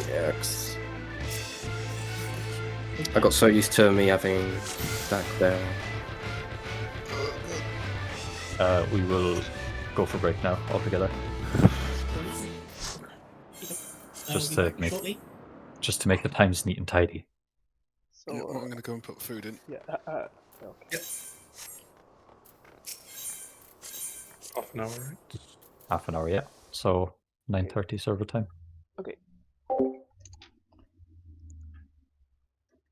Yes. I got so used to me having stack there. We will go for break now altogether. Just we'll to be back make shortly. just to make the times neat and tidy. So Yeah, I'm gonna go and put food in. yeah, okay. Half an hour, right? Half an hour, yeah. So 9:30 server time. Okay.